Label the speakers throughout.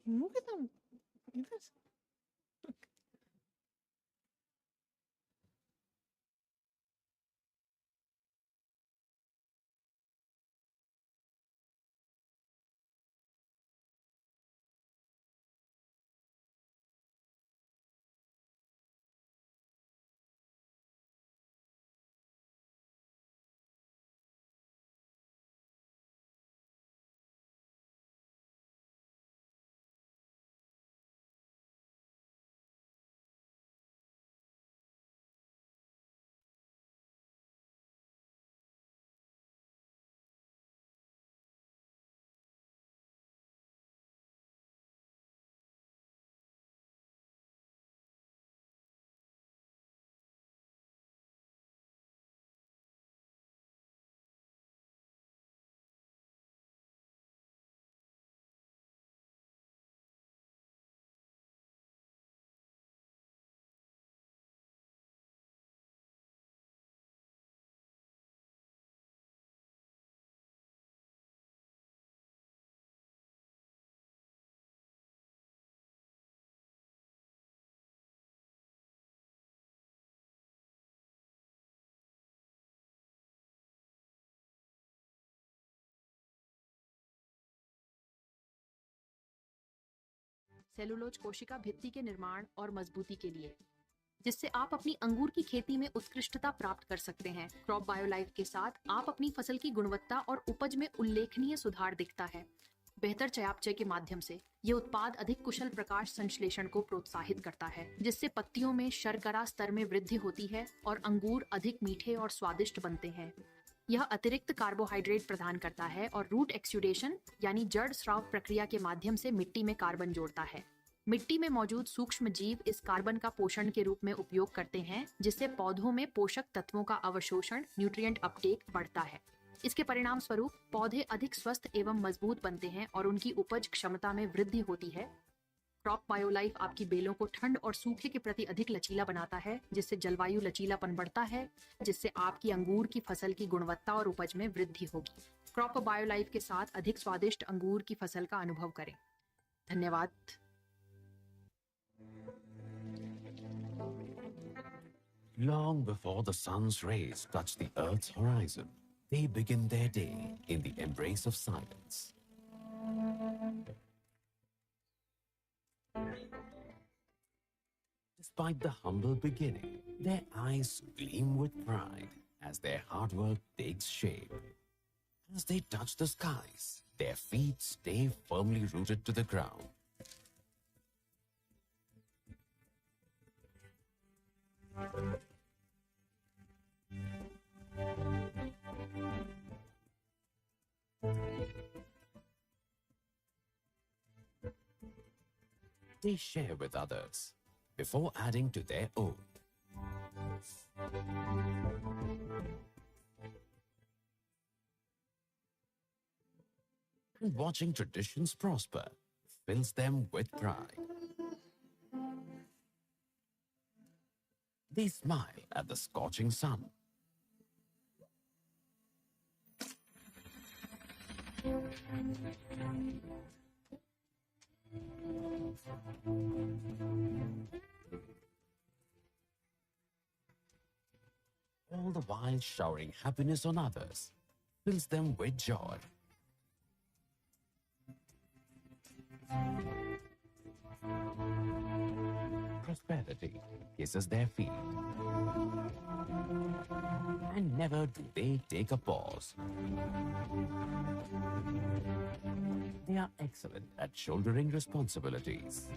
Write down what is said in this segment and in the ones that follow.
Speaker 1: Look at them. Look at this.
Speaker 2: Cellulose कोशिका भित्ति के निर्माण और मजबूती के लिए, जिससे आप अपनी अंगूर की खेती में उत्कृष्टता प्राप्त कर सकते हैं। क्रॉप बायोलाइफ के साथ आप अपनी फसल की गुणवत्ता और उपज में उल्लेखनीय सुधार दिखता है। बेहतर चयापचय के माध्यम से ये उत्पाद अधिक कुशल प्रकाश संश्लेषण को प्रोत्साहित करता है, जिससे पत्तियों में शर्करा स्तर में वृद्धि होती है और अंगूर अधिक मीठे और स्वादिष्ट बनते हैं। यह अतिरिक्त कार्बोहाइड्रेट प्रदान करता है और रूट एक्सुडेशन यानी जड़ स्राव प्रक्रिया के माध्यम से मिट्टी में कार्बन जोड़ता है। मिट्टी में मौजूद सूक्ष्म जीव इस कार्बन का पोषण के रूप में उपयोग करते हैं, जिससे पौधों में पोषक तत्वों का अवशोषण न्यूट्रिएंट अपटेक बढ़ता है। इसके परिणाम स्वरूप पौधे अधिक स्वस्थ एवं मजबूत बनते हैं और उनकी उपज क्षमता में वृद्धि होती है। क्रॉप बायोलाइफ आपकी बेलों को ठंड और सूखे के प्रति अधिक लचीला बनाता है, जिससे जलवायु लचीलापन बढ़ता है, जिससे आपकी अंगूर की फसल की गुणवत्ता और उपज में वृद्धि होगी। क्रॉप बायोलाइफ के साथ अधिक स्वादिष्ट अंगूर की फसल का अनुभव करें। धन्यवाद।
Speaker 3: Long before the sun's rays touch the earth's horizon, they begin their day in the embrace of silence. Despite the humble beginning, their eyes gleam with pride as their hard work takes shape. As they touch the skies, their feet stay firmly rooted to the ground. They share with others before adding to their own. And watching traditions prosper fills them with pride. They smile at the scorching sun. All the while showering happiness on others fills them with joy. Prosperity kisses their feet. And never do they take a pause. They are excellent at shouldering responsibilities.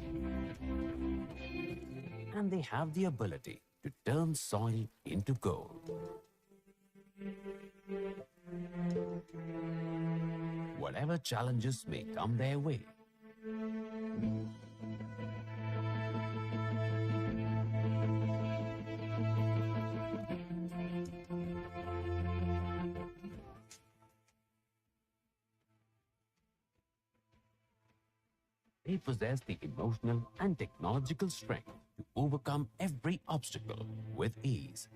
Speaker 3: And they have the ability to turn soil into gold. Whatever challenges may come their way, they possess the emotional and technological strength to overcome every obstacle with ease.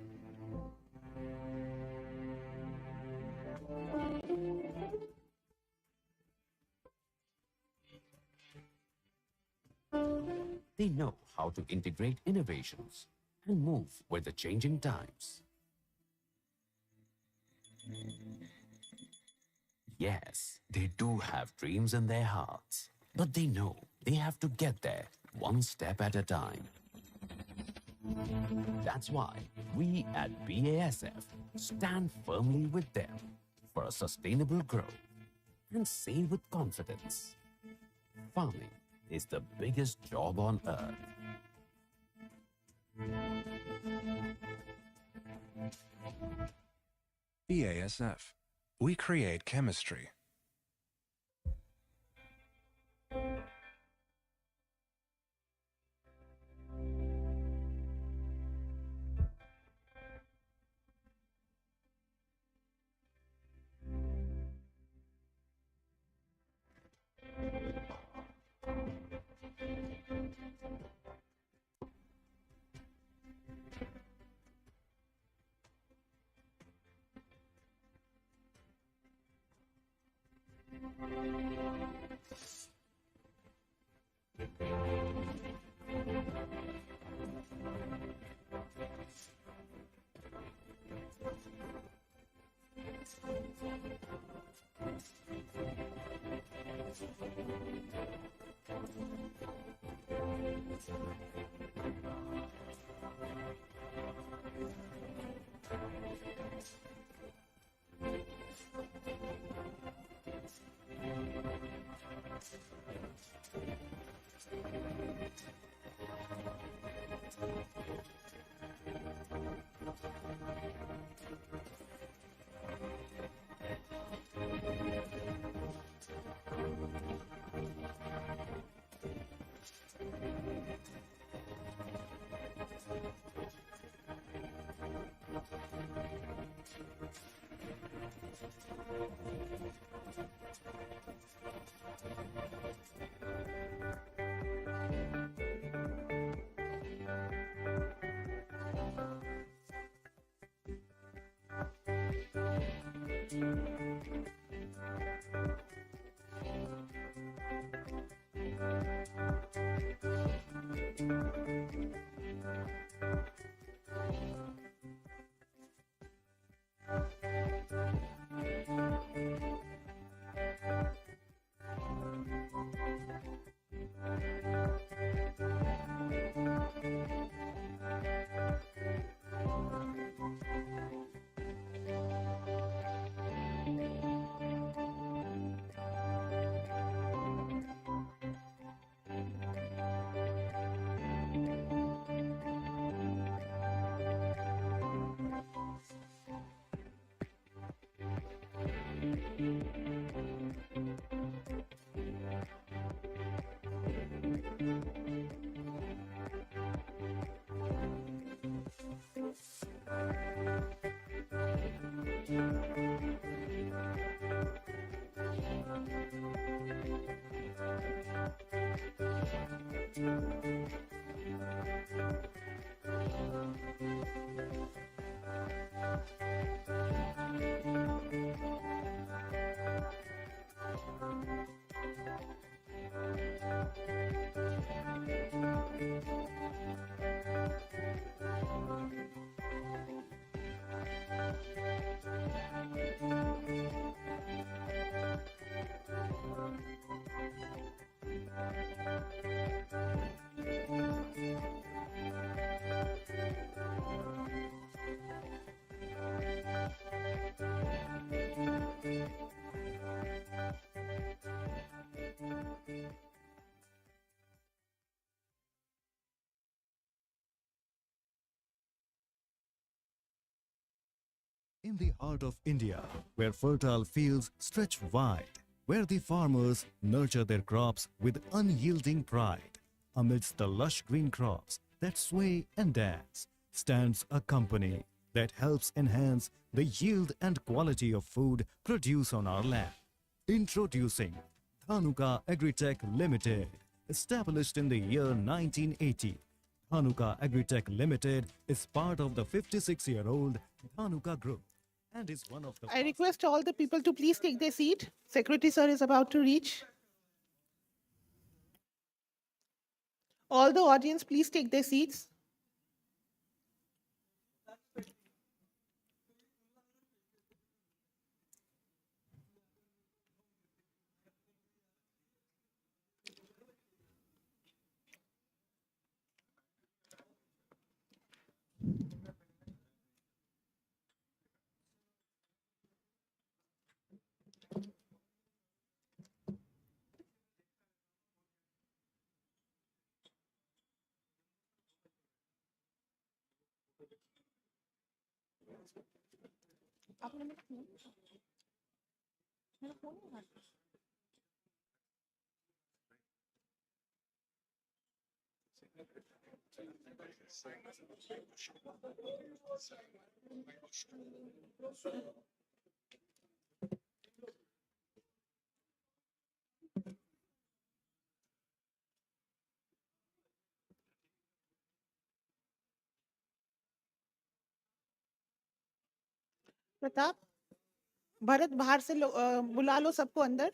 Speaker 3: They know how to integrate innovations and move with the changing times. Yes, they do have dreams in their hearts, but they know they have to get there one step at a time. That's why we at BASF stand firmly with them for a sustainable growth and say with confidence, farming is the biggest job on earth.
Speaker 4: BASF. We create chemistry.
Speaker 5: In the heart of India, where fertile fields stretch wide, where the farmers nurture their crops with unyielding pride, amidst the lush green crops that sway and dance, stands a company that helps enhance the yield and quality of food produced on our land. Introducing Dhanuka Agritech Limited, established in the year 1980. Dhanuka Agritech Limited is part of the 56-year-old Dhanuka Group and is one of the
Speaker 1: I request all the people to please take their seat. Secretary sir is about to reach. All the audience, please take their seats. Pratap, Bharat बाहर से बुला लो सबको अंदर.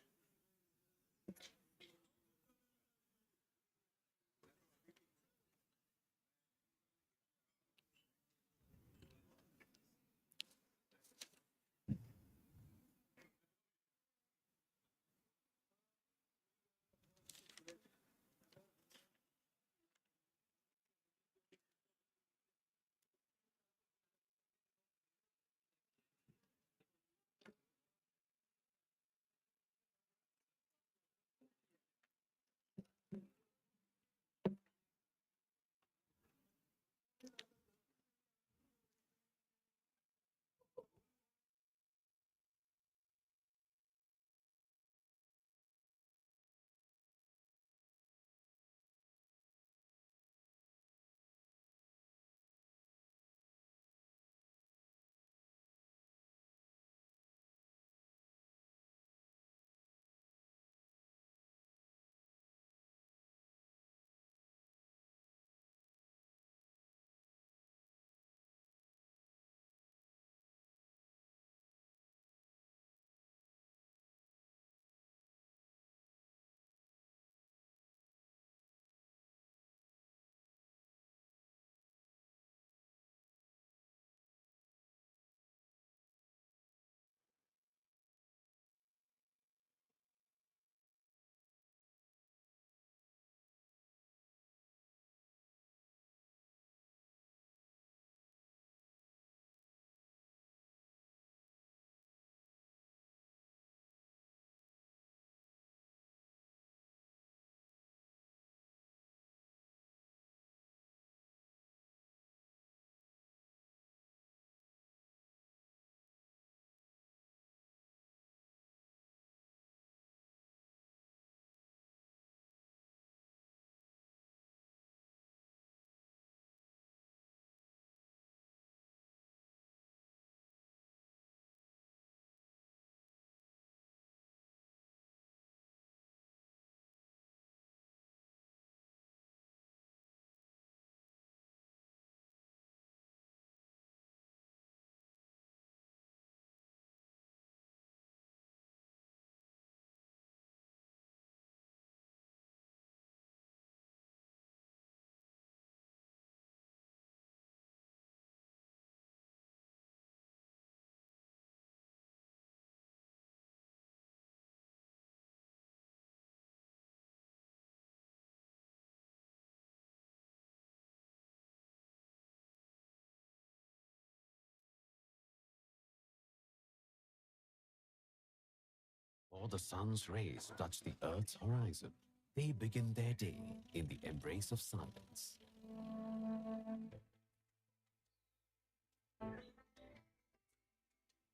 Speaker 3: Before the sun's rays touch the earth's horizon, they begin their day in the embrace of silence.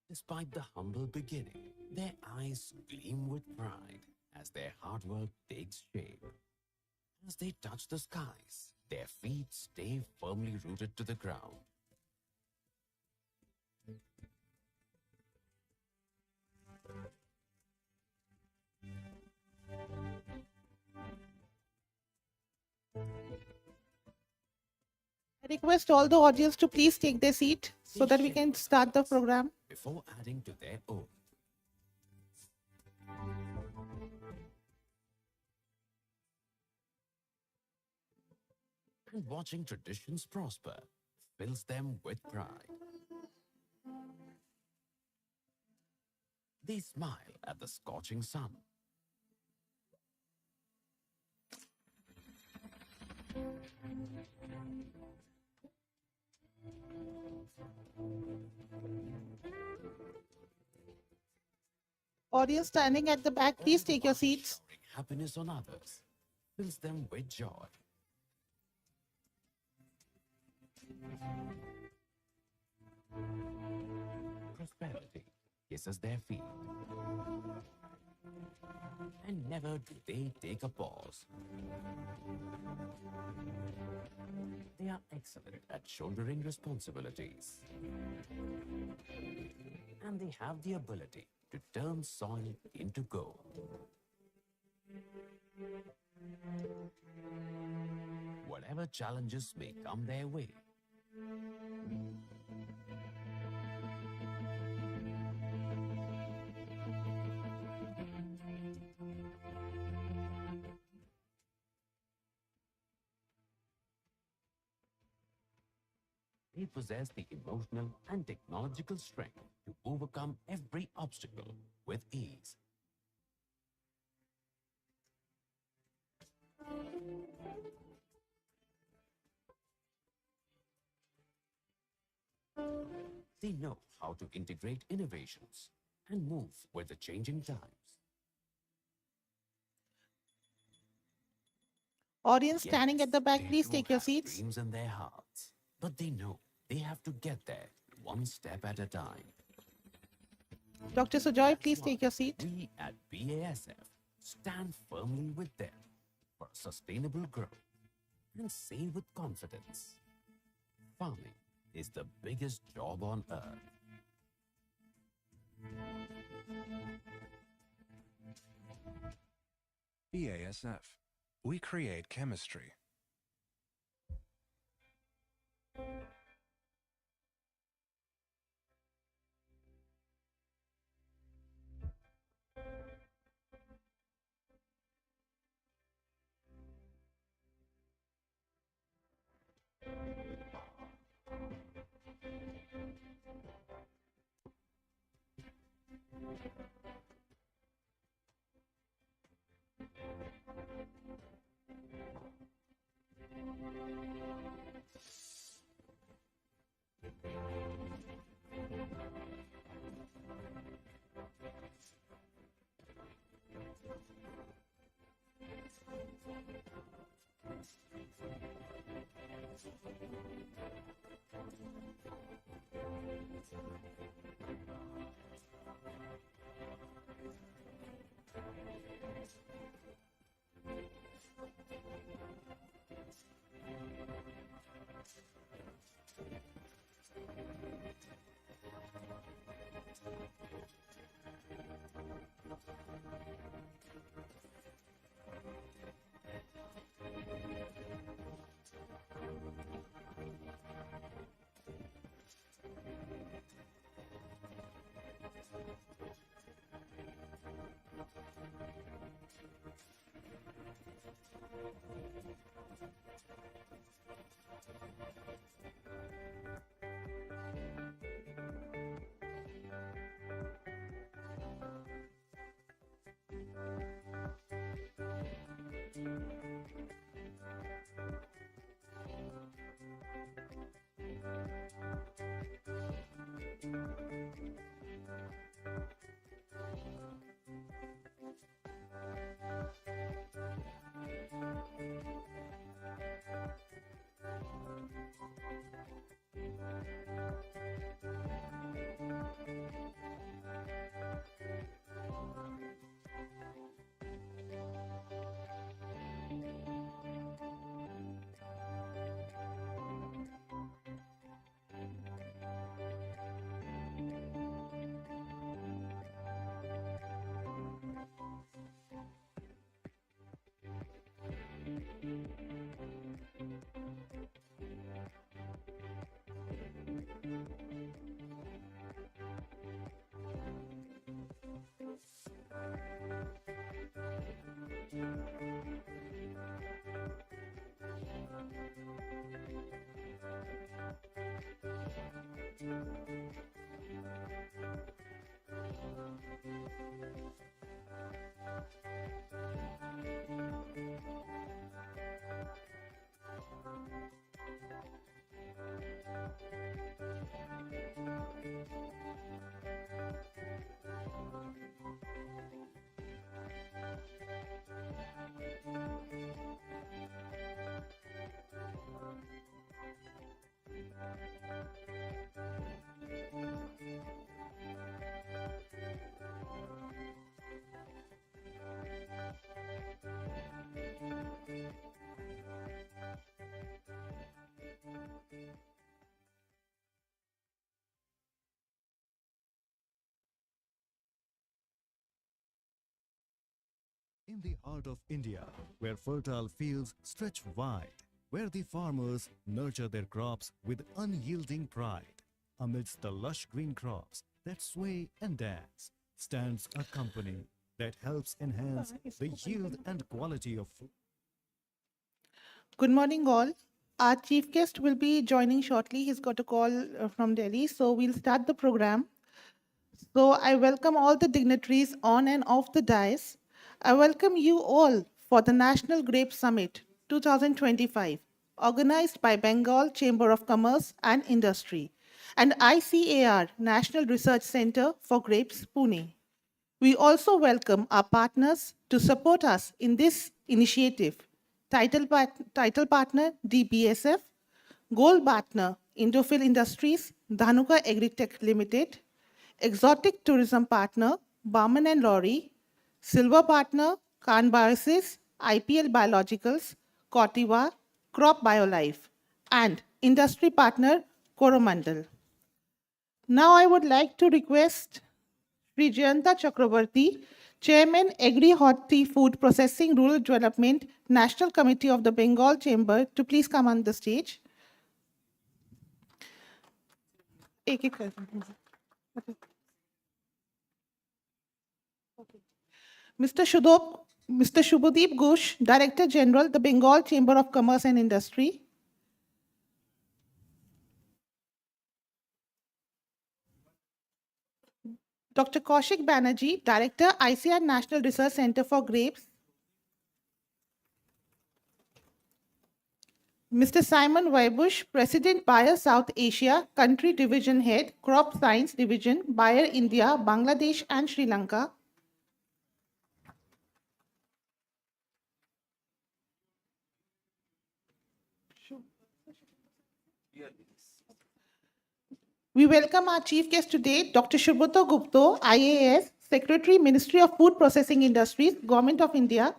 Speaker 3: Despite the humble beginning, their eyes gleam with pride as their hard work takes shape. As they touch the skies, their feet stay firmly rooted to the ground.
Speaker 1: I request all the audience to please take their seat so that we can start the program.
Speaker 3: Before adding to their own. and watching traditions prosper fills them with pride. They smile at the scorching sun.
Speaker 1: Audience standing at the back, please take your seats.
Speaker 3: Showering happiness on others fills them with joy. Prosperity kisses their feet. And never do they take a pause. They are excellent at shouldering responsibilities. And they have the ability to turn soil into gold. Whatever challenges may come their way, they possess the emotional and technological strength to overcome every obstacle with ease. They know how to integrate innovations and move with the changing times.
Speaker 1: Audience standing at the back,
Speaker 3: They
Speaker 1: please
Speaker 3: do
Speaker 1: take your
Speaker 3: have
Speaker 1: seats.
Speaker 3: dreams in their hearts, but they know they have to get there one step at a time.
Speaker 1: Dr. Sujoy,
Speaker 3: That's
Speaker 1: please
Speaker 3: why
Speaker 1: take your seat.
Speaker 3: We at BASF stand firmly with them for sustainable growth and say with confidence, farming is the biggest job on earth.
Speaker 4: BASF. We create chemistry.
Speaker 5: In the heart of India, where fertile fields stretch wide, where the farmers nurture their crops with unyielding pride, amidst the lush green crops that sway and dance, stands a company that helps enhance the yield and quality of food.
Speaker 1: Good morning, all. Our chief guest will be joining shortly. He's got a call from Delhi, so we'll start the program. So I welcome all the dignitaries on and off the dais. I welcome you all for the National Grape Summit 2025, organized by Bengal Chamber of Commerce and Industry and ICAR, National Research Center for Grapes, Pune. We also welcome our partners to support us in this initiative. Title partner DBSF, Gold partner Indophil Industries, Dhanuka Agritech Limited, Exotic tourism partner Barman and Lorry, Silver partner Khan Biosis, IPL Biologicals, Cortiva, Crop Biolife, and industry partner Coromandel. Now I would like to request Sri Jayanta Chakravarti, Chairman Agri Horti Food Processing Rural Development National Committee of the Bengal Chamber, to please come on the stage. एक-एक करके. Mr. Shubhadeep Ghosh, Director General, the Bengal Chamber of Commerce and Industry. Dr. Kaushik Banerjee, Director, ICR National Research Center for Grapes. Mr. Simon Weibush, President, Bayer South Asia, Country Division Head, Crop Science Division, Bayer India, Bangladesh and Sri Lanka. We welcome our chief guest today, Dr. Subrata Gupta, IAS, Secretary, Ministry of Food Processing Industries, Government of India.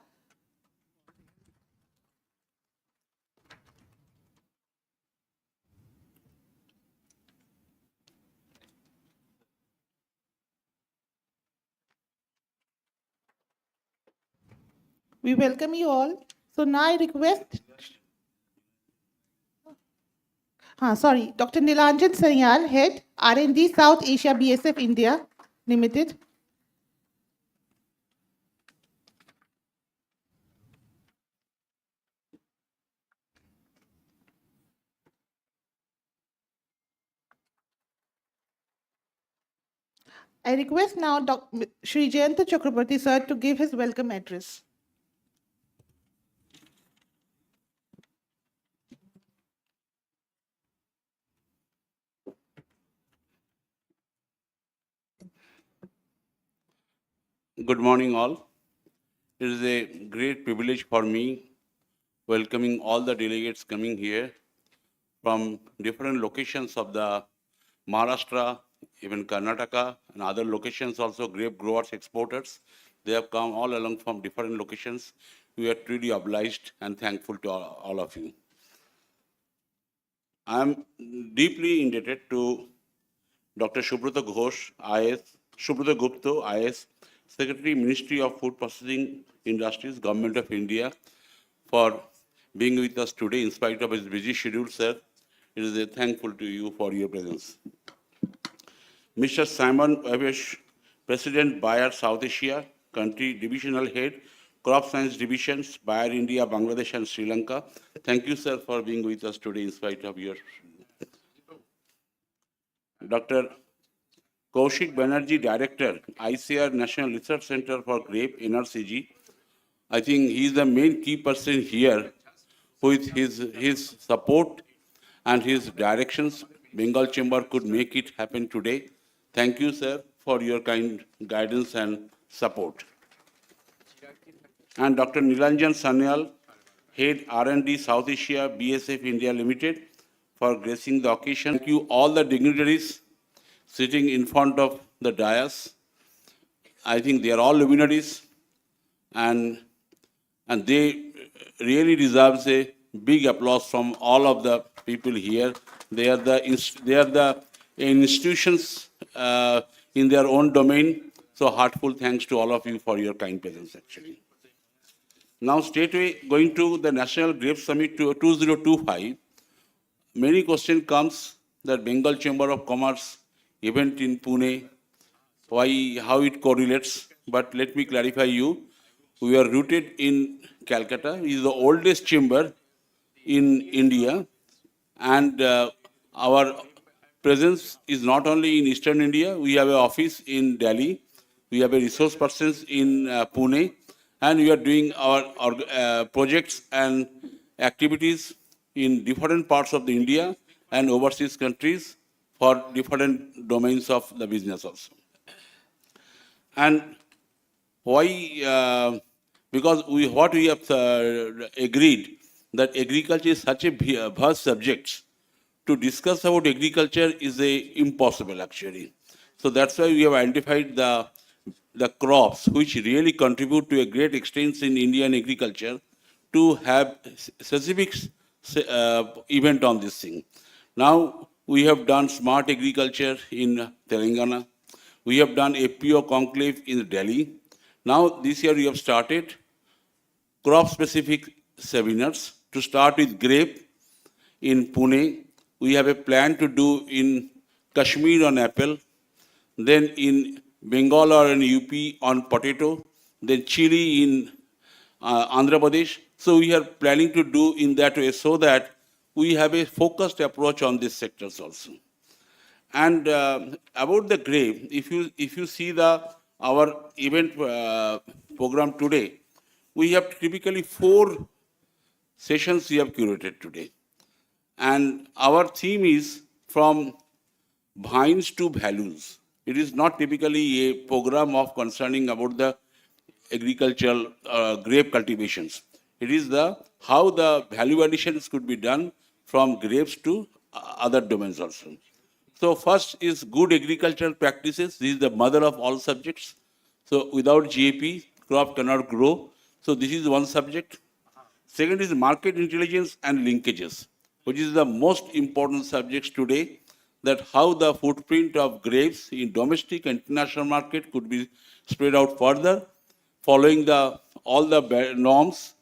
Speaker 1: We welcome you all. So now I request, Dr. Nilanjan Sanyal, Head, R&D, South Asia, BSF India Limited. I request now Sri Jayanta Chakrabarti sir to give his welcome address.
Speaker 6: Good morning, all. It is a great privilege for me welcoming all the delegates coming here from different locations of the Maharashtra, even Karnataka, and other locations also, grape growers, exporters. They have come all along from different locations. We are truly obliged and thankful to all of you. I am deeply indebted to Dr. Subrata Ghosh, IS, Subrata Gupta, IS, Secretary, Ministry of Food Processing Industries, Government of India, for being with us today in spite of his busy schedule, sir. It is a thankful to you for your presence. Mr. Simon Weibush, President, Bayer South Asia, Country Divisional Head, Crop Science Divisions, Bayer India, Bangladesh and Sri Lanka. Thank you, sir, for being with us today in spite of your... Dr. Kaushik Banerjee, Director, ICR National Research Center for Grape, NRCG. I think he is the main key person here with his support and his directions. Bengal Chamber could make it happen today. Thank you, sir, for your kind guidance and support. And Dr. Nilanjan Sanyal, Head R&D South Asia, BSF India Limited, for gracing the occasion. Thank you all the dignitaries sitting in front of the dais. I think they are all luminaries, and they really deserve a big applause from all of the people here. They are the institutions in their own domain. So heartful thanks to all of you for your kind presence, actually. Now, straightway going to the National Grape Summit to 2025, many question comes that Bengal Chamber of Commerce event in Pune, why, how it correlates. But let me clarify you. We are rooted in Calcutta. It is the oldest chamber in India, and our presence is not only in Eastern India. We have an office in Delhi. We have a resource persons in Pune, and we are doing our projects and activities in different parts of the India and overseas countries for different domains of the business also. And why? Because what we have agreed that agriculture is such a vast subject. To discuss about agriculture is impossible actually. So that's why we have identified the crops which really contribute to a great extent in Indian agriculture to have specific event on this thing. Now we have done smart agriculture in Telangana. We have done APO conclave in Delhi. Now this year we have started crop-specific seminars. To start with grape in Pune, we have a plan to do in Kashmir on apple, then in Bengal or in UP on potato, then chili in Andhra Pradesh. So we are planning to do in that way so that we have a focused approach on these sectors also. And about the grape, if you see our event program today, we have typically 4 sessions we have curated today. And our theme is from vines to values. It is not typically a program of concerning about the agricultural grape cultivations. It is how the value additions could be done from grapes to other domains also. So first is good agricultural practices. This is the mother of all subjects. So without GAP, crop cannot grow. So this is one subject. Second is market intelligence and linkages, which is the most important subjects today, that how the footprint of grapes in domestic and international market could be spread out further, following all the norms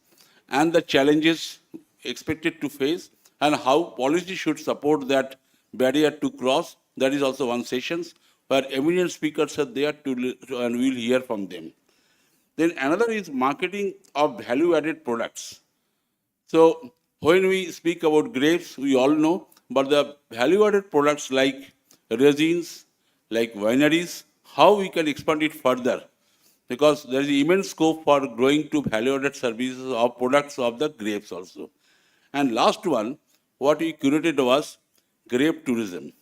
Speaker 6: and the challenges expected to face, and how policy should support that barrier to cross. That is also one session where eminent speakers are there and we'll hear from them. Then another is marketing of value-added products. So when we speak about grapes, we all know, but the value-added products like resins, like wineries, how we can expand it further, because there is immense scope for growing to value-added services or products of the grapes also. And last one, what we curated was grape tourism,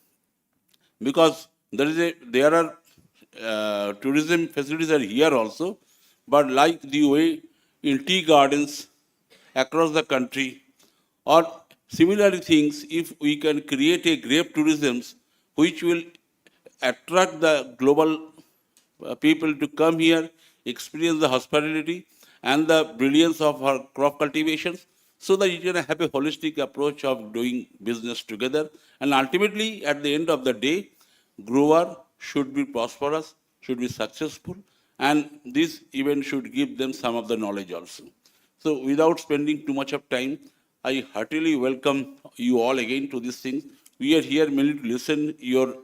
Speaker 6: because there are tourism facilities are here also, but like the way in tea gardens across the country, or similar things, if we can create a grape tourism which will attract the global people to come here, experience the hospitality and the brilliance of our crop cultivations, so that you can have a holistic approach of doing business together. And ultimately, at the end of the day, grower should be prosperous, should be successful, and this event should give them some of the knowledge also. So without spending too much of time, I heartily welcome you all again to this thing. We are here mainly to listen your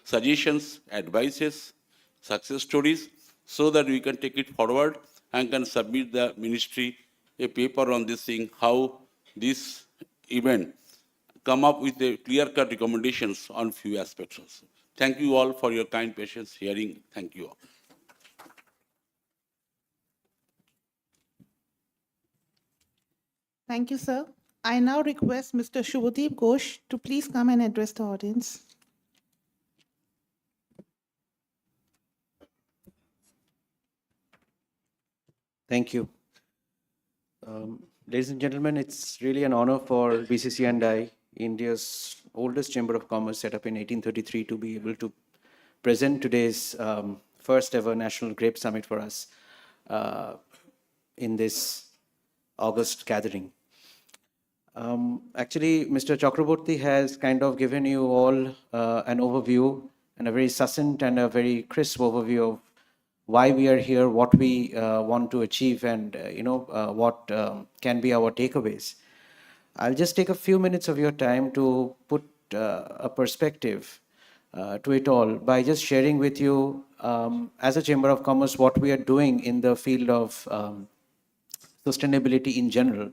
Speaker 6: suggestions, advices, success stories, so that we can take it forward and can submit the ministry a paper on this thing, how this event come up with a clear-cut recommendations on few aspects also. Thank you all for your kind patience hearing. Thank you all.
Speaker 1: Thank you, sir. I now request Mr. Shubhadeep Ghosh to please come and address the audience.
Speaker 7: Thank you. Ladies and gentlemen, it's really an honor for BCC and I, India's oldest chamber of commerce set up in 1833, to be able to present today's first ever National Grape Summit for us in this August gathering. Actually, Mr. Chakraborty has kind of given you all an overview and a very succinct and a very crisp overview of why we are here, what we want to achieve, and what can be our takeaways. I'll just take a few minutes of your time to put a perspective to it all by just sharing with you, as a Chamber of Commerce, what we are doing in the field of sustainability in general.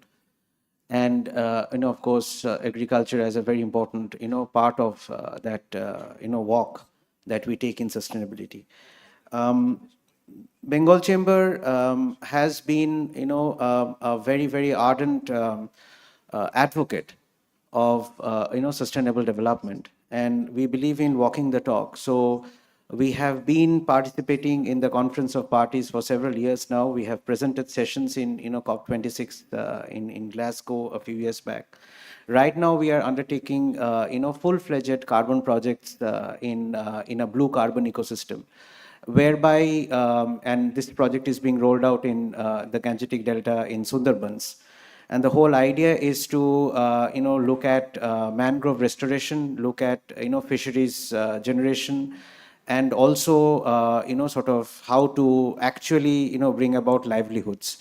Speaker 7: And, of course, agriculture as a very important, part of that, walk that we take in sustainability. Bengal Chamber has been, a very, very ardent advocate of, sustainable development, and we believe in walking the talk. So we have been participating in the Conference of Parties for several years now. We have presented sessions in, COP26 in Glasgow a few years back. Right now, we are undertaking, full-fledged carbon projects in a blue carbon ecosystem, whereby, and this project is being rolled out in the Gangetic Delta in Sundarbans. And the whole idea is to, look at mangrove restoration, look at, fisheries generation, and also, sort of how to actually, bring about livelihoods.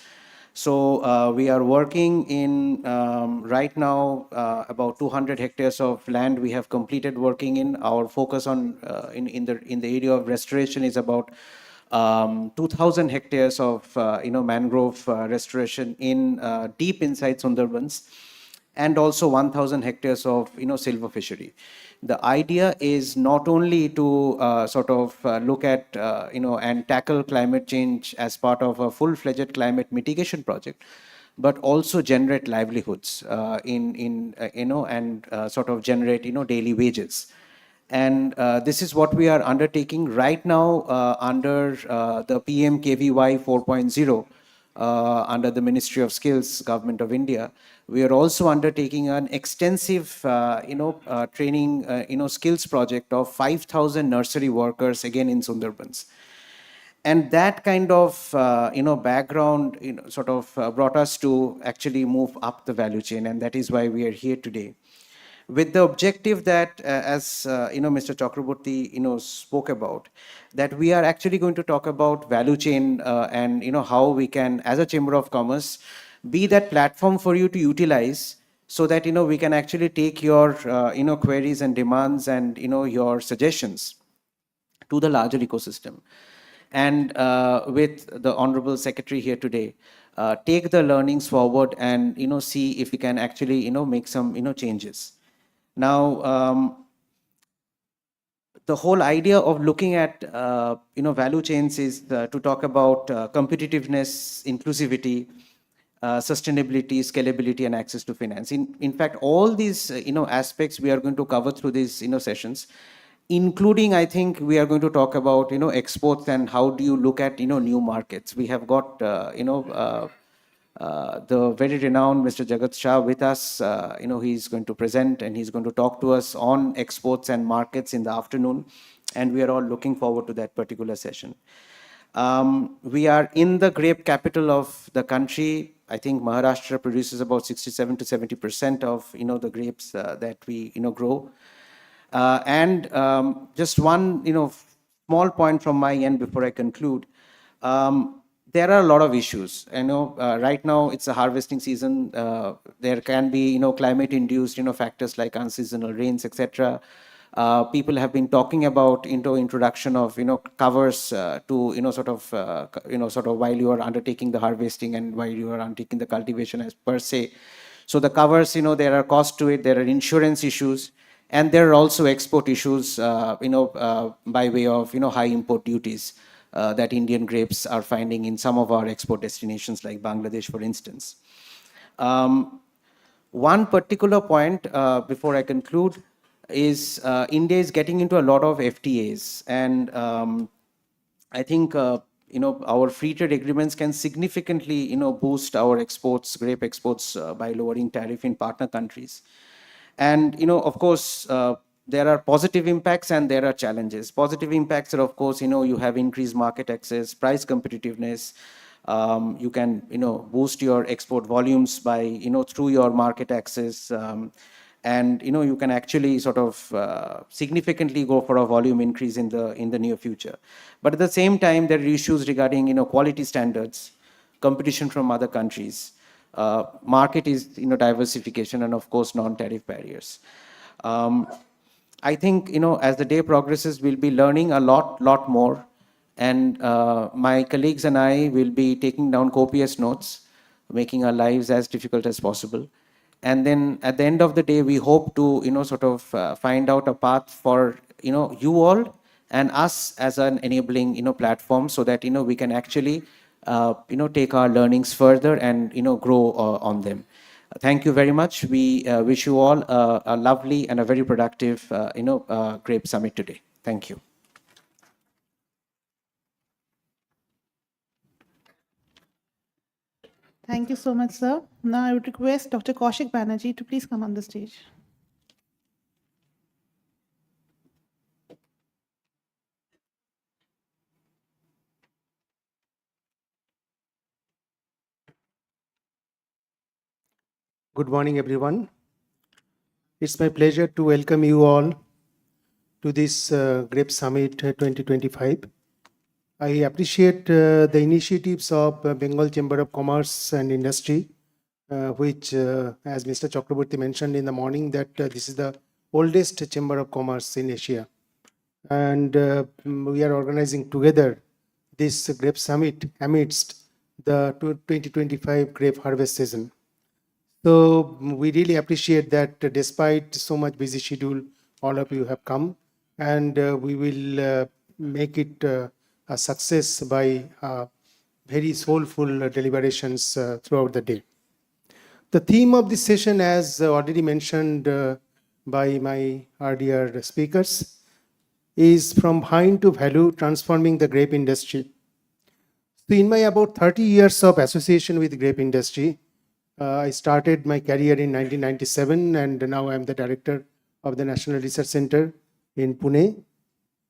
Speaker 7: So we are working in, right now, about 200 hectares of land we have completed working in. Our focus on, in the area of restoration is about 2,000 hectares of, mangrove restoration in deep inside Sundarbans, and also 1,000 hectares of, silver fishery. The idea is not only to sort of look at, and tackle climate change as part of a full-fledged climate mitigation project, but also generate livelihoods and sort of generate, daily wages. And this is what we are undertaking right now under the PMKVY 4.0, under the Ministry of Skills, Government of India. We are also undertaking an extensive, training, skills project of 5,000 nursery workers, again in Sundarbans. And that kind of, background, sort of brought us to actually move up the value chain, and that is why we are here today, with the objective that, as Mr. Chakraborty, spoke about, that we are actually going to talk about value chain and, how we can, as a Chamber of Commerce, be that platform for you to utilize, so that, we can actually take your, queries and demands and, your suggestions to the larger ecosystem. And with the Honorable Secretary here today, take the learnings forward and, see if we can actually, make some, changes. Now, the whole idea of looking at, value chains is to talk about competitiveness, inclusivity, sustainability, scalability, and access to finance. In fact, all these, aspects we are going to cover through these, sessions, including, I think, we are going to talk about, exports and how do you look at, new markets. We have got, the very renowned Mr. Jagat Shah with us. He's going to present and he's going to talk to us on exports and markets in the afternoon. And we are all looking forward to that particular session. We are in the grape capital of the country. I think Maharashtra produces about 67 to 70% of, the grapes that we, grow. And just one, small point from my end before I conclude. There are a lot of issues. I know right now it's a harvesting season. There can be, climate-induced, factors like unseasonal rains, etc. People have been talking about introduction of, covers to, sort of while you are undertaking the harvesting and while you are undertaking the cultivation as per se. So the covers, there are costs to it. There are insurance issues. And there are also export issues, by way of, high import duties that Indian grapes are finding in some of our export destinations like Bangladesh, for instance. One particular point before I conclude is India is getting into a lot of FTAs. And I think, our free trade agreements can significantly, boost our exports, grape exports, by lowering tariff in partner countries. And, of course, there are positive impacts and there are challenges. Positive impacts are, of course, you have increased market access, price competitiveness. You can, boost your export volumes by, through your market access. and you can actually sort of significantly go for a volume increase in the near future. But at the same time, there are issues regarding quality standards, competition from other countries, market is diversification, and of course non-tariff barriers. um, I think as the day progresses, we'll be learning a lot more, and my colleagues and I will be taking down copious notes, making our lives as difficult as possible. And then at the end of the day, we hope to sort of find out a path for you all and us as an enabling platform, so that we can actually take our learnings further and grow on them. Thank you very much. We wish you all a lovely and a very productive Grape Summit today. Thank you.
Speaker 1: Thank you so much, sir. Now I would request Dr. Kaushik Banerjee to please come on the stage.
Speaker 8: Good morning, everyone. It's my pleasure to welcome you all to this Grape Summit 2025. I appreciate the initiatives of Bengal Chamber of Commerce and Industry, which, as Mr. Chakraborty mentioned in the morning, that this is the oldest Chamber of Commerce in Asia. And we are organizing together this Grape Summit amidst the 2025 grape harvest season. So we really appreciate that despite so much busy schedule, all of you have come, and we will make it a success by very soulful deliberations throughout the day. The theme of this session, as already mentioned by my earlier speakers, is from vine to value, transforming the grape industry. So in my about 30 years of association with grape industry, I started my career in 1997, and now I'm the director of the National Research Center in Pune.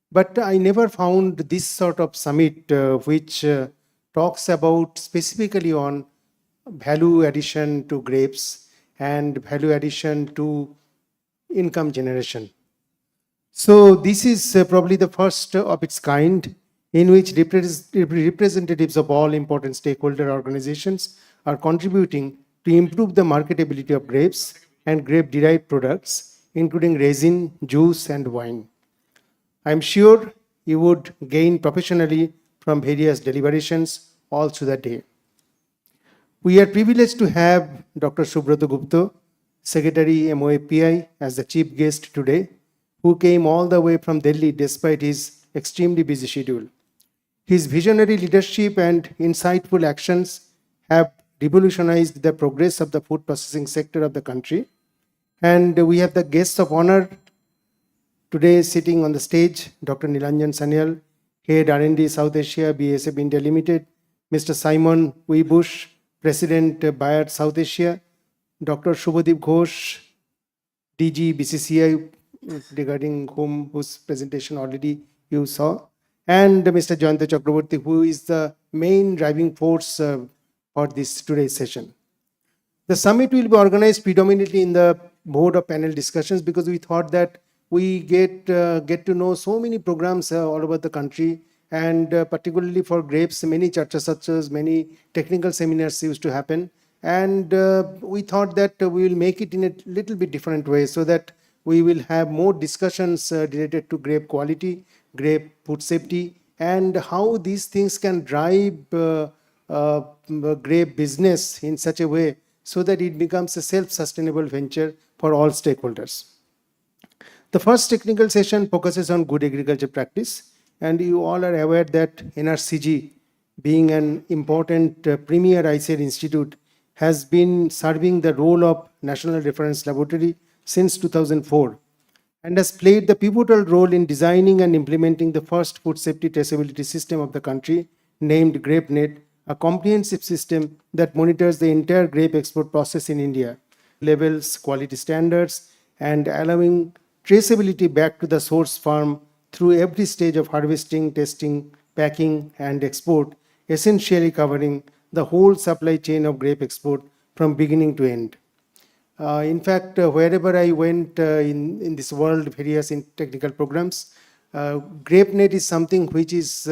Speaker 8: But I never found this sort of summit which talks about specifically on value addition to grapes and value addition to income generation. So this is probably the first of its kind, in which representatives of all important stakeholder organizations are contributing to improve the marketability of grapes and grape-derived products, including resin, juice, and wine. I'm sure you would gain professionally from various deliberations all through the day. We are privileged to have Dr. Subrata Gupta, Secretary MOAPI, as the chief guest today, who came all the way from Delhi despite his extremely busy schedule. His visionary leadership and insightful actions have revolutionized the progress of the food processing sector of the country. And we have the guests of honor today sitting on the stage, Dr. Nilanjan Sanyal, Head R&D South Asia, BASF India Limited, Mr. Simon Wibush, President Bayer South Asia, Dr. Shubhadeep Ghosh, DG BCCI, regarding whose presentation already you saw, and Mr. Jayanta Chakraborty, who is the main driving force for this today's session. The summit will be organized predominantly in the mode of panel discussions, because we thought that we get to know so many programs all over the country, and particularly for grapes, many charcha satsas, many technical seminars used to happen, and we thought that we will make it in a little bit different way, so that we will have more discussions related to grape quality, grape food safety, and how these things can drive grape business in such a way so that it becomes a self-sustainable venture for all stakeholders. The first technical session focuses on good agriculture practice, and you all are aware that NRCG, being an important premier ICAR institute, has been serving the role of National Reference Laboratory since 2004, and has played the pivotal role in designing and implementing the first food safety traceability system of the country, named GrapeNet, a comprehensive system that monitors the entire grape export process in India, levels, quality standards, and allowing traceability back to the source farm through every stage of harvesting, testing, packing, and export, essentially covering the whole supply chain of grape export from beginning to end. In fact, wherever I went in this world, various technical programs, GrapeNet is something which is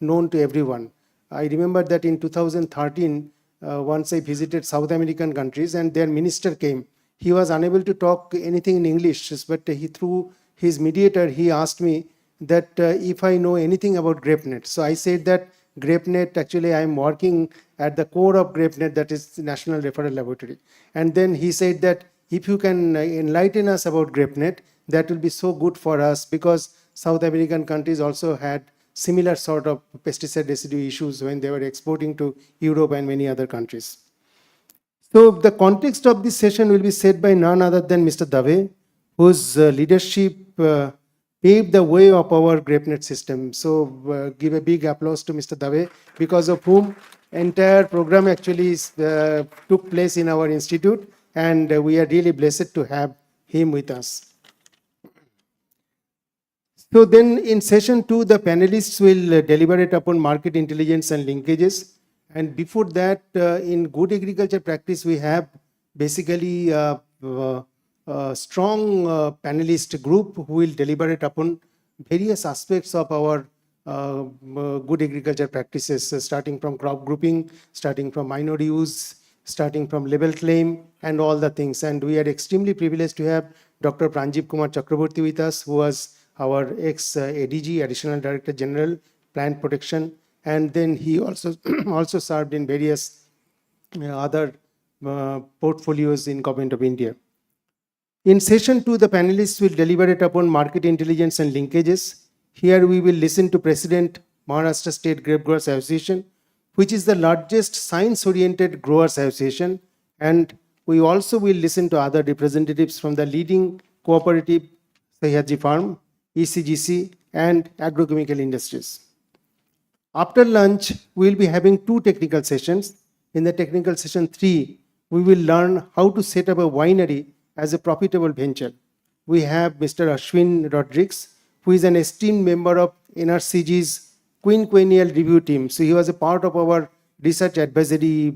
Speaker 8: known to everyone. I remember that in 2013, once I visited South American countries and their minister came. He was unable to talk anything in English, but through his mediator, he asked me that if I know anything about GrapeNet. So I said that GrapeNet, actually I am working at the core of GrapeNet, that is the National Referral Laboratory. And then he said that if you can enlighten us about GrapeNet, that will be so good for us, because South American countries also had similar sort of pesticide residue issues when they were exporting to Europe and many other countries. So the context of this session will be set by none other than Mr. Dave, whose leadership paved the way of our GrapeNet system. So give a big applause to Mr. Dave, because of whom entire program actually took place in our institute, and we are really blessed to have him with us. So then in session 2, the panelists will deliberate upon market intelligence and linkages. And before that, in good agriculture practice, we have basically a strong panelist group who will deliberate upon various aspects of our good agriculture practices, starting from crop grouping, starting from minor use, starting from label claim, and all the things. And we are extremely privileged to have Dr. Pranjeev Kumar Chakraborty with us, who was our ex-ADG, Additional Director General, Plant Protection, and then he also also served in various other portfolios in Government of India. In session 2, the panelists will deliberate upon market intelligence and linkages. Here we will listen to President Maharashtra State Grape Growers Association, which is the largest science-oriented growers association, and we also will listen to other representatives from the leading cooperative Sahyadji Farm, ECGC, and agrochemical industries. After lunch, we will be having 2 technical sessions. In the technical session 3, we will learn how to set up a winery as a profitable venture. We have Mr. Ashwin Rodriguez, who is an esteemed member of NRCG's quinquennial review team. So he was a part of our research advisory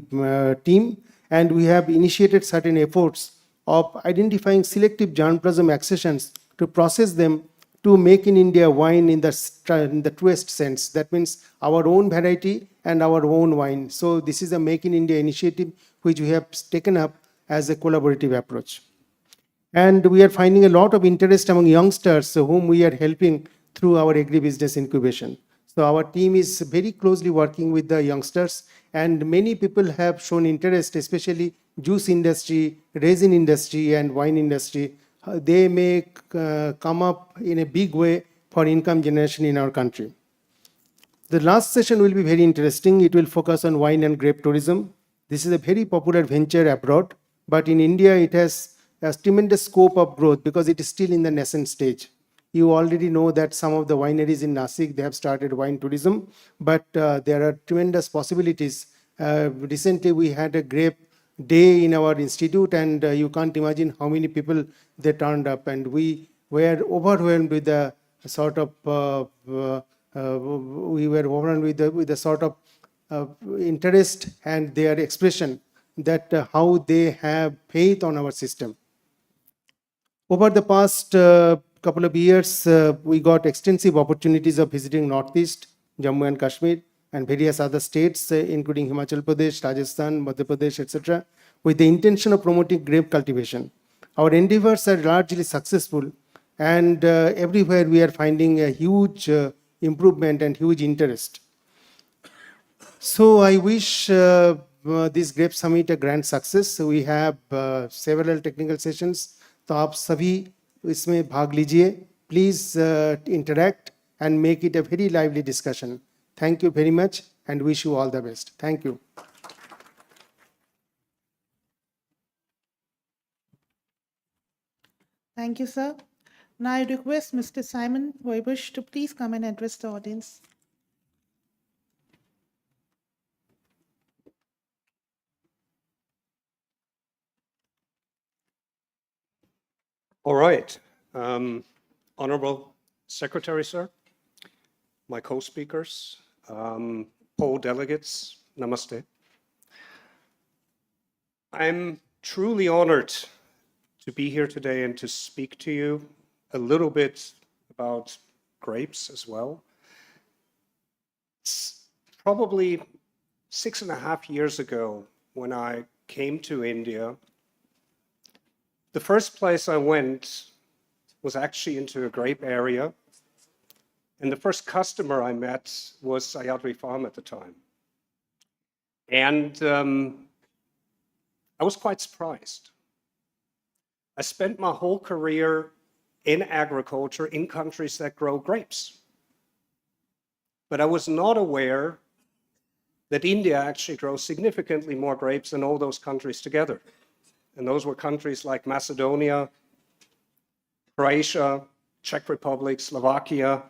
Speaker 8: team, and we have initiated certain efforts of identifying selective germplasm accessions to process them to make in India wine in the truest sense. That means our own variety and our own wine. So this is a Make in India initiative which we have taken up as a collaborative approach. And we are finding a lot of interest among youngsters whom we are helping through our agribusiness incubation. So our team is very closely working with the youngsters, and many people have shown interest, especially juice industry, resin industry, and wine industry. They may come up in a big way for income generation in our country. The last session will be very interesting. It will focus on wine and grape tourism. This is a very popular venture abroad, but in India it has a tremendous scope of growth because it is still in the nascent stage. You already know that some of the wineries in Nasik, they have started wine tourism, but there are tremendous possibilities. Recently we had a grape day in our institute, and you can't imagine how many people they turned up, and we were overwhelmed with the sort of sort of interest and their expression that how they have faith on our system. Over the past couple of years, we got extensive opportunities of visiting Northeast, Jammu and Kashmir, and various other states, including Himachal Pradesh, Rajasthan, Madhya Pradesh, etc., with the intention of promoting grape cultivation. Our endeavors are largely successful, and everywhere we are finding a huge improvement and huge interest. So I wish this Grape Summit a grand success. We have several technical sessions. तो आप सभी इसमें भाग लीजिए. Please interact and make it a very lively discussion. Thank you very much and wish you all the best. Thank you.
Speaker 1: Thank you, sir. Now I request Mr. Simon Weibusch to please come and address the audience.
Speaker 9: All right. Honorable Secretary, sir, my co-speakers, poll delegates, namaste. I'm truly honored to be here today and to speak to you a little bit about grapes as well. It's probably 6.5 years ago when I came to India. The first place I went was actually into a grape area. And the first customer I met was Sayadri Farm at the time. And I was quite surprised. I spent my whole career in agriculture in countries that grow grapes. But I was not aware that India actually grows significantly more grapes than all those countries together. And those were countries like Macedonia, Croatia, Czech Republic, Slovakia,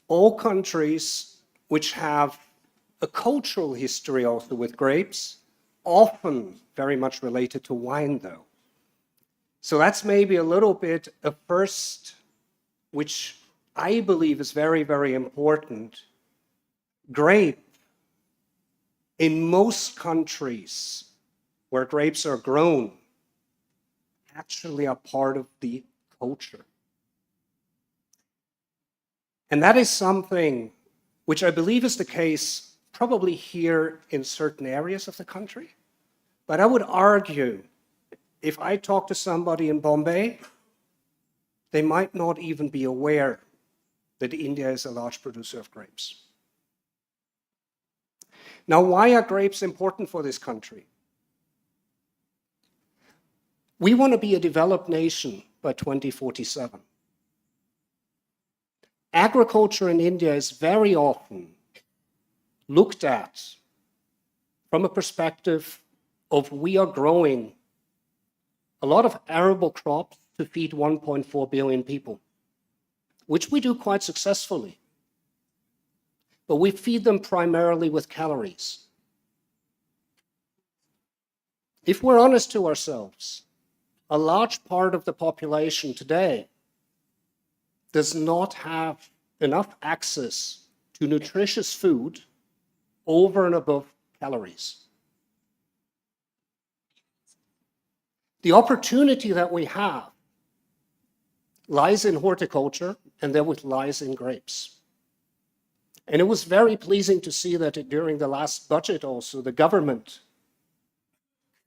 Speaker 9: all countries which have a cultural history also with grapes, often very much related to wine though. So that's maybe a little bit a first, which I believe is very, very important. Grape, in most countries where grapes are grown, actually are part of the culture. And that is something which I believe is the case probably here in certain areas of the country. But I would argue, if I talk to somebody in Bombay, they might not even be aware that India is a large producer of grapes. Now, why are grapes important for this country? We want to be a developed nation by 2047. Agriculture in India is very often looked at from a perspective of we are growing a lot of arable crops to feed 1.4 billion people, which we do quite successfully. But we feed them primarily with calories. If we're honest to ourselves, a large part of the population today does not have enough access to nutritious food over and above calories. The opportunity that we have lies in horticulture and therewith lies in grapes. And it was very pleasing to see that during the last budget also, the government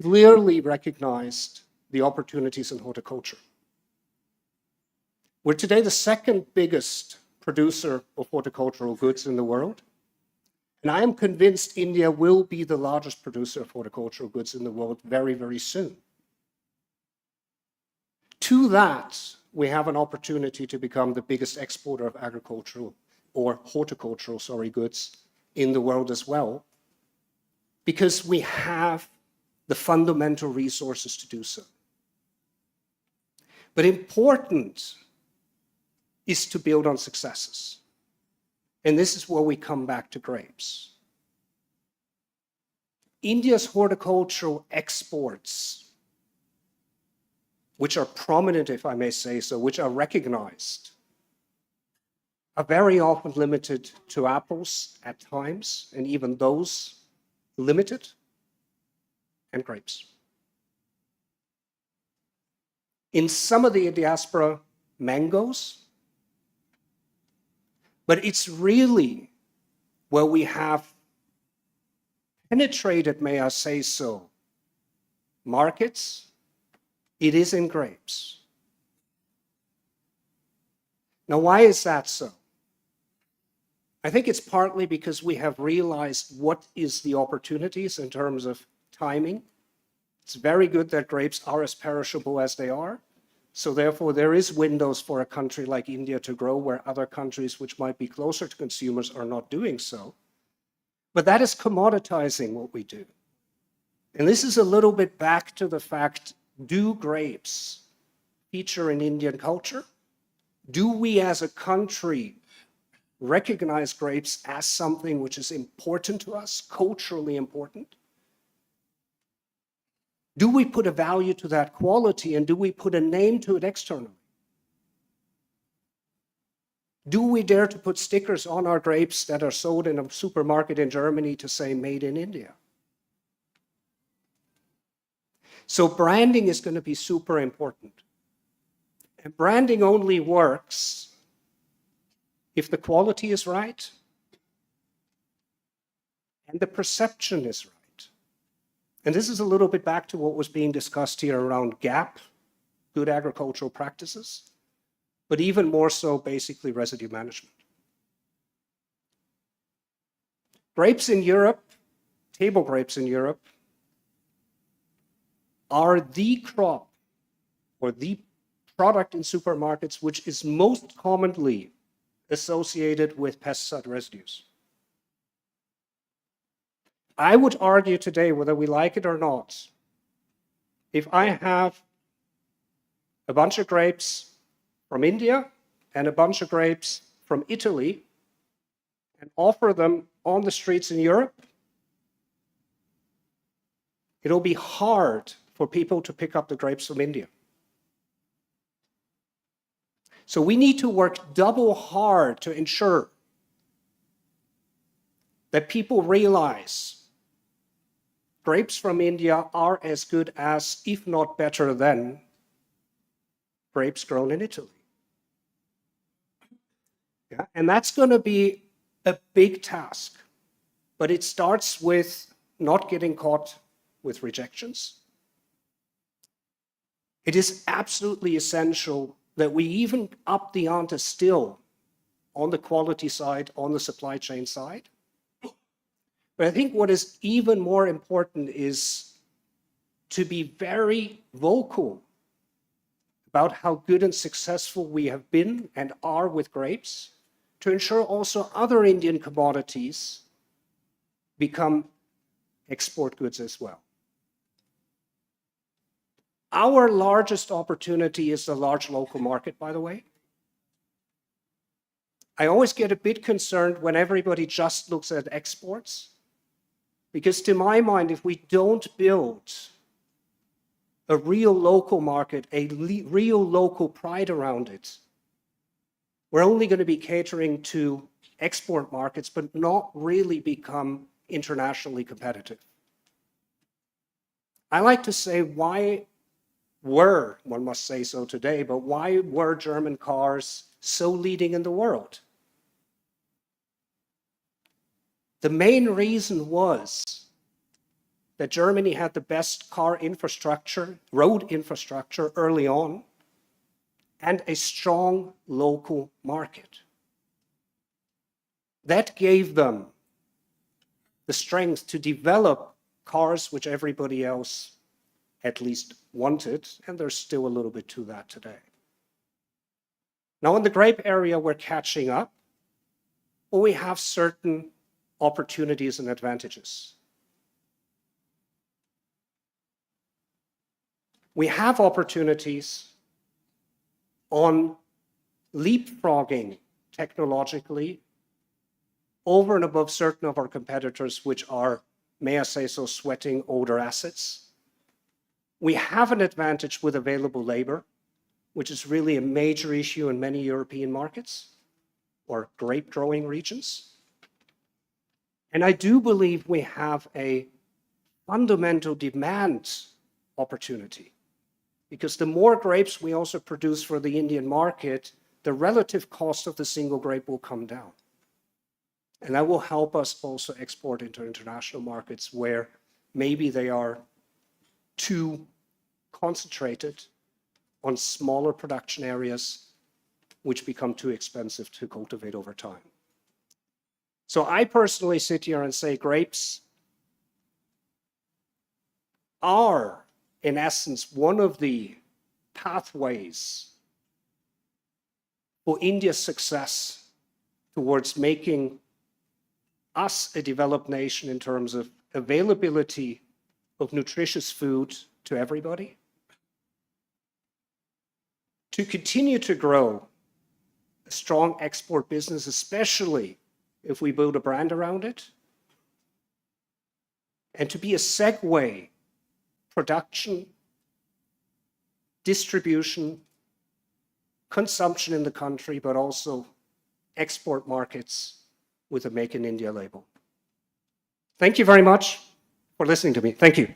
Speaker 9: clearly recognized the opportunities in horticulture. We're today the second biggest producer of horticultural goods in the world. And I am convinced India will be the largest producer of horticultural goods in the world very, very soon. To that, we have an opportunity to become the biggest exporter of agricultural or horticultural, goods in the world as well, because we have the fundamental resources to do so. But important is to build on successes. And this is where we come back to grapes. India's horticultural exports, which are prominent, if I may say so, which are recognized, are very often limited to apples at times, and even those limited, and grapes. In some of the diaspora, mangoes, but it's really where we have penetrated, may I say so, markets, it is in grapes. Now, why is that so? I think it's partly because we have realized what is the opportunities in terms of timing. It's very good that grapes are as perishable as they are. So therefore, there is windows for a country like India to grow where other countries which might be closer to consumers are not doing so. But that is commoditizing what we do. And this is a little bit back to the fact, do grapes feature in Indian culture? Do we as a country recognize grapes as something which is important to us, culturally important? Do we put a value to that quality, and do we put a name to it externally? Do we dare to put stickers on our grapes that are sold in a supermarket in Germany to say made in India? So branding is going to be super important. And branding only works if the quality is right and the perception is right. And this is a little bit back to what was being discussed here around GAP, good agricultural practices, but even more so basically residue management. Grapes in Europe, table grapes in Europe, are the crop or the product in supermarkets which is most commonly associated with pesticide residues. I would argue today, whether we like it or not, if I have a bunch of grapes from India and a bunch of grapes from Italy and offer them on the streets in Europe, it'll be hard for people to pick up the grapes from India. So we need to work double hard to ensure that people realize grapes from India are as good as, if not better than, grapes grown in Italy. Yeah? And that's going to be a big task. But it starts with not getting caught with rejections. It is absolutely essential that we even up the ante still on the quality side, on the supply chain side. But I think what is even more important is to be very vocal about how good and successful we have been and are with grapes, to ensure also other Indian commodities become export goods as well. Our largest opportunity is the large local market, by the way. I always get a bit concerned when everybody just looks at exports, because to my mind, if we don't build a real local market, a real local pride around it, we're only going to be catering to export markets, but not really become internationally competitive. I like to say, why were, one must say so today, but why were German cars so leading in the world? The main reason was that Germany had the best car infrastructure, road infrastructure early on, and a strong local market. That gave them the strength to develop cars which everybody else at least wanted, and there's still a little bit to that today. Now, in the grape area, we're catching up, but we have certain opportunities and advantages. We have opportunities on leapfrogging technologically over and above certain of our competitors, which are, may I say so, sweating older assets. We have an advantage with available labor, which is really a major issue in many European markets or grape growing regions. And I do believe we have a fundamental demand opportunity, because the more grapes we also produce for the Indian market, the relative cost of the single grape will come down. And that will help us also export into international markets where maybe they are too concentrated on smaller production areas, which become too expensive to cultivate over time. So I personally sit here and say grapes are, in essence, one of the pathways for India's success towards making us a developed nation in terms of availability of nutritious food to everybody, to continue to grow a strong export business, especially if we build a brand around it, and to be a segue production, distribution, consumption in the country, but also export markets with a Make in India label. Thank you very much for listening to me. Thank you.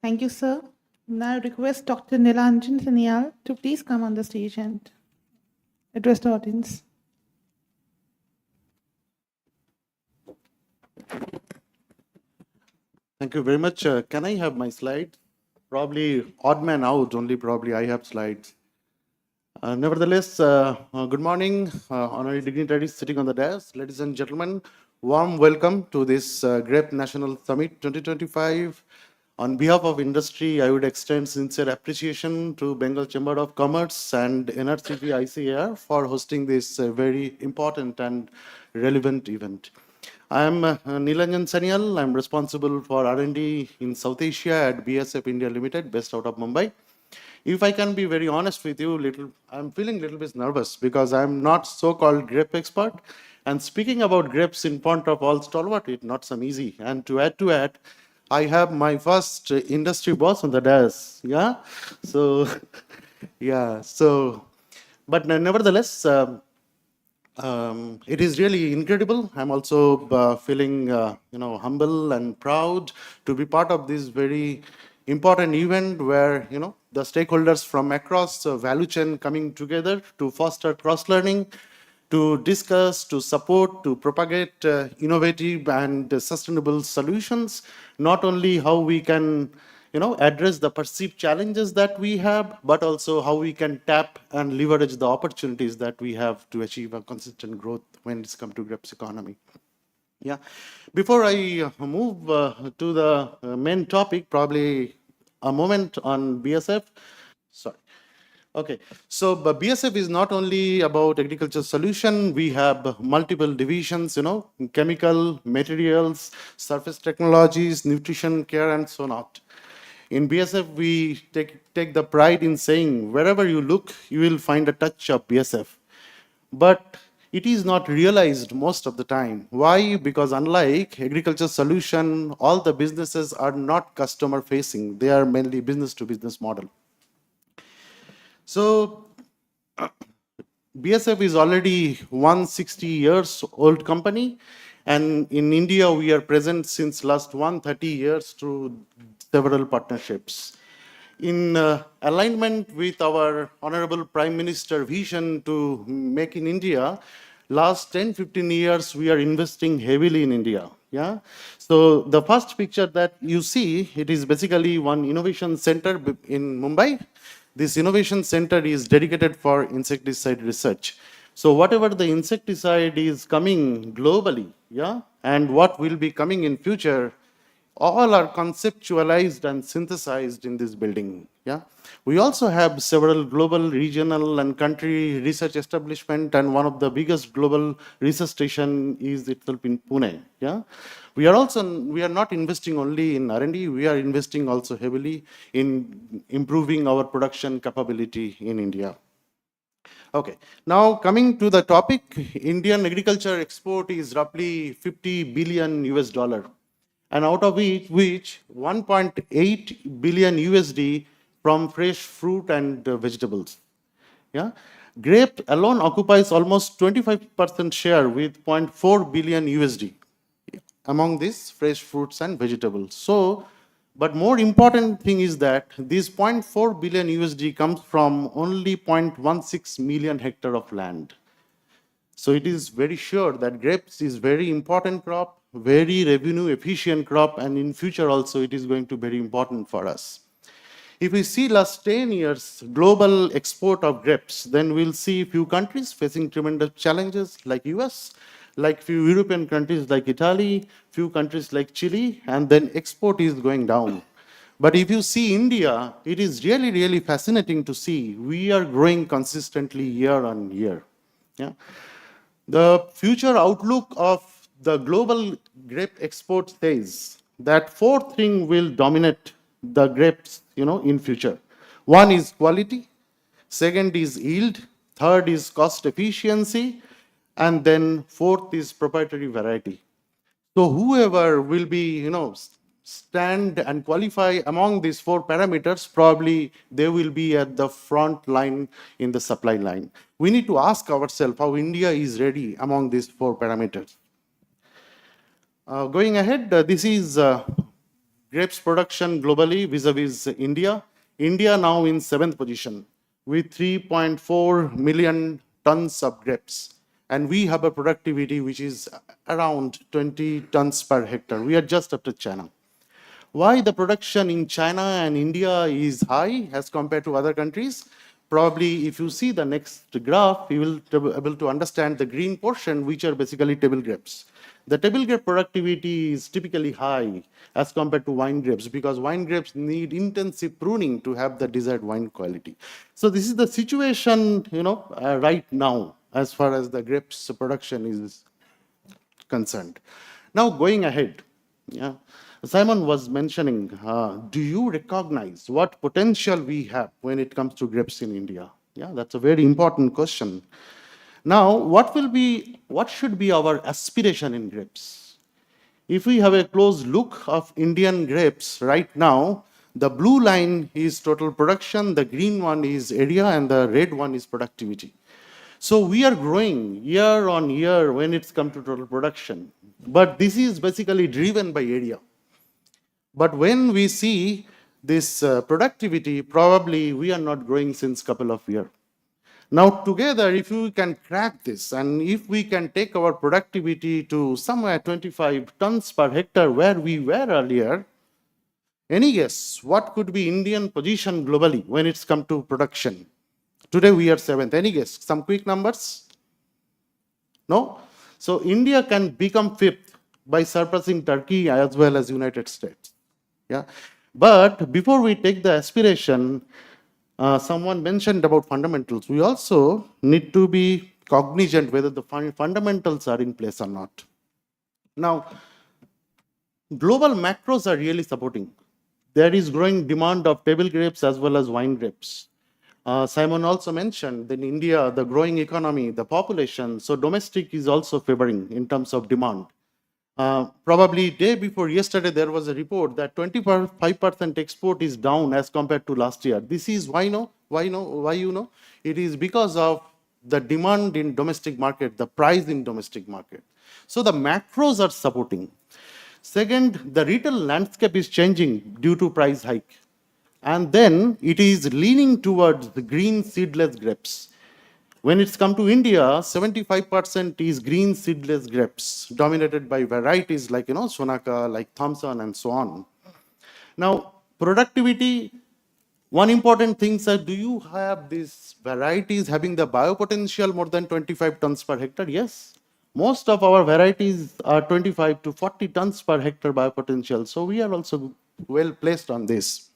Speaker 1: Thank you, sir. Now I request Dr. Nilanjan Sanyal to please come on the stage and address the audience.
Speaker 10: Thank you very much. Can I have my slide? Probably odd man out, only probably I have slides. Nevertheless, good morning, honorary dignitaries sitting on the dais. Ladies and gentlemen, warm welcome to this Grape National Summit 2025. On behalf of industry, I would extend sincere appreciation to Bengal Chamber of Commerce and NRCP ICAR for hosting this very important and relevant event. I am Nilanjan Sanyal. I'm responsible for R&D in South Asia at BSF India Limited, based out of Mumbai. If I can be very honest with you, I'm feeling a little bit nervous because I'm not so-called grape expert. And speaking about grapes in front of all stalwart, it's not some easy. And to add, I have my first industry boss on the dais. Yeah. So, yeah. So, but nevertheless, it is really incredible. I'm also feeling, humble and proud to be part of this very important event where, the stakeholders from across the value chain coming together to foster cross-learning, to discuss, to support, to propagate innovative and sustainable solutions, not only how we can address the perceived challenges that we have, but also how we can tap and leverage the opportunities that we have to achieve a consistent growth when it's come to Grape's economy. Yeah. Before I move to the main topic, probably a moment on BSF. Sorry. Okay, so BSF is not only about agriculture solution. We have multiple divisions, chemical, materials, surface technologies, nutrition, care, and so on. In BSF, we take the pride in saying, wherever you look, you will find a touch of BSF. But it is not realized most of the time. Why? Because unlike agriculture solution, all the businesses are not customer facing. They are mainly business to business model. So BSF is already 160 years old company, and in India we are present since last 130 years through several partnerships. In alignment with our Honorable Prime Minister vision to make in India, last 10-15 years we are investing heavily in India. Yeah. So the first picture that you see, it is basically one innovation center in Mumbai. This innovation center is dedicated for insecticide research. So whatever the insecticide is coming globally, yeah, and what will be coming in future, all are conceptualized and synthesized in this building. Yeah, we also have several global, regional, and country research establishment, and one of the biggest global research station is itself in Pune. Yeah, we are not investing only in R&D. We are investing also heavily in improving our production capability in India. Okay, now coming to the topic, Indian agriculture export is roughly 50 billion US dollar, and out of which 1.8 billion USD from fresh fruit and vegetables. Yeah, grape alone occupies almost 25% share with 0.4 billion USD among these fresh fruits and vegetables. So, but more important thing is that this 0.4 billion USD comes from only 0.16 million hectare of land. So it is very sure that grapes is very important crop, very revenue efficient crop, and in future also it is going to be very important for us. If we see last 10 years global export of grapes, then we'll see few countries facing tremendous challenges like US, like few European countries like Italy, few countries like Chile, and then export is going down. But if you see India, it is really, really fascinating to see we are growing consistently year on year. Yeah. The future outlook of the global grape export says that four things will dominate the grapes, in future. One is quality, second is yield, third is cost efficiency, and then fourth is proprietary variety. So whoever will be, stand and qualify among these four parameters, probably they will be at the front line in the supply line. We need to ask ourselves how India is ready among these four parameters. Going ahead, this is grapes production globally vis-a-vis India. India now in 7th position with 3.4 million tons of grapes. And we have a productivity which is around 20 tons per hectare. We are just after China. Why the production in China and India is high as compared to other countries? Probably if you see the next graph, you will be able to understand the green portion, which are basically table grapes. The table grape productivity is typically high as compared to wine grapes because wine grapes need intensive pruning to have the desired wine quality. So this is the situation, right now as far as the grapes production is concerned. Now going ahead, yeah, Simon was mentioning, do you recognize what potential we have when it comes to grapes in India? Yeah, that's a very important question. Now, what should be our aspiration in grapes? If we have a close look of Indian grapes right now, the blue line is total production, the green one is area, and the red one is productivity. So we are growing year on year when it's come to total production. But this is basically driven by area. But when we see this productivity, probably we are not growing since couple of years. Now together, if we can crack this, and if we can take our productivity to somewhere 25 tons per hectare where we were earlier, any guess what could be Indian position globally when it's come to production? Today we are 7th. Any guess? Some quick numbers? No? So India can become 5th by surpassing Turkey as well as United States. Yeah. But before we take the aspiration, someone mentioned about fundamentals. We also need to be cognizant whether the fundamentals are in place or not. Now, global macros are really supporting. There is growing demand of table grapes as well as wine grapes. Simon also mentioned that in India, the growing economy, the population, so domestic is also favoring in terms of demand. Probably day before yesterday, there was a report that 25% export is down as compared to last year. This is why you know? It is because of the demand in domestic market, the price in domestic market. So the macros are supporting. Second, the retail landscape is changing due to price hike. And then it is leaning towards the green seedless grapes. When it's come to India, 75% is green seedless grapes, dominated by varieties like, Sonaka, like Thompson, and so on. Now, productivity, one important thing, sir, do you have these varieties having the biopotential more than 25 tons per hectare? Yes. Most of our varieties are 25 to 40 tons per hectare biopotential. So we are also well placed on this.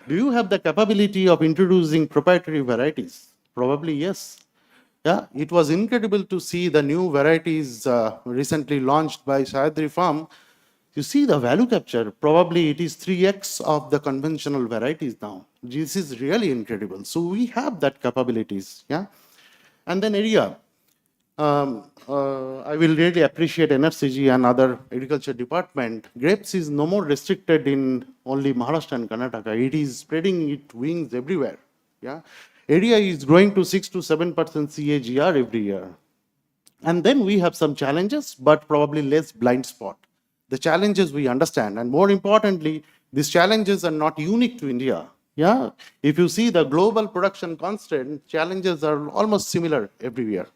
Speaker 10: Do you have the capability of introducing proprietary varieties? Probably yes. Yeah, it was incredible to see the new varieties recently launched by Sayadri Farm. You see the value capture, probably it is 3x of the conventional varieties now. This is really incredible. So we have that capabilities, yeah. And then area. I will really appreciate NRCG and other agriculture department. Grapes is no more restricted in only Maharashtra and Karnataka. It is spreading its wings everywhere. Yeah, area is growing to 6 to 7% CAGR every year. And then we have some challenges, but probably less blind spot. The challenges we understand, and more importantly, these challenges are not unique to India. Yeah, if you see the global production constant, challenges are almost similar everywhere.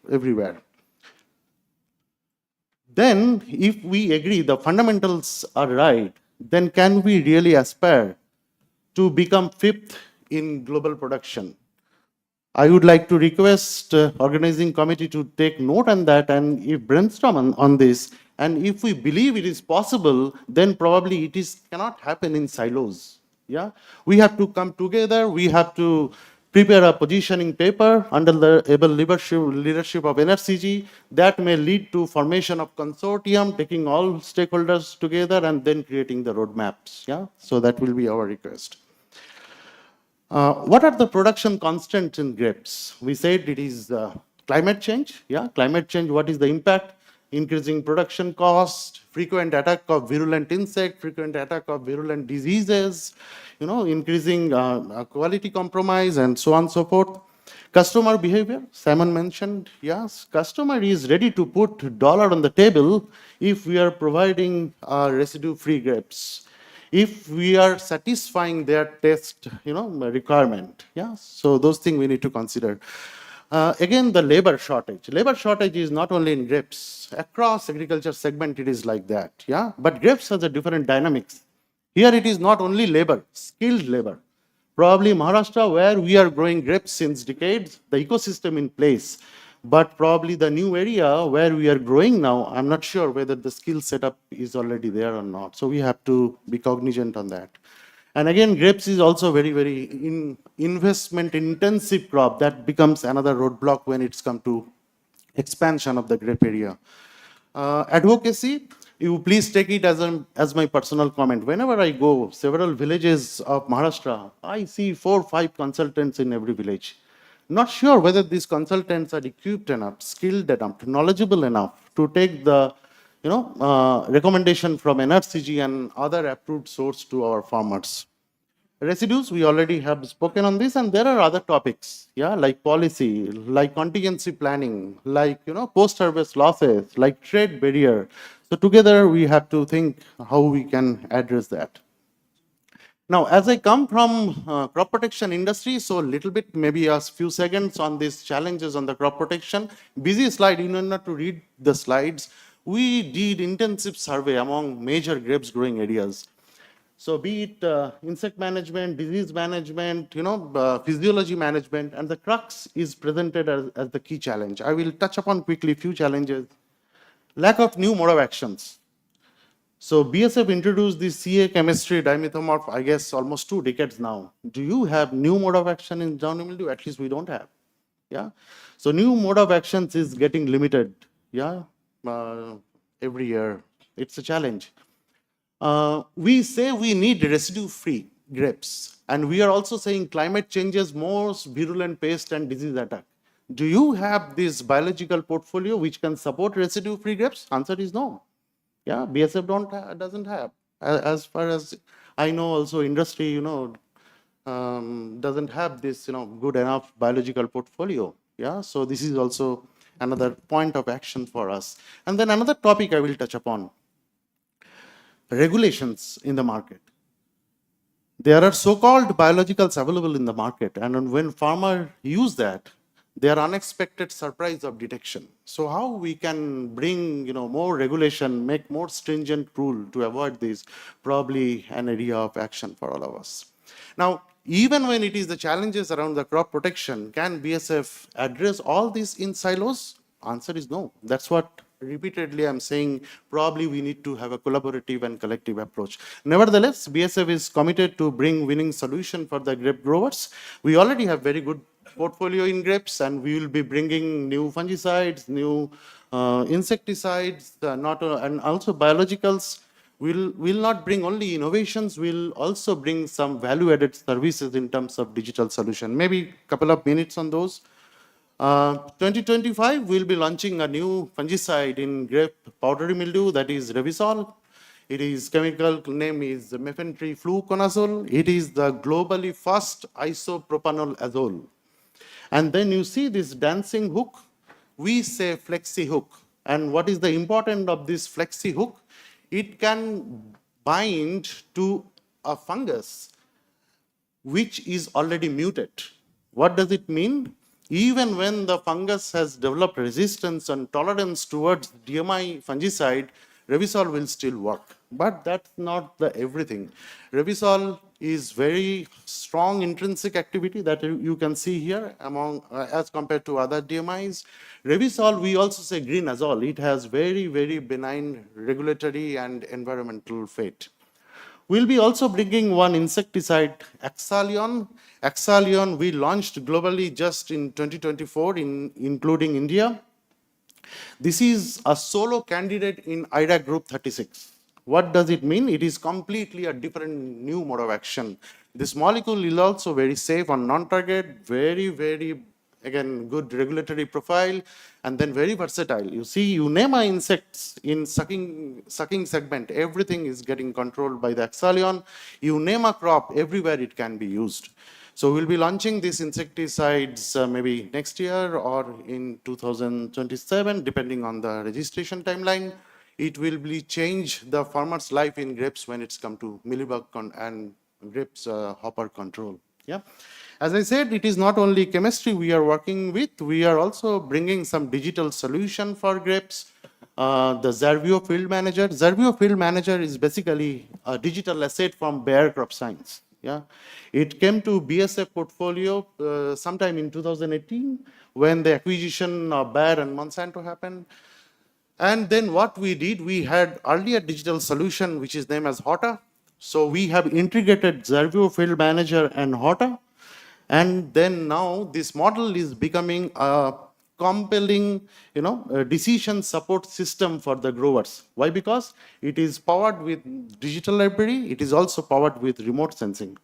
Speaker 10: Then, if we agree the fundamentals are right, then can we really aspire to become 5th in global production? I would like to request organizing committee to take note on that and if brainstorm on this. And if we believe it is possible, then probably cannot happen in silos. Yeah, we have to come together. We have to prepare a positioning paper under the able leadership of NRCG that may lead to formation of consortium, taking all stakeholders together and then creating the roadmaps. Yeah, so that will be our request. What are the production constants in grapes? We said it is climate change. Yeah, climate change, what is the impact? Increasing production cost, frequent attack of virulent insect, frequent attack of virulent diseases, increasing quality compromise and so on and so forth. Customer behavior, Simon mentioned, yes, customer is ready to put dollar on the table if we are providing residue-free grapes. if we are satisfying their test, requirement. Yeah, so those things we need to consider. Again, the labor shortage. Labor shortage is not only in grapes. Across agriculture segment, it is like that. Yeah, but grapes has a different dynamics. Here, it is not only labor, skilled labor. Probably Maharashtra, where we are growing grapes since decades, the ecosystem in place. But probably the new area where we are growing now, I'm not sure whether the skill setup is already there or not. So we have to be cognizant on that. And again, grapes is also very, very investment intensive crop. That becomes another roadblock when it's come to expansion of the grape area. Advocacy, you please take it as my personal comment. Whenever I go several villages of Maharashtra, I see 4 or 5 consultants in every village. Not sure whether these consultants are equipped enough, skilled enough, knowledgeable enough to take the recommendation from NRCG and other approved source to our farmers. Residues, we already have spoken on this, and there are other topics, yeah, like policy, like contingency planning, like, post-harvest losses, like trade barrier. So together we have to think how we can address that. Now, as I come from crop protection industry, so a little bit, maybe a few seconds on these challenges on the crop protection. Busy slide, you know, not to read the slides. We did intensive survey among major grapes growing areas. So be it insect management, disease management, physiology management, and the crux is presented as the key challenge. I will touch upon quickly few challenges. Lack of new mode of actions. So BSF introduced the CA chemistry dimethomorph, I guess, almost 2 decades now. Do you have new mode of action in downhill mildew? At least we don't have. Yeah. So new mode of actions is getting limited. Yeah. Every year, it's a challenge. We say we need residue-free grapes, and we are also saying climate changes most virulent pest and disease attack. Do you have this biological portfolio which can support residue-free grapes? Answer is no. Yeah, BSF doesn't have. As far as I know, also industry, doesn't have this, good enough biological portfolio. Yeah, so this is also another point of action for us. And then another topic I will touch upon. Regulations in the market. There are so-called biologicals available in the market, and when farmers use that, they are unexpected surprise of detection. So how we can bring more regulation, make more stringent rule to avoid this, probably an area of action for all of us. Now, even when it is the challenges around the crop protection, can BSF address all these in silos? Answer is no. That's what repeatedly I'm saying, probably we need to have a collaborative and collective approach. Nevertheless, BSF is committed to bring winning solution for the grape growers. We already have very good portfolio in grapes, and we will be bringing new fungicides, new insecticides, and also biologicals. We'll not bring only innovations, we'll also bring some value-added services in terms of digital solution. Maybe a couple of minutes on those. 2025, we'll be launching a new fungicide in grape powdery mildew, that is Revisol. Its chemical name is mefentrifluconazole. It is the globally first isopropanol azole. And then you see this dancing hook, we say flexi hook. And what is the importance of this flexi hook? It can bind to a fungus which is already muted. What does it mean? Even when the fungus has developed resistance and tolerance towards DMI fungicide, Revisol will still work. But that's not the everything. Revisol is very strong intrinsic activity that you can see here among as compared to other DMIs. Revisol, we also say green azole. It has very, very benign regulatory and environmental fate. We'll be also bringing one insecticide, Axalion. Axalion, we launched globally just in 2024, including India. This is a solo candidate in IRA group 36. What does it mean? It is completely a different new mode of action. This molecule is also very safe on non-target, very, very, again, good regulatory profile, and then very versatile. You see, you name insects in sucking segment, everything is getting controlled by the Axalion. You name a crop, everywhere it can be used. So we'll be launching these insecticides maybe next year or in 2027, depending on the registration timeline. it will be change the farmer's life in grapes when it's come to mealybug and grapes hopper control. Yeah. As I said, it is not only chemistry we are working with, we are also bringing some digital solution for grapes. The Xervio Field Manager. Xervio Field Manager is basically a digital asset from Bayer Crop Science. Yeah, it came to BSF portfolio sometime in 2018 when the acquisition of Bayer and Monsanto happened. And then what we did, we had earlier digital solution which is named as HOTA. So we have integrated Xervio Field Manager and HOTA. And then now this model is becoming a compelling, decision support system for the growers. Why? Because it is powered with digital library. It is also powered with remote sensing.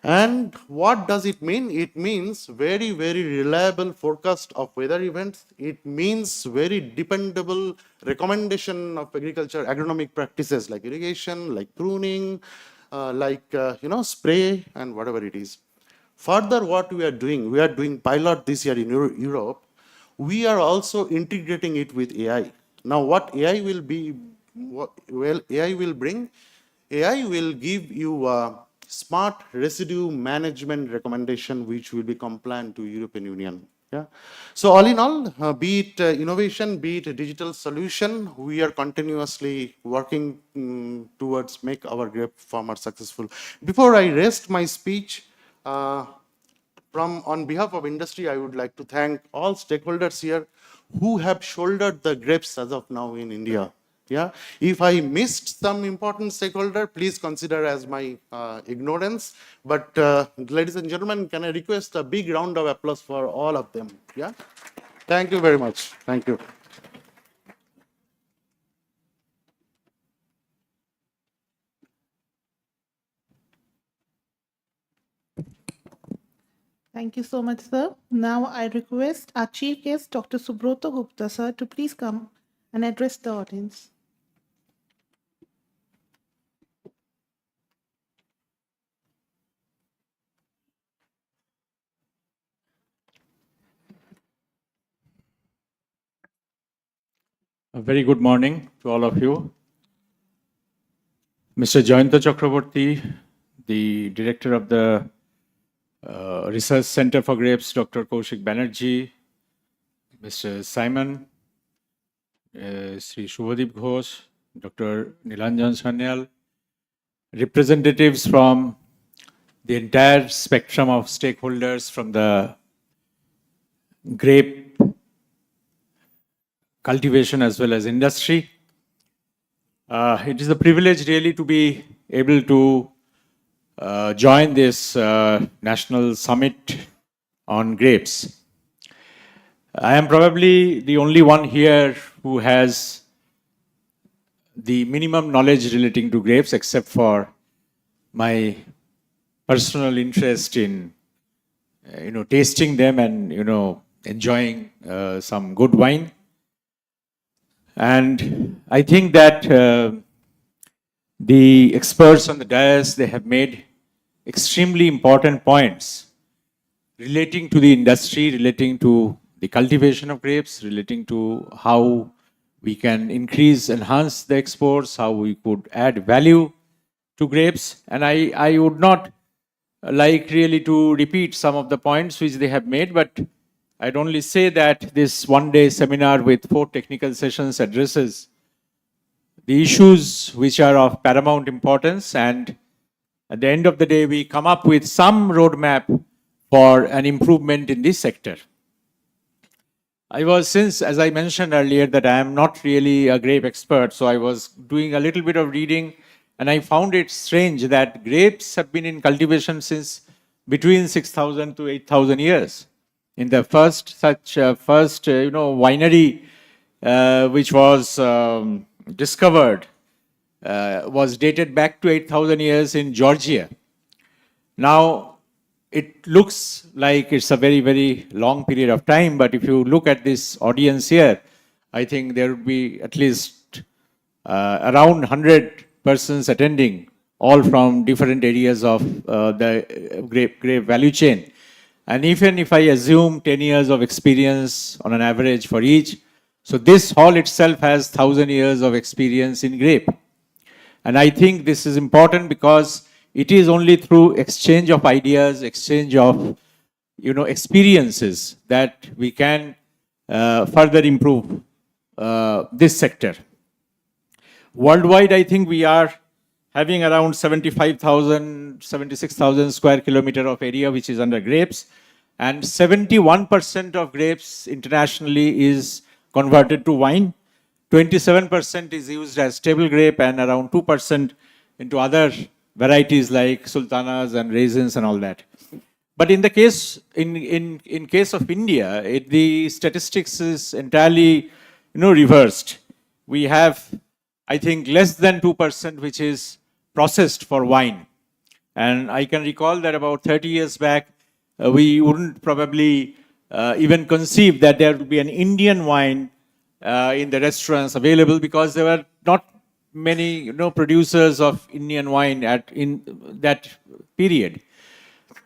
Speaker 10: And what does it mean? It means very, very reliable forecast of weather events. It means very dependable recommendation of agriculture agronomic practices like irrigation, like pruning, spray and whatever it is. Further, what we are doing pilot this year in Europe. We are also integrating it with AI. Now, what AI will be, AI will bring, AI will give you a smart residue management recommendation, which will be compliant to European Union. Yeah. So all in all, be it innovation, be it a digital solution, we are continuously working towards make our grape farmers successful. Before I rest my speech, on behalf of industry, I would like to thank all stakeholders here who have shouldered the grapes as of now in India. Yeah, if I missed some important stakeholder, please consider as my ignorance. But ladies and gentlemen, can I request a big round of applause for all of them? Yeah, thank you very much. Thank you.
Speaker 1: Thank you so much, sir. Now I request our chief guest, Dr. Subroto Gupta, sir, to please come and address the audience.
Speaker 11: A very good morning to all of you. Mr. Jayanta Chakraborty, the director of the Research Center for Grapes, Dr. Kaushik Banerjee, Mr. Simon, Sri Shubhadeep Ghosh, Dr. Nilanjan Sanyal, representatives from the entire spectrum of stakeholders from the grape cultivation as well as industry. It is a privilege really to be able to join this national summit on grapes. I am probably the only one here who has the minimum knowledge relating to grapes, except for my personal interest in tasting them and enjoying some good wine. And I think that the experts on the dais, they have made extremely important points relating to the industry, relating to the cultivation of grapes, relating to how we can enhance the exports, how we could add value to grapes. And I would not like really to repeat some of the points which they have made, but I'd only say that this one-day seminar with 4 technical sessions addresses the issues which are of paramount importance, and at the end of the day, we come up with some roadmap for an improvement in this sector. Since, as I mentioned earlier, that I am not really a grape expert, so I was doing a little bit of reading, and I found it strange that grapes have been in cultivation since between 6,000 to 8,000 years. In the first winery which was discovered was dated back to 8,000 years in Georgia. Now, it looks like it's a very, very long period of time, but if you look at this audience here, I think there would be at least around 100 persons attending, all from different areas of the grape value chain. And even if I assume 10 years of experience on an average for each, So this hall itself has 1,000 years of experience in grape. And I think this is important because it is only through exchange of ideas, exchange of experiences that we can further improve this sector. Worldwide, I think we are having around 75,000, 76,000 square kilometer of area which is under grapes, and 71% of grapes internationally is converted to wine. 27% is used as table grape, and around 2% into other varieties like sultanas and raisins and all that. But in the case in case of India, the statistics is entirely reversed. We have, I think, less than 2% which is processed for wine. And I can recall that about 30 years back, we wouldn't probably even conceive that there would be an Indian wine in the restaurants available, because there were not many producers of Indian wine in that period.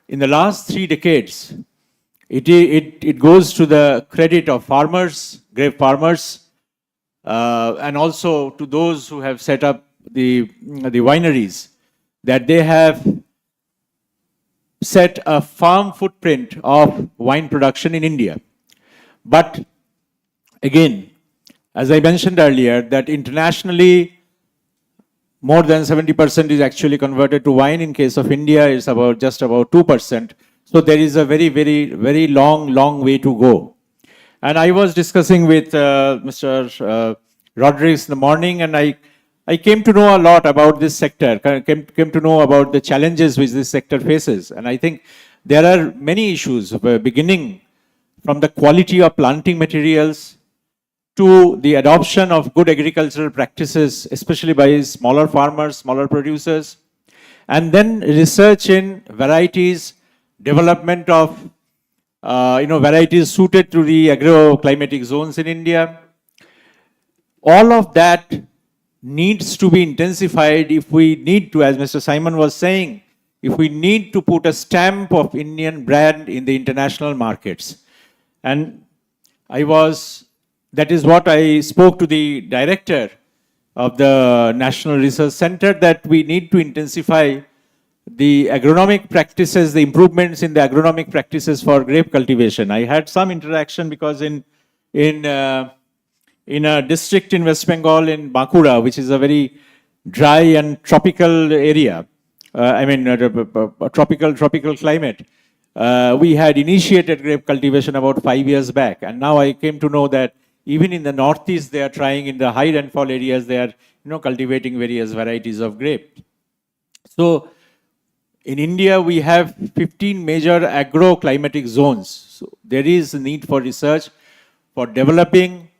Speaker 11: In the last 3 decades, it goes to the credit of farmers, grape farmers, and also to those who have set up the wineries, that they have set a firm footprint of wine production in India. But again, as I mentioned earlier, that internationally more than 70% is actually converted to wine. In case of India, it's just about 2%. So there is a very, very, very long way to go. And I was discussing with Mr. Rodriguez in the morning, and I came to know a lot about this sector, came to know about the challenges which this sector faces. And I think there are many issues, beginning from the quality of planting materials to the adoption of good agricultural practices, especially by smaller farmers, smaller producers, and then research in varieties, development of varieties suited to the agroclimatic zones in India. All of that needs to be intensified if we need to, as Mr. Simon was saying, if we need to put a stamp of Indian brand in the international markets. And that is what I spoke to the director of the National Research Center, that we need to intensify the agronomic practices, the improvements in the agronomic practices for grape cultivation. I had some interaction because in a district in West Bengal, in Bankura, which is a very dry and tropical area, a tropical climate, we had initiated grape cultivation about 5 years back. And now I came to know that even in the Northeast, they are trying, in the high rainfall areas, they are cultivating various varieties of grape. So in India, we have 15 major agroclimatic zones. So there is a need for research for developing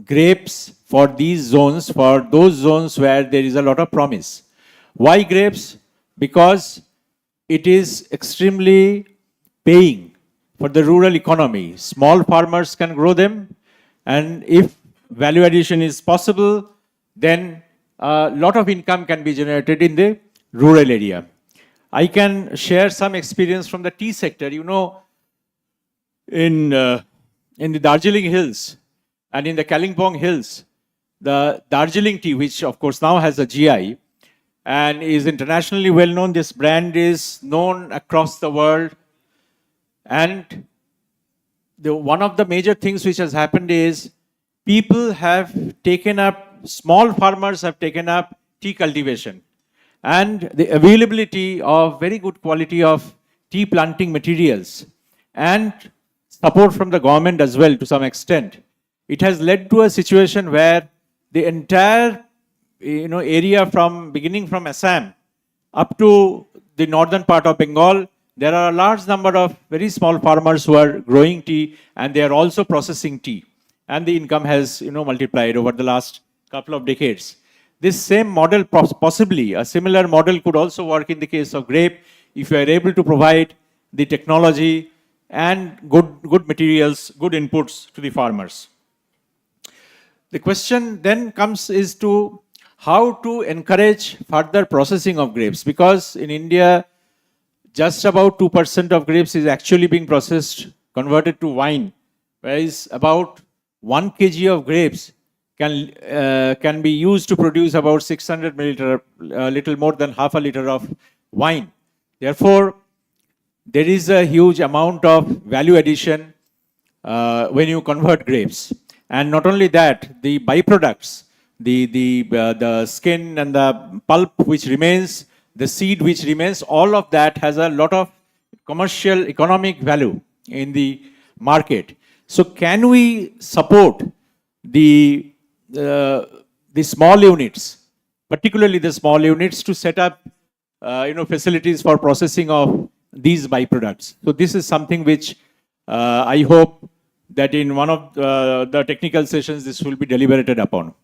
Speaker 11: grapes for these zones, for those zones where there is a lot of promise. Why grapes? Because it is extremely paying for the rural economy. Small farmers can grow them, and if value addition is possible, then a lot of income can be generated in the rural area. I can share some experience from the tea sector. In the Darjeeling Hills and in the Kalimpong Hills, the Darjeeling tea, which of course now has a GI and is internationally well known, this brand is known across the world. And one of the major things which has happened is small farmers have taken up tea cultivation. And the availability of very good quality of tea planting materials and support from the government as well to some extent, it has led to a situation where the entire area beginning from Assam up to the northern part of Bengal, there are a large number of very small farmers who are growing tea, and they are also processing tea. And the income has multiplied over the last couple of decades. This same model, possibly a similar model, could also work in the case of grape if you are able to provide the technology and good materials, good inputs to the farmers. The question then comes is to how to encourage further processing of grapes, because in India, just about 2% of grapes is actually being processed, converted to wine, whereas about 1 kg of grapes can be used to produce about 600 milliliter, little more than half a liter of wine. Therefore, there is a huge amount of value addition when you convert grapes. And not only that, the byproducts, the skin and the pulp which remains, the seed which remains, all of that has a lot of commercial economic value in the market. So can we support the uh, the small units, particularly the small units, to set up facilities for processing of these byproducts? So this is something which I hope that in one of the technical sessions this will be deliberated upon.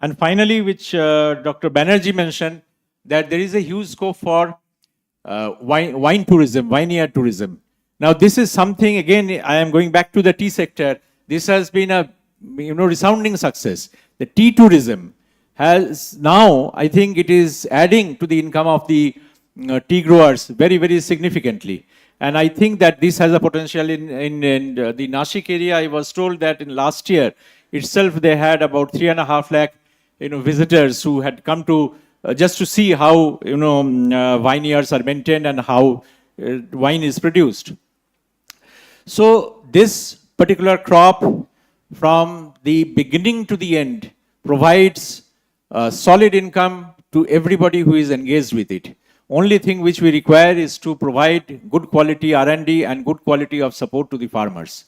Speaker 11: And finally, which Dr. Banerjee mentioned, that there is a huge scope for wine tourism, vineyard tourism. Now, this is something, again, I am going back to the tea sector. This has been a resounding success. The tea tourism has now, I think it is adding to the income of the tea growers very, very significantly. And I think that this has a potential in the Nashik area. I was told that in last year itself they had about 3.5 lakh visitors who had come to just to see how vineyards are maintained and how wine is produced. So this particular crop, from the beginning to the end, provides solid income to everybody who is engaged with it. Only thing which we require is to provide good quality R&D and good quality of support to the farmers.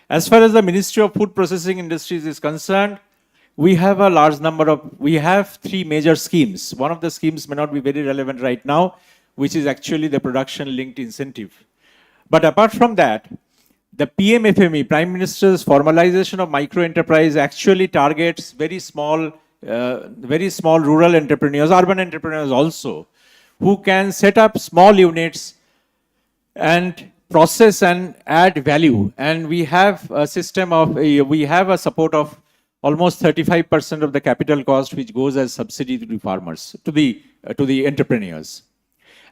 Speaker 11: As far as the Ministry of Food Processing Industries is concerned, we have a large number of, we have 3 major schemes. One of the schemes may not be very relevant right now, which is actually the production linked incentive. But apart from that, the PMFME, Prime Minister's Formalization of Micro Enterprise, actually targets very small rural entrepreneurs, urban entrepreneurs also, who can set up small units and process and add value. And we have a system of, we have a support of almost 35% of the capital cost, which goes as subsidy to the farmers, to the entrepreneurs.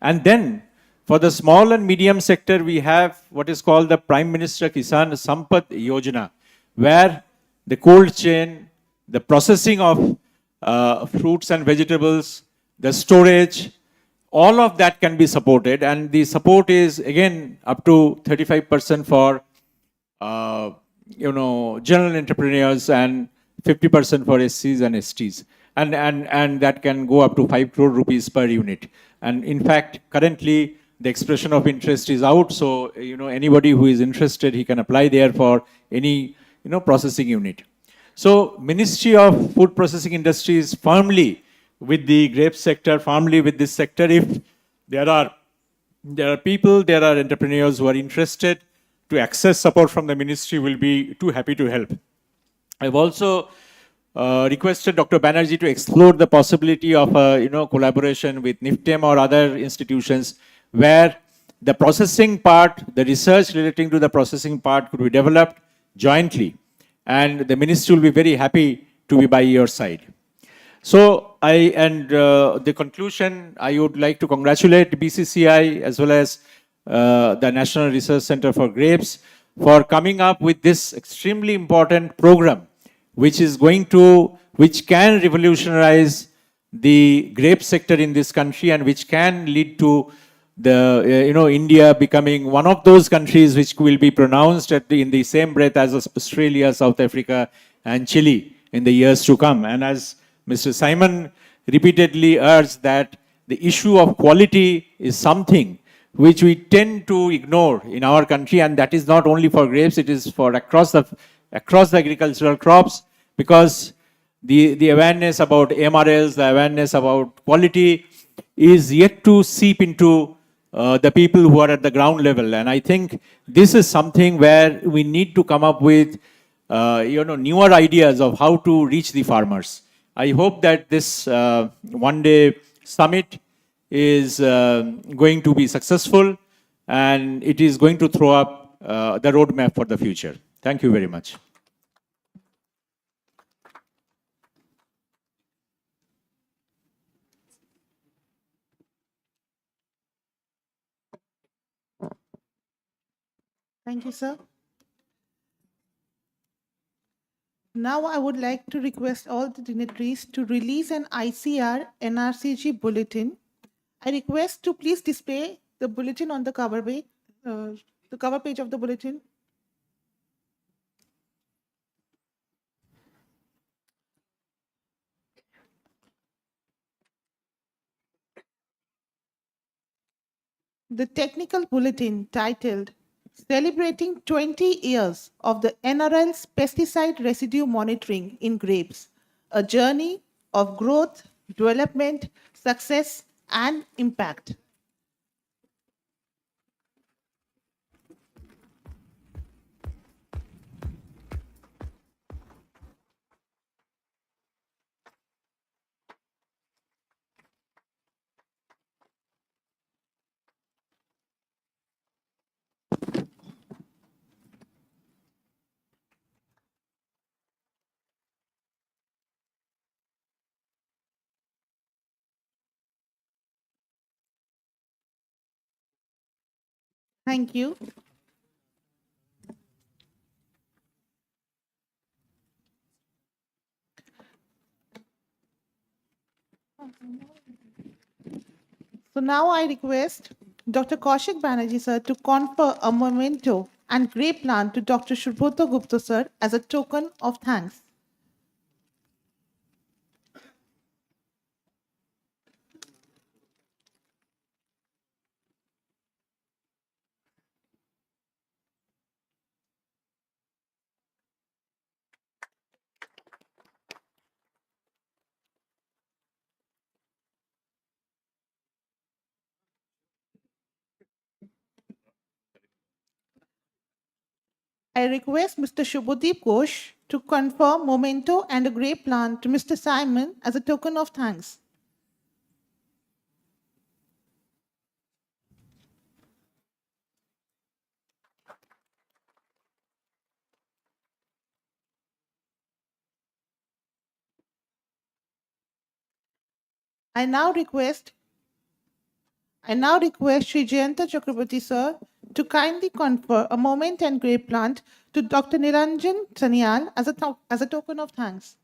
Speaker 11: And then for the small and medium sector, we have what is called the Prime Minister Kisan Sampat Yojana, where the cold chain, the processing of fruits and vegetables, the storage, all of that can be supported. And the support is, again, up to 35% for general entrepreneurs and 50% for SCs and STs. And that can go up to 5 crore rupees per unit. And in fact, currently, the expression of interest is out. So, anybody who is interested, he can apply there for any, processing unit. So, Ministry of Food Processing Industries firmly with the grape sector, firmly with this sector. If there are people, there are entrepreneurs who are interested to access support from the ministry, will be too happy to help. I've also requested Dr. Banerjee to explore the possibility of collaboration with NIFTEM or other institutions where the processing part, the research relating to the processing part could be developed jointly. And the ministry will be very happy to be by your side. So the conclusion, I would like to congratulate BCCI as well as the National Research Center for Grapes for coming up with this extremely important program, which can revolutionize the grape sector in this country and which can lead to the India becoming one of those countries which will be pronounced in the same breath as Australia, South Africa, and Chile in the years to come. And as Mr. Simon repeatedly urged, that the issue of quality is something which we tend to ignore in our country, and that is not only for grapes; it is for across the agricultural crops, because the awareness about MRLs, the awareness about quality, is yet to seep into the people who are at the ground level. And I think this is something where we need to come up with newer ideas of how to reach the farmers. I hope that this one-day summit is going to be successful, and it is going to throw up the roadmap for the future. Thank you very much.
Speaker 1: Thank you, sir. Now I would like to request all the dignitaries to release an ICR NRCG bulletin. I request to please display the bulletin on the cover page of the bulletin. The technical bulletin titled Celebrating 20 Years of the NRL's Pesticide Residue Monitoring in Grapes, a journey of growth, development, success, and impact. Thank you. So now I request Dr. Kaushik Banerjee sir to confer a memento and grape plant to Dr. Shubhrata Gupta sir as a token of thanks. I request Mr. Shubhadeep Ghosh to confer memento and a grape plant to Mr. Simon as a token of thanks. I now request Sri Jayanta Chakraborty sir to kindly confer a moment and grape plant to Dr. Niranjan Sanyal as a token of thanks.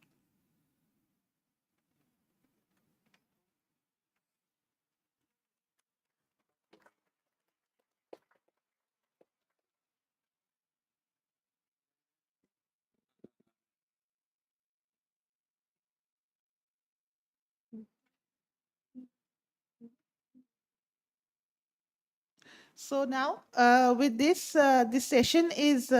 Speaker 1: So now, with this session is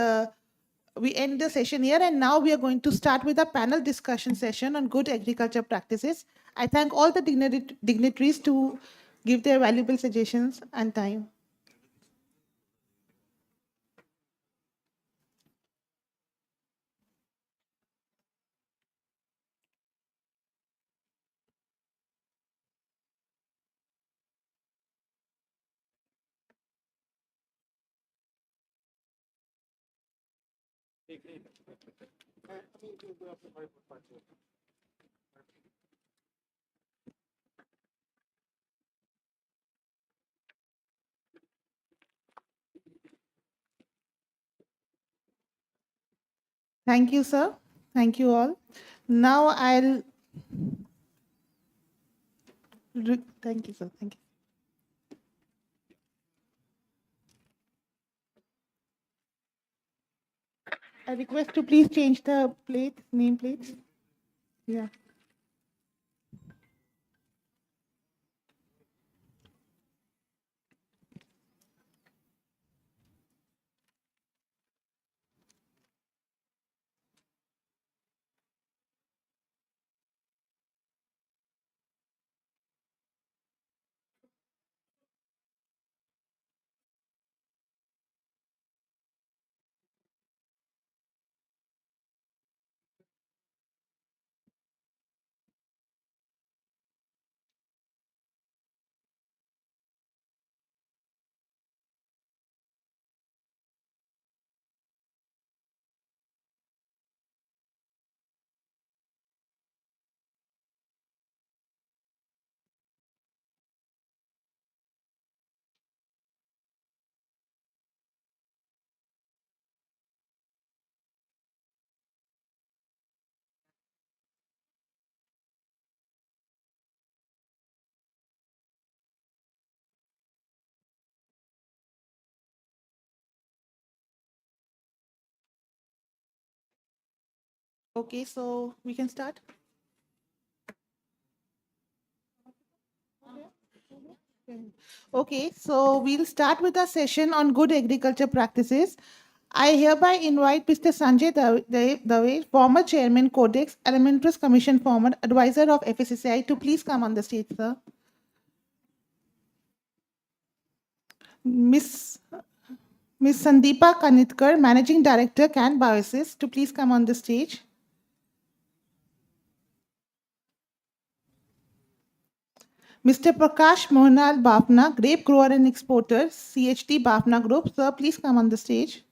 Speaker 1: we end the session here, and now we are going to start with a panel discussion session on good agriculture practices. I thank all the dignitaries to give their valuable suggestions and time. Thank you, sir. Thank you all. Now thank you, sir. Thank you. I request to please change the name plates. Yeah. Okay, so we can start. Okay, so we'll start with a session on good agriculture practices. I hereby invite Mr. Sanjay Dave, former chairman, Codex Alimentarius Commission, former advisor of FSSAI, to please come on the stage, sir. Miss Sandeepa Kanitkar, managing director, Can Biosis, to please come on the stage. Mr. Prakash Mohanal Bafna, grape grower and exporter, CHT Bafna Group. Sir, please come on the stage.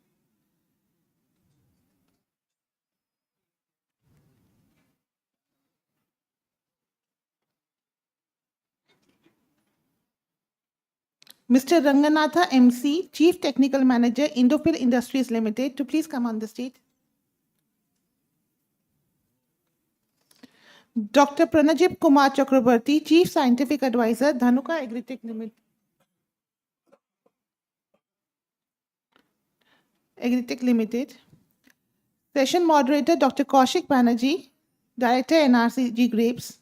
Speaker 1: Mr. Ranganatha MC, Chief Technical Manager, Indofil Industries Limited, to please come on the stage. Dr. Pranajip Kumar Chakrabarti, Chief Scientific Advisor, Dhanuka Agritech Limited. Agritech Limited. Session moderator, Dr. Kaushik Banerjee, Director, NRCG Grapes.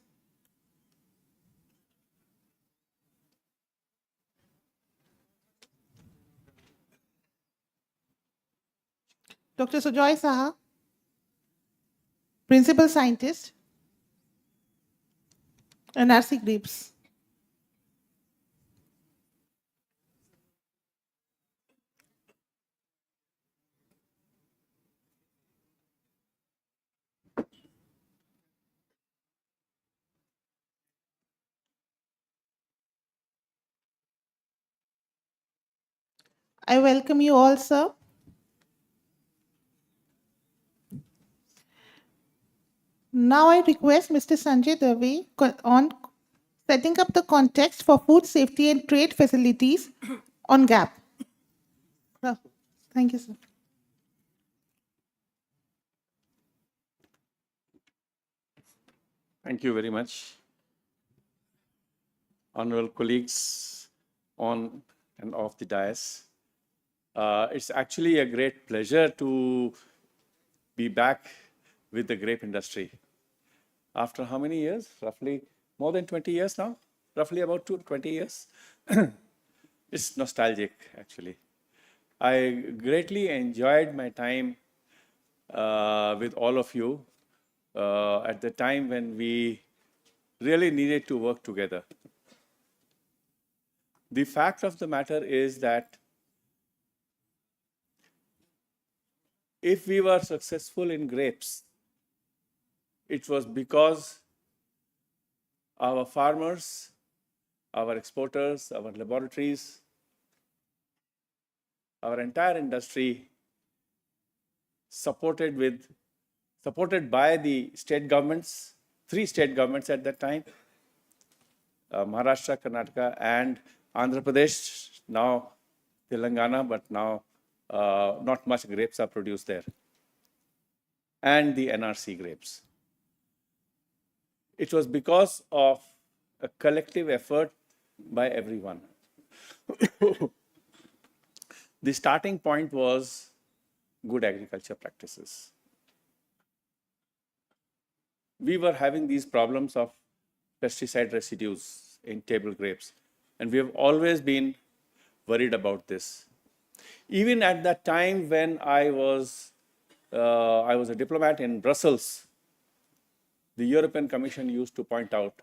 Speaker 1: Dr. Sujoy Saha, Principal Scientist, NRC Grapes. I welcome you all, sir. Now I request Mr. Sanjay Dave on setting up the context for food safety and trade facilities on GAP. Sir, thank you, sir.
Speaker 12: Thank you very much. Honorable colleagues on and off the dais. It's actually a great pleasure to be back with the grape industry. After how many years? Roughly more than 20 years now? Roughly about 20 years? It's nostalgic, actually. I greatly enjoyed my time with all of you at the time when we really needed to work together. The fact of the matter is that if we were successful in grapes, it was because our farmers, our exporters, our laboratories, our entire industry supported by the state governments, 3 state governments at that time, Maharashtra, Karnataka, and Andhra Pradesh, now Telangana, but now not much grapes are produced there, and the NRC grapes. It was because of a collective effort by everyone. The starting point was good agriculture practices. We were having these problems of pesticide residues in table grapes, and we have always been worried about this. Even at that time when I was a diplomat in Brussels, the European Commission used to point out,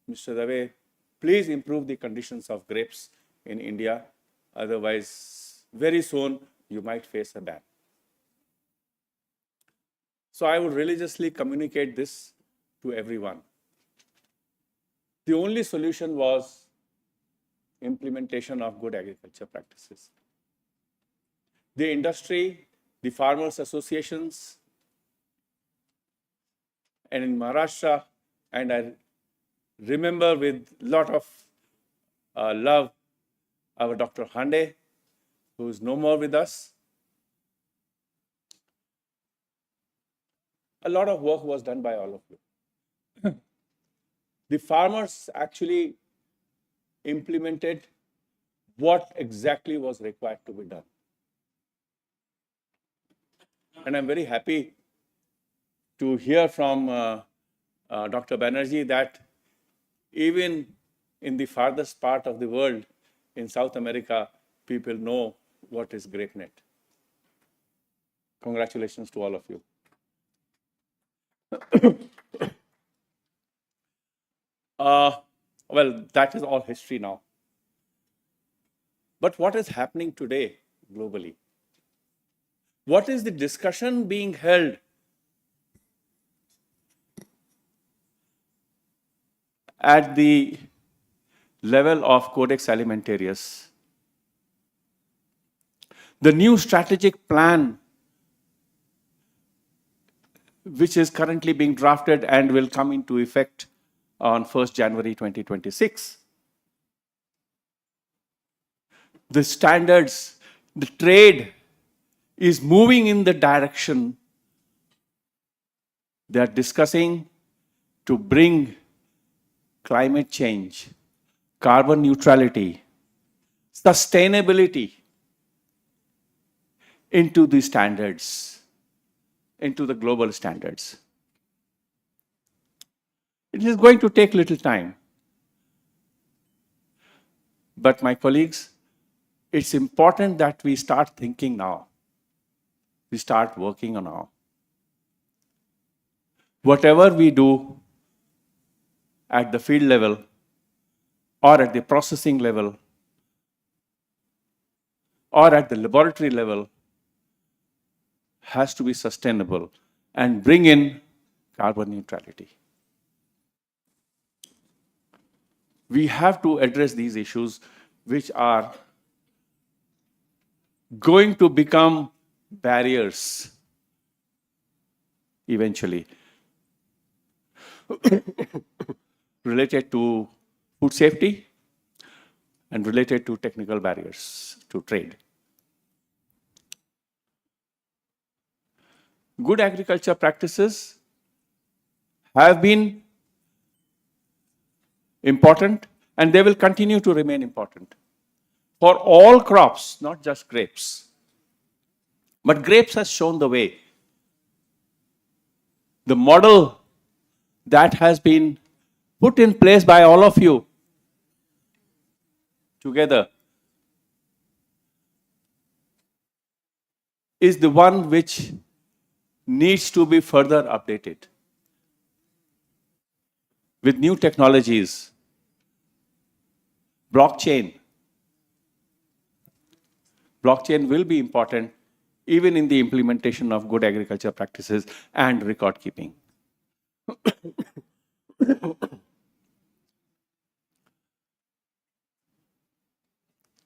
Speaker 12: Mr. Dave, please improve the conditions of grapes in India, otherwise very soon you might face a ban. So I would religiously communicate this to everyone. The only solution was implementation of good agriculture practices. The industry, the farmers' associations, and in Maharashtra, and I remember with a lot of love our Dr. Hande, who is no more with us. A lot of work was done by all of you. The farmers actually implemented what exactly was required to be done. And I'm very happy to hear from Dr. Banerjee that even in the farthest part of the world, in South America, people know what is GrapeNet. Congratulations to all of you. Well, that is all history now. But what is happening today globally? What is the discussion being held at the level of Codex Alimentarius? The new strategic plan, which is currently being drafted and will come into effect on 1st January 2026. The standards, the trade is moving in the direction they are discussing to bring climate change, carbon neutrality, sustainability into the standards, into the global standards. It is going to take little time. But my colleagues, it's important that we start thinking now. We start working on now. Whatever we do at the field level or at the processing level or at the laboratory level has to be sustainable and bring in carbon neutrality. We have to address these issues which are going to become barriers eventually related to food safety and related to technical barriers to trade. Good agriculture practices have been important and they will continue to remain important for all crops, not just grapes. But grapes has shown the way. The model that has been put in place by all of you together is the one which needs to be further updated with new technologies, blockchain. Blockchain will be important even in the implementation of good agriculture practices and record keeping.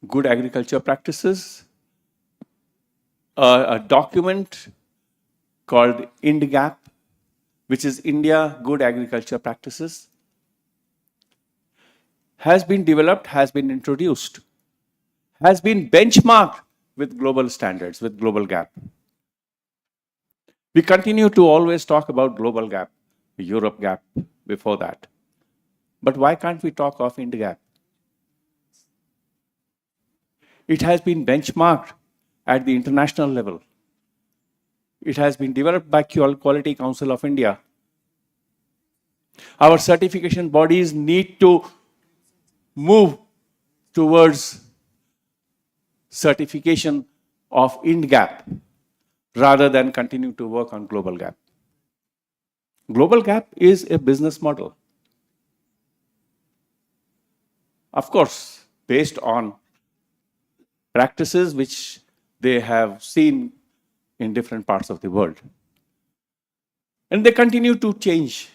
Speaker 12: Good agriculture practices, a document called INDGAP, which is India Good Agriculture Practices, has been developed, has been introduced, has been benchmarked with global standards, with global gap. We continue to always talk about global gap, Europe gap before that. But why can't we talk of INDGAP? It has been benchmarked at the international level. It has been developed by Quality Council of India. Our certification bodies need to move towards certification of INDGAP rather than continue to work on global gap. Global gap is a business model. Of course, based on practices which they have seen in different parts of the world. And they continue to change.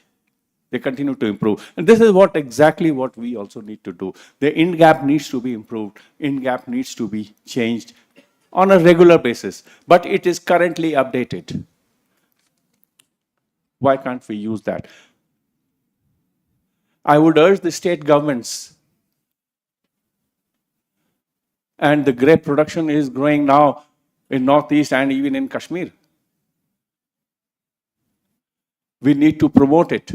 Speaker 12: They continue to improve. And this is exactly what we also need to do. The INDGAP needs to be improved. INDGAP needs to be changed on a regular basis. But it is currently updated. Why can't we use that? I would urge the state governments, and the grape production is growing now in Northeast and even in Kashmir. We need to promote it.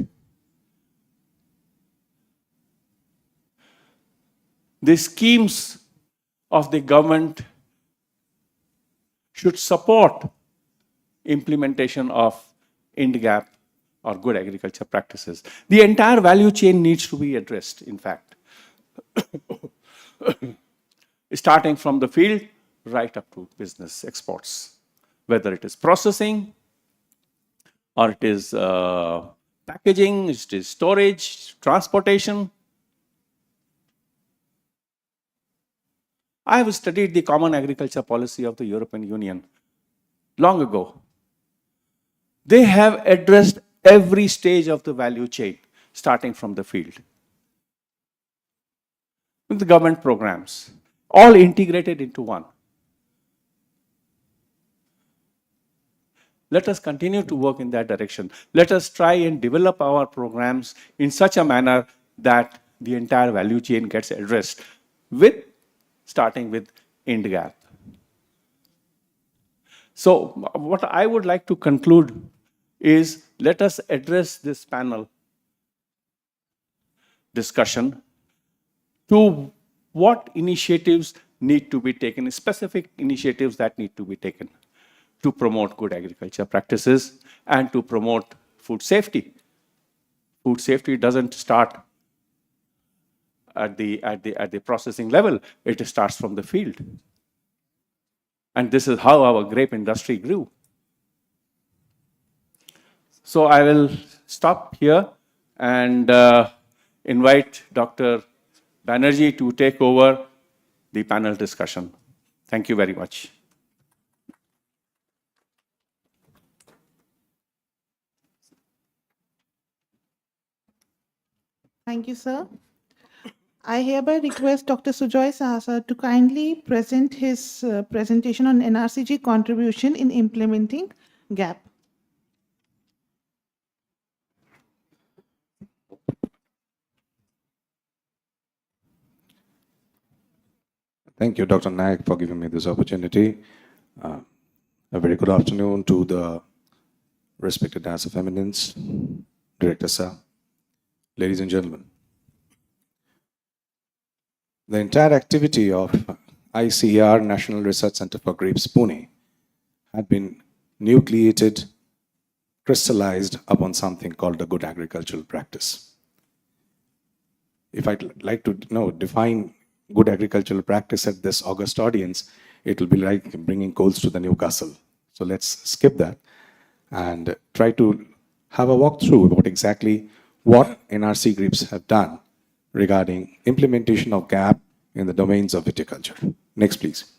Speaker 12: The schemes of the government should support implementation of INDGAP, or good agriculture practices. The entire value chain needs to be addressed, in fact, starting from the field right up to business exports, whether it is processing or it is packaging, it is storage, transportation. I have studied the common agriculture policy of the European Union long ago. They have addressed every stage of the value chain, starting from the field. With the government programs, all integrated into one. Let us continue to work in that direction. Let us try and develop our programs in such a manner that the entire value chain gets addressed, starting with INDGAP. So what I would like to conclude is, let us address this panel discussion to what initiatives need to be taken, specific initiatives that need to be taken to promote good agriculture practices and to promote food safety. Food safety doesn't start at the processing level, it starts from the field. And this is how our grape industry grew. So I will stop here and invite Dr. Banerjee to take over the panel discussion. Thank you very much.
Speaker 1: Thank you, sir. I hereby request Dr. Sujoy Sahasra to kindly present his presentation on NRCG contribution in implementing GAP.
Speaker 13: Thank you, Dr. Naik, for giving me this opportunity. A very good afternoon to the respected House of Eminence, Director Sir, ladies and gentlemen. The entire activity of ICAR, National Research Center for Grapes, Pune, had been nucleated, crystallized upon something called a good agricultural practice. If I'd like to define good agricultural practice at this august audience, it will be like bringing coals to the Newcastle. So let's skip that and try to have a walkthrough about what NRC Grapes have done regarding implementation of GAP in the domains of viticulture. Next, please.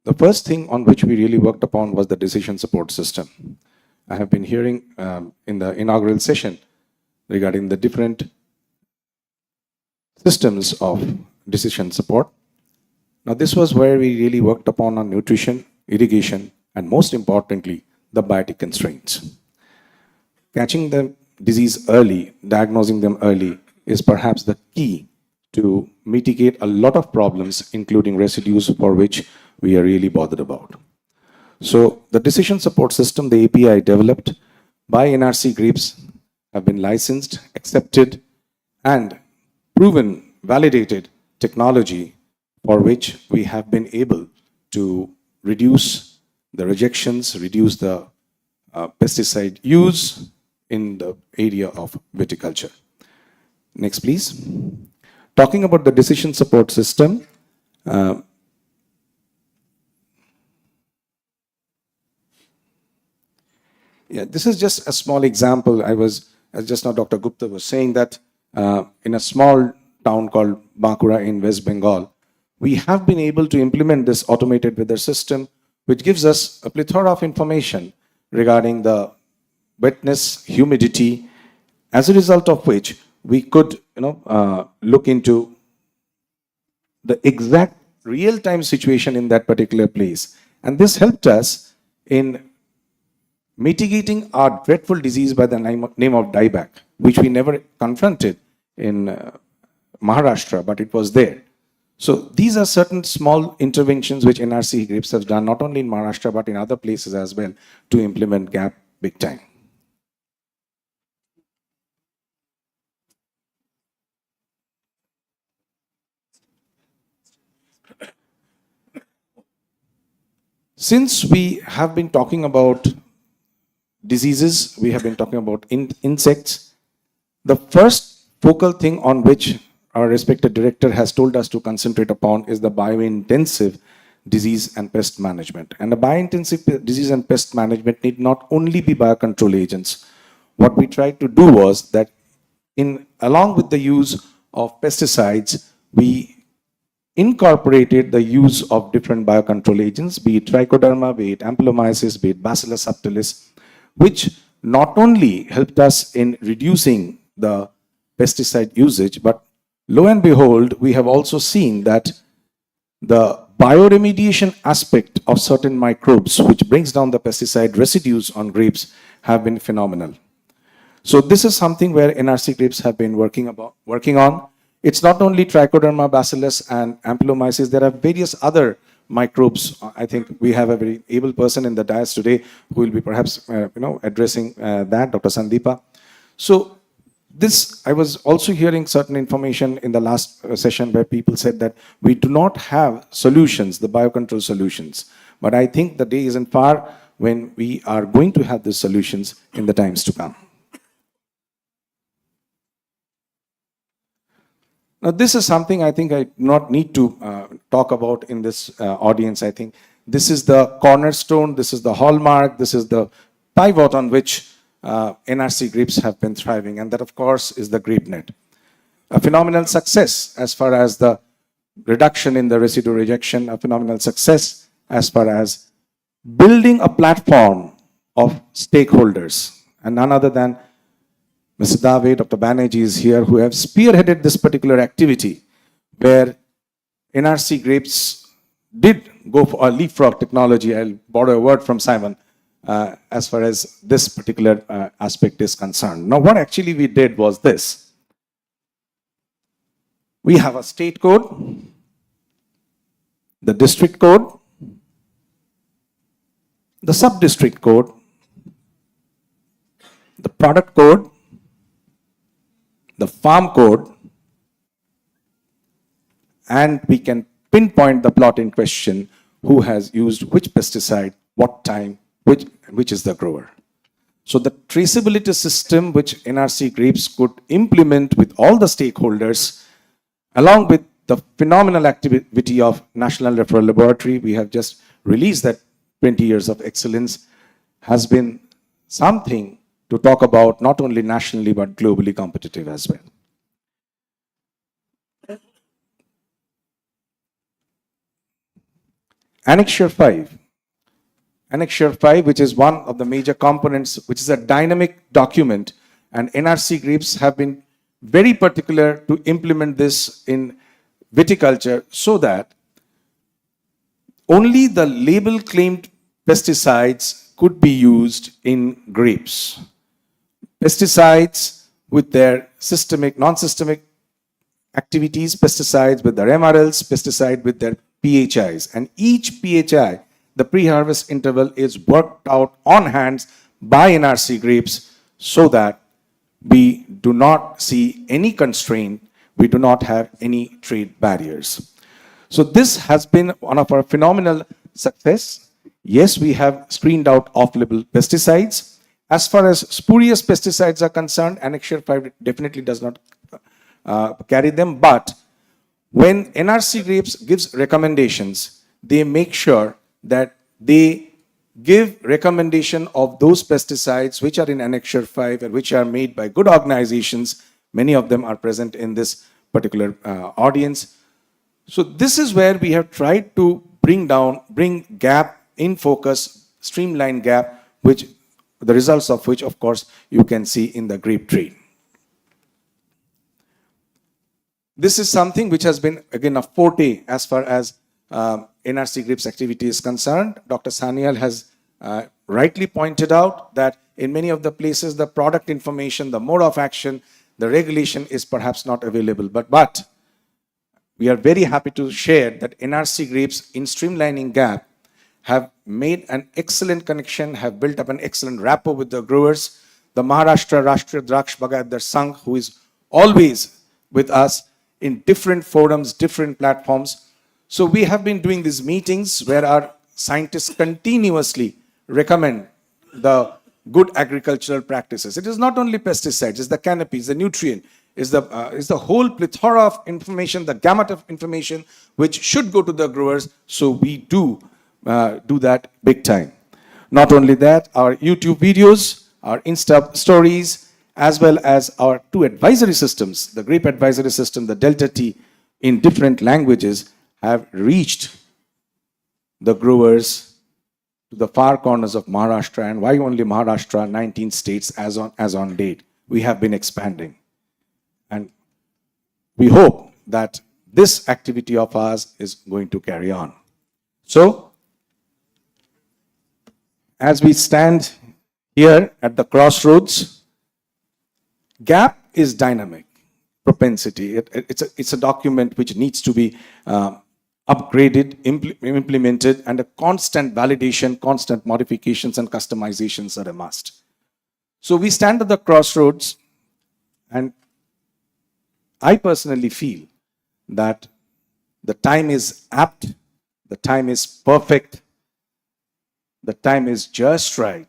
Speaker 13: The first thing on which we really worked upon was the decision support system. I have been hearing in the inaugural session regarding the different systems of decision support. Now, this was where we really worked upon on nutrition, irrigation, and most importantly, the biotic constraints. Catching the disease early, diagnosing them early, is perhaps the key to mitigate a lot of problems, including residues for which we are really bothered about. So the decision support system, the API developed by NRC Grapes, have been licensed, accepted, and proven, validated technology for which we have been able to reduce the rejections, reduce the pesticide use in the area of viticulture. Next, please. Talking about the decision support system, this is just a small example. As just now Dr. Gupta was saying that in a small town called Bankura in West Bengal, we have been able to implement this automated weather system, which gives us a plethora of information regarding the wetness, humidity, as a result of which we could look into the exact real-time situation in that particular place. And this helped us in mitigating our dreadful disease by the name of dieback, which we never confronted in Maharashtra, but it was there. So these are certain small interventions which NRC Grapes have done, not only in Maharashtra, but in other places as well, to implement GAP big time. Since we have been talking about diseases, we have been talking about insects, the first focal thing on which our respected director has told us to concentrate upon is the biointensive disease and pest management. And the biointensive disease and pest management need not only be biocontrol agents. What we tried to do was that along with the use of pesticides, we incorporated the use of different biocontrol agents, be it trichoderma, be it ampelomyces, be it bacillus subtilis, which not only helped us in reducing the pesticide usage, but lo and behold, we have also seen that the bioremediation aspect of certain microbes, which brings down the pesticide residues on grapes, have been phenomenal. So this is something where NRC grapes have been working on. It's not only trichoderma, bacillus, and ampelomyces. There are various other microbes. I think we have a very able person in the dais today who will be perhaps addressing that, Dr. Sandeepa. So this, I was also hearing certain information in the last session where people said that we do not have solutions, the biocontrol solutions. But I think the day isn't far when we are going to have these solutions in the times to come. Now, this is something I think I do not need to talk about in this audience. I think this is the cornerstone, this is the hallmark, this is the pivot on which NRC grapes have been thriving, and that, of course, is the grape net. A phenomenal success as far as the reduction in the residue rejection, a phenomenal success as far as building a platform of stakeholders, and none other than Mr. Dave, Dr. Banerjee is here, who have spearheaded this particular activity, where NRC grapes did go for a leapfrog technology. I'll borrow a word from Simon as far as this particular aspect is concerned. Now, what actually we did was this. We have a state code, the district code, the sub-district code, the product code, the farm code, and we can pinpoint the plot in question, who has used which pesticide, what time, which is the grower. So the traceability system which NRC grapes could implement with all the stakeholders, along with the phenomenal activity of National Referral Laboratory, we have just released that 20 years of excellence, has been something to talk about, not only nationally but globally competitive as well. Annexure 5. Annexure 5, which is one of the major components, which is a dynamic document, and NRC grapes have been very particular to implement this in viticulture so that only the label claimed pesticides could be used in grapes. Pesticides with their systemic, non-systemic activities, pesticides with their MRLs, pesticide with their PHIs. And each PHI, the pre-harvest interval, is worked out on hands by NRC grapes so that we do not see any constraint, we do not have any trade barriers. So this has been one of our phenomenal success. Yes, we have screened out off-label pesticides. As far as spurious pesticides are concerned, Annexure 5 definitely does not carry them. But when NRC grapes gives recommendations, they make sure that they give recommendation of those pesticides which are in Annexure 5 and which are made by good organizations. Many of them are present in this particular audience. So this is where we have tried to bring gap in focus, streamline gap, which the results of which, of course, you can see in the grape trade. This is something which has been, again, a forte as far as NRC grapes activity is concerned. Dr. Sanyal has rightly pointed out that in many of the places, the product information, the mode of action, the regulation is perhaps not available. But we are very happy to share that NRC grapes in streamlining gap have made an excellent connection, have built up an excellent rapport with the growers. The Maharashtra Rashtriya Draksh Bagadar Sangh, who is always with us in different forums, different platforms. So we have been doing these meetings where our scientists continuously recommend the good agricultural practices. It is not only pesticides, it's the canopies, the nutrient, is the whole plethora of information, the gamut of information which should go to the growers. So we do that big time. Not only that, our YouTube videos, our Insta stories, as well as our two advisory systems, the Grape advisory system, the Delta T, in different languages, have reached the growers to the far corners of Maharashtra. And why only Maharashtra? 19 states as on date. We have been expanding. And we hope that this activity of ours is going to carry on. So, as we stand here at the crossroads, GAP is dynamic propensity. It's a document which needs to be upgraded, implemented, and a constant validation, constant modifications and customizations are a must. So we stand at the crossroads, and I personally feel that the time is apt, the time is perfect, the time is just right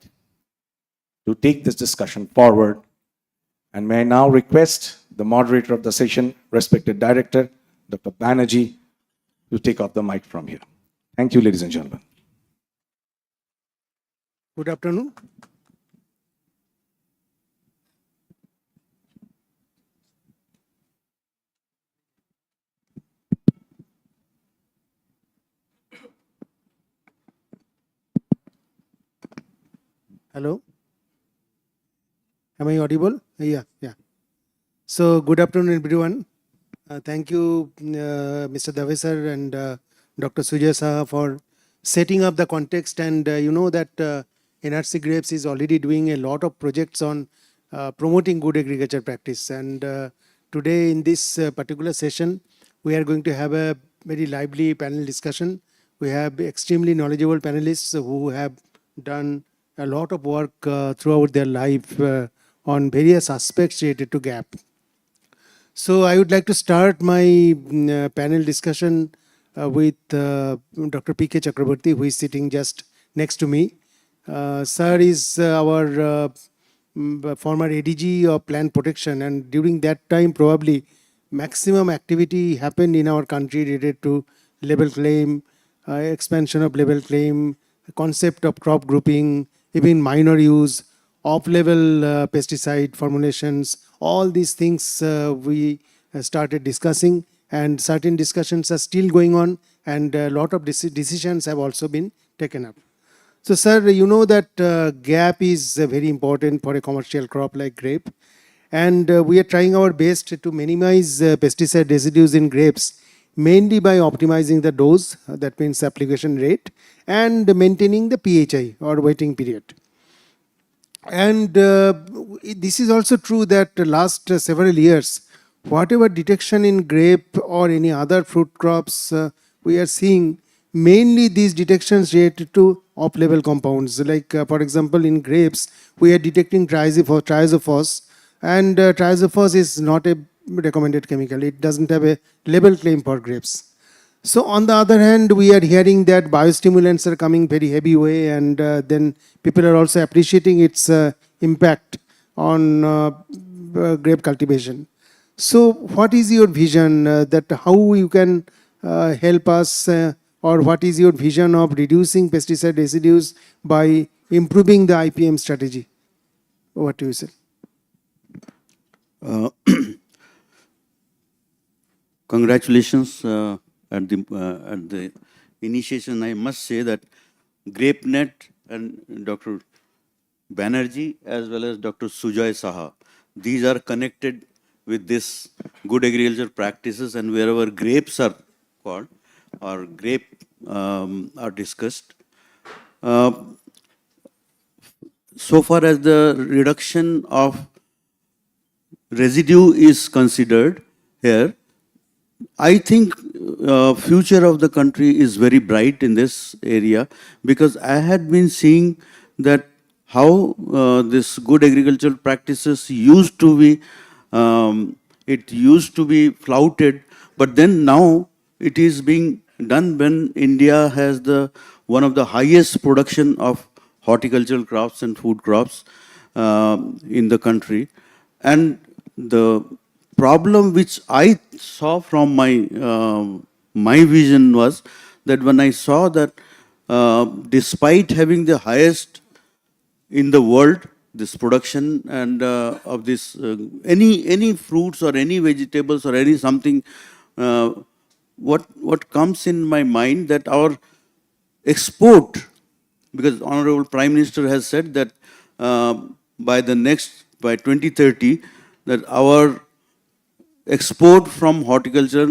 Speaker 13: to take this discussion forward. And may I now request the moderator of the session, respected director, Dr. Banerjee, to take off the mic from here. Thank you, ladies and gentlemen.
Speaker 8: Good afternoon. Hello. Am I audible? Yeah. So good afternoon, everyone. Thank you, Mr. Dave sir and Dr. Sujay Saha for setting up the context. And you know that NRC Grapes is already doing a lot of projects on promoting good agriculture practice. And today in this particular session, we are going to have a very lively panel discussion. We have extremely knowledgeable panelists who have done a lot of work throughout their life on various aspects related to GAP. So I would like to start my panel discussion with Dr. P.K. Chakraborty, who is sitting just next to me. Sir is our former ADG of plant protection, and during that time probably maximum activity happened in our country related to label claim, expansion of label claim, concept of crop grouping, even minor use, off-level pesticide formulations. All these things we started discussing, and certain discussions are still going on, and a lot of decisions have also been taken up. So, sir, you know that GAP is very important for a commercial crop like grape, and we are trying our best to minimize pesticide residues in grapes, mainly by optimizing the dose, that means application rate, and maintaining the PHI or waiting period. And this is also true that last several years, whatever detection in grape or any other fruit crops, we are seeing mainly these detections related to off-level compounds. Like for example, in grapes, we are detecting triazophos, and triazophos is not a recommended chemical. It doesn't have a label claim for grapes. So on the other hand, we are hearing that biostimulants are coming very heavy way, and then people are also appreciating its impact on grape cultivation. So what is your vision that how you can help us, or what is your vision of reducing pesticide residues by improving the IPM strategy? What do you say?
Speaker 14: Congratulations at the initiation. I must say that GrapeNet and Dr. Banerjee as well as Dr. Sujay Saha, these are connected with this good agriculture practices, and wherever grapes are called or grape are discussed. So far as the reduction of residue is considered here, I think future of the country is very bright in this area, because I had been seeing that how this good agricultural practices used to be, it used to be flouted, but then now it is being done when India has the one of the highest production of horticultural crops and food crops in the country. And the problem which I saw from my vision was that when I saw that despite having the highest in the world, this production and of this any fruits or any vegetables or any something, what comes in my mind that our export, because Honorable Prime Minister has said that by 2030 that our export from horticulture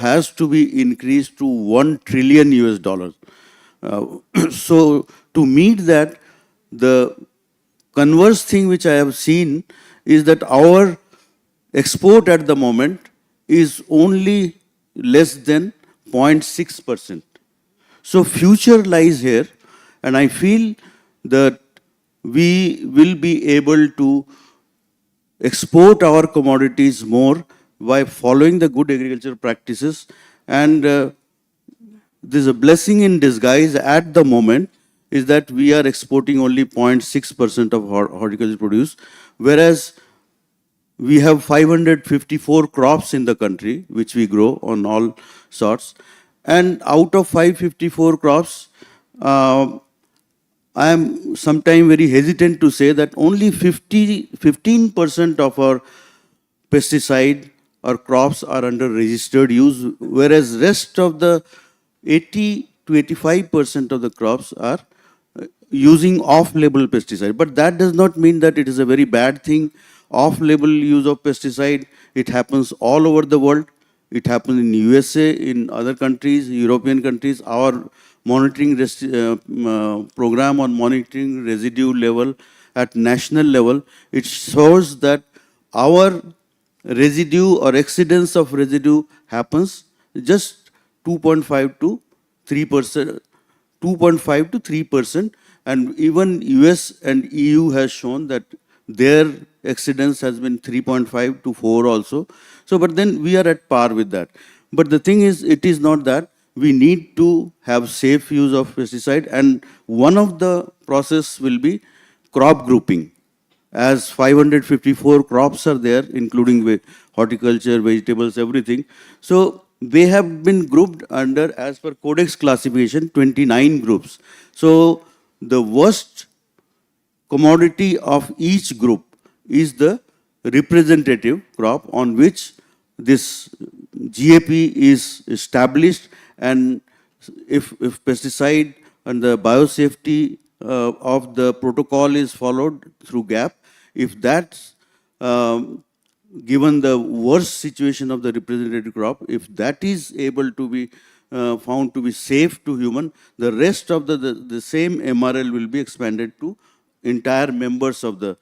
Speaker 14: has to be increased to 1 trillion US dollars. So to meet that, the converse thing which I have seen is that our export at the moment is only less than 0.6%. So future lies here, and I feel that we will be able to export our commodities more by following the good agricultural practices. And there's a blessing in disguise at the moment is that we are exporting only 0.6% of horticultural produce, whereas we have 554 crops in the country, which we grow on all sorts. And out of 554 crops, I am sometimes very hesitant to say that only 15% of our pesticide or crops are under registered use, whereas rest of the 80 to 85% of the crops are using off-label pesticide. But that does not mean that it is a very bad thing. Off-label use of pesticide, it happens all over the world. It happens in USA, in other countries, European countries. Our monitoring program on monitoring residue level at national level, it shows that our residue or exceedance of residue happens just 2.5 to 3%, 2.5 to 3%, and even US and EU has shown that their exceedance has been 3.5 to 4 also. So, but then we are at par with that. But the thing is, it is not that. We need to have safe use of pesticide, and one of the process will be crop grouping. As 554 crops are there, including horticulture, vegetables, everything. So they have been grouped under, as per Codex classification, 29 groups. So the worst commodity of each group is the representative crop on which this GAP is established, and if pesticide and the biosafety of the protocol is followed through GAP, if that's given the worst situation of the representative crop, if that is able to be found to be safe to human, the rest of the same MRL will be expanded to entire members of the,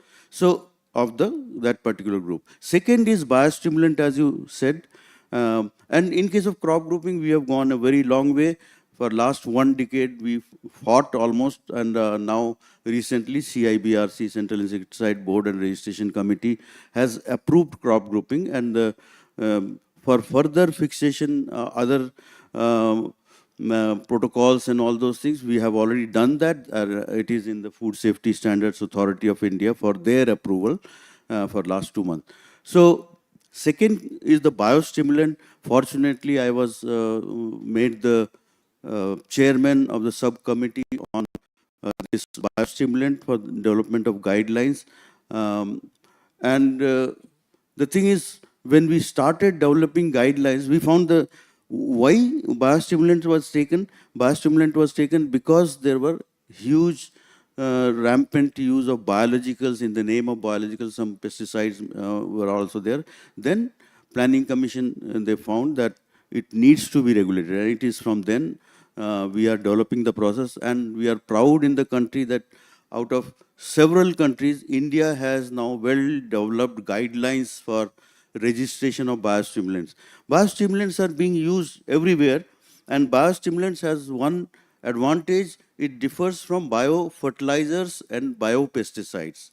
Speaker 14: that particular group. Second is biostimulant, as you said. And in case of crop grouping, we have gone a very long way. For last 1 decade, we fought almost, and now recently CIBRC, Central Insecticide Board and Registration Committee, has approved crop grouping, and for further fixation, other protocols and all those things, we have already done that. It is in the Food Safety Standards Authority of India for their approval for last 2 months. So second is the biostimulant. Fortunately, I was made the chairman of the subcommittee on this biostimulant for the development of guidelines. The thing is, when we started developing guidelines, we found the why biostimulant was taken. Biostimulant was taken because there were huge rampant use of biologicals in the name of biologicals. Some pesticides were also there. Then Planning Commission, they found that it needs to be regulated. And it is from then we are developing the process, and we are proud in the country that out of several countries, India has now well-developed guidelines for registration of biostimulants. Biostimulants are being used everywhere, and biostimulants has one advantage: it differs from biofertilizers and biopesticides.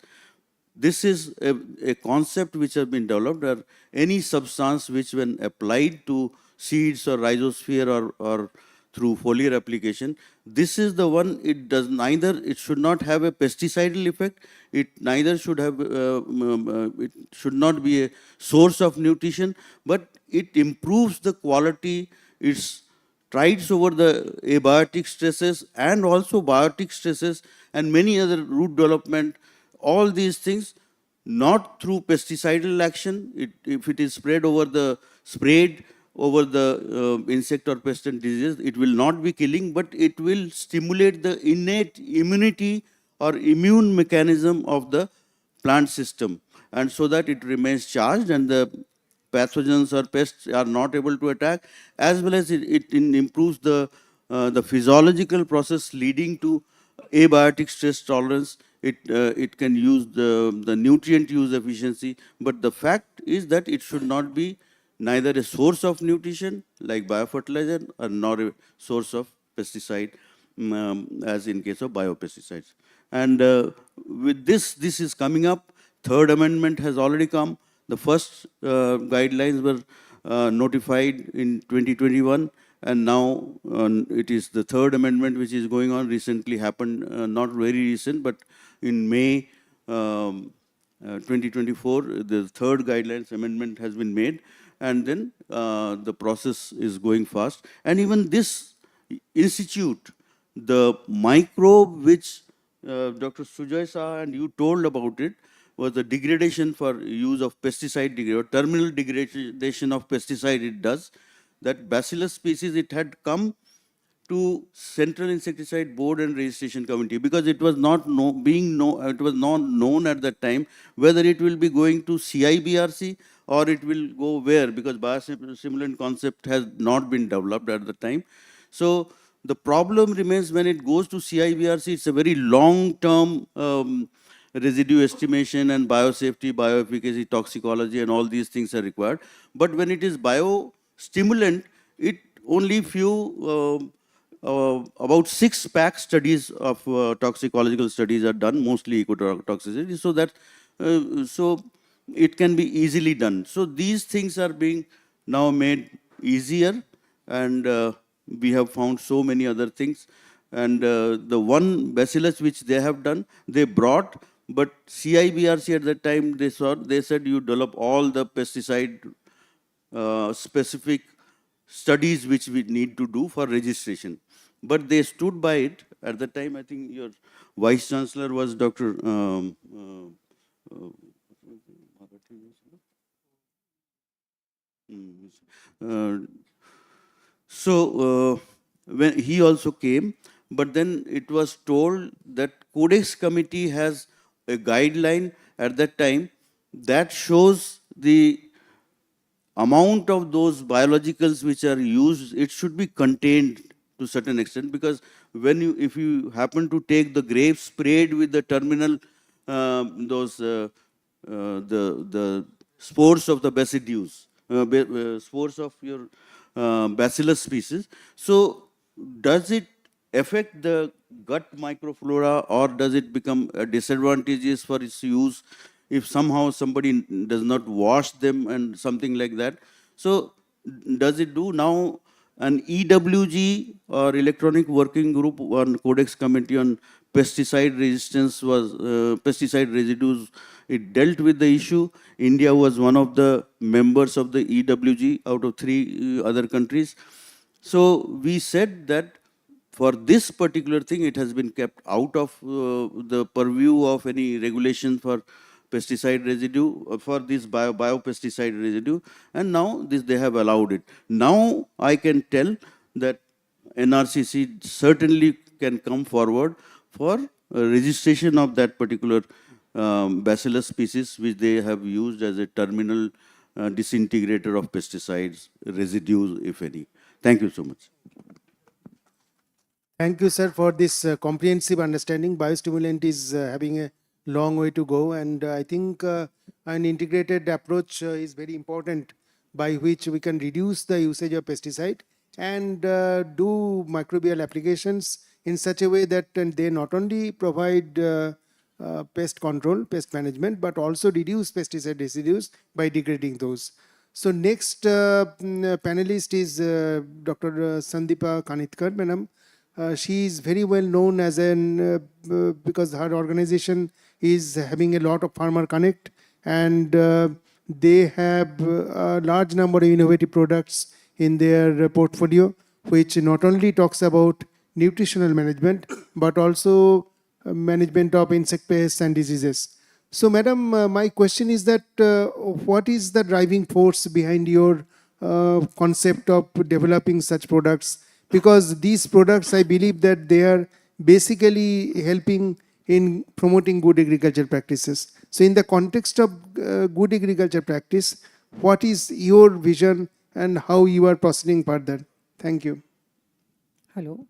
Speaker 14: This is a concept which has been developed, or any substance which when applied to seeds or rhizosphere or through foliar application. This is the one, it does neither, it should not have a pesticidal effect, it neither should have, it should not be a source of nutrition, but it improves the quality, it's trides over the abiotic stresses and also biotic stresses and many other root development, all these things, not through pesticidal action. If it is sprayed over the insect or pest and disease, it will not be killing, but it will stimulate the innate immunity or immune mechanism of the plant system, and so that it remains charged and the pathogens or pests are not able to attack, as well as it improves the physiological process leading to abiotic stress tolerance. It can use the nutrient use efficiency, but the fact is that it should not be neither a source of nutrition like biofertilizer or nor a source of pesticide, as in case of biopesticides. And with this is coming up. Third amendment has already come. The first guidelines were notified in 2021, and now it is the third amendment which is going on. Recently happened, not very recent, but in May 2024, the third guidelines amendment has been made, and then the process is going fast. And even this institute, the microbe which Dr. Sujoy Saha and you told about it, was the degradation for use of pesticide, or terminal degradation of pesticide it does. That bacillus species, it had come to Central Insecticide Board and Registration Committee because it was not it was not known at that time whether it will be going to CIBRC or it will go where, because biosimulant concept has not been developed at the time. So the problem remains when it goes to CIBRC, it's a very long-term residue estimation and biosafety, bioefficacy, toxicology, and all these things are required. But when it is biostimulant, it only few, about 6 pack studies of toxicological studies are done, mostly ecotoxicity, so that so it can be easily done. So these things are being now made easier, and we have found so many other things. And the one bacillus which they have done, they brought, but CIBRC at that time, they said you develop all the pesticide specific studies which we need to do for registration. But they stood by it. At the time, I think your Vice Chancellor was Dr. When he also came, but then it was told that Codex Committee has a guideline at that time that shows the amount of those biologicals which are used, it should be contained to a certain extent, because if you happen to take the grapes sprayed with the terminal, the spores of the basidius, spores of your bacillus species, so does it affect the gut microflora, or does it become disadvantageous for its use if somehow somebody does not wash them and something like that? So does it do now? An EWG, or Electronic Working Group on Codex Committee on Pesticide Resistance, was pesticide residues. It dealt with the issue. India was one of the members of the EWG out of 3 other countries. So we said that for this particular thing, it has been kept out of the purview of any regulation for pesticide residue, for this biopesticide residue, and now they have allowed it. Now I can tell that NRCC certainly can come forward for registration of that particular bacillus species which they have used as a terminal disintegrator of pesticides residues, if any. Thank you so much.
Speaker 8: Thank you, sir, for this comprehensive understanding. Biostimulant is having a long way to go, and I think an integrated approach is very important, by which we can reduce the usage of pesticide and do microbial applications in such a way that they not only provide pest control, pest management, but also reduce pesticide residues by degrading those. So next panelist is Dr. Sandeepa Kanitkar, madam. She is very well known as because her organization is having a lot of farmer connect, and they have a large number of innovative products in their portfolio, which not only talks about nutritional management, but also management of insect pests and diseases. So, madam, my question is that what is the driving force behind your concept of developing such products? Because these products, I believe that they are basically helping in promoting good agriculture practices. So, in the context of good agriculture practice, what is your vision and how you are proceeding further? Thank you.
Speaker 15: Hello,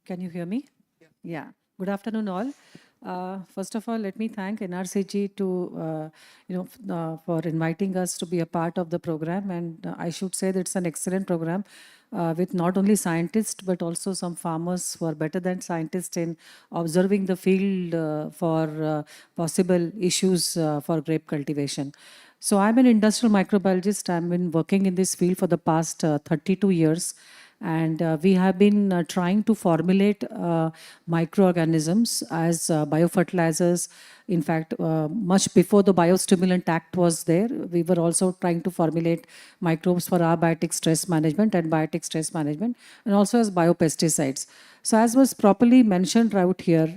Speaker 15: can you hear me? Yeah. Good afternoon, all. First of all, let me thank NRCG for inviting us to be a part of the program. And I should say that it's an excellent program with not only scientists but also some farmers who are better than scientists in observing the field for possible issues for grape cultivation. So I'm an industrial microbiologist. I've been working in this field for the past 32 years. And we have been trying to formulate microorganisms as biofertilizers. In fact, much before the Biostimulant Act was there, we were also trying to formulate microbes for abiotic stress management and biotic stress management, and also as biopesticides. So as was properly mentioned out here,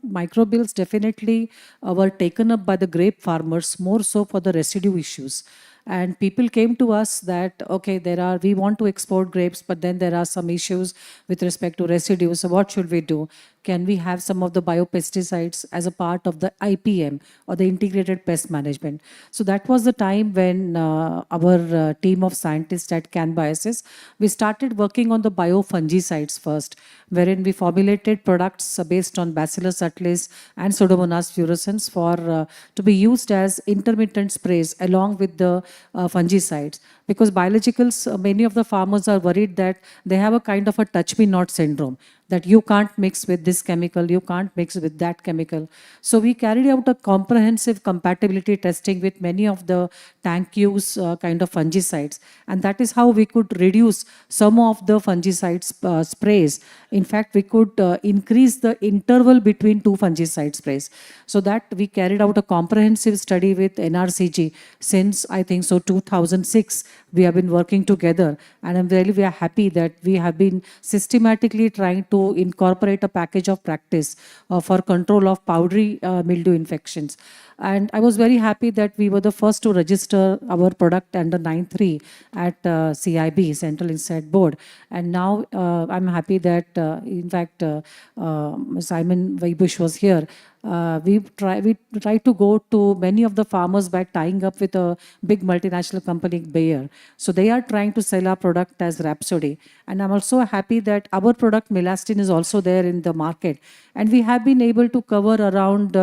Speaker 15: microbials definitely were taken up by the grape farmers more so for the residue issues. And people came to us that, okay, we want to export grapes, but then there are some issues with respect to residues. So what should we do? Can we have some of the biopesticides as a part of the IPM or the integrated pest management? So that was the time when our team of scientists at CanBioSys, we started working on the biofungicides first, wherein we formulated products based on Bacillus subtilis and Pseudomonas fluorescens to be used as intermittent sprays along with the fungicides. Because biologicals, many of the farmers are worried that they have a kind of a touch me not syndrome, that you can't mix with this chemical, you can't mix with that chemical. So we carried out a comprehensive compatibility testing with many of the tank use kind of fungicides. And that is how we could reduce some of the fungicides sprays. In fact, we could increase the interval between two fungicide sprays. So that we carried out a comprehensive study with NRCG since, I think so, 2006. We have been working together, and we are happy that we have been systematically trying to incorporate a package of practice for control of powdery mildew infections. And I was very happy that we were the first to register our product under 9(3) at CIB, Central Insect Board. And now I'm happy that, in fact, Simon Weibush was here. We try to go to many of the farmers by tying up with a big multinational company, Bayer. So they are trying to sell our product as Rhapsody. And I'm also happy that our product, Melastin, is also there in the market. And we have been able to cover around,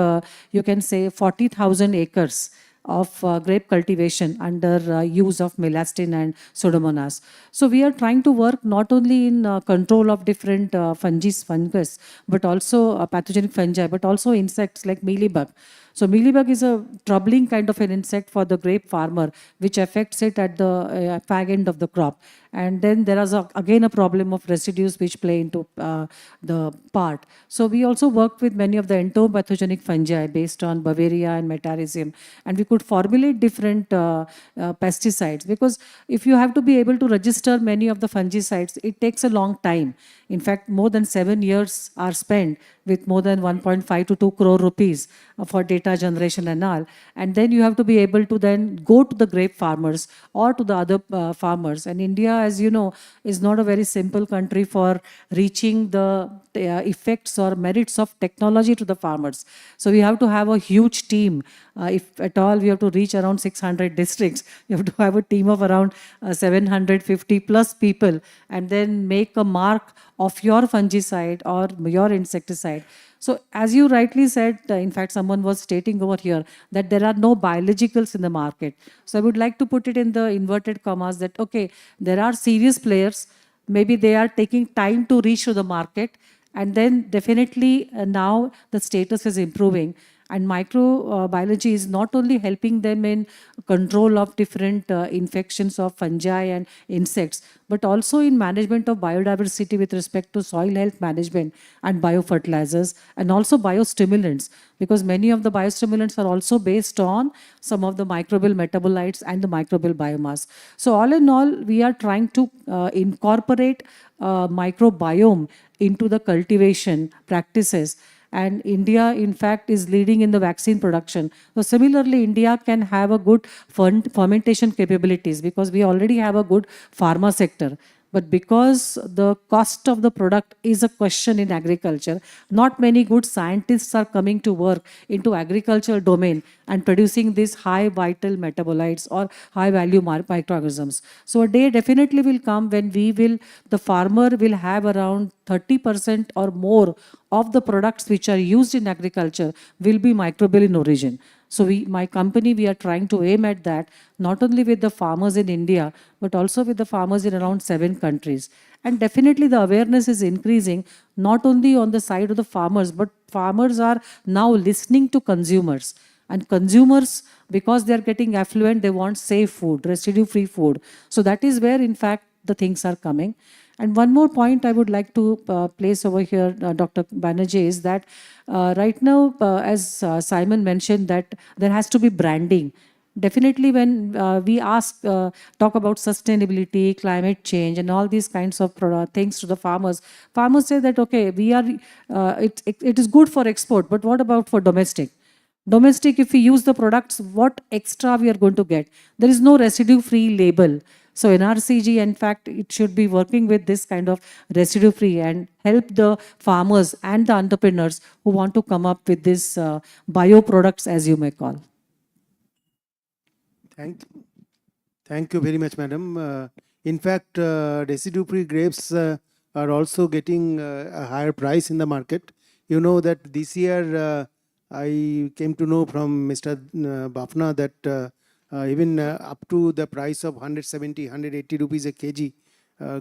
Speaker 15: you can say, 40,000 acres of grape cultivation under use of Melastin and Pseudomonas. So we are trying to work not only in control of different fungus, but also pathogenic fungi, but also insects like mealybug. So mealybug is a troubling kind of an insect for the grape farmer, which affects it at the fag end of the crop. And then there is again a problem of residues which play into the part. So we also worked with many of the entomopathogenic fungi based on Bavaria and Metarhizium, and we could formulate different pesticides, because if you have to be able to register many of the fungicides, it takes a long time. In fact, more than 7 years are spent with more than 1.5 to 2 crore rupees for data generation and all. And then you have to be able to then go to the grape farmers or to the other farmers. And India, as you know, is not a very simple country for reaching the effects or merits of technology to the farmers. So we have to have a huge team. If at all we have to reach around 600 districts, you have to have a team of around 750 plus people, and then make a mark of your fungicide or your insecticide. So as you rightly said, in fact, someone was stating over here that there are no biologicals in the market. So I would like to put it in the inverted commas that, okay, there are serious players. Maybe they are taking time to reach to the market. And then definitely now the status is improving. And microbiology is not only helping them in control of different infections of fungi and insects, but also in management of biodiversity with respect to soil health management and biofertilizers, and also biostimulants, because many of the biostimulants are also based on some of the microbial metabolites and the microbial biomass. So all in all, we are trying to incorporate microbiome into the cultivation practices. And India, in fact, is leading in the vaccine production. So similarly, India can have a good fermentation capabilities because we already have a good pharma sector. But because the cost of the product is a question in agriculture, not many good scientists are coming to work into agricultural domain and producing these high vital metabolites or high value microorganisms. So a day definitely will come when the farmer will have around 30% or more of the products which are used in agriculture will be microbial in origin. So my company, we are trying to aim at that, not only with the farmers in India, but also with the farmers in around 7 countries. And definitely the awareness is increasing, not only on the side of the farmers, but farmers are now listening to consumers. And consumers, because they are getting affluent, they want safe food, residue-free food. So that is where, in fact, the things are coming. And one more point I would like to place over here, Dr. Banerjee, is that right now, as Simon mentioned, that there has to be branding. Definitely, when we talk about sustainability, climate change, and all these kinds of things to the farmers, farmers say that, okay, it is good for export, but what about for domestic? Domestic, if we use the products, what extra we are going to get? There is no residue-free label. So NRCG, in fact, it should be working with this kind of residue-free and help the farmers and the entrepreneurs who want to come up with these bio products, as you may call.
Speaker 8: Thank you very much, madam. In fact, residue-free grapes are also getting a higher price in the market. You know that this year I came to know from Mr. Bafna that even up to the price of 170, 180 rupees a kg,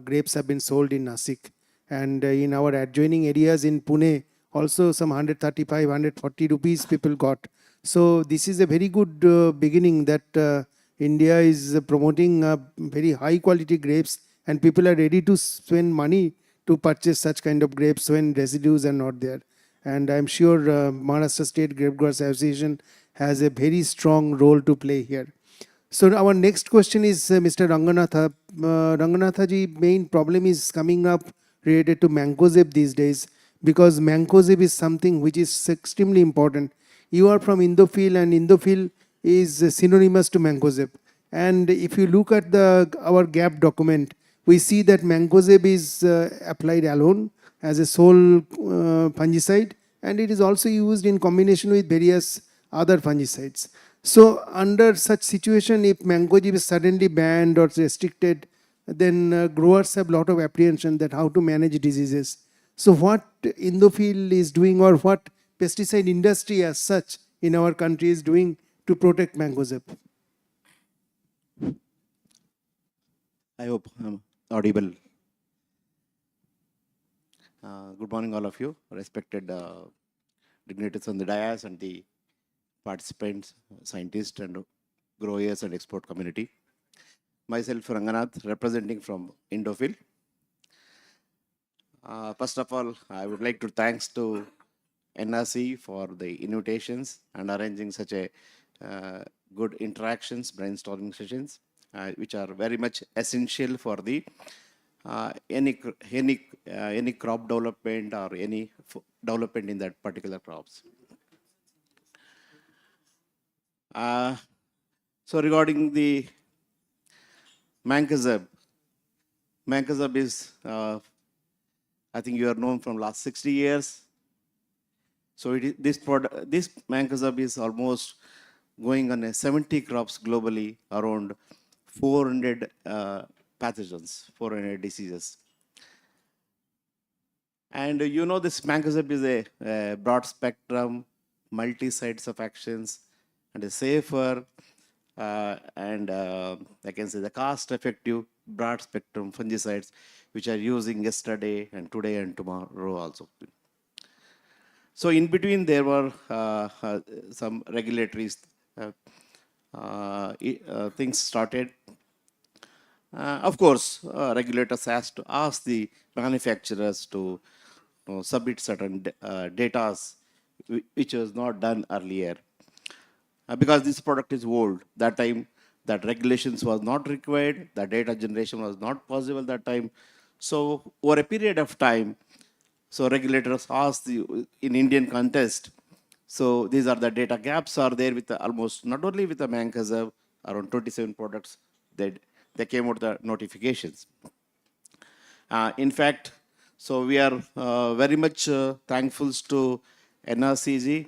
Speaker 8: grapes have been sold in Nasik. And in our adjoining areas in Pune, also some 135, 140 rupees people got. So this is a very good beginning that India is promoting very high quality grapes, and people are ready to spend money to purchase such kind of grapes when residues are not there. And I'm sure Maharashtra State Grape Growers Association has a very strong role to play here. So our next question is Mr. Ranganatha. Ranganatha ji, main problem is coming up related to mancozeb these days, because mancozeb is something which is extremely important. You are from Indophil, and Indophil is synonymous to mancozeb. And if you look at our GAP document, we see that mancozeb is applied alone as a sole fungicide, and it is also used in combination with various other fungicides. So under such situation, if mancozeb is suddenly banned or restricted, then growers have a lot of apprehension that how to manage diseases. So what Indophil is doing, or what pesticide industry as such in our country is doing to protect mancozeb?
Speaker 16: I hope I'm audible. Good morning, all of you, respected dignitaries on the dais and the participants, scientists and growers and export community. Myself, Ranganath, representing from Indophil. First of all, I would like to thanks to NRC for the invitations and arranging such a good interactions, brainstorming sessions, which are very much essential for the any crop development or any development in that particular crops. So regarding the mancozeb is, I think you are known from last 60 years. So this mancozeb is almost going on 70 crops globally, around 400 pathogens, 400 diseases. And you know this mancozeb is a broad spectrum, multi-sites of actions, and a safer and I can say the cost-effective broad spectrum fungicides which are using yesterday and today and tomorrow also. So in between, there were some regulatory things started. Of course, regulators has to ask the manufacturers to submit certain data which was not done earlier. Because this product is old. That time, that regulations was not required. The data generation was not possible that time. So over a period of time, so regulators asked in Indian context. So these are the data gaps are there with almost not only with the Mancozeb, around 27 products that they came out the notifications. In fact, so we are very much thankful to NRCG.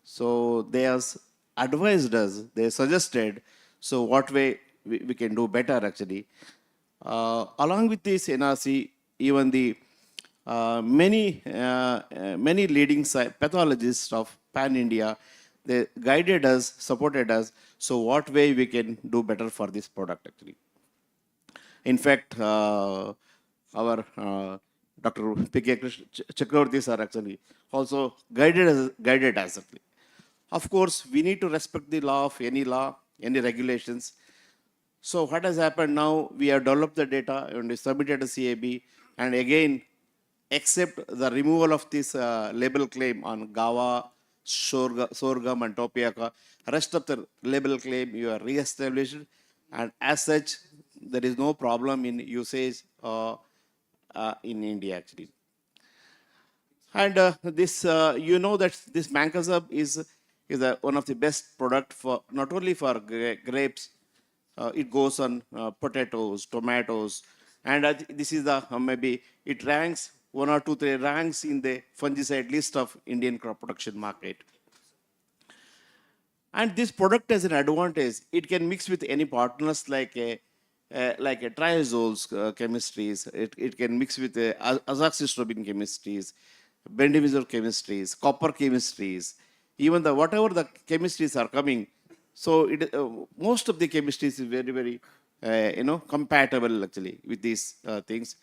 Speaker 16: So they have advised us, they suggested, so what way we can do better actually. Along with this NRC, even the many leading pathologists of Pan India, they guided us, supported us. So what way we can do better for this product actually. In fact, our Dr. P.K. Chakravarti sir actually also guided us actually. Of course, we need to respect the law, any regulations. So what has happened now, we have developed the data and we submitted a CAB, and again, except the removal of this label claim on Gawa, sorghum and Topiaka, rest of the label claim you are re-established, and as such, there is no problem in usage in India actually. And this, you know that this Mancozeb is one of the best product for not only for grapes, it goes on potatoes, tomatoes, and this is the maybe it ranks 1 or 2, 3 ranks in the fungicide list of Indian crop production market. And this product has an advantage. It can mix with any partners like a triazoles chemistries. It can mix with azoxystrobin chemistries, bendamizole chemistries, copper chemistries, even the whatever the chemistries are coming. So most of the chemistries is very compatible actually with these things.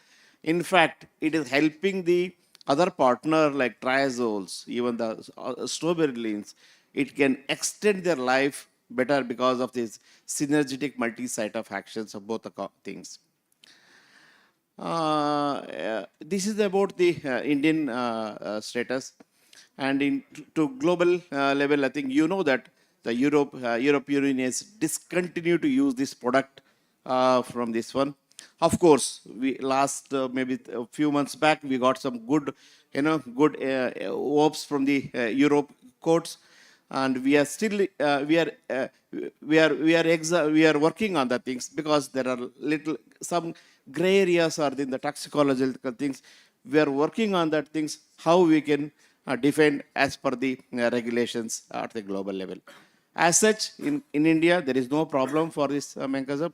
Speaker 16: In fact, it is helping the other partner like triazoles, even the strobilurins. It can extend their life better because of this synergetic multi-site of actions of both the things. This is about the Indian status. And to global level, I think you know that the European Union has discontinued to use this product from this one. Of course, we last maybe a few months back, we got some good, good hopes from the Europe courts, and we are still we are working on the things because there are some gray areas are in the toxicological things. We are working on that things how we can defend as per the regulations at the global level. As such, in India, there is no problem for this Mancozeb,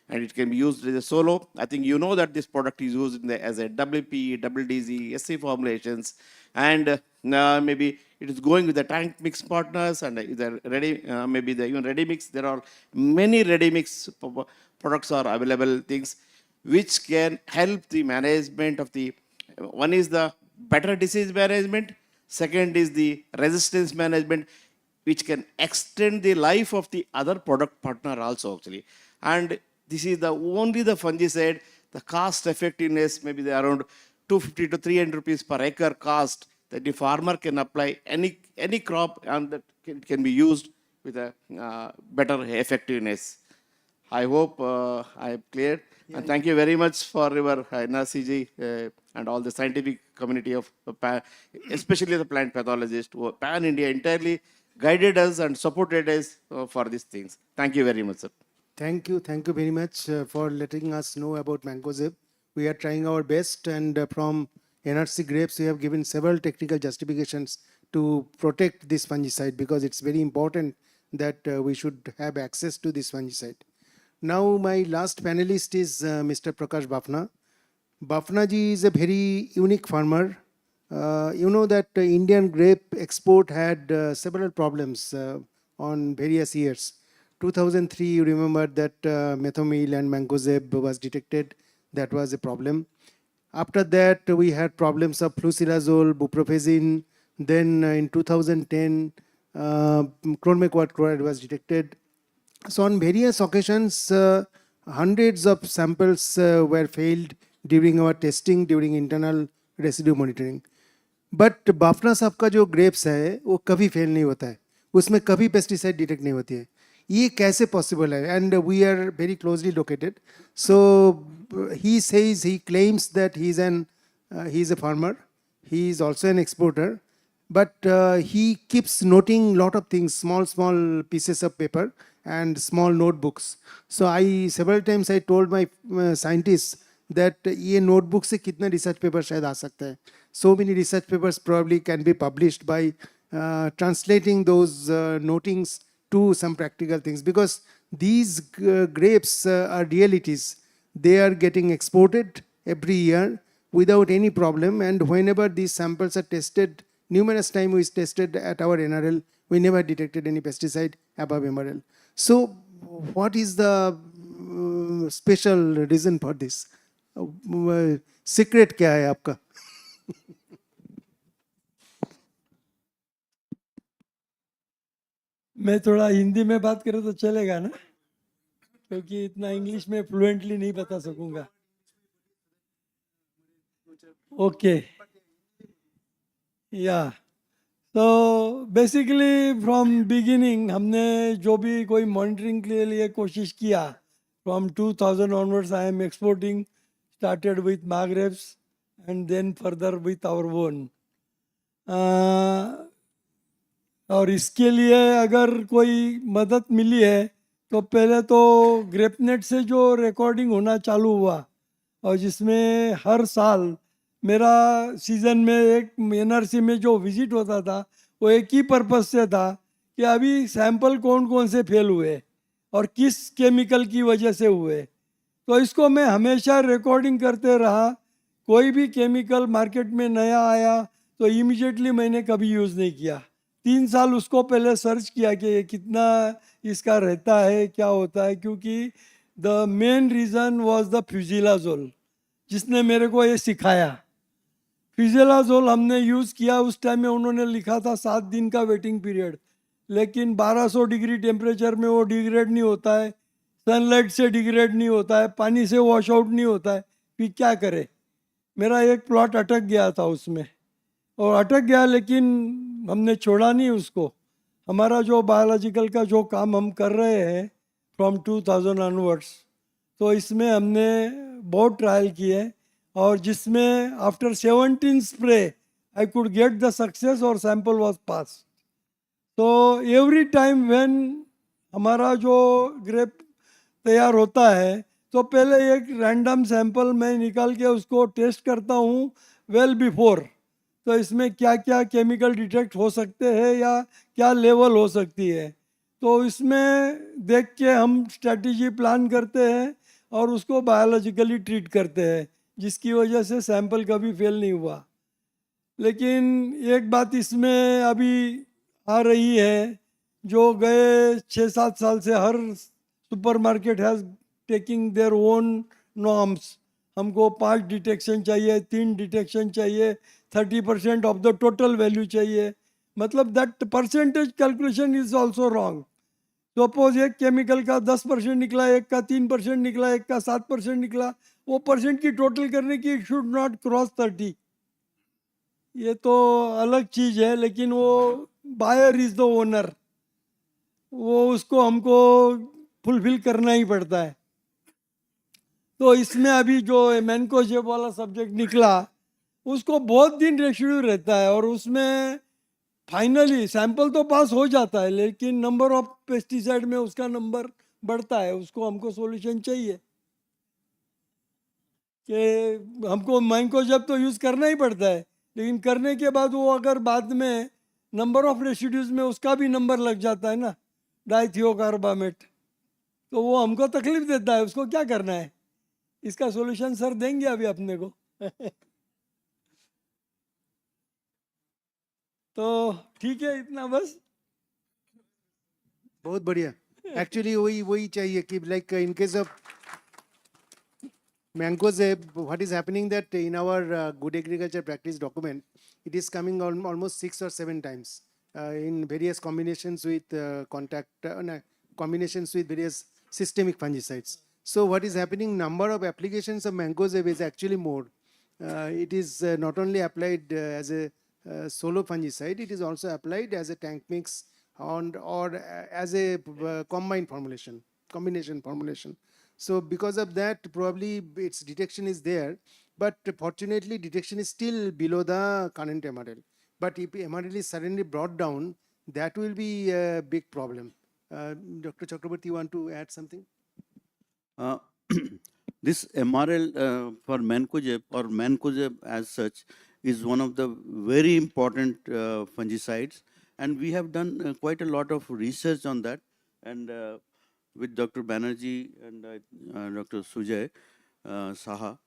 Speaker 16: and it can be used as a solo. I think you know that this product is used as a WP, WDZ, SC formulations, and maybe it is going with the tank mix partners and the ready, maybe the even ready mix. There are many ready mix products are available, things which can help the management of the, one is the better disease management, second is the resistance management, which can extend the life of the other product partner also actually. And this is the only the fungicide, the cost effectiveness maybe they around 250 to 300 rupees per acre cost that the farmer can apply any crop and that can be used with a better effectiveness. I hope I have cleared. And thank you very much for your NRCG and all the scientific community of especially the plant pathologist who Pan India entirely guided us and supported us for these things. Thank you very much, sir.
Speaker 8: Thank you very much for letting us know about Mancozeb. We are trying our best, and from NRC Grapes, we have given several technical justifications to protect this fungicide because it's very important that we should have access to this fungicide. Now, my last panelist is Mr. Prakash Bafna. Bafna ji is a very unique farmer. You know that Indian grape export had several problems on various years. 2003, you remember that methomyl and Mancozeb was detected. That was a problem. After that, we had problems of flucelazole, buprofezin, Then in 2010, chromate chloride was detected. So on various occasions, hundreds of samples were failed during our testing, during internal residue monitoring. But Bafna साहब का जो grapes है वो कभी fail नहीं होता है, उसमें कभी पेस्टिसाइड डिटेक्ट नहीं होती है. ये कैसे पॉसिबल है? And we are very closely located. So he says, he claims that he is a farmer, he is also an exporter, but he keeps noting lot of things, small pieces of paper and small notebooks. So several times I told my scientists that ये notebook से कितना research paper शायद आ सकता है. So many research papers probably can be published by translating those notings to some practical things, because these grapes are realities. They are getting exported every year without any problem, and whenever these samples are tested, numerous times we tested at our NRL, we never detected any pesticide above MRL. So what is the special reason for this? Secret क्या है आपका?
Speaker 17: मैं थोड़ा हिंदी में बात करूँ तो चलेगा ना, क्योंकि इतना इंग्लिश में फ्लुएंटली नहीं बता सकूंगा. ओके, या तो बेसिकली फ्रॉम बिगिनिंग हमने जो भी कोई मॉनिटरिंग के लिए कोशिश किया, from 2000 onwards I am exporting, started with Mahagrapes and then further with our own. और इसके लिए अगर कोई मदद मिली है तो पहले तो ग्रेपनेट से जो रिकॉर्डिंग होना चालू हुआ, और जिसमें हर साल मेरा सीज़न में एक एनआरसी में जो विजिट होता था वो एक ही पर्पज़ से था कि अभी सैंपल कौन कौन से फेल हुए और किस केमिकल की वजह से हुए. तो इसको मैं हमेशा रिकॉर्डिंग करते रहा. कोई भी केमिकल मार्केट में नया आया तो इमीडिएटली मैंने कभी यूज़ नहीं किया. 3 साल उसको पहले सर्च किया कि ये कितना इसका रहता है, क्या होता है, क्योंकि the main reason was the flusilazole, जिसने मेरे को ये सिखाया. फ्यूजिलाजोल हमने यूज़ किया, उस टाइम में उन्होंने लिखा था 7 दिन का वेटिंग पीरियड, लेकिन 1200 डिग्री टेम्परेचर में वो डिग्रेड नहीं होता है, सनलाइट से डिग्रेड नहीं होता है, पानी से वॉश आउट नहीं होता है. फिर क्या करे? मेरा एक प्लॉट अटक गया था उसमें, और अटक गया, लेकिन हमने छोड़ा नहीं उसको. हमारा जो बायोलॉजिकल का जो काम हम कर रहे हैं फ्रॉम 2000 ऑनवर्ड्स, तो इसमें हमने बहुत ट्रायल किए, और जिसमें after 17 spray I could get the success और सैंपल वाज पास. तो एवरी टाइम व्हेन हमारा जो ग्रेप तैयार होता है तो पहले एक रैंडम सैंपल मैं निकाल के उसको टेस्ट करता हूँ वेल बिफोर. तो इसमें क्या क्या केमिकल डिटेक्ट हो सकते हैं या क्या लेवल हो सकती है, तो इसमें देख के हम स्ट्रैटेजी प्लान करते हैं और उसको बायोलॉजिकली ट्रीट करते हैं, जिसकी वजह से सैंपल कभी फेल नहीं हुआ. लेकिन एक बात इसमें अभी आ रही है, जो गए 6-7 साल से हर supermarket has taking their own norms. हमको 5 डिटेक्शन चाहिए, 3 डिटेक्शन चाहिए, 30% ऑफ द टोटल वैल्यू चाहिए. मतलब that percentage calculation is also wrong. Suppose एक केमिकल का 10% निकला, एक का 3% निकला, एक का 7% निकला, वो परसेंट की टोटल करने की शुड नॉट क्रॉस 30. ये तो अलग चीज़ है, लेकिन वो बायर इज द ओनर, वो उसको हमको फुलफिल करना ही पड़ता है. तो इसमें अभी जो मैनकोजेब वाला सब्जेक्ट निकला, उसको बहुत दिन रेसिड्यू रहता है, और उसमें फाइनली सैंपल तो पास हो जाता है, लेकिन नंबर ऑफ पेस्टिसाइड में उसका नंबर बढ़ता है. उसको हमको सॉल्यूशन चाहिए कि हमको मैनकोजेब तो यूज़ करना ही पड़ता है, लेकिन करने के बाद वो अगर बाद में नंबर ऑफ रेसिड्यूज में उसका भी नंबर लग जाता है ना, डाइथियोकार्बामेट, तो वो हमको तकलीफ देता है. उसको क्या करना है? इसका सॉल्यूशन सर देंगे अभी अपने को. तो ठीक है, इतना बस.
Speaker 8: बहुत बढ़िया. एक्चुअली वही चाहिए कि like in case of Mancozeb, what is happening that in our good agriculture practice document, it is coming on almost 6 or 7 times in various combinations with combinations with various systemic fungicides. So what is happening, number of applications of Mancozeb is actually more. It is not only applied as a solo fungicide, it is also applied as a tank mix or as a combined formulation, combination formulation. So because of that, probably its detection is there, but fortunately detection is still below the current MRL. But if MRL is suddenly brought down, that will be a big problem. Dr. Chakraborty, you want to add something?
Speaker 14: This MRL for Mancozeb or Mancozeb as such is one of the very important fungicides, and we have done quite a lot of research on that, and with Dr. Banerjee and Dr. Sujay Saha.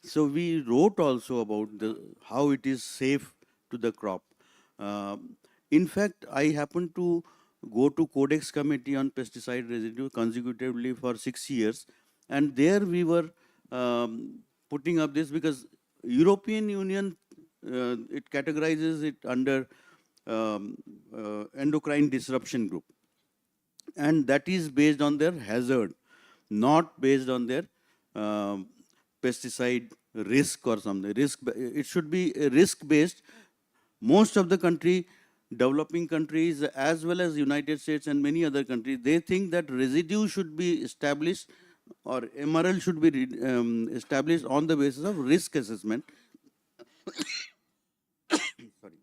Speaker 14: So we wrote also about how it is safe to the crop. In fact, I happened to go to Codex Committee on Pesticide Residue consecutively for 6 years, and there we were putting up this because European Union, it categorizes it under endocrine disruption group, and that is based on their hazard, not based on their pesticide risk or something. It should be risk based. Most of the developing countries as well as United States and many other countries, they think that residue should be established or MRL should be established on the basis of risk assessment. Sorry.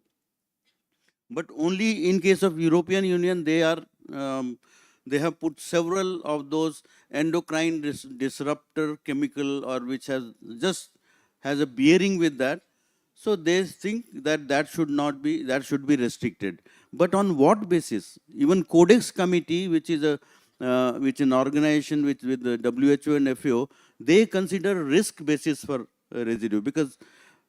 Speaker 14: But only in case of European Union, they have put several of those endocrine disruptor chemical or which has a bearing with that. So they think that should be restricted. But on what basis? Even Codex Committee, which is an organization with the WHO and FAO, they consider risk basis for residue because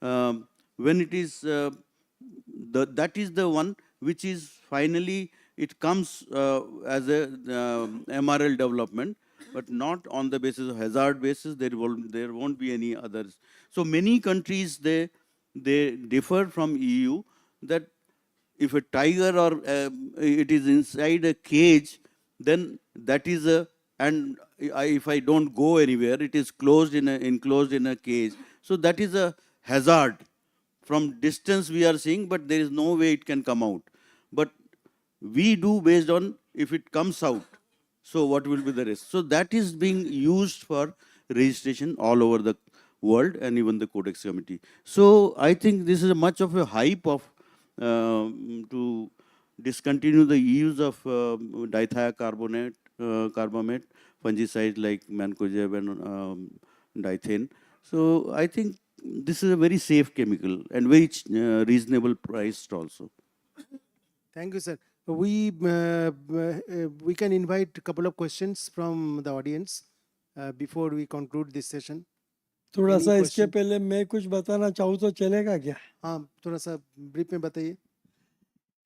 Speaker 14: when it is that is the one which is finally it comes as a MRL development, but not on the basis of hazard basis. There won't be any others. So many countries they differ from EU that if a tiger or it is inside a cage, then that is if I don't go anywhere, it is enclosed in a cage. So that is a hazard. From distance we are seeing, but there is no way it can come out. But we do based on if it comes out. So what will be the risk? So that is being used for registration all over the world and even the Codex Committee. So I think this is much of a hype of to discontinue the use of dithiacarbonate, carbamate, fungicides like Mancozeb and dithane. So I think this is a very safe chemical and very reasonable priced also.
Speaker 8: Thank you, sir. We can invite a couple of questions from the audience before we conclude this session.
Speaker 17: थोड़ा सा इसके पहले मैं कुछ बताना चाहूँ तो चलेगा क्या?
Speaker 8: हाँ, थोड़ा सा ब्रीफ में बताइए.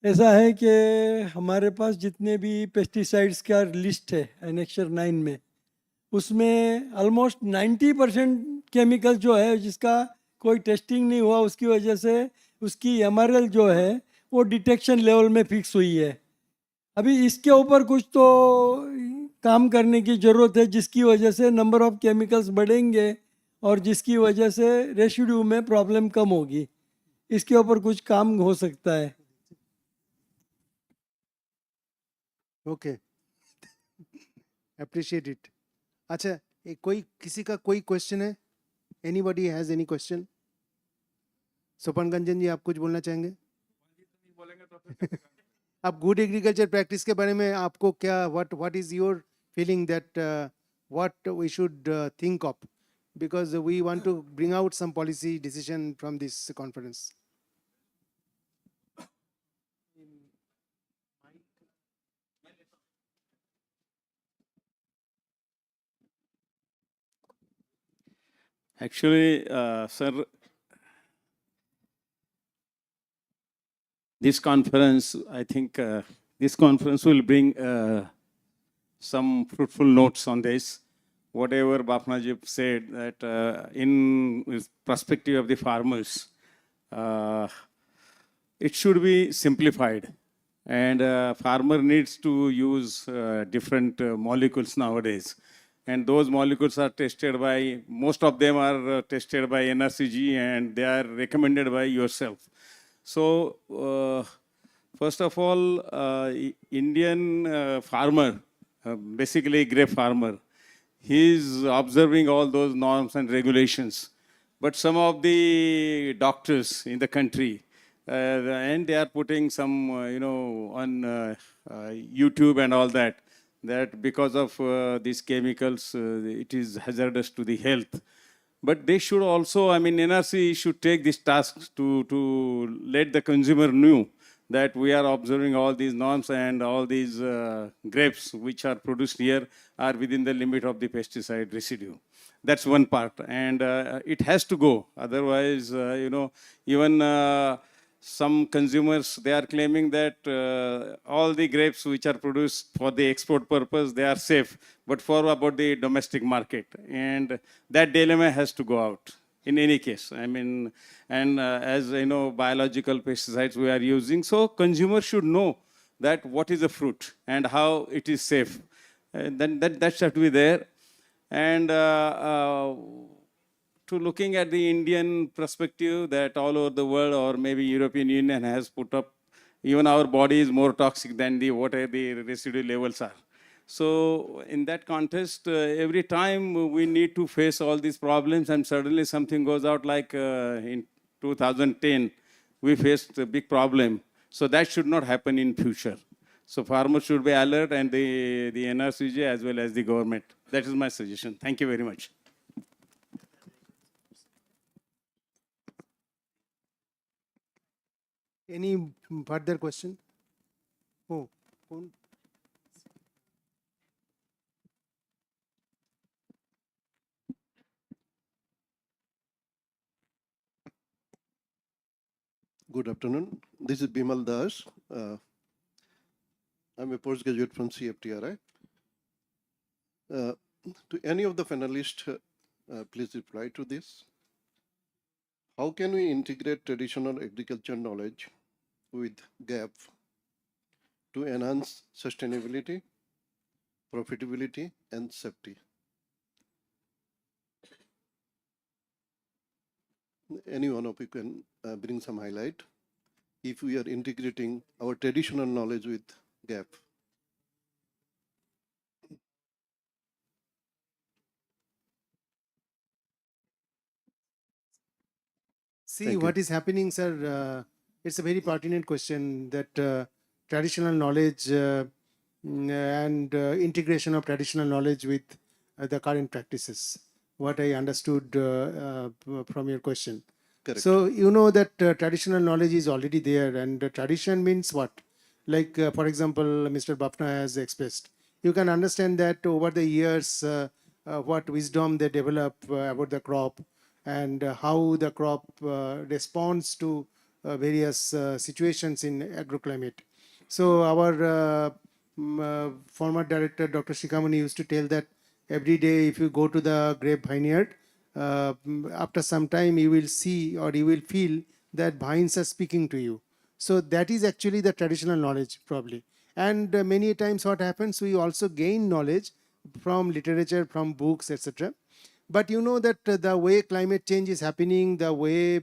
Speaker 17: ऐसा है कि हमारे पास जितने भी पेस्टिसाइड्स का लिस्ट है एनेक्सर 9 में, उसमें ऑलमोस्ट 90% केमिकल जो है जिसका कोई टेस्टिंग नहीं हुआ, उसकी वजह से उसकी MRL जो है वो डिटेक्शन लेवल में फिक्स हुई है. अभी इसके ऊपर कुछ तो काम करने की ज़रूरत है, जिसकी वजह से नंबर ऑफ केमिकल्स बढ़ेंगे और जिसकी वजह से रेसिड्यू में प्रॉब्लम कम होगी. इसके ऊपर कुछ काम हो सकता है.
Speaker 8: Okay, appreciate it. अच्छा, कोई किसी का कोई क्वेश्चन है? Anybody has any question? सोपान गंजन जी, आप कुछ बोलना चाहेंगे? आप गुड एग्रीकल्चर प्रैक्टिस के बारे में आपको क्या what is your feeling that what we should think of, because we want to bring out some policy decision from this conference.
Speaker 12: Actually, sir, this conference, I think this conference will bring some fruitful notes on this. whatever Bapnaji said, that in perspective of the farmers, it should be simplified. And farmer needs to use different molecules nowadays. And those molecules are tested by, most of them are tested by NRCG, and they are recommended by yourself. So, first of all, Indian farmer, basically grape farmer, he is observing all those norms and regulations. But some of the doctors in the country, and they are putting some, on YouTube and all that, that because of these chemicals, it is hazardous to the health. But they should also, I mean, NRC should take this task to let the consumer know that we are observing all these norms and all these grapes which are produced here are within the limit of the pesticide residue. That's one part. And it has to go. Otherwise, even some consumers, they are claiming that all the grapes which are produced for the export purpose, they are safe, but for about the domestic market. And that dilemma has to go out in any case. I mean, and as you know, biological pesticides we are using, so consumers should know that what is a fruit and how it is safe. Then that should be there. And to looking at the Indian perspective, that all over the world or maybe European Union has put up, even our body is more toxic than the whatever the residue levels are. So in that context, every time we need to face all these problems, and suddenly something goes out, like in 2010, we faced a big problem. So that should not happen in future. So farmers should be alert, and the NRCJ as well as the government. That is my suggestion. Thank you very much.
Speaker 8: Any further question? Oh,
Speaker 18: Good afternoon. This is Bimal Das. I'm a postgraduate from CFTRI. To any of the panelists, please reply to this. How can we integrate traditional agriculture knowledge with GAP to enhance sustainability, profitability, and safety? Any one of you can bring some highlight if we are integrating our traditional knowledge with GAP.
Speaker 8: See what is happening, sir. It's a very pertinent question, that traditional knowledge and integration of traditional knowledge with the current practices. What I understood from your question.
Speaker 18: Correct.
Speaker 8: So you know that traditional knowledge is already there, and tradition means what? Like, for example, Mr. Bapna has expressed. You can understand that over the years, what wisdom they develop about the crop, and how the crop responds to various situations in agroclimate. So our former director, Dr. Shikamani, used to tell that every day if you go to the grape vineyard, after some time you will see or you will feel that vines are speaking to you. So that is actually the traditional knowledge probably. And many times what happens, we also gain knowledge from literature, from books, etc. But you know that the way climate change is happening, the way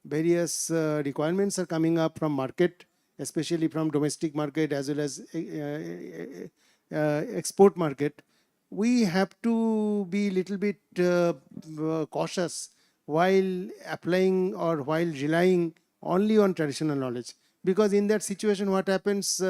Speaker 8: various requirements are coming up from market, especially from domestic market as well as export market, we have to be little bit cautious while applying or while relying only on traditional knowledge. Because in that situation, what happens,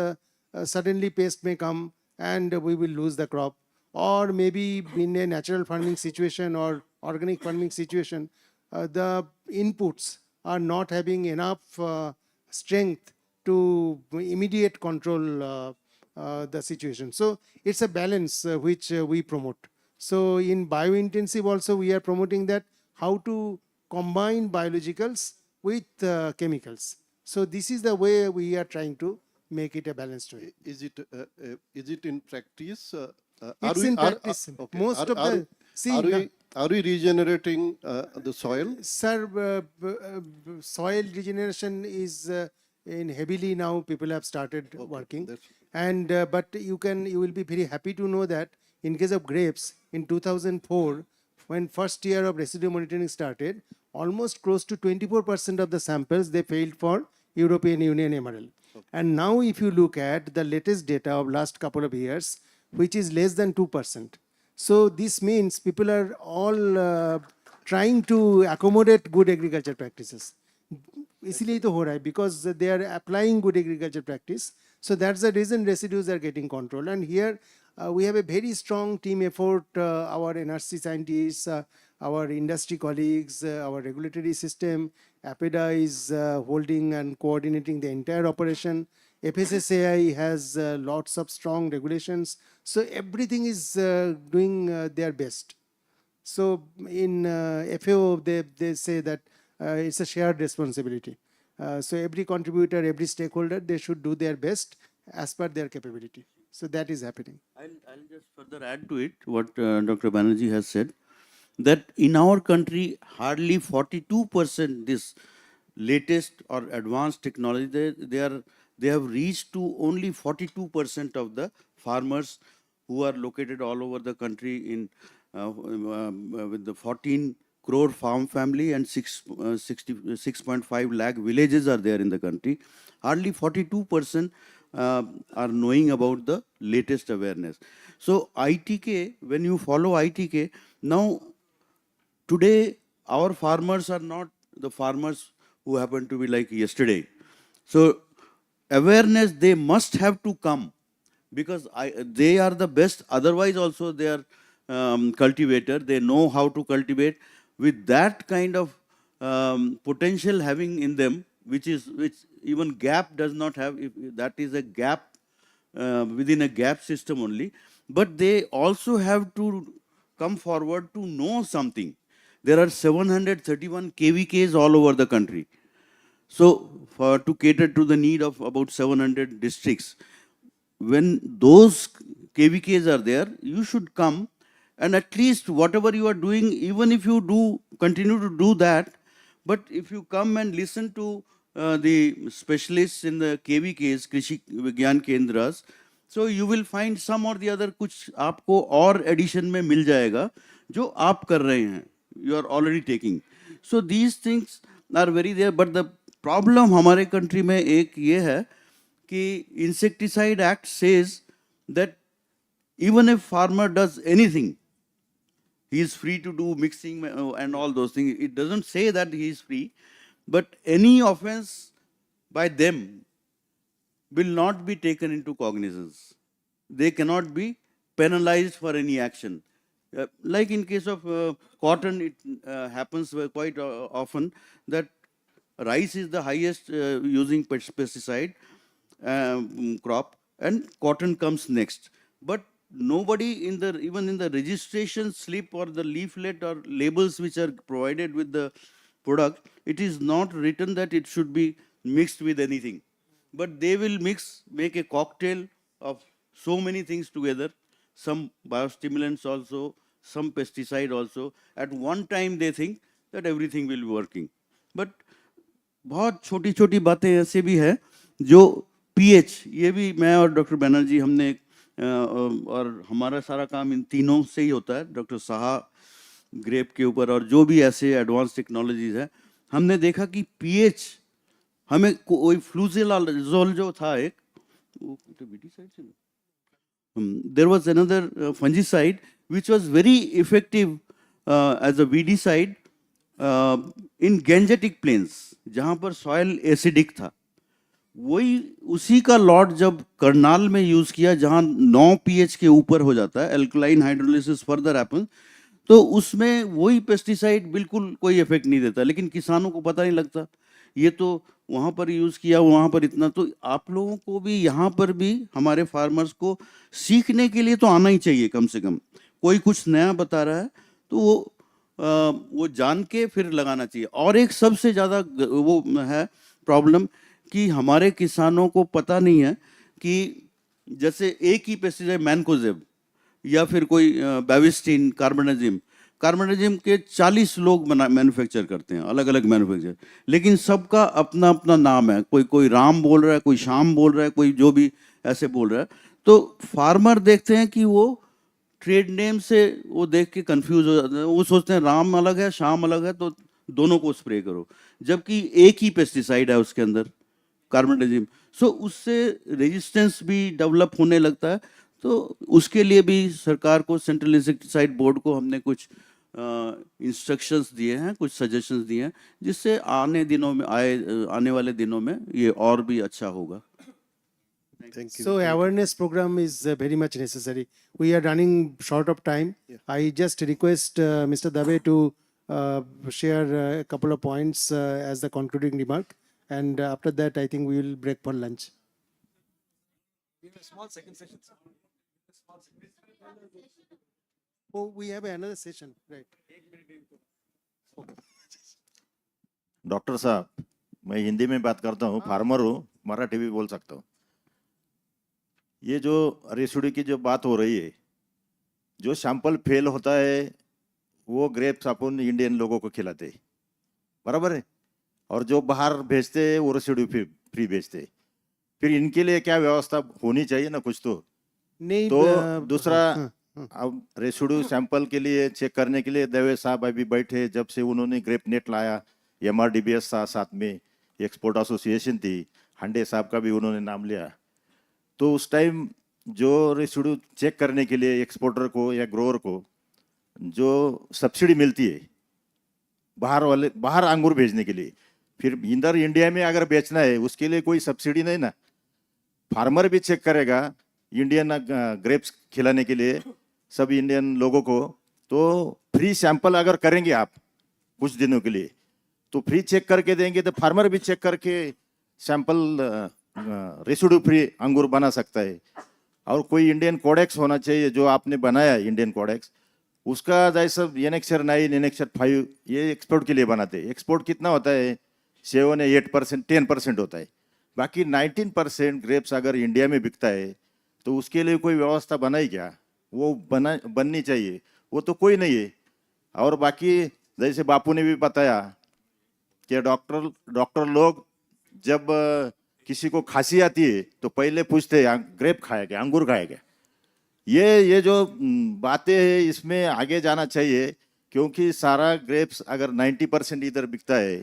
Speaker 8: suddenly pest may come and we will lose the crop. Or maybe in a natural farming situation or organic farming situation, the inputs are not having enough strength to immediate control the situation. So it's a balance which we promote. So in biointensive also we are promoting that how to combine biologicals with chemicals. So this is the way we are trying to make it a balanced way.
Speaker 18: Is it in practice
Speaker 8: It's in practice.
Speaker 18: Okay.
Speaker 8: Most of the
Speaker 18: Are we regenerating the soil?
Speaker 8: Sir, soil regeneration is in heavily now. People have started working, and but you will be very happy to know that in case of grapes in 2004, when first year of residue monitoring started, almost close to 24% of the samples they failed for European Union emerald. And now if you look at the latest data of last couple of years, which is less than 2%. So this means people are all trying to accommodate good agriculture practices. इसलिए तो हो रहा है because they are applying good agriculture practice. So that's the reason residues are getting controlled. And here we have a very strong team effort. Our NRC scientists, our industry colleagues, our regulatory system, APEDA is holding and coordinating the entire operation. FSSAI has lots of strong regulations. So everything is doing their best. So in FAO, they say that it's a shared responsibility. So every contributor, every stakeholder, they should do their best as per their capability. So that is happening.
Speaker 14: I'll just further add to it what Dr. Banerjee has said, that in our country, hardly 42% this latest or advanced technology, they have reached to only 42% of the farmers who are located all over the country in with the 14 crore farm family and 6.5 lakh villages are there in the country. Hardly 42% are knowing about the latest awareness. So ITK, when you follow ITK, now today our farmers are not the farmers who happen to be like yesterday. So awareness, they must have to come, because they are the best. Otherwise also they are cultivator. They know how to cultivate with that kind of potential having in them, which even gap does not have. That is a gap within a gap system only. But they also have to come forward to know something. There are 731 KVKs all over the country. So to cater to the need of about 700 districts, when those KVKs are there, you should come, and at least whatever you are doing, even if you do continue to do that, but if you come and listen to the specialists in the KVKs, Krishi Vigyan Kendras, so you will find some or the other कुछ आपको और addition में मिल जाएगा जो आप कर रहे हैं, you are already taking. So these things are very there, but the problem हमारे country में एक ये है कि Insecticide Act says that even if farmer does anything, he is free to do mixing and all those things. It doesn't say that he is free, but any offense by them will not be taken into cognizance. They cannot be penalized for any action. Like in case of cotton, it happens quite often that rice is the highest using pesticide crop, and cotton comes next. But nobody even in the registration slip or the leaflet or labels which are provided with the product, it is not written that it should be mixed with anything. But they will make a cocktail of so many things together, some biostimulants also, some pesticide also. At one time they think that everything will be working. But बहुत छोटी छोटी बातें ऐसे भी है जो pH, ये भी मैं और डॉक्टर बनर्जी हमने और हमारा सारा काम इन तीनों से ही होता है, डॉक्टर साहा ग्रेप के ऊपर और जो भी ऐसे एडवांस टेक्नोलॉजीज है, हमने देखा कि पीएच हमें कोई फ्लूजेलाजोल जो था एक, there was another fungicide which was very effective as a weedicide in Gangetic plains, जहाँ पर सॉइल एसिडिक था. वही उसी का लॉट जब करनाल में यूज किया जहाँ 9 pH के ऊपर हो जाता है, एल्कलाइन हाइड्रोलिसिस फर्दर हैपन, तो उसमें वही पेस्टिसाइड बिल्कुल कोई इफेक्ट नहीं देता, लेकिन किसानों को पता नहीं लगता. ये तो वहाँ पर यूज़ किया, वहाँ पर इतना. तो आप लोगों को भी यहाँ पर भी हमारे फार्मर्स को सीखने के लिए तो आना ही चाहिए. कम से कम कोई कुछ नया बता रहा है तो वो जान के फिर लगाना चाहिए. और एक सबसे ज़्यादा वो है प्रॉब्लम कि हमारे किसानों को पता नहीं है कि जैसे एक ही पेस्टिसाइड मैनकोजेब, या फिर कोई बैविस्टिन, कार्बेनजिम के 40 लोग मैन्युफैक्चर करते हैं, अलग अलग मैन्युफैक्चर, लेकिन सबका अपना अपना नाम है। कोई राम बोल रहा है, कोई श्याम बोल रहा है, कोई जो भी ऐसे बोल रहा है। तो फार्मर देखते हैं कि वो ट्रेड नेम से वो देख के कंफ्यूज हो जाते हैं, वो सोचते हैं राम अलग है, श्याम अलग है, तो दोनों को स्प्रे करो, जबकि एक ही पेस्टिसाइड है उसके अंदर, कार्बेनडाजिम। सो उससे रेजिस्टेंस भी डेवलप होने लगता है। तो उसके लिए भी सरकार को, सेंट्रल इंसेक्टिसाइड बोर्ड को हमने कुछ इंस्ट्रक्शंस दिए हैं, कुछ सजेशंस दिए हैं, जिससे आने वाले दिनों में ये और भी अच्छा होगा।
Speaker 18: Thank you.
Speaker 8: So awareness program is very much necessary. We are running short of time. I just request Mr. Dave to share a couple of points as the concluding remark, and after that, I think we will break for lunch.
Speaker 17: Small second session.
Speaker 8: Oh, we have another session, right?
Speaker 19: Doctor साहब, मैं हिंदी में बात करता हूँ, farmer हूँ, मराठी भी बोल सकता हूँ। ये जो रेसिड्यू की जो बात हो रही है, जो सैंपल फेल होता है वो ग्रेप्स अपन इंडियन लोगों को खिलाते हैं, बराबर है, और जो बाहर भेजते हैं वो रेसिड्यू फ्री भेजते हैं। फिर इनके लिए क्या व्यवस्था होनी चाहिए ना कुछ तो।
Speaker 8: नहीं,
Speaker 19: तो दूसरा, अब रेसिड्यू सैंपल के लिए चेक करने के लिए दवे साहब अभी बैठे, जब से उन्होंने ग्रेप नेट लाया, MRDBS साथ में, एक्सपोर्ट एसोसिएशन थी, हंडे साहब का भी उन्होंने नाम लिया। तो उस टाइम जो रेसिड्यू चेक करने के लिए एक्सपोर्टर को या ग्रोअर को जो सब्सिडी मिलती है बाहर अंगूर भेजने के लिए, फिर इधर इंडिया में अगर बेचना है उसके लिए कोई सब्सिडी नहीं ना। फार्मर भी चेक करेगा इंडियन ग्रेप्स खिलाने के लिए सब इंडियन लोगों को, तो फ्री सैंपल अगर करेंगे आप कुछ दिनों के लिए, तो फ्री चेक करके देंगे, तो फार्मर भी चेक करके सैंपल रेसिड्यू फ्री अंगूर बना सकता है। और कोई इंडियन कोडेक्स होना चाहिए, जो आपने बनाया इंडियन कोडेक्स, उसका जैसा एनेक्सर 9, एनेक्सर 5 ये एक्सपोर्ट के लिए बनाते हैं। एक्सपोर्ट कितना होता है? 7 या 8%, 10% होता है। बाकी 19% ग्रेप्स अगर इंडिया में बिकता है तो उसके लिए कोई व्यवस्था बनाई क्या? वो बननी चाहिए, वो तो कोई नहीं है। और बाकी जैसे बापू ने भी बताया कि डॉक्टर लोग जब किसी को खांसी आती है तो पहले पूछते हैं ग्रेप खाया क्या, अंगूर खाया क्या। ये जो बातें हैं इसमें आगे जाना चाहिए, क्योंकि सारा ग्रेप्स अगर 90% इधर बिकता है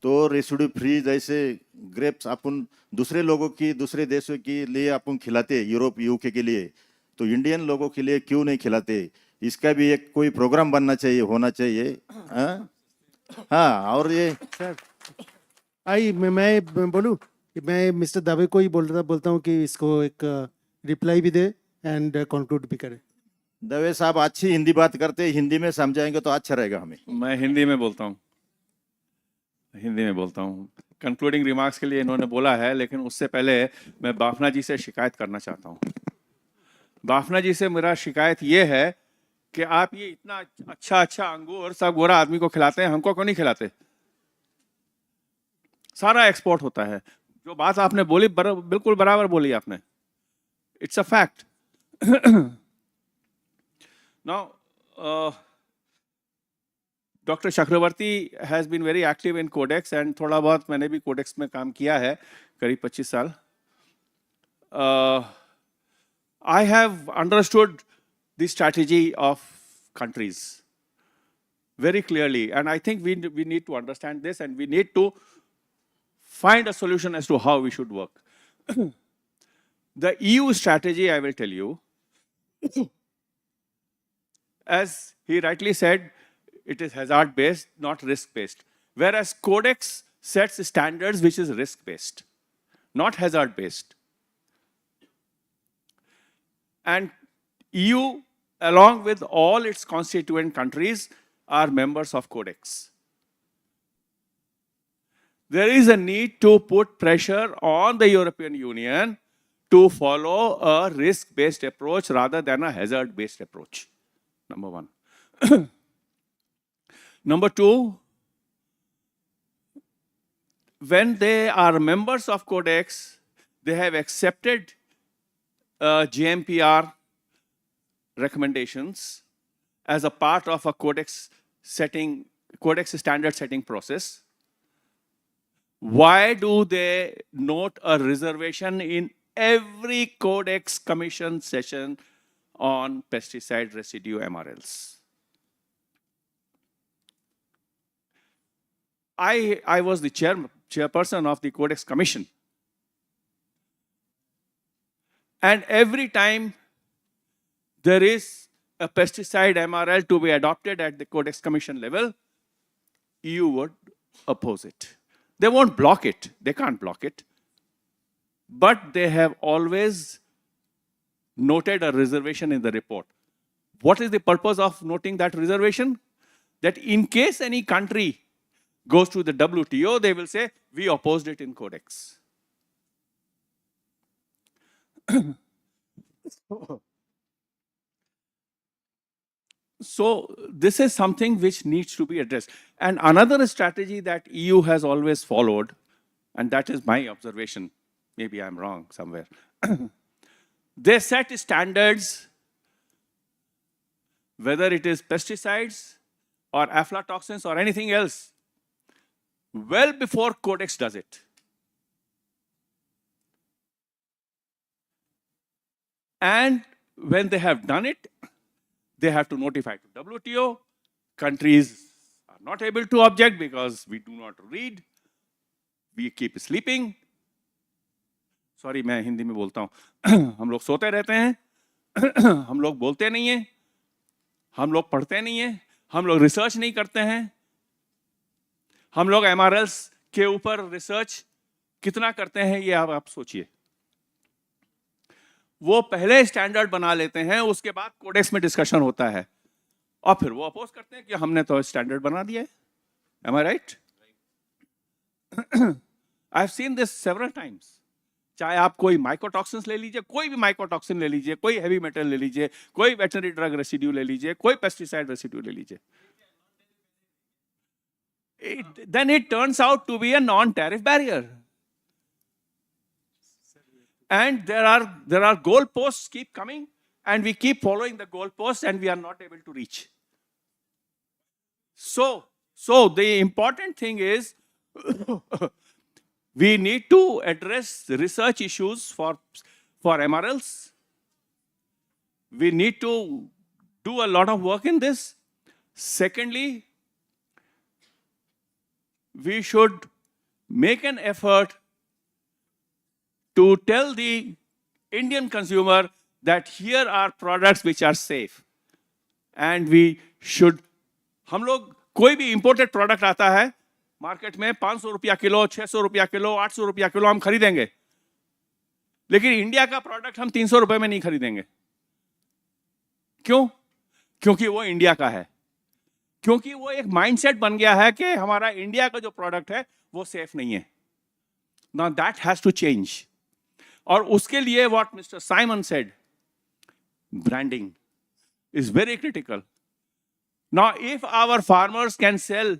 Speaker 19: तो रेसिड्यू फ्री जैसे ग्रेप्स अपन दूसरे लोगों की, दूसरे देशों के लिए अपन खिलाते, यूरोप यूके के लिए, तो इंडियन लोगों के लिए क्यों नहीं खिलाते? इसका भी एक कोई प्रोग्राम बनना चाहिए, होना चाहिए। हाँ, और ये
Speaker 8: सर मैं बोलूँ, मैं मिस्टर दवे को ही बोलता हूँ कि इसको एक रिप्लाई भी दे एंड कंक्लूड भी करे।
Speaker 19: दवे साहब अच्छी हिंदी बात करते हैं, हिंदी में समझाएंगे तो अच्छा रहेगा हमें।
Speaker 12: मैं हिंदी में बोलता हूँ। कंक्लूडिंग रिमार्क्स के लिए इन्होंने बोला है, लेकिन उससे पहले मैं बाफना जी से शिकायत करना चाहता हूँ। बाफना जी से मेरा शिकायत ये है कि आप ये इतना अच्छा अंगूर सब गोरा आदमी को खिलाते हैं, हमको क्यों नहीं खिलाते? सारा एक्सपोर्ट होता है। जो बात आपने बोली बिल्कुल बराबर बोली आपने। It's a fact. Now doctor Chakravarty has been very active in Codex, and थोड़ा बहुत मैंने भी कोडेक्स में काम किया है, करीब 25 साल। I have understood the strategy of countries very clearly, and I think we need to understand this, and we need to find a solution as to how we should work. The EU strategy, I will tell you, as he rightly said, it is hazard-based, not risk-based. Whereas Codex sets standards which is risk-based, not hazard-based. And EU, along with all its constituent countries, are members of Codex. There is a need to put pressure on the European Union to follow a risk-based approach rather than a hazard-based approach. Number one. Number two, when they are members of Codex, they have accepted GMPR recommendations as a part of a codex standard setting process? Why do they note a reservation in every Codex Commission session on pesticide residue MRLs? I was the chairperson of the Codex Commission. And every time there is a pesticide MRL to be adopted at the Codex Commission level, EU would oppose it. They won't block it. They can't block it. But they have always noted a reservation in the report. What is the purpose of noting that reservation? That in case any country goes to the WTO, they will say, we opposed it in Codex. So this is something which needs to be addressed. And another strategy that EU has always followed, and that is my observation, maybe I'm wrong somewhere, they set standards, whether it is pesticides or aflatoxins or anything else, well before Codex does it. And when they have done it, they have to notify to WTO. Countries are not able to object because we do not read. We keep sleeping. Sorry, मैं हिंदी में बोलता हूँ. हम लोग सोते रहते हैं. हम लोग बोलते नहीं हैं. हम लोग पढ़ते नहीं हैं. हम लोग रिसर्च नहीं करते हैं. हम लोग MRLs के ऊपर रिसर्च कितना करते हैं ये आप सोचिए. वो पहले स्टैंडर्ड बना लेते हैं, उसके बाद कोडेक्स में डिस्कशन होता है, और फिर वो अपोज करते हैं कि हमने तो स्टैंडर्ड बना दिया है. Am I right? I've seen this several times. चाहे आप कोई माइकोटॉक्सिन्स ले लीजिए, कोई भी माइकोटॉक्सिन ले लीजिए, कोई हेवी मेटल ले लीजिए, कोई वेटनरी ड्रग रेसिड्यू ले लीजिए, कोई पेस्टिसाइड रेसिड्यू ले लीजिए. Then it turns out to be a non-tariff barrier. And there are goalposts keep coming, and we keep following the goalposts, and we are not able to reach. So the important thing is we need to address research issues for MRLs. We need to do a lot of work in this. Secondly, we should make an effort to tell the Indian consumer that here are products which are safe. And we should, हम लोग कोई भी imported product आता है, market में 500 रुपया kilo, 600 रुपया kilo, 800 रुपया किलो हम खरीदेंगे. लेकिन इंडिया का प्रोडक्ट हम 300 रुपए में नहीं खरीदेंगे. क्यों? क्योंकि वो इंडिया का है. क्योंकि वो एक माइंडसेट बन गया है कि हमारा इंडिया का जो प्रोडक्ट है वो सेफ नहीं है. Now that has to change. और उसके लिए what Mr. Simon said, branding is very critical. Now, if our farmers can sell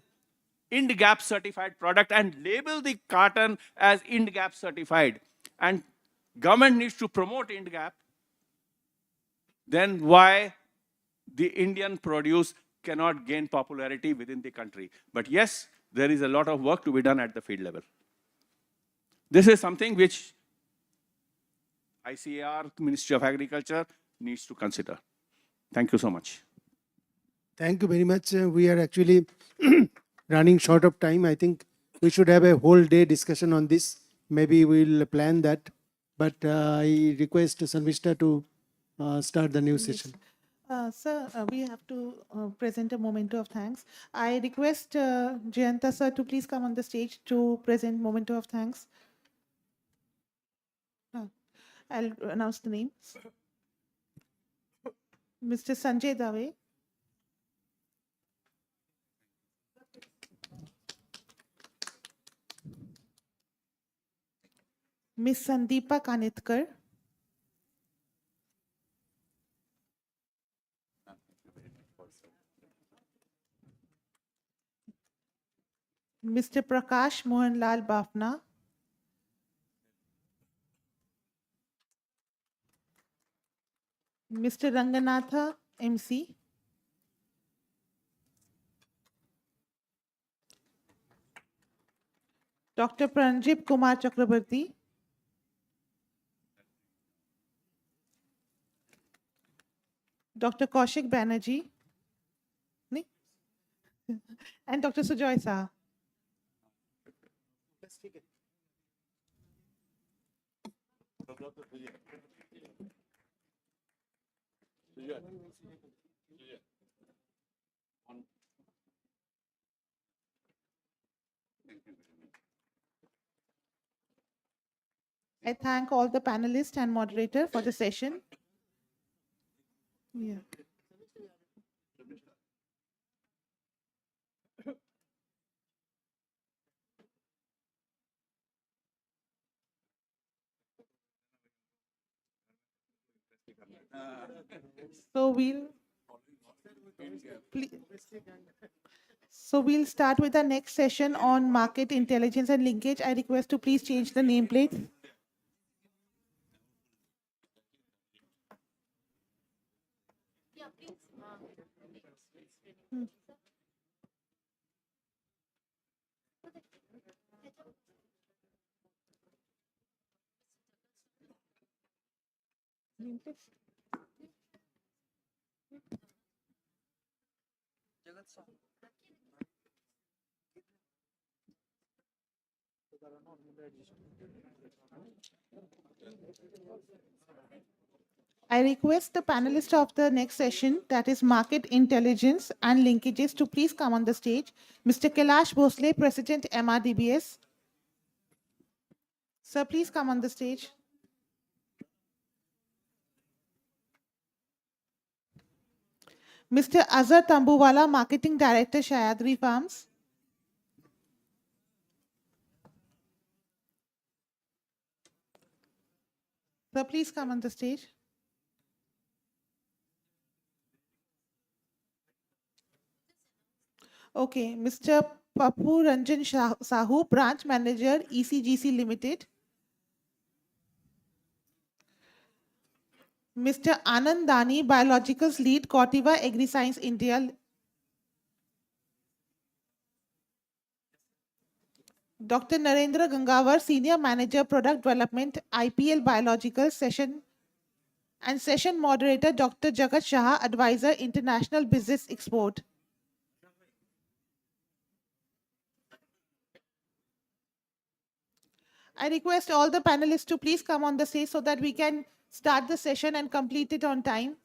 Speaker 12: INDGAP certified product and label the carton as INDGAP certified, and government needs to promote INDGAP, then why the Indian produce cannot gain popularity within the country? But yes, there is a lot of work to be done at the field level. This is something which ICAR, Ministry of Agriculture, needs to consider. Thank you so much.
Speaker 8: Thank you very much. We are actually running short of time. I think we should have a whole day discussion on this. Maybe we'll plan that. But I request Sarvishta to start the new session.
Speaker 1: Sir, we have to present a memento of thanks. I request Jayanta sir to please come on the stage to present memento of thanks. I'll announce the names. Mr. Sanjay Dave. Miss Sandeepa Kanitkar. Mr. Prakash Mohanlal Bafna. Mr. Ranganatha, MC. Dr. Pranjip Kumar Chakrabarti. Dr. Kaushik Banerjee. Nahi? And Dr. Sujoy Saha. I thank all the panelists and moderator for the session. Yeah. So we'll start with the next session on market intelligence and linkage. I request to please change the nameplate. I request the panelist of the next session, that is market intelligence and linkages, to please come on the stage. Mr. Kailash Bhosle, President, MRDBS. Sir, please come on the stage. Mr. Azhar Tambuwala, Marketing Director, Shayadri Farms. Sir, please come on the stage. Okay, Mr. Papu Ranjan Sahu, Branch Manager, ECGC Limited. Mr. Anand Dani, Biologicals Lead, Corteva AgriScience India. Dr. Narendra Gangawar, Senior Manager, Product Development, IPL Biologicals Session. And Session Moderator, Dr. Jagat Shah, Advisor, International Business Export. I request all the panelists to please come on the stage so that we can start the session and complete it on time.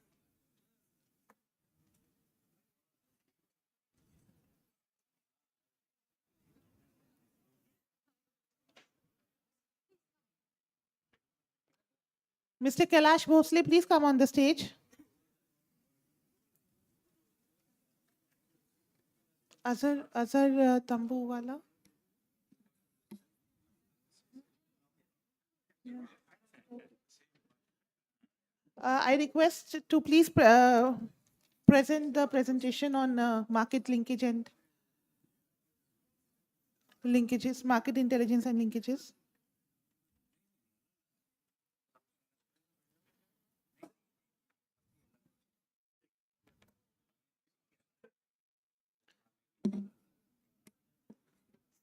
Speaker 1: Mr. Kailash Bhosle, please come on the stage. Azhar Tambuwala. I request to please present the presentation on market linkage and linkages, market intelligence and linkages.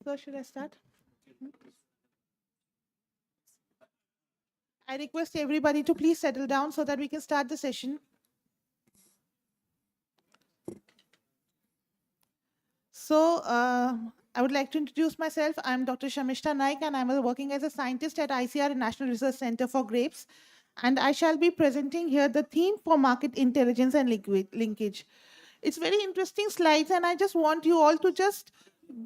Speaker 1: So should I start? I request everybody to please settle down so that we can start the session. So I would like to introduce myself. I'm Dr. Shamishta Naik, and I'm working as a scientist at ICR, National Research Center for Grapes. And I shall be presenting here the theme for market intelligence and linkage. It's very interesting slides, and I just want you all to just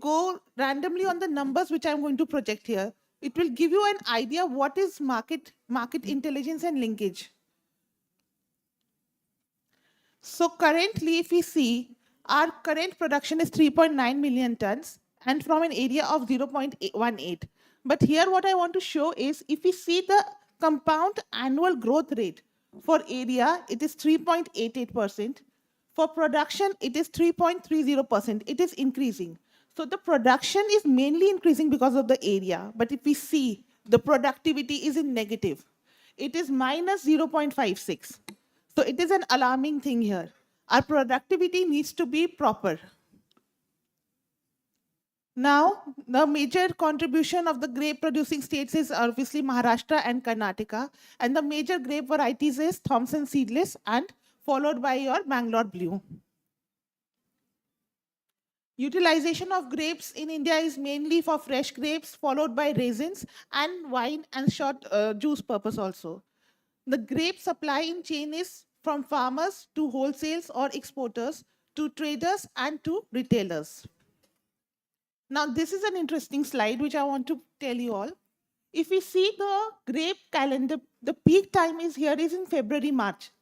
Speaker 1: go randomly on the numbers which I'm going to project here. It will give you an idea what is market intelligence and linkage. So currently, if we see, our current production is 3.9 million tons and from an area of 0.18. But here what I want to show is, if we see the compound annual growth rate for area, it is 3.88%. For production, it is 3.30%. It is increasing. So the production is mainly increasing because of the area. But if we see, the productivity is in negative. It is minus 0.56. So it is an alarming thing here. Our productivity needs to be proper. Now, the major contribution of the grape producing states is obviously Maharashtra and Karnataka. And the major grape varieties is Thompson Seedless and followed by your Bangalore Blue. Utilization of grapes in India is mainly for fresh grapes, followed by raisins and wine and short juice purpose also. The grape supply in chain is from farmers to wholesales or exporters to traders and to retailers. Now, this is an interesting slide which I want to tell you all. If we see the grape calendar, the peak time is here is in February, March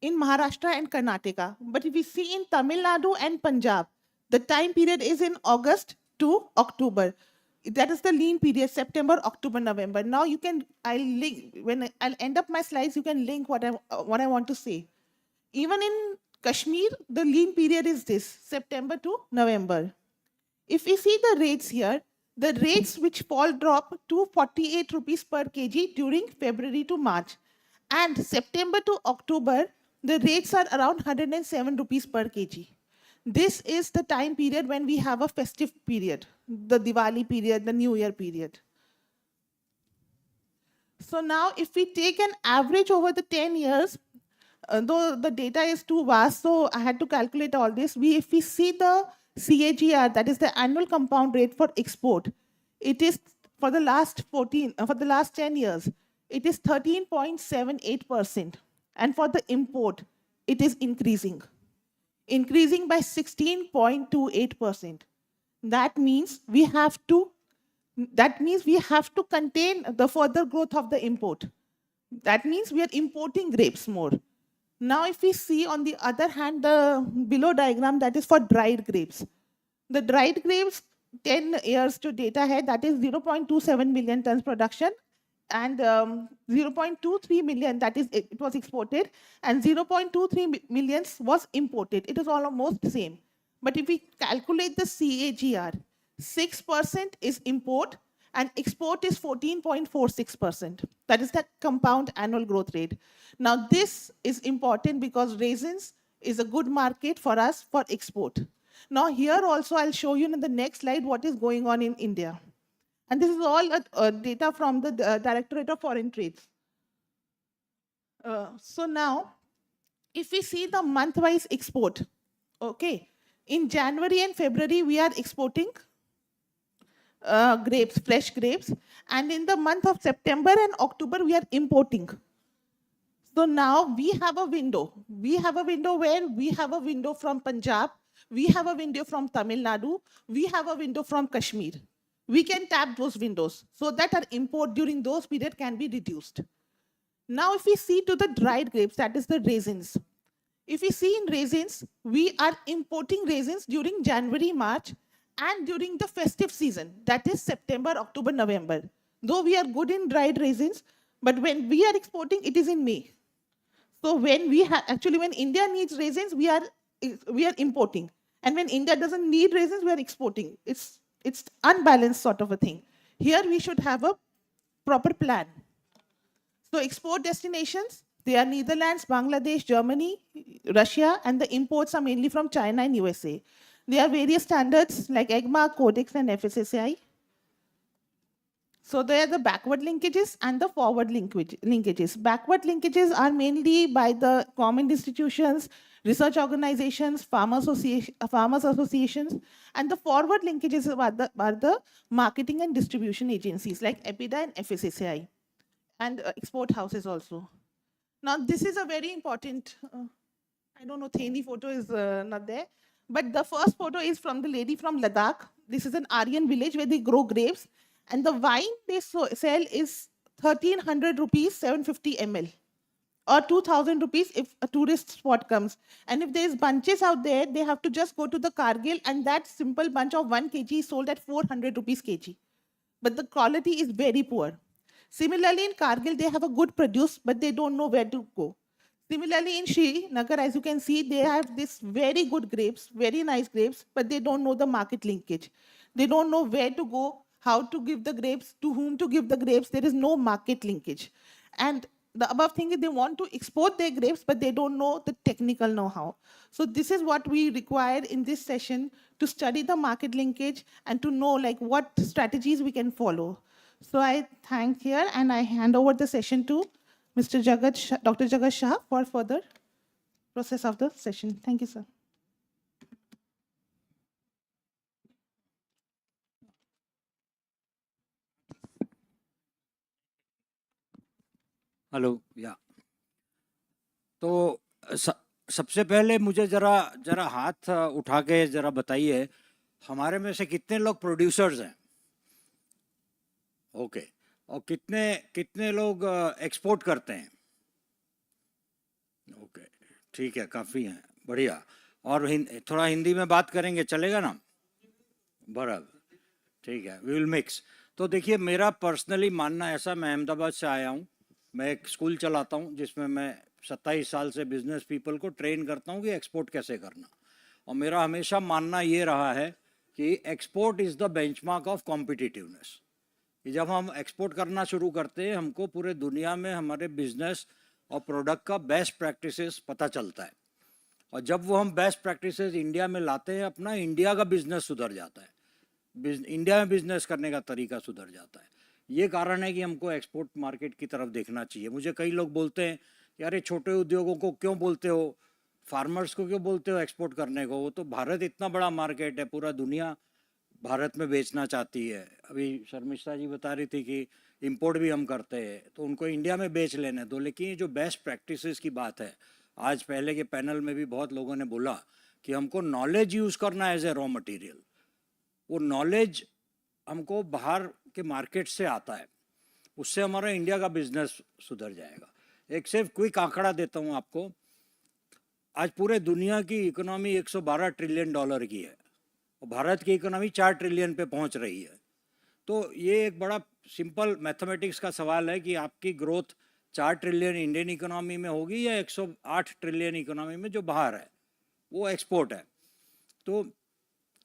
Speaker 1: in Maharashtra and Karnataka. But if we see in Tamil Nadu and Punjab, the time period is in August to October. That is the lean period, September, October, November. Now you can, I'll link, when I'll end up my slides, you can link what I want to say. Even in Kashmir, the lean period is this, September to November. If we see the rates here, the rates which fall drop to 48 rupees per kg during February to March. And September to October, the rates are around 107 rupees per kg. This is the time period when we have a festive period, the Diwali period, the New Year period. So now if we take an average over the 10 years, though the data is too vast, so I had to calculate all this. If we see the CAGR, that is the annual compound rate for export, it is for the last 10 years, it is 13.78%. And for the import, it is increasing by 16.28%. That means we have to contain the further growth of the import. That means we are importing grapes more. Now, if we see on the other hand, the below diagram, that is for dried grapes. The dried grapes, 10 years to data ahead, that is 0.27 million tons production, and 0.23 million, that is, it was exported, and 0.23 millions was imported. It is almost the same. But if we calculate the CAGR, 6% is import, and export is 14.46%. That is the compound annual growth rate. Now, this is important because raisins is a good market for us for export. Now, here also, I'll show you in the next slide what is going on in India. And this is all data from the Directorate of Foreign Trade. So now, if we see the month-wise export, okay, in January and February, we are exporting grapes, fresh grapes. And in the month of September and October, we are importing. So now we have a window. We have a window where we have a window from Punjab. We have a window from Tamil Nadu. We have a window from Kashmir. We can tap those windows so that our import during those periods can be reduced. Now, if we see to the dried grapes, that is the raisins. If we see in raisins, we are importing raisins during January, March, and during the festive season, that is September, October, November. Though we are good in dried raisins, but when we are exporting, it is in May. So when when India needs raisins, we are importing. And when India doesn't need raisins, we are exporting. It's unbalanced sort of a thing. Here we should have a proper plan. So export destinations, they are Netherlands, Bangladesh, Germany, Russia, and the imports are mainly from China and USA. There are various standards like EGMA, Codex, and FSSAI. So there are the backward linkages and the forward linkages. Backward linkages are mainly by the common institutions, research organizations, farmers associations, and the forward linkages are the marketing and distribution agencies like EPIDA and FSSAI, and export houses also. Now, this is a very important, I don't know, Theni photo is not there, but the first photo is from the lady from Ladakh. This is an Aryan village where they grow grapes, and the wine they sell is 1,300 rupees, 750 ml, or 2,000 rupees if a tourist spot comes. And if there's bunches out there, they have to just go to the Kargil, and that simple bunch of 1 kg is sold at 400 rupees kg. But the quality is very poor. Similarly, in Kargil, they have a good produce, but they don't know where to go. Similarly, in Srinagar, as you can see, they have this very good grapes, very nice grapes, but they don't know the market linkage. They don't know where to go, how to give the grapes, to whom to give the grapes. There is no market linkage. And the above thing is they want to export their grapes, but they don't know the technical know-how. So this is what we required in this session, to study the market linkage and to know like what strategies we can follow. So I thank here and I hand over the session to Mr. Dr. Jagat Shah for further process of the session. Thank you, sir.
Speaker 20: Hello या तो सबसे पहले मुझे जरा जरा हाथ उठा के जरा बताइए, हमारे में से कितने लोग प्रोड्यूसर्स हैं? ओके, और कितने कितने लोग एक्सपोर्ट करते हैं? ओके, ठीक है, काफ़ी हैं, बढ़िया। और थोड़ा हिंदी में बात करेंगे, चलेगा ना? बराबर, ठीक है, वी विल मिक्स। तो देखिए, मेरा पर्सनली मानना ऐसा, मैं अहमदाबाद से आया हूँ, मैं एक स्कूल चलाता हूँ जिसमें मैं 27 साल से बिजनेस पीपल को ट्रेन करता हूँ कि एक्सपोर्ट कैसे करना। और मेरा हमेशा मानना ये रहा है कि export is the benchmark of competitiveness. कि जब हम एक्सपोर्ट करना शुरू करते हैं, हमको पूरे दुनिया में हमारे बिजनेस और प्रोडक्ट का बेस्ट प्रैक्टिसेस पता चलता है। और जब वो हम बेस्ट प्रैक्टिसेस इंडिया में लाते हैं, अपना इंडिया का बिजनेस सुधर जाता है, इंडिया में बिजनेस करने का तरीका सुधर जाता है। ये कारण है कि हमको एक्सपोर्ट मार्केट की तरफ देखना चाहिए। मुझे कई लोग बोलते हैं कि अरे छोटे उद्योगों को क्यों बोलते हो, फार्मर्स को क्यों बोलते हो एक्सपोर्ट करने को, वो तो भारत इतना बड़ा मार्केट है, पूरा दुनिया भारत में बेचना चाहती है। अभी शर्मिष्ठा जी बता रही थी कि इंपोर्ट भी हम करते हैं, तो उनको इंडिया में बेच लेने दो। लेकिन ये जो बेस्ट प्रैक्टिसेस की बात है, आज पहले के पैनल में भी बहुत लोगों ने बोला कि हमको नॉलेज यूज़ करना एज ए रॉ मटेरियल। वो नॉलेज हमको बाहर के मार्केट से आता है, उससे हमारा इंडिया का बिजनेस सुधर जाएगा। एक सिर्फ क्विक आंकड़ा देता हूँ आपको। आज पूरे दुनिया की इकोनॉमी 112 ट्रिलियन डॉलर की है और भारत की इकोनॉमी 4 ट्रिलियन पे पहुंच रही है। तो ये एक बड़ा सिंपल मैथमेटिक्स का सवाल है कि आपकी ग्रोथ 4 ट्रिलियन इंडियन इकोनॉमी में होगी या 108 ट्रिलियन इकोनॉमी में जो बाहर है, वो एक्सपोर्ट है। तो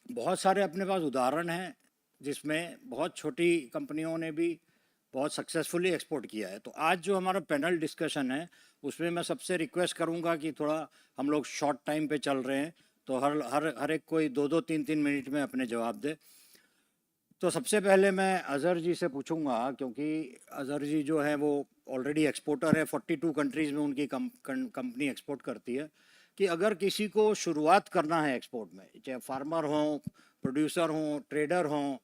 Speaker 20: बहुत सारे अपने पास उदाहरण हैं जिसमें बहुत छोटी कंपनियों ने भी बहुत सक्सेसफुली एक्सपोर्ट किया है। तो आज जो हमारा पैनल डिस्कशन है, उसमें मैं सबसे रिक्वेस्ट करूंगा कि थोड़ा हम लोग शॉर्ट टाइम पे चल रहे हैं, तो हर एक कोई 2-2, 3-3 मिनट में अपने जवाब दे। तो सबसे पहले मैं अजहर जी से पूछूंगा, क्योंकि अजहर जी जो है वो ऑलरेडी एक्सपोर्टर है, 42 कंट्रीज़ में उनकी कंपनी एक्सपोर्ट करती है, कि अगर किसी को शुरुआत करना है एक्सपोर्ट में, चाहे फार्मर हो, प्रोड्यूसर हो, ट्रेडर हो,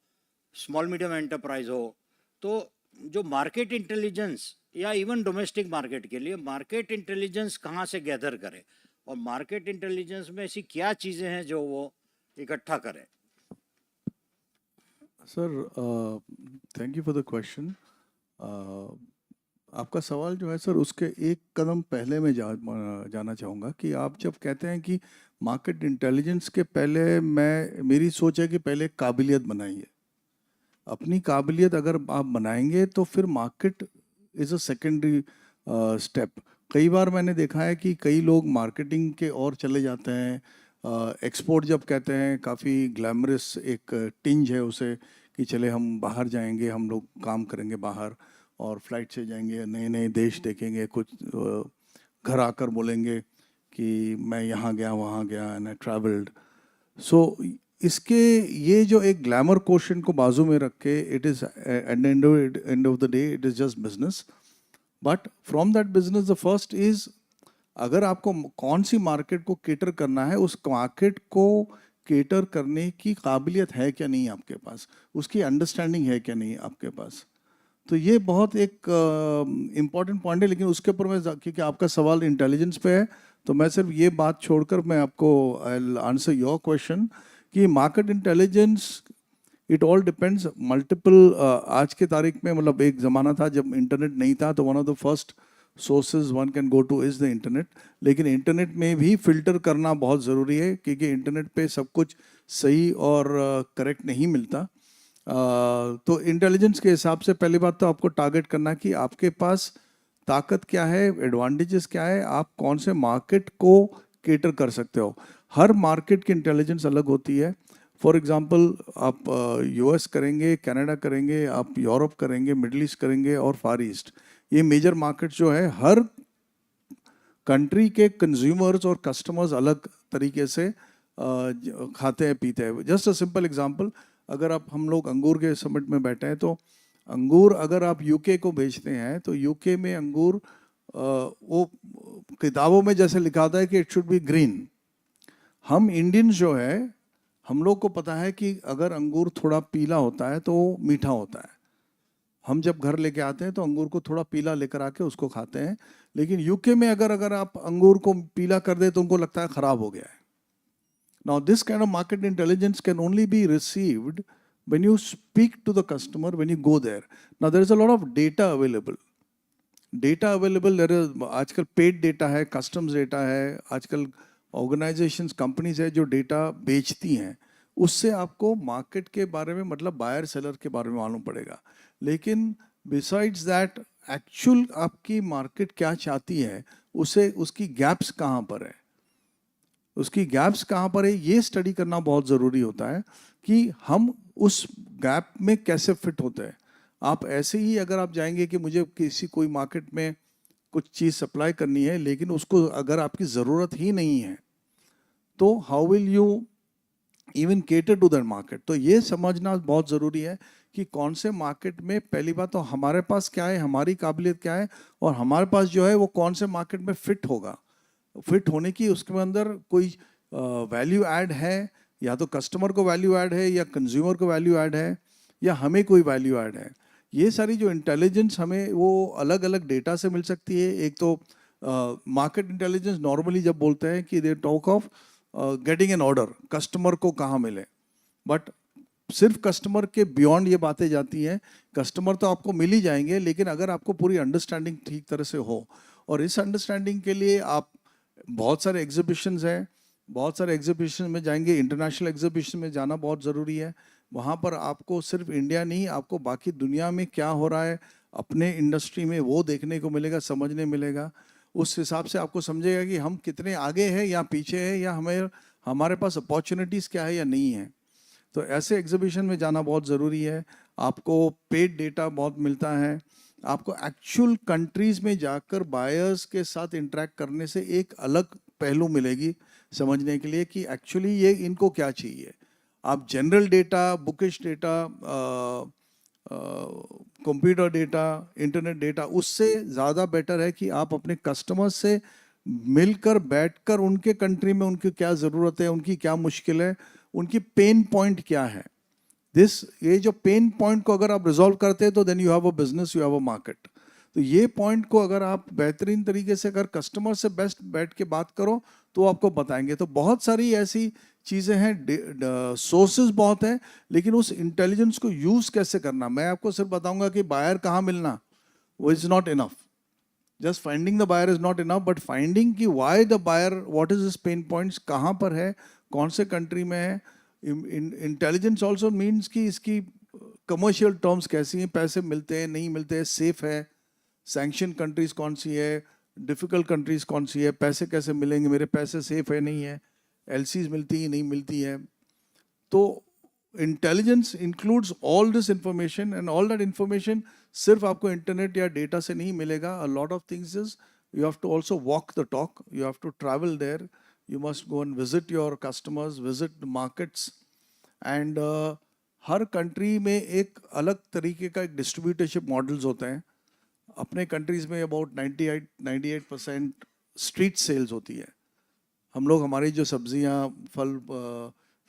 Speaker 20: स्मॉल मीडियम एंटरप्राइज हो, तो जो मार्केट इंटेलिजेंस या इवन डोमेस्टिक मार्केट के लिए मार्केट इंटेलिजेंस कहाँ से गैदर करे, और मार्केट इंटेलिजेंस में ऐसी क्या चीज़ें हैं जो वो इकट्ठा करे?
Speaker 21: Sir, thank you for the question. आपका सवाल जो है सर, उसके एक कदम पहले मैं जाना चाहूँगा कि आप जब कहते हैं कि मार्केट इंटेलिजेंस के पहले मेरी सोच है कि पहले काबिलियत बनाइए। अपनी काबिलियत अगर आप बनाएंगे तो फिर market is a secondary step. कई बार मैंने देखा है कि कई लोग मार्केटिंग के और चले जाते हैं। एक्सपोर्ट जब कहते हैं, काफ़ी ग्लैमरस एक टिंज है उसे कि चले हम बाहर जाएंगे, हम लोग काम करेंगे बाहर और फ्लाइट से जाएंगे, नए नए देश देखेंगे, कुछ घर आकर बोलेंगे कि मैं यहाँ गया वहाँ गया एंड आई ट्रैवल्ड। सो इसके ये जो एक ग्लैमर क्वेश्चन को बाजू में रख के, it is at the end of the day it is just business. But from that business the first is, अगर आपको कौन सी मार्केट को केटर करना है, उस मार्केट को केटर करने की काबिलियत है क्या नहीं आपके पास, उसकी अंडरस्टैंडिंग है क्या नहीं आपके पास। तो ये बहुत एक इम्पॉर्टेंट पॉइंट है। लेकिन उसके ऊपर मैं, क्योंकि आपका सवाल इंटेलिजेंस पे है, तो मैं सिर्फ ये बात छोड़कर मैं आपको I will answer your question कि market intelligence, it all depends multiple. आज के तारीख में, मतलब एक ज़माना था जब इंटरनेट नहीं था, तो one of the first sources one can go two is the internet. लेकिन इंटरनेट में भी फिल्टर करना बहुत ज़रूरी है, क्योंकि इंटरनेट पे सब कुछ सही और करेक्ट नहीं मिलता। तो इंटेलिजेंस के हिसाब से पहली बात तो आपको टारगेट करना कि आपके पास ताकत क्या है, एडवांटेजेस क्या है, आप कौन से मार्केट को केटर कर सकते हो। हर मार्केट की इंटेलिजेंस अलग होती है। फॉर एग्जांपल आप यूएस करेंगे, कनाडा करेंगे, आप यूरोप करेंगे, मिडिल ईस्ट करेंगे और फार ईस्ट, ये मेजर मार्केट जो है, हर कंट्री के कंज्यूमर्स और कस्टमर्स अलग तरीके से खाते हैं पीते हैं. जस्ट अ सिंपल एग्जांपल, अगर आप हम लोग अंगूर के समिट में बैठे हैं तो अंगूर अगर आप यूके को बेचते हैं तो यूके में अंगूर वो किताबों में जैसे लिखा होता है कि इट शुड बी ग्रीन. हम इंडियंस जो है, हम लोग को पता है कि अगर अंगूर थोड़ा पीला होता है तो वो मीठा होता है. हम जब घर लेके आते हैं तो अंगूर को थोड़ा पीला लेकर आके उसको खाते हैं. लेकिन यूके में अगर आप अंगूर को पीला कर दे तो उनको लगता है खराब हो गया है. Now this kind of market intelligence can only be received when you speak to the customer, when you go there. Now there is a lot of data available. Data available आजकल पेड डेटा है, customs data है, आजकल organisations companies है जो data बेचती हैं. उससे आपको मार्केट के बारे में, मतलब बायर सेलर के बारे में मालूम पड़ेगा. लेकिन बिसाइड्स दैट एक्चुअल आपकी मार्केट क्या चाहती है, उसे उसकी गैप्स कहाँ पर है, उसकी गैप्स कहाँ पर है, ये स्टडी करना बहुत ज़रूरी होता है कि हम उस गैप में कैसे फिट होते हैं. आप ऐसे ही अगर आप जाएंगे कि मुझे किसी कोई मार्केट में कुछ चीज़ सप्लाई करनी है लेकिन उसको अगर आपकी ज़रूरत ही नहीं है तो how will you even cater to that market. तो ये समझना बहुत ज़रूरी है कि कौन से मार्केट में, पहली बात तो हमारे पास क्या है, हमारी काबिलियत क्या है, और हमारे पास जो है वो कौन से मार्केट में फिट होगा. फिट होने की उसके अंदर कोई वैल्यू ऐड है, या तो कस्टमर को वैल्यू ऐड है, या कंज्यूमर को वैल्यू ऐड है, या हमें कोई वैल्यू ऐड है. ये सारी जो इंटेलिजेंस हमें वो अलग अलग डेटा से मिल सकती है. एक तो मार्केट इंटेलिजेंस नॉर्मली जब बोलते हैं कि they talk of getting an order, customer को कहाँ मिले, बट सिर्फ कस्टमर के बियॉन्ड ये बातें जाती हैं. कस्टमर तो आपको मिल ही जाएंगे, लेकिन अगर आपको पूरी अंडरस्टैंडिंग ठीक तरह से हो, और इस अंडरस्टैंडिंग के लिए आप बहुत सारे एग्जीबिशंस हैं, बहुत सारे एग्जीबिशन में जाएंगे, इंटरनेशनल एग्जीबिशन में जाना बहुत ज़रूरी है. वहाँ पर आपको सिर्फ इंडिया नहीं, आपको बाकी दुनिया में क्या हो रहा है अपने इंडस्ट्री में वो देखने को मिलेगा, समझने मिलेगा. उस हिसाब से आपको समझेगा कि हम कितने आगे हैं या पीछे हैं, या हमारे पास अपॉर्चुनिटीज़ क्या है या नहीं है. तो ऐसे एग्जीबिशन में जाना बहुत ज़रूरी है. आपको पेड डेटा बहुत मिलता है. आपको एक्चुअल कंट्रीज़ में जाकर बायर्स के साथ इंटरेक्ट करने से एक अलग पहलू मिलेगी समझने के लिए कि एक्चुअली ये इनको क्या चाहिए. आप general data, bookish data, computer data, internet data, उससे ज़्यादा बेटर है कि आप अपने कस्टमर्स से मिलकर बैठकर उनके कंट्री में उनकी क्या ज़रूरत है, उनकी क्या मुश्किल है, उनकी पेन पॉइंट क्या है. ये जो पेन पॉइंट को अगर आप रिजॉल्व करते हैं तो then you have a business, you have a market. तो ये पॉइंट को अगर आप बेहतरीन तरीके से अगर कस्टमर से बेस्ट बैठ के बात करो तो आपको बताएंगे. तो बहुत सारी ऐसी चीज़ें हैं, सोर्सेज बहुत हैं, लेकिन उस इंटेलिजेंस को यूज़ कैसे करना, मैं आपको सिर्फ बताऊंगा कि बायर कहाँ मिलना, वो is not enough. Just finding the buyer is not enough, but finding कि why the buyer, what is this pain points, कहाँ पर है, कौन से कंट्री में है. इंटेलिजेंस ऑल्सो मीन्स कि इसकी कमर्शियल टर्म्स कैसी हैं, पैसे मिलते हैं नहीं मिलते हैं, सेफ है, सैंक्शन कंट्रीज कौन सी है, डिफ़िकल्ट कंट्रीज कौन सी है, पैसे कैसे मिलेंगे, मेरे पैसे सेफ है नहीं है, एलसीज मिलती है नहीं मिलती है. तो intelligence includes all this information, and all that information सिर्फ आपको इंटरनेट या डेटा से नहीं मिलेगा. A lot of things is you have to also walk the talk, you have to travel there, you must go and visit your customers, visit the markets, and her country में एक अलग तरीके का एक distributorship models होते हैं. अपने countries में अबाउट 98% स्ट्रीट सेल्स होती है. हम लोग हमारी जो सब्जियां,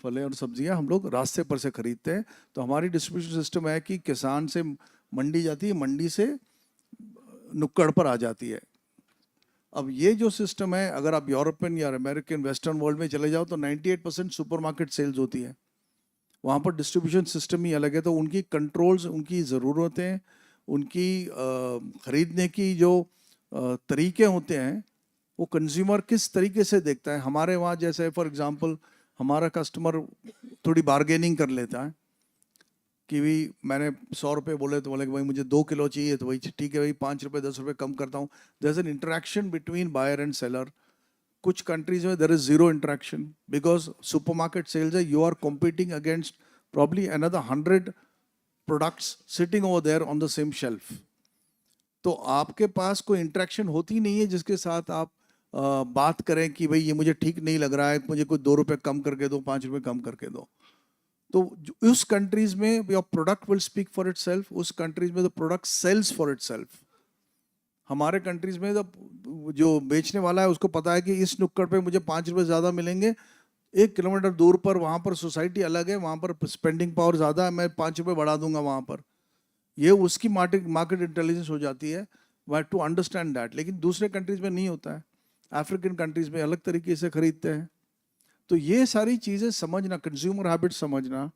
Speaker 21: फलें और सब्जियां हम लोग रास्ते पर से खरीदते हैं. तो हमारी डिस्ट्रीब्यूशन सिस्टम है कि किसान से मंडी जाती है, मंडी से नुक्कड़ पर आ जाती है. अब ये जो सिस्टम है, अगर आप यूरोपियन या अमेरिकन वेस्टर्न वर्ल्ड में चले जाओ तो 98% सुपरमार्केट सेल्स होती है. वहाँ पर डिस्ट्रीब्यूशन सिस्टम ही अलग है. तो उनकी कंट्रोल्स, उनकी ज़रूरतें, उनकी ख़रीदने की जो तरीके होते हैं, वो कंज्यूमर किस तरीके से देखता है. हमारे वहाँ जैसे फॉर एग्जांपल हमारा कस्टमर थोड़ी बार्गेनिंग कर लेता है कि भाई मैंने 100 रुपये बोले तो बोले कि भाई मुझे 2 किलो चाहिए, तो भाई ठीक है भाई 5 रुपये 10 रुपये कम करता हूँ. There is an interaction between buyer and seller. कुछ कंट्रीज में there is zero interaction because supermarket sales है, you are competing against probably another 100 products sitting over there on the same shelf. तो आपके पास कोई इंटरेक्शन होती नहीं है जिसके साथ आप बात करें कि भाई ये मुझे ठीक नहीं लग रहा है, मुझे कोई 2 रुपए कम करके दो, 5 रुपए कम करके दो. तो उस कंट्रीज में your product will speak for itself, उस कंट्रीज में the product sells for itself. हमारे कंट्रीज में जो बेचने वाला है उसको पता है कि इस नुक्कड़ पे मुझे 5 रुपए ज़्यादा मिलेंगे, 1 किलोमीटर दूर पर वहाँ पर सोसाइटी अलग है, वहाँ पर स्पेंडिंग पावर ज़्यादा है, मैं 5 रुपए बढ़ा दूंगा वहाँ पर. ये उसकी मार्केट इंटेलिजेंस हो जाती है टू अंडरस्टैंड दैट. लेकिन दूसरे कंट्रीज में नहीं होता है. अफ्रीकन कंट्रीज में अलग तरीके से खरीदते हैं. तो ये सारी चीज़ें समझना, कंज्यूमर हैबिट समझना,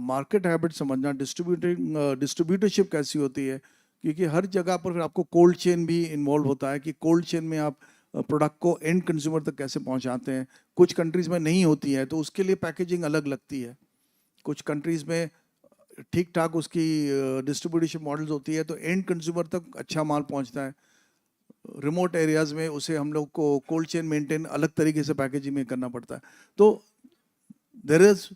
Speaker 21: मार्केट हैबिट समझना, डिस्ट्रीब्यूटरशिप कैसी होती है, क्योंकि हर जगह पर फिर आपको कोल्ड चेन भी इन्वॉल्व होता है कि कोल्ड चेन में आप प्रोडक्ट को एंड कंज्यूमर तक कैसे पहुंचाते हैं. कुछ कंट्रीज में नहीं होती है तो उसके लिए पैकेजिंग अलग लगती है. कुछ कंट्रीज में ठीक ठाक उसकी डिस्ट्रीब्यूशन मॉडल्स होती है तो एंड कंज्यूमर तक अच्छा माल पहुंचता है. रिमोट एरियाज में उसे हम लोग को कोल्ड चेन मेंटेन अलग तरीके से पैकेजिंग में करना पड़ता है. तो there is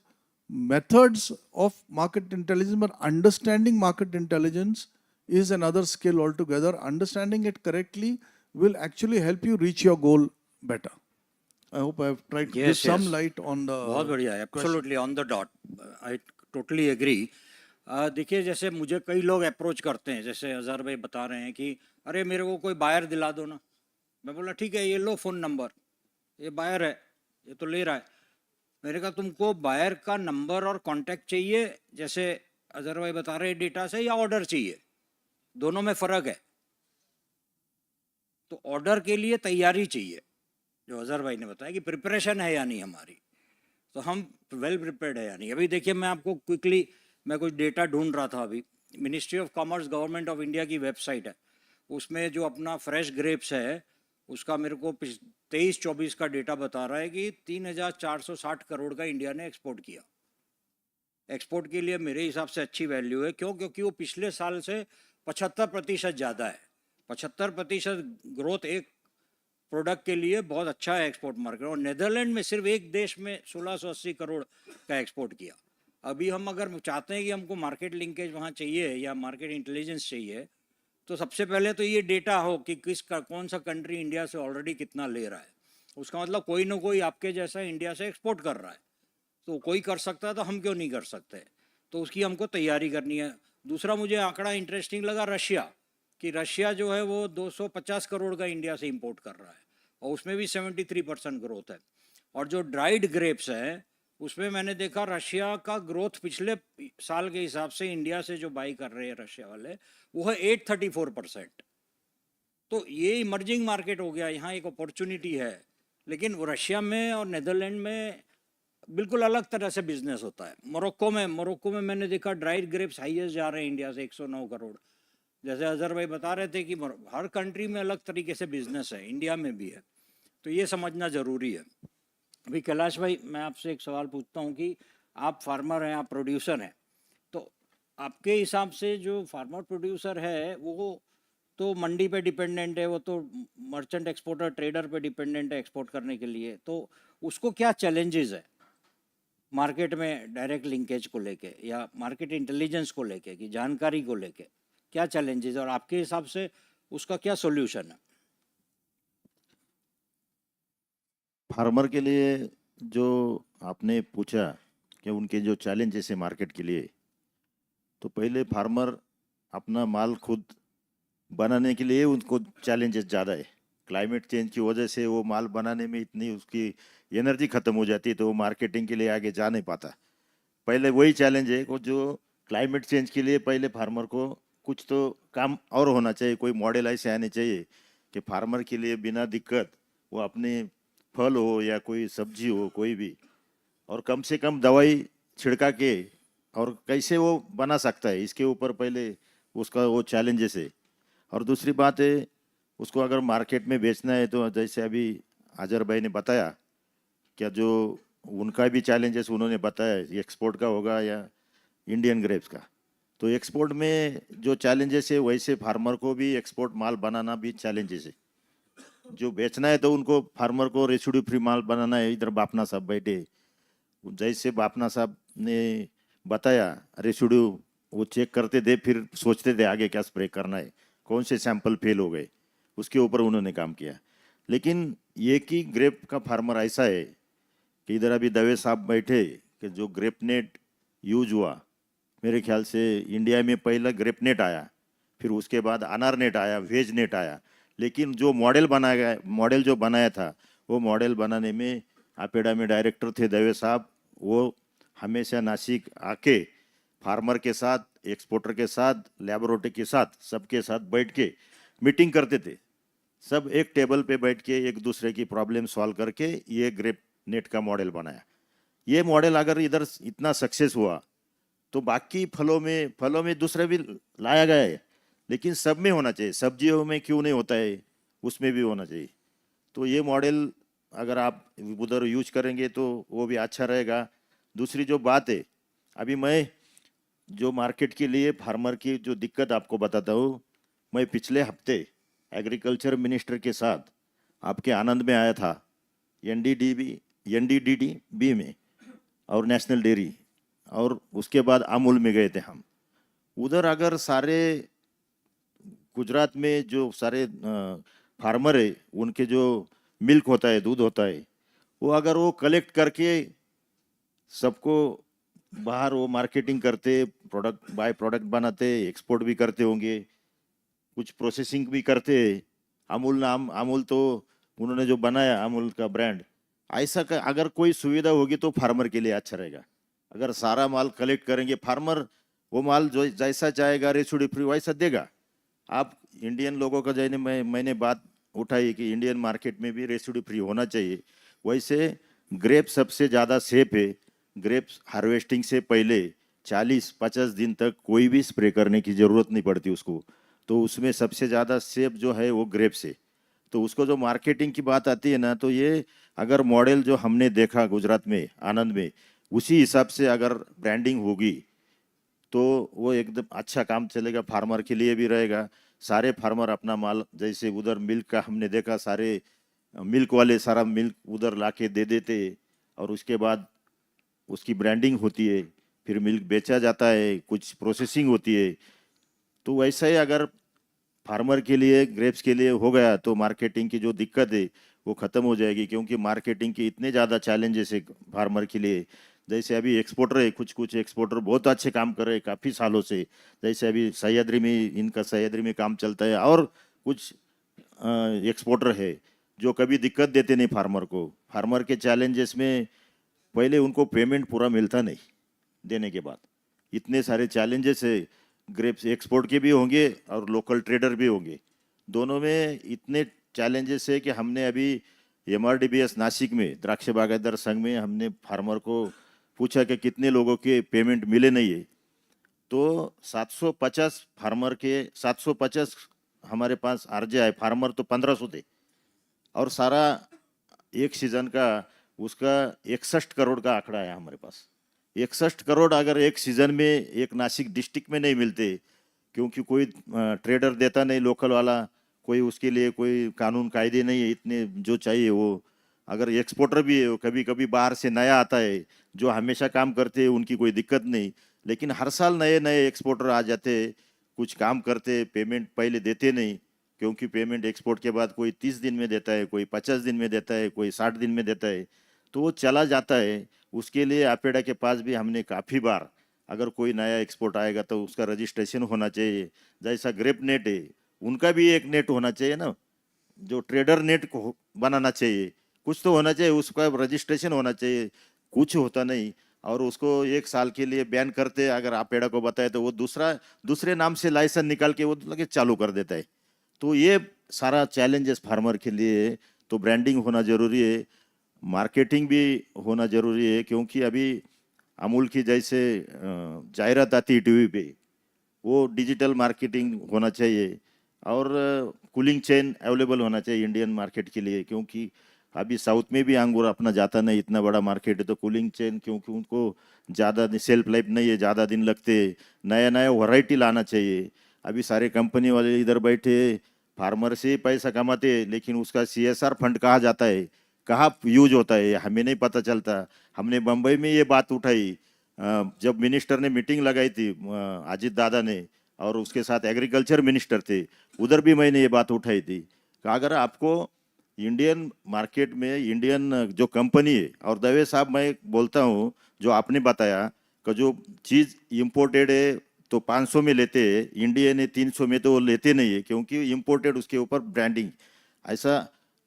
Speaker 21: methods of market intelligence, but understanding market intelligence is another skill altogether. Understanding it correctly will actually help you reach your goal better. I hope I have tried to give some light on the
Speaker 20: बहुत बढ़िया, absolutely on the dot, I totally agree. देखिए, जैसे मुझे कई लोग approach करते हैं, जैसे अजहर भाई बता रहे हैं कि अरे मेरे को कोई बायर दिला दो ना. मैं बोला ठीक है, ये लो फ़ोन नंबर, ये बायर है, ये तो ले रहा है. मैंने कहा तुमको बायर का नंबर और कॉन्टैक्ट चाहिए जैसे अजहर भाई बता रहे हैं डेटा से, या ऑर्डर चाहिए? दोनों में फ़र्क है. तो ऑर्डर के लिए तैयारी चाहिए, जो अजहर भाई ने बताया कि प्रिपरेशन है या नहीं हमारी, तो हम वेल प्रिपेयर्ड है या नहीं. अभी देखिए, मैं आपको क्विकली, मैं कुछ डेटा ढूंढ रहा था अभी. Ministry of commerce government of India की वेबसाइट है, उसमें जो अपना फ्रेश ग्रेप्स है उसका मेरे को 23-24 का डेटा बता रहा है कि 3,460 करोड़ का इंडिया ने एक्सपोर्ट किया. एक्सपोर्ट के लिए मेरे हिसाब से अच्छी वैल्यू है. क्यों? क्योंकि वो पिछले साल से 75% ज़्यादा है. 75% ग्रोथ एक प्रोडक्ट के लिए बहुत अच्छा है एक्सपोर्ट मार्केट. और नेदरलैंड में सिर्फ एक देश में 1680 करोड़ का एक्सपोर्ट किया. अभी हम अगर चाहते हैं कि हमको मार्केट लिंकेज वहाँ चाहिए या मार्केट इंटेलिजेंस चाहिए, तो सबसे पहले तो ये डेटा हो कि कौन सा कंट्री इंडिया से ऑलरेडी कितना ले रहा है. उसका मतलब कोई ना कोई आपके जैसा इंडिया से एक्सपोर्ट कर रहा है. तो कोई कर सकता है तो हम क्यों नहीं कर सकते? तो उसकी हमको तैयारी करनी है. दूसरा मुझे आंकड़ा इंटरेस्टिंग लगा रशिया, कि रशिया जो है वो 250 करोड़ का इंडिया से इंपोर्ट कर रहा है और उसमें भी 73% ग्रोथ है. और जो ड्राइड ग्रेप्स है उसमें मैंने देखा रशिया का ग्रोथ पिछले साल के हिसाब से इंडिया से जो बाई कर रहे हैं रशिया वाले, वो है 834%. तो ये इमर्जिंग मार्केट हो गया, यहाँ एक अपॉर्चुनिटी है. लेकिन रशिया में और नेदरलैंड में बिल्कुल अलग तरह से बिजनेस होता है. मोरक्को में मैंने देखा ड्राइड ग्रेप्स हाईएस्ट जा रहे हैं इंडिया से 109 करोड़. जैसे अजहर भाई बता रहे थे कि हर कंट्री में अलग तरीके से बिजनेस है, इंडिया में भी है. तो ये समझना ज़रूरी है. अभी कैलाश भाई, मैं आपसे एक सवाल पूछता हूँ कि आप फार्मर हैं, आप प्रोड्यूसर हैं, तो आपके हिसाब से जो फार्मर प्रोड्यूसर है वो तो मंडी पे डिपेंडेंट है, वो तो मर्चेंट एक्सपोर्टर ट्रेडर पे डिपेंडेंट है एक्सपोर्ट करने के लिए. तो उसको क्या चैलेंजेस है मार्केट में डायरेक्ट लिंकेज को लेके या मार्केट इंटेलिजेंस को लेके, कि जानकारी को लेके क्या चैलेंजेस है, और आपके हिसाब से उसका क्या सॉल्यूशन है?
Speaker 19: फार्मर के लिए जो आपने पूछा कि उनके जो चैलेंजेस है मार्केट के लिए, तो पहले फार्मर अपना माल खुद बनाने के लिए उनको चैलेंजेस ज़्यादा है. क्लाइमेट चेंज की वजह से वो माल बनाने में इतनी उसकी एनर्जी ख़त्म हो जाती है तो वो मार्केटिंग के लिए आगे जा नहीं पाता. पहले वही चैलेंज है को जो क्लाइमेट चेंज के लिए पहले फार्मर को कुछ तो काम और होना चाहिए, कोई मॉडल ऐसे आने चाहिए कि फार्मर के लिए बिना दिक्कत वो अपने फल हो या कोई सब्जी हो कोई भी, और कम से कम दवाई छिड़का के और कैसे वो बना सकता है, इसके ऊपर पहले उसका वो चैलेंजेस है. और दूसरी बात है, उसको अगर मार्केट में बेचना है तो जैसे अभी अजहर भाई ने बताया, क्या जो उनका भी चैलेंजेस उन्होंने बताया, एक्सपोर्ट का होगा या इंडियन ग्रेप्स का. तो एक्सपोर्ट में जो चैलेंजेस है वैसे फार्मर को भी एक्सपोर्ट माल बनाना भी चैलेंजेस है. जो बेचना है तो उनको फार्मर को रेसिड्यू फ्री माल बनाना है। इधर बापना साहब बैठे, जैसे बापना साहब ने बताया रेसिड्यू वो चेक करते थे, फिर सोचते थे आगे क्या स्प्रे करना है, कौन से सैंपल फेल हो गए, उसके ऊपर उन्होंने काम किया। लेकिन ये कि ग्रेप का फार्मर ऐसा है कि इधर अभी दवे साहब बैठे कि जो ग्रेप नेट यूज हुआ, मेरे ख्याल से इंडिया में पहला ग्रेप नेट आया, फिर उसके बाद अनार नेट आया, वेज नेट आया। लेकिन जो मॉडल बनाया गया, मॉडल जो बनाया था, वो मॉडल बनाने में अपेडा में डायरेक्टर थे दवे साहब, वो हमेशा नासिक आके फार्मर के साथ, एक्सपोर्टर के साथ, लेबोरेटरी के साथ, सबके साथ बैठ के मीटिंग करते थे। सब एक टेबल पे बैठ के एक दूसरे की प्रॉब्लम सॉल्व करके ये ग्रेप नेट का मॉडल बनाया। ये मॉडल अगर इधर इतना सक्सेस हुआ तो बाकी फलों में दूसरे भी लाया गया है, लेकिन सब में होना चाहिए। सब्जियों में क्यों नहीं होता है, उसमें भी होना चाहिए। तो ये मॉडल अगर आप उधर यूज करेंगे तो वो भी अच्छा रहेगा। दूसरी जो बात है, अभी मैं जो मार्केट के लिए फार्मर की जो दिक्कत आपको बताता हूँ, मैं पिछले हफ्ते एग्रीकल्चर मिनिस्टर के साथ आपके आनंद में आया था, एनडीडीबी में और नेशनल डेयरी, और उसके बाद अमूल में गए थे हम। उधर अगर सारे गुजरात में जो सारे फार्मर है, उनके जो मिल्क होता है, दूध होता है, वो अगर वो कलेक्ट करके सबको बाहर वो मार्केटिंग करते, प्रोडक्ट बाय प्रोडक्ट बनाते, एक्सपोर्ट भी करते होंगे, कुछ प्रोसेसिंग भी करते। अमूल तो उन्होंने जो बनाया अमूल का ब्रांड, ऐसा का अगर कोई सुविधा होगी तो फार्मर के लिए अच्छा रहेगा। अगर सारा माल कलेक्ट करेंगे, फार्मर वो माल जो जैसा चाहेगा रेसिड्यू फ्री वैसा देगा। आप इंडियन लोगों का जैसे मैंने बात उठाई कि इंडियन मार्केट में भी रेसिड्यू फ्री होना चाहिए, वैसे ग्रेप सबसे ज़्यादा सेफ है। ग्रेप्स हार्वेस्टिंग से पहले 40-50 दिन तक कोई भी स्प्रे करने की ज़रूरत नहीं पड़ती उसको, तो उसमें सबसे ज़्यादा सेफ जो है वो ग्रेप्स है। तो उसको जो मार्केटिंग की बात आती है ना, तो ये अगर मॉडल जो हमने देखा गुजरात में आनंद में, उसी हिसाब से अगर ब्रांडिंग होगी तो वो एकदम अच्छा काम चलेगा, फार्मर के लिए भी रहेगा। सारे फार्मर अपना माल, जैसे उधर मिल्क का हमने देखा, सारे मिल्क वाले सारा मिल्क उधर लाके दे देते, और उसके बाद उसकी ब्रांडिंग होती है, फिर मिल्क बेचा जाता है, कुछ प्रोसेसिंग होती है। तो वैसा ही अगर फार्मर के लिए, ग्रेप्स के लिए हो गया तो मार्केटिंग की जो दिक्कत है वो ख़त्म हो जाएगी, क्योंकि मार्केटिंग के इतने ज़्यादा चैलेंजेस है फार्मर के लिए। जैसे अभी एक्सपोर्टर है, कुछ एक्सपोर्टर बहुत अच्छे काम कर रहे हैं काफ़ी सालों से, जैसे अभी सह्याद्री में, इनका सह्याद्री में काम चलता है, और कुछ एक्सपोर्टर है जो कभी दिक्कत देते नहीं फार्मर को। फार्मर के चैलेंजेस में पहले उनको पेमेंट पूरा मिलता नहीं, देने के बाद इतने सारे चैलेंजेस है। ग्रेप्स एक्सपोर्ट के भी होंगे और लोकल ट्रेडर भी होंगे, दोनों में इतने चैलेंजेस है कि हमने अभी एमआरडीबीएस नासिक में द्राक्ष बागायतदार संघ में हमने फार्मर को पूछा कि कितने लोगों के पेमेंट मिले नहीं है, तो 750 फार्मर के 750 हमारे पास आरजे आए, फार्मर तो 1500 थे, और सारा एक सीजन का उसका 61 करोड़ का आंकड़ा है हमारे पास। 61 करोड़ अगर एक सीजन में एक नासिक डिस्ट्रिक्ट में नहीं मिलते, क्योंकि कोई ट्रेडर देता नहीं लोकल वाला, कोई उसके लिए कोई कानून कायदे नहीं है इतने जो चाहिए वो। अगर एक्सपोर्टर भी है, कभी कभी बाहर से नया आता है, जो हमेशा काम करते हैं उनकी कोई दिक्कत नहीं, लेकिन हर साल नए नए एक्सपोर्टर आ जाते, कुछ काम करते, पेमेंट पहले देते नहीं, क्योंकि पेमेंट एक्सपोर्ट के बाद कोई 30 दिन में देता है, कोई 50 दिन में देता है, कोई 60 दिन में देता है, तो वो चला जाता है। उसके लिए अपेडा के पास भी हमने काफ़ी बार, अगर कोई नया एक्सपोर्ट आएगा तो उसका रजिस्ट्रेशन होना चाहिए। जैसा ग्रेप नेट है, उनका भी एक नेट होना चाहिए ना, जो ट्रेडर नेट को बनाना चाहिए, कुछ तो होना चाहिए, उसका रजिस्ट्रेशन होना चाहिए, कुछ होता नहीं। और उसको एक साल के लिए बैन करते, अगर अपेडा को बताए तो वो दूसरे नाम से लाइसेंस निकाल के वो लगे चालू कर देता है। तो ये सारा चैलेंजेस फार्मर के लिए है, तो ब्रांडिंग होना जरूरी है, मार्केटिंग भी होना जरूरी है, क्योंकि अभी अमूल की जैसे जाहिरात आती है टीवी पे, वो डिजिटल मार्केटिंग होना चाहिए, और कूलिंग चेन अवेलेबल होना चाहिए इंडियन मार्केट के लिए, क्योंकि अभी साउथ में भी अंगूर अपना जाता नहीं, इतना बड़ा मार्केट है, तो कूलिंग चेन, क्योंकि उनको ज़्यादा सेल्फ लाइफ नहीं है, ज़्यादा दिन लगते, नया नया वैरायटी लाना चाहिए। अभी सारे कंपनी वाले इधर बैठे फार्मर से ही पैसा कमाते हैं, लेकिन उसका CSR फंड कहाँ जाता है, कहाँ यूज होता है, हमें नहीं पता चलता। हमने बम्बई में ये बात उठाई, जब मिनिस्टर ने मीटिंग लगाई थी, अजीत दादा ने, और उसके साथ एग्रीकल्चर मिनिस्टर थे, उधर भी मैंने ये बात उठाई थी कि अगर आपको इंडियन मार्केट में इंडियन जो कंपनी है, और दवे साहब मैं बोलता हूँ जो आपने बताया कि जो चीज़ इम्पोर्टेड है तो 500 में लेते हैं, इंडियन है 300 में, तो वो लेते नहीं है, क्योंकि इम्पोर्टेड उसके ऊपर ब्रांडिंग ऐसा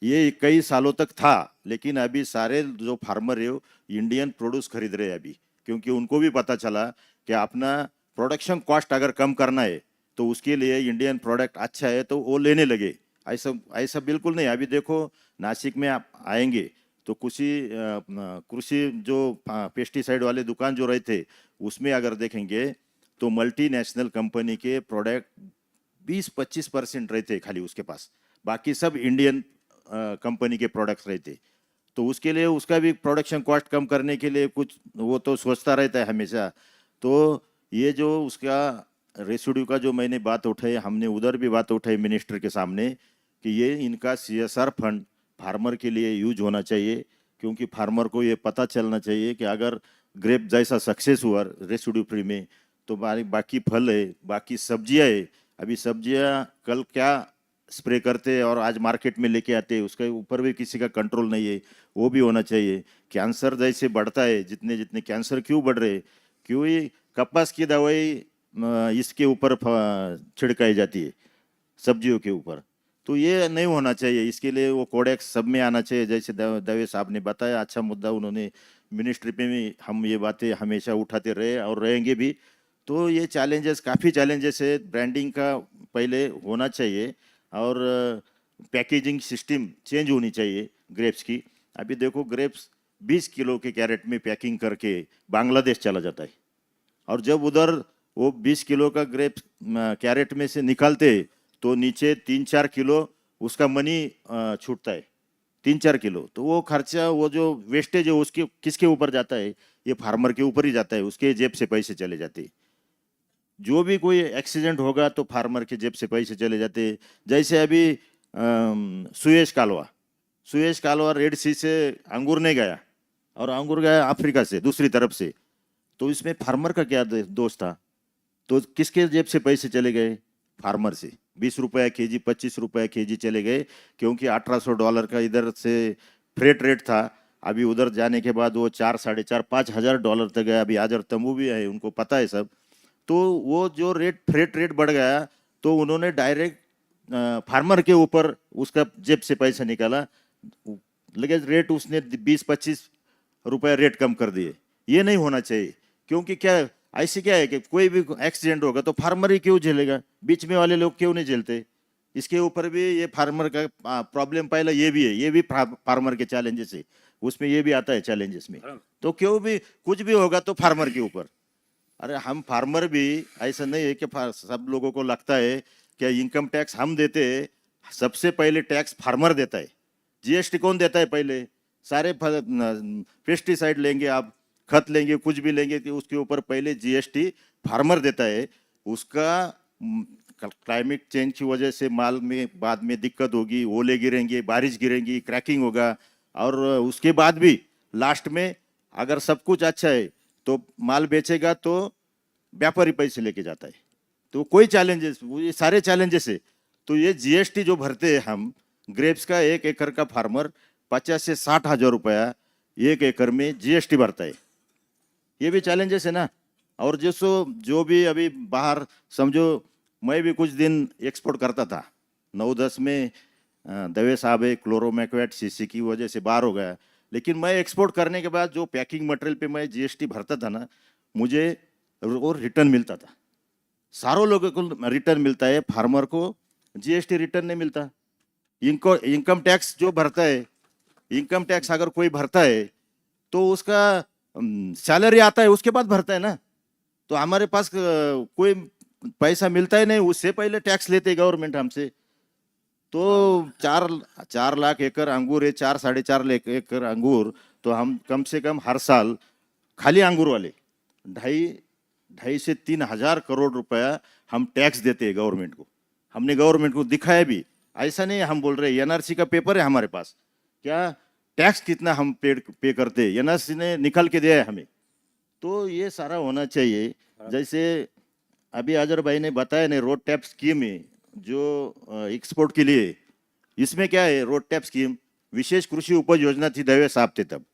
Speaker 19: ये कई सालों तक था। लेकिन अभी सारे जो फार्मर है वो इंडियन प्रोड्यूस खरीद रहे हैं अभी, क्योंकि उनको भी पता चला कि अपना प्रोडक्शन कॉस्ट अगर कम करना है तो उसके लिए इंडियन प्रोडक्ट अच्छा है, तो वो लेने लगे। ऐसा ऐसा बिल्कुल नहीं। अभी देखो नासिक में आप आएंगे तो कृषि जो पेस्टिसाइड वाले दुकान जो रहे थे, उसमें अगर देखेंगे तो मल्टीनेशनल कंपनी के प्रोडक्ट 20-25% रहते खाली उसके पास, बाकी सब इंडियन कंपनी के प्रोडक्ट्स रहते। तो उसके लिए उसका भी प्रोडक्शन कॉस्ट कम करने के लिए कुछ वो तो सोचता रहता है हमेशा। तो ये जो उसका रेसिड्यू का जो मैंने बात उठाई, हमने उधर भी बात उठाई मिनिस्टर के सामने कि ये इनका CSR फंड फार्मर के लिए यूज होना चाहिए, क्योंकि फार्मर को ये पता चलना चाहिए कि अगर ग्रेप जैसा सक्सेस हुआ रेसिड्यू फ्री में, तो बाकी फल है, बाकी सब्जियां है। अभी सब्जियां कल क्या स्प्रे करते हैं और आज मार्केट में लेके आते हैं, उसके ऊपर भी किसी का कंट्रोल नहीं है, वो भी होना चाहिए। कैंसर जैसे बढ़ता है, जितने जितने कैंसर क्यों बढ़ रहे, क्यों ये कपास की दवाई इसके ऊपर छिड़काई जाती है सब्जियों के ऊपर, तो ये नहीं होना चाहिए। इसके लिए वो कोडेक्स सब में आना चाहिए, जैसे दवे साहब ने बताया, अच्छा मुद्दा उन्होंने मिनिस्ट्री पे भी हम ये बातें हमेशा उठाते रहे और रहेंगे भी। तो ये चैलेंजेस, काफ़ी चैलेंजेस है, ब्रांडिंग का पहले होना चाहिए, और पैकेजिंग सिस्टम चेंज होनी चाहिए ग्रेप्स की। अभी देखो ग्रेप्स 20 किलो के कैरेट में पैकिंग करके बांग्लादेश चला जाता है, और जब उधर वो 20 किलो का ग्रेप्स कैरेट में से निकालते तो नीचे 3-4 किलो उसका मनी छूटता है, 3-4 किलो। तो वो खर्चा, वो जो वेस्टेज है उसके किसके ऊपर जाता है, ये फार्मर के ऊपर ही जाता है, उसके जेब से पैसे चले जाते हैं। जो भी कोई एक्सीडेंट होगा तो फार्मर के जेब से पैसे चले जाते हैं। जैसे अभी सुएज कालवा रेड सी से अंगूर नहीं गया, और अंगूर गया अफ्रीका से दूसरी तरफ से, तो इसमें फार्मर का क्या दोष था? तो किसके जेब से पैसे चले गए? फार्मर से। 20 रुपया केजी, 25 रुपया केजी चले गए, क्योंकि $1800 का इधर से फ्रेट रेट था। अभी उधर जाने के बाद वो 4, 4.5, $5000 तक गया। अभी आजर तंबू भी है, उनको पता है सब। तो वो जो फ्रेट रेट बढ़ गया, तो उन्होंने डायरेक्ट फार्मर के ऊपर उसका जेब से पैसा निकाला, लेकिन रेट उसने 20-25 रुपया रेट कम कर दिए। ये नहीं होना चाहिए, क्योंकि क्या ऐसे क्या है कि कोई भी एक्सीडेंट होगा तो फार्मर ही क्यों झेलेगा, बीच में वाले लोग क्यों नहीं झेलते? इसके ऊपर भी ये फार्मर का प्रॉब्लम पहला ये भी है, ये भी फार्मर के चैलेंजेस है, उसमें ये भी आता है चैलेंजेस में। तो क्यों भी कुछ भी होगा तो फार्मर के ऊपर। अरे हम फार्मर भी, ऐसा नहीं है कि सब लोगों को लगता है कि इनकम टैक्स हम देते हैं, सबसे पहले टैक्स फार्मर देता है। GST कौन देता है? पहले सारे पेस्टिसाइड लेंगे आप, खत लेंगे, कुछ भी लेंगे, तो उसके ऊपर पहले GST फार्मर देता है। उसका क्लाइमेट चेंज की वजह से माल में बाद में दिक्कत होगी, ओले गिरेंगे, बारिश गिरेंगी, क्रैकिंग होगा, और उसके बाद भी लास्ट में अगर सब कुछ अच्छा है तो माल बेचेगा तो व्यापारी पैसे लेके जाता है। तो कोई चैलेंजेस, ये सारे चैलेंजेस है। तो ये GST जो भरते हैं हम, ग्रेप्स का 1 एकड़ का फार्मर 50 से 60 हजार रुपया 1 एकड़ में GST भरता है। ये भी चैलेंजेस है ना। और जो भी अभी बाहर, समझो मैं भी कुछ दिन एक्सपोर्ट करता था, 9-10 में दवे साहब है क्लोरोमैक्वेट CC की वजह से बाहर हो गया, लेकिन मैं एक्सपोर्ट करने के बाद जो पैकिंग मटेरियल पे मैं GST भरता था ना, मुझे वो रिटर्न मिलता था। सारों लोगों को रिटर्न मिलता है, फार्मर को GST रिटर्न नहीं मिलता। इनको इनकम टैक्स जो भरता है, इनकम टैक्स अगर कोई भरता है तो उसका सैलरी आता है उसके बाद भरता है ना। तो हमारे पास कोई पैसा मिलता ही नहीं, उससे पहले टैक्स लेते गवर्नमेंट हमसे। तो 4 लाख एकड़ अंगूर है, 4-4.5 एकड़ अंगूर, तो हम कम से कम हर साल खाली अंगूर वाले 2.5 से 3 हजार करोड़ रुपया हम टैक्स देते हैं गवर्नमेंट को। हमने गवर्नमेंट को दिखाया भी ऐसा नहीं हम बोल रहे, एनआरसी का पेपर है हमारे पास, क्या टैक्स कितना हम पे करते, एनआरसी ने निकाल के दिया है हमें। तो ये सारा होना चाहिए। जैसे अभी अजहर भाई ने बताया नहीं, रोड टैप स्कीम है जो एक्सपोर्ट के लिए, इसमें क्या है, रोड टैप स्कीम विशेष कृषि उपज योजना थी, दवे साहब थे तब,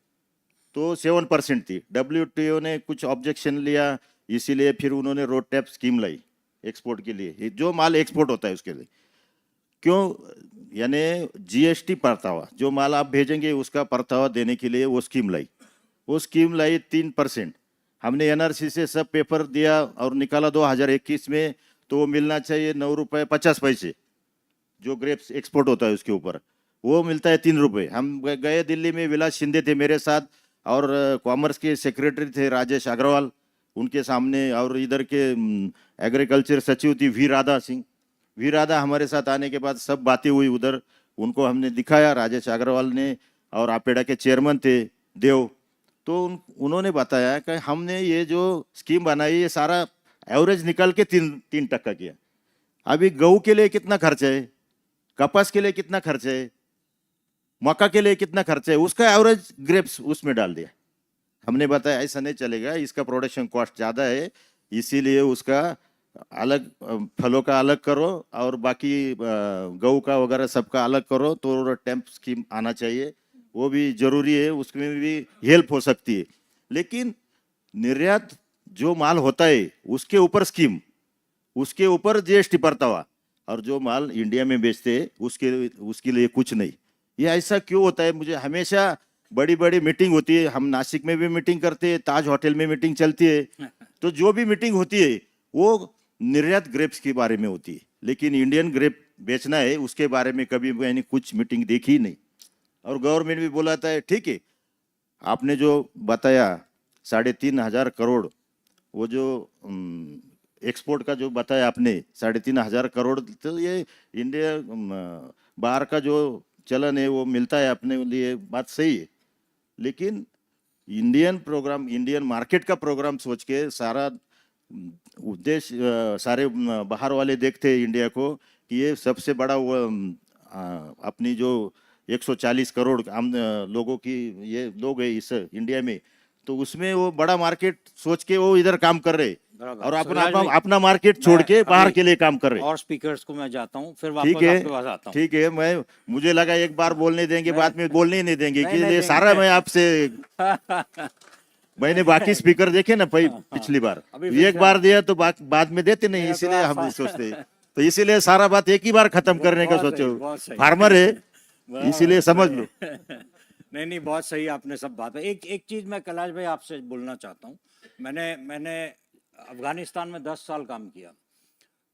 Speaker 19: तो 7% थी। WTO ने कुछ ऑब्जेक्शन लिया, इसीलिए फिर उन्होंने रोड टैप स्कीम लाई एक्सपोर्ट के लिए, जो माल एक्सपोर्ट होता है उसके लिए। क्यों, यानी GST परतावा, जो माल आप भेजेंगे उसका परतावा देने के लिए वो स्कीम लाई। वो स्कीम लाई 3%। हमने NRC से सब पेपर दिया और निकाला 2021 में, तो वो मिलना चाहिए 9 रुपये 50 पैसे, जो ग्रेप्स एक्सपोर्ट होता है उसके ऊपर, वो मिलता है 3 रुपये। हम गए दिल्ली में, विलास शिंदे थे मेरे साथ, और कॉमर्स के सेक्रेटरी थे राजेश अग्रवाल, उनके सामने, और इधर के एग्रीकल्चर सचिव थी वी राधा सिंह। वी राधा हमारे साथ आने के बाद सब बातें हुई उधर, उनको हमने दिखाया, राजेश अग्रवाल ने, और आपेडा के चेयरमैन थे देव, तो उन्होंने बताया कि हमने ये जो स्कीम बनाई ये सारा एवरेज निकाल के 3% किया। अभी गेहूं के लिए कितना खर्च है, कपास के लिए कितना खर्च है, मक्का के लिए कितना खर्च है, उसका एवरेज ग्रेप्स उसमें डाल दिया। हमने बताया ऐसा नहीं चलेगा, इसका प्रोडक्शन कॉस्ट ज़्यादा है, इसीलिए उसका अलग, फलों का अलग करो और बाकी गेहूं का वगैरह सबका अलग करो, तो टेम्प स्कीम आना चाहिए, वो भी जरूरी है, उसमें भी हेल्प हो सकती है। लेकिन निर्यात जो माल होता है उसके ऊपर स्कीम, उसके ऊपर GST परतावा, और जो माल इंडिया में बेचते हैं उसके लिए कुछ नहीं। ये ऐसा क्यों होता है? मुझे हमेशा बड़ी बड़ी मीटिंग होती है, हम नासिक में भी मीटिंग करते हैं, ताज होटल में मीटिंग चलती है, तो जो भी मीटिंग होती है वो निर्यात ग्रेप्स के बारे में होती है, लेकिन इंडियन ग्रेप बेचना है उसके बारे में कभी मैंने कुछ मीटिंग देखी ही नहीं। और गवर्नमेंट भी बोलाता है ठीक है, आपने जो बताया 3,500 करोड़, वो जो एक्सपोर्ट का जो बताया आपने 3,500 करोड़, तो ये इंडिया बाहर का जो चलन है वो मिलता है अपने लिए, बात सही है। लेकिन इंडियन प्रोग्राम, इंडियन मार्केट का प्रोग्राम सोच के सारा उद्देश्य, सारे बाहर वाले देखते हैं इंडिया को कि ये सबसे बड़ा वो अपनी जो 140 करोड़ आम लोगों की ये लोग है इस इंडिया में, तो उसमें वो बड़ा मार्केट सोच के वो इधर काम कर रहे, और अपना मार्केट छोड़ के बाहर के लिए काम कर रहे।
Speaker 20: और स्पीकर्स को मैं जाता हूँ, फिर
Speaker 19: ठीक
Speaker 20: वापस
Speaker 19: है,
Speaker 20: आपके पास आता हूँ।
Speaker 19: ठीक है, मुझे लगा एक बार बोलने देंगे, बाद में बोलने ही नहीं देंगे कि ये सारा मैं आपसे मैंने बाकी स्पीकर देखे ना पिछली बार, एक बार दिया तो बाद में देते नहीं, इसीलिए हम सोचते, तो इसीलिए सारा बात एक ही बार खत्म करने का सोचो। फार्मर है इसीलिए समझ लो।
Speaker 20: नहीं, बहुत सही आपने सब बात है। एक चीज मैं कैलाश भाई आपसे बोलना चाहता हूँ। मैंने अफगानिस्तान में 10 साल काम किया,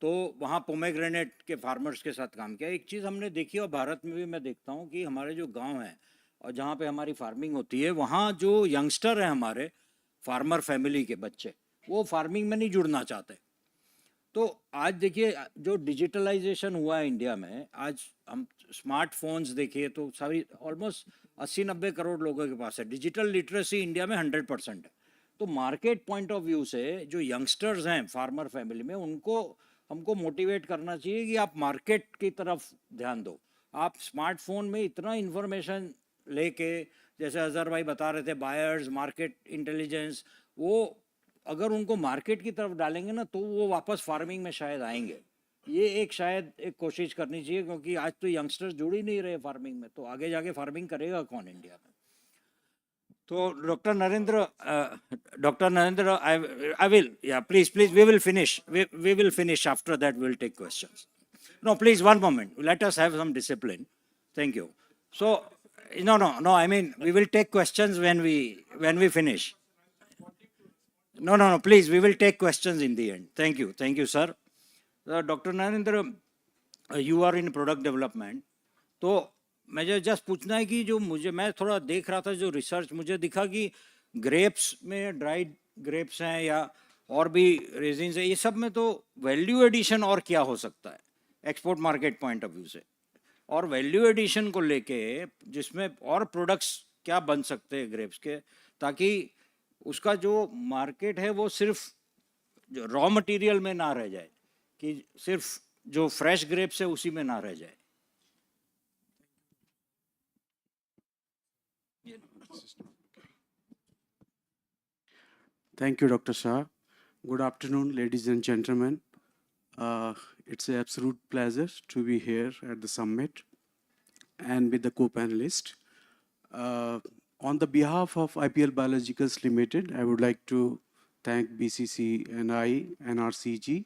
Speaker 20: तो वहाँ पोमेग्रेनेट के फार्मर्स के साथ काम किया। एक चीज़ हमने देखी, और भारत में भी मैं देखता हूँ कि हमारे जो गांव हैं और जहाँ पे हमारी फार्मिंग होती है, वहाँ जो यंगस्टर हैं हमारे फार्मर फैमिली के बच्चे, वो फार्मिंग में नहीं जुड़ना चाहते। तो आज देखिए जो डिजिटलाइजेशन हुआ है इंडिया में, आज हम स्मार्टफोन्स देखिए तो सारी ऑलमोस्ट 80-90 करोड़ लोगों के पास है। डिजिटल लिटरेसी इंडिया में 100% है। तो मार्केट पॉइंट ऑफ व्यू से जो यंगस्टर्स हैं फार्मर फैमिली में, उनको हमको मोटिवेट करना चाहिए कि आप मार्केट की तरफ ध्यान दो। आप स्मार्टफोन में इतना इन्फॉर्मेशन लेके, जैसे अजहर भाई बता रहे थे, बायर्स, मार्केट इंटेलिजेंस, वो अगर उनको मार्केट की तरफ डालेंगे ना, तो वो वापस फार्मिंग में शायद आएंगे। ये शायद एक कोशिश करनी चाहिए, क्योंकि आज तो यंगस्टर्स जुड़ ही नहीं रहे फार्मिंग में, तो आगे जाके फार्मिंग करेगा कौन इंडिया में? तो doctor Narendra, I will, yeah, please, we will finish. We will finish. After that, we'll take questions. No, please, one moment. Let us have some discipline. Thank you. So, no. I mean, we will take questions when we finish. No. Please, we will take questions in the end. Thank you, sir. Dr. Narendra, you are in product development. तो मुझे just पूछना है कि जो मैं थोड़ा देख रहा था, जो रिसर्च मुझे दिखा कि ग्रेप्स में ड्राइड ग्रेप्स हैं या और भी रेजिन्स है, ये सब में तो वैल्यू एडिशन और क्या हो सकता है export market point of view से, और वैल्यू एडिशन को लेके जिसमें और प्रोडक्ट्स क्या बन सकते हैं ग्रेप्स के, ताकि उसका जो मार्केट है वो सिर्फ जो रॉ मटेरियल में ना रह जाए, कि सिर्फ जो फ्रेश ग्रेप्स है उसी में ना रह जाए।
Speaker 2: Thank you, Dr. Shah. Good afternoon, ladies and gentlemen. It's an absolute pleasure to be here at the summit and with the co-panelists. On the behalf of IPL Biologicals Limited, I would like to thank BCC and NRCG,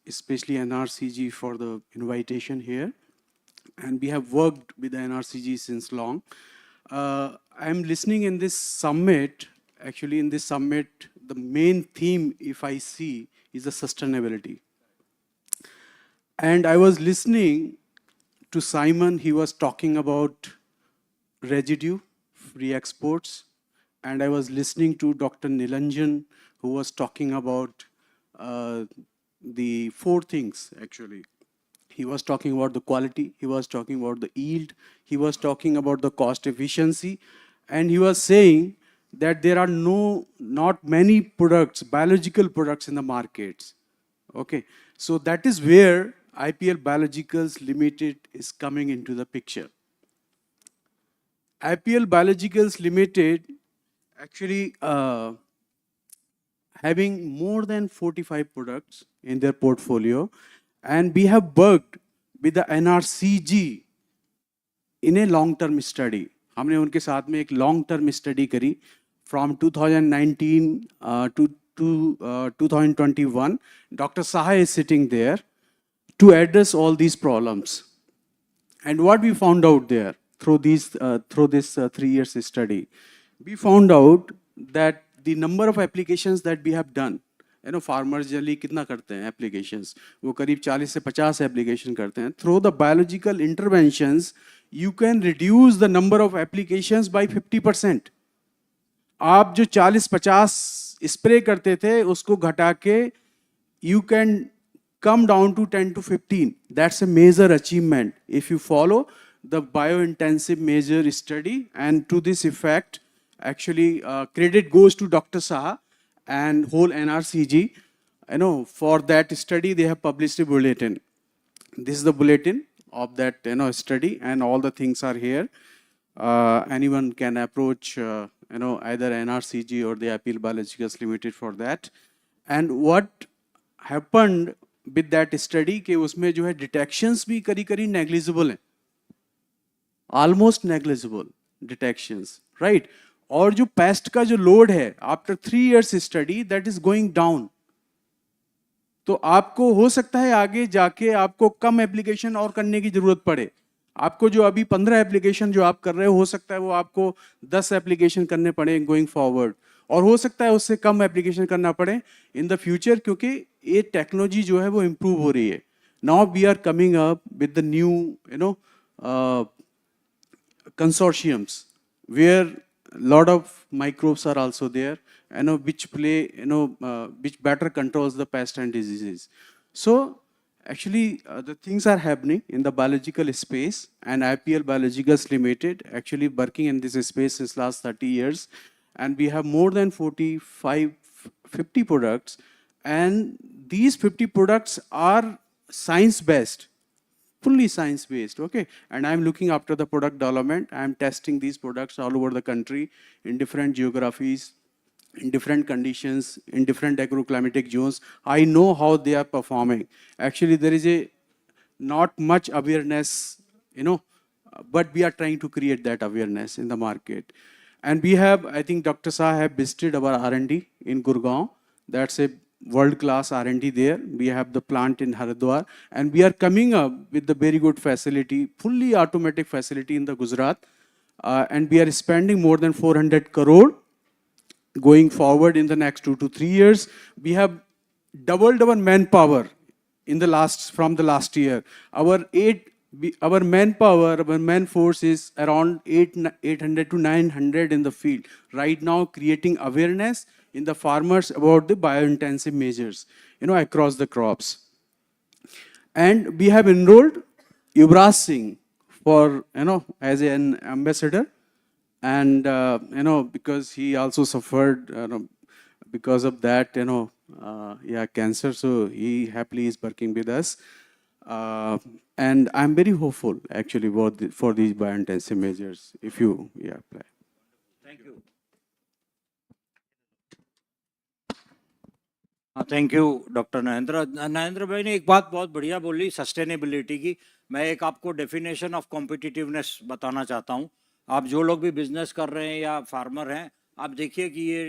Speaker 2: especially NRCG for the invitation here. And we have worked with the NRCG since long. I'm listening in this summit. Actually, in this summit, the main theme, if I see, is the sustainability. And I was listening to Simon. He was talking about residue-free exports. And I was listening to Dr. Nilanjan, who was talking about the four things, actually. He was talking about the quality, he was talking about the yield, he was talking about the cost efficiency, and he was saying that there are not many products, biological products in the markets. Okay, so that is where IPL Biologicals Limited is coming into the picture. IPL Biologicals Limited actually having more than 45 products in their portfolio, and we have worked with the NRCG in a long-term study. हमने उनके साथ में एक long-term study करी from 2019 to 2021. Dr. Saha is sitting there to address all these problems. And what we found out there through this 3 years study, we found out that the number of applications that we have done, farmers generally कितना करते हैं applications, वो करीब 40 से 50 application करते हैं. Through the biological interventions, you can reduce the number of applications by 50%. आप जो 40-50 स्प्रे करते थे उसको घटा के you can come down to 10 to 15. That's a major achievement if you follow the biointensive measure study. And to this effect, actually, credit goes to Dr. Saha and whole NRCG. For that study, they have published a bulletin. This is the bulletin of that study, and all the things are here. Anyone can approach either NRCG or the IPL Biologicals Limited for that. And what happened with that study कि उसमें जो है detections भी करी negligible हैं, almost negligible detections, right? और जो pest का जो load है after 3 years study, that is going down. तो आपको हो सकता है आगे जाके आपको कम एप्लीकेशन और करने की जरूरत पड़े. आपको जो अभी 15 एप्लीकेशन जो आप कर रहे हो सकता है वो आपको 10 एप्लीकेशन करने पड़े गोइंग फॉरवर्ड, और हो सकता है उससे कम एप्लीकेशन करना पड़े इन द फ्यूचर, क्योंकि ये टेक्नोलॉजी जो है वो इम्प्रूव हो रही है. Now we are coming up with the new consortiums where lot of microbes are also there, which play, which better controls the pest and diseases. So actually the things are happening in the biological space, and IPL Biologicals Limited actually working in this space since last 30 years, and we have more than 50 products, and these 50 products are science-based, fully science-based, okay? And I'm looking after the product development. I'm testing these products all over the country in different geographies, in different conditions, in different agroclimatic zones. I know how they are performing. Actually, there is not much awareness, but we are trying to create that awareness in the market. And we have, I think Dr. Shah have visited our R&D in Gurgaon. That's a world-class R&D there. We have the plant in Haridwar, and we are coming up with the very good facility, fully automatic facility in the Gujarat, and we are spending more than 400 crore going forward in the next 2 to 3 years. We have doubled our manpower in from the last year. Our manpower, our man force is around 800 to 900 in the field right now, creating awareness in the farmers about the biointensive measures, across the crops. And we have enrolled Yuvraj Singh for, as an ambassador, and because he also suffered because of that, cancer. So he happily is working with us. And I'm very hopeful actually for these biointensive measures if you apply.
Speaker 20: Thank you. हाँ, thank you doctor Narendra. Narendra भाई ने एक बात बहुत बढ़िया बोली sustainability की। मैं एक आपको डेफिनेशन ऑफ कॉम्पिटिटिवनेस बताना चाहता हूँ। आप जो लोग भी बिजनेस कर रहे हैं या फार्मर हैं, आप देखिए कि ये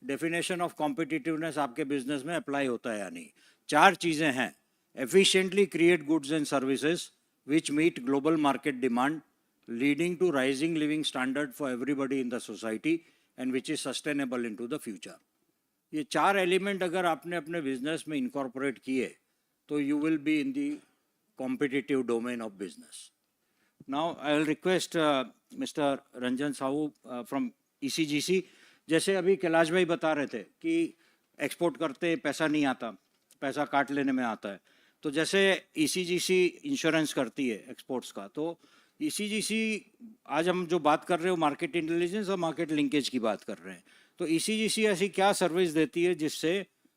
Speaker 20: डेफिनेशन ऑफ कॉम्पिटिटिवनेस आपके बिजनेस में अप्लाई होता है या नहीं। 4 चीज़ें हैं। Efficiently create goods and services which meet global market demand, leading to rising living standard for everybody in the society and which is sustainable into the future. ये 4 element अगर आपने अपने बिजनेस में इनकॉर्पोरेट किए तो you will be in the competitive domain of business. Now I will request mister Ranjan Sahu from ECGC. जैसे अभी कैलाश भाई बता रहे थे कि एक्सपोर्ट करते पैसा नहीं आता, पैसा काट लेने में आता है। तो जैसे ईसीजीसी इंश्योरेंस करती है एक्सपोर्ट्स का, तो ईसीजीसी आज हम जो बात कर रहे हो मार्केट इंटेलिजेंस और मार्केट लिंकेज की बात कर रहे हैं। तो ईसीजीसी ऐसी क्या सर्विस देती है जिससे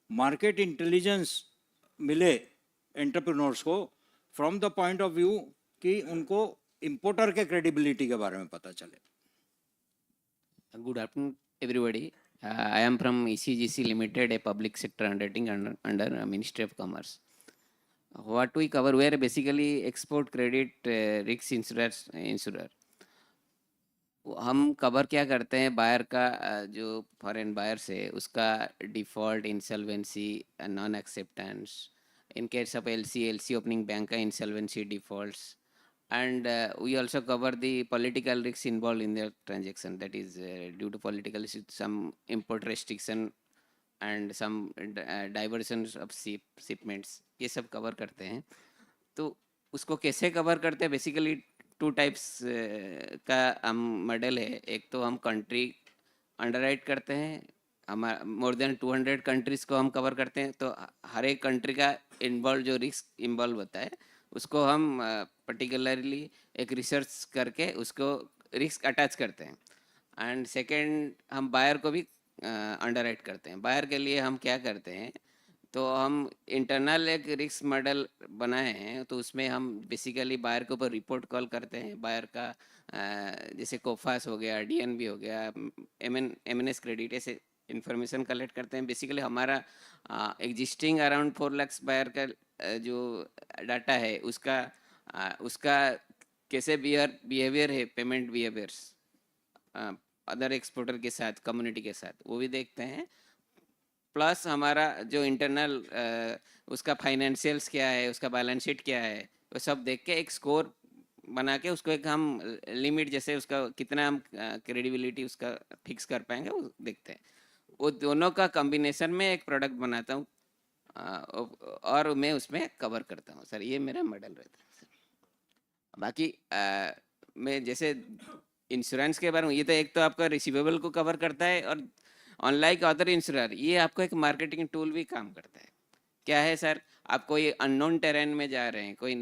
Speaker 20: मार्केट इंटेलिजेंस मिले एंटरप्रेन्योर्स को from the point of view कि उनको इंपोर्टर के क्रेडिबिलिटी के बारे में पता चले?
Speaker 3: Good afternoon, everybody. I am from ECGC Limited, a public sector undertaking under Ministry of Commerce. What we cover, we are basically export credit risk insurer. हम cover क्या करते हैं, बायर का जो फॉरेन बायर्स है उसका default, insolvency, non acceptance, in case of LC opening bank का insolvency defaults, and we also cover the political risks involved in the transaction, that is due to political issues, some import restriction and some diversions of shipments, ये सब cover करते हैं। तो उसको कैसे cover करते हैं, बेसिकली 2 टाइप्स का हम मॉडल है। एक तो हम कंट्री अंडरराइट करते हैं, हमारा मोर देन 200 कंट्रीज़ को हम कवर करते हैं। तो हर एक कंट्री का इन्वॉल्व जो रिस्क इन्वॉल्व होता है उसको हम पर्टिकुलरली एक रिसर्च करके उसको रिस्क अटैच करते हैं। एंड सेकंड, हम बायर को भी अंडरराइट करते हैं। बायर के लिए हम क्या करते हैं, तो हम इंटरनल एक रिस्क मॉडल बनाए हैं। तो उसमें हम बेसिकली बायर के ऊपर रिपोर्ट कॉल करते हैं। बायर का जैसे कोफास हो गया, डीएनबी हो गया, एमएनएस क्रेडिट, ऐसे इंफॉर्मेशन कलेक्ट करते हैं। बेसिकली हमारा एग्जिस्टिंग अराउंड 4 लाख बायर का जो डाटा है उसका कैसे बिहेवियर है, पेमेंट बिहेवियर्स अदर एक्सपोर्टर के साथ, कम्युनिटी के साथ, वो भी देखते हैं। प्लस हमारा जो इंटरनल उसका फाइनेंशियल्स क्या है, उसका बैलेंस शीट क्या है, वो सब देख के एक स्कोर बना के उसको एक हम लिमिट, जैसे उसका कितना हम क्रेडिबिलिटी उसका फिक्स कर पाएंगे वो देखते हैं। वो दोनों का कॉम्बिनेशन में एक प्रोडक्ट बनाता हूँ और मैं उसमें कवर करता हूँ सर। ये मेरा मॉडल रहता है सर। बाकी मैं जैसे इंश्योरेंस के बारे में, ये तो एक तो आपका रिसीवेबल को कवर करता है, और अनलाइक अदर इंश्योरर ये आपको एक मार्केटिंग टूल भी काम करता है। क्या है सर, आप कोई अननोन टेरेन में जा रहे हैं, कोई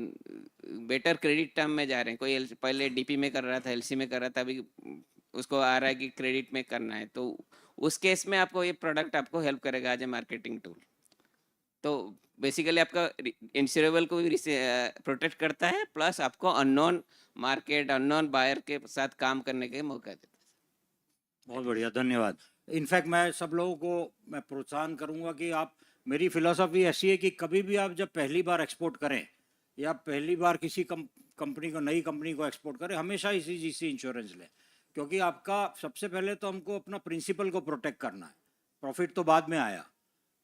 Speaker 3: बेटर क्रेडिट टर्म में जा रहे हैं, कोई पहले डीपी में कर रहा था, एलसी में कर रहा था, अभी उसको आ रहा है कि क्रेडिट में करना है, तो उस केस में आपको ये प्रोडक्ट आपको हेल्प करेगा एज ए मार्केटिंग टूल। तो बेसिकली आपका इंश्योरेबल को भी प्रोटेक्ट करता है, प्लस आपको अननोन मार्केट, अननोन बायर के साथ काम करने के मौका देता है।
Speaker 20: बहुत बढ़िया, धन्यवाद। इनफैक्ट मैं सब लोगों को मैं प्रोत्साहन करूंगा कि आप, मेरी फिलॉसफी ऐसी है कि कभी भी आप जब पहली बार एक्सपोर्ट करें या पहली बार किसी कंपनी को, नई कंपनी को एक्सपोर्ट करें, हमेशा ईसीजीसी इंश्योरेंस लें। क्योंकि आपका सबसे पहले तो हमको अपना प्रिंसिपल को प्रोटेक्ट करना है, प्रॉफिट तो बाद में आया।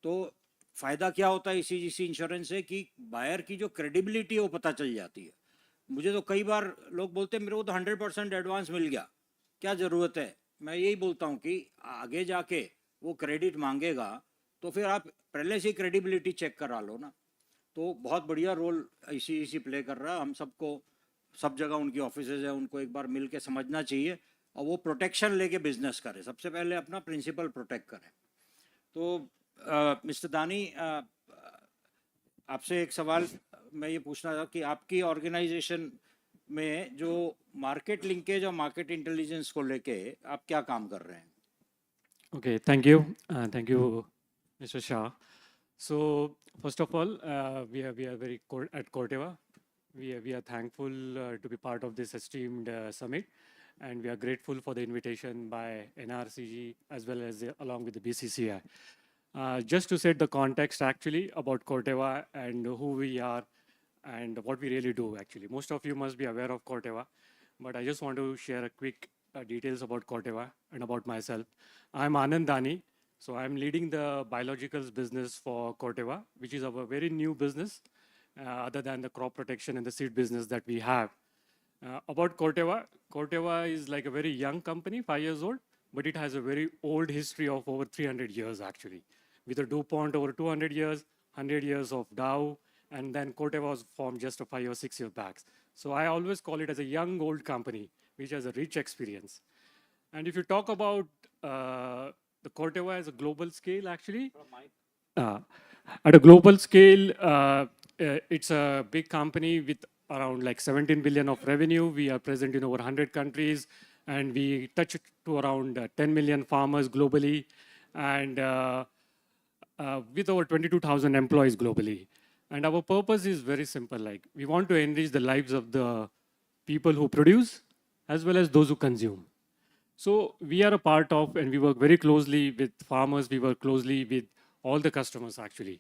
Speaker 20: तो फ़ायदा क्या होता है ईसीजीसी इंश्योरेंस से कि बायर की जो क्रेडिबिलिटी है वो पता चल जाती है। मुझे तो कई बार लोग बोलते हैं मेरे को तो 100% एडवांस मिल गया, क्या ज़रूरत है। मैं यही बोलता हूँ कि आगे जाके वो क्रेडिट मांगेगा तो फिर आप पहले से ही क्रेडिबिलिटी चेक करा लो ना। तो बहुत बढ़िया रोल ईसीजीसी प्ले कर रहा है। हम सबको सब जगह उनकी ऑफिसेज है, उनको एक बार मिल के समझना चाहिए, और वो प्रोटेक्शन लेके बिजनेस करे। सबसे पहले अपना प्रिंसिपल प्रोटेक्ट करें। तो मिस्टर दानी, आपसे एक सवाल मैं ये पूछना था कि आपकी ऑर्गेनाइजेशन में जो मार्केट लिंकेज और मार्केट इंटेलिजेंस को लेके आप क्या काम कर रहे हैं?
Speaker 22: Okay, thank you. Thank you, Mr. Shah.
Speaker 4: So first of all, we are very at Corteva. We are thankful to be part of this esteemed summit, and we are grateful for the invitation by NRCG as well as along with the BCCI. Just to set the context actually about Corteva and who we are and what we really do actually. Most of you must be aware of Corteva, but I just want to share a quick details about Corteva and about myself. I'm Anand Dani, so I'm leading the biologicals business for Corteva, which is our very new business, other than the crop protection and the seed business that we have. About Corteva, Corteva is like a very young company, 5 years old, but it has a very old history of over 300 years actually. With a DuPont over 200 years, 100 years of Dow, and then Corteva was formed just a 5 or 6 years back. So I always call it as a young old company, which has a rich experience. And if you talk about the Corteva as a global scale, actually, uh, at a global scale, it's a big company with around like 17 billion of revenue. We are present in over 100 countries, and we touch to around 10 million farmers globally, and with over 22,000 employees globally. And our purpose is very simple, like we want to enrich the lives of the people who produce as well as those who consume. So we are a part of, and we work very closely with farmers, we work closely with all the customers actually.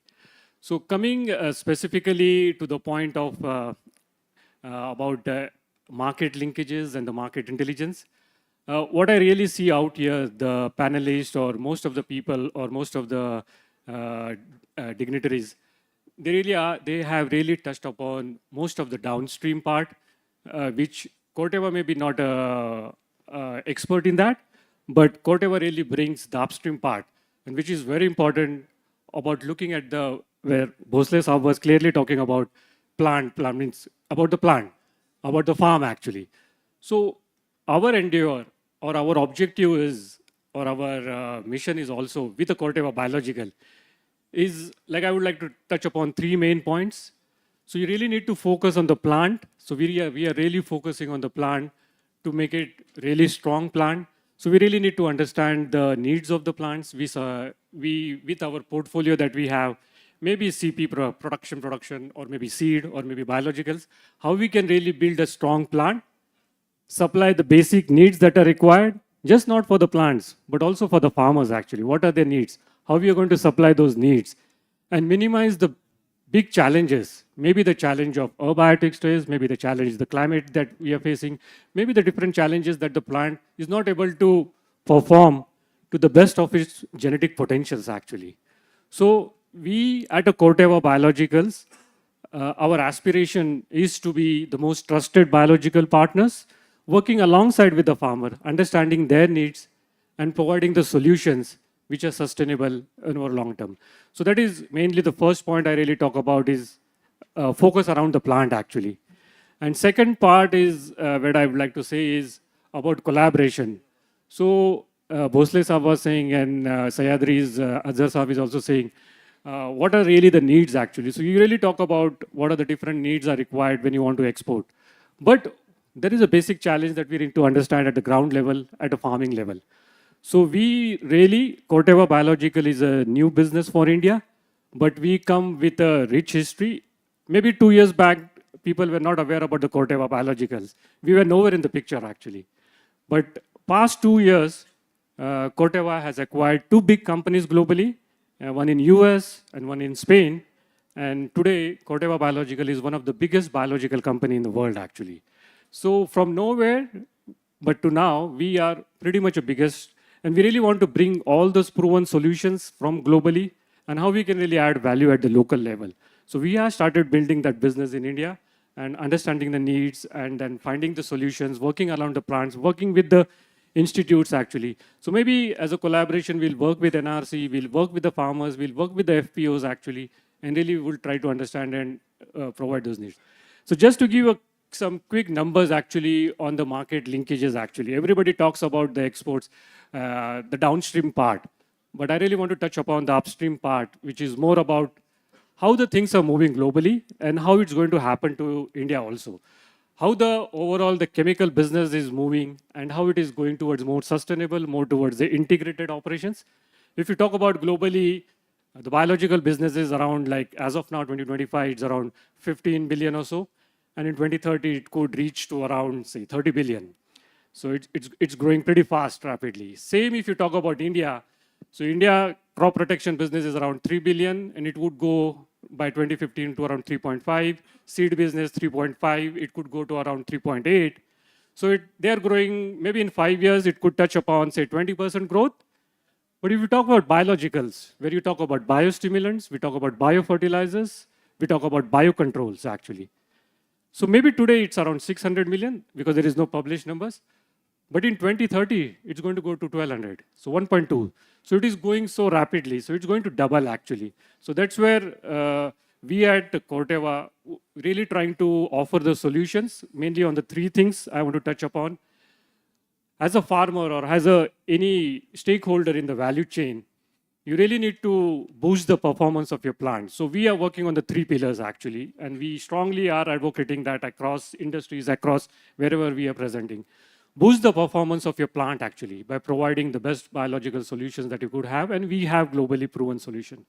Speaker 4: So coming specifically to the point of about market linkages and the market intelligence, what I really see out here, the panelists or most of the people or most of the dignitaries, they have really touched upon most of the downstream part, which Corteva may be not expert in that, but Corteva really brings the upstream part, and which is very important about looking at the, where Bhosle Saab was clearly talking about plant means about the plant, about the farm actually. So our endeavor or our objective is, or our mission is also with the Corteva Biological, is like I would like to touch upon 3 main points. So you really need to focus on the plant. So we are really focusing on the plant to make it really strong plant. So we really need to understand the needs of the plants. We with our portfolio that we have, maybe CP production, or maybe seed, or maybe biologicals, how we can really build a strong plant, supply the basic needs that are required, just not for the plants, but also for the farmers actually. What are their needs? How we are going to supply those needs and minimize the big challenges. Maybe the challenge of abiotic stress, maybe the challenge, the climate that we are facing, maybe the different challenges that the plant is not able to perform to the best of its genetic potentials actually. So we at a Corteva Biologicals, our aspiration is to be the most trusted biological partners, working alongside with the farmer, understanding their needs and providing the solutions which are sustainable in our long term. So that is mainly the first point I really talk about is focus around the plant actually. And second part is what I would like to say is about collaboration. So Bhosle Saab was saying, and Sayadri's Azhar Saab is also saying, what are really the needs actually? So you really talk about what are the different needs are required when you want to export. But there is a basic challenge that we need to understand at the ground level, at a farming level. So we really, Corteva Biological is a new business for India, but we come with a rich history. Maybe 2 years back, people were not aware about the Corteva Biologicals. We were nowhere in the picture actually. But past 2 years, Corteva has acquired 2 big companies globally, one in US and one in Spain. And today, Corteva Biological is one of the biggest biological company in the world actually. So from nowhere, but to now, we are pretty much the biggest, and we really want to bring all those proven solutions from globally and how we can really add value at the local level. So we have started building that business in India and understanding the needs and then finding the solutions, working around the plants, working with the institutes actually. So maybe as a collaboration, we'll work with NRC, we'll work with the farmers, we'll work with the FPOs actually, and really we'll try to understand and provide those needs. So just to give some quick numbers actually on the market linkages actually. Everybody talks about the exports, the downstream part, but I really want to touch upon the upstream part, which is more about how the things are moving globally and how it's going to happen to India also. How the overall the chemical business is moving and how it is going towards more sustainable, more towards the integrated operations. If you talk about globally, The biological business is around, like, as of now, 2025, it's around 15 billion or so. And in 2030, it could reach to around, say, 30 billion. So it's growing pretty fast, rapidly. Same if you talk about India. So India crop protection business is around 3 billion, and it would go by 2015 to around 3.5. Seed business 3.5. It could go to around 3.8. So they're growing. Maybe in 5 years, it could touch upon, say, 20% growth. But if you talk about biologicals, where you talk about biostimulants, we talk about biofertilizers, we talk about biocontrols, actually. So maybe today it's around 600 million because there is no published numbers. But in 2030, it's going to go to 1200. So 1.2. So it is going so rapidly. So it's going to double, actually. So that's where we at Corteva really trying to offer the solutions, mainly on the three things I want to touch upon. As a farmer or as any stakeholder in the value chain, you really need to boost the performance of your plant. So we are working on the three pillars, actually, and we strongly are advocating that across industries, across wherever we are presenting. Boost the performance of your plant, actually, by providing the best biological solutions that you could have, and we have globally proven solution.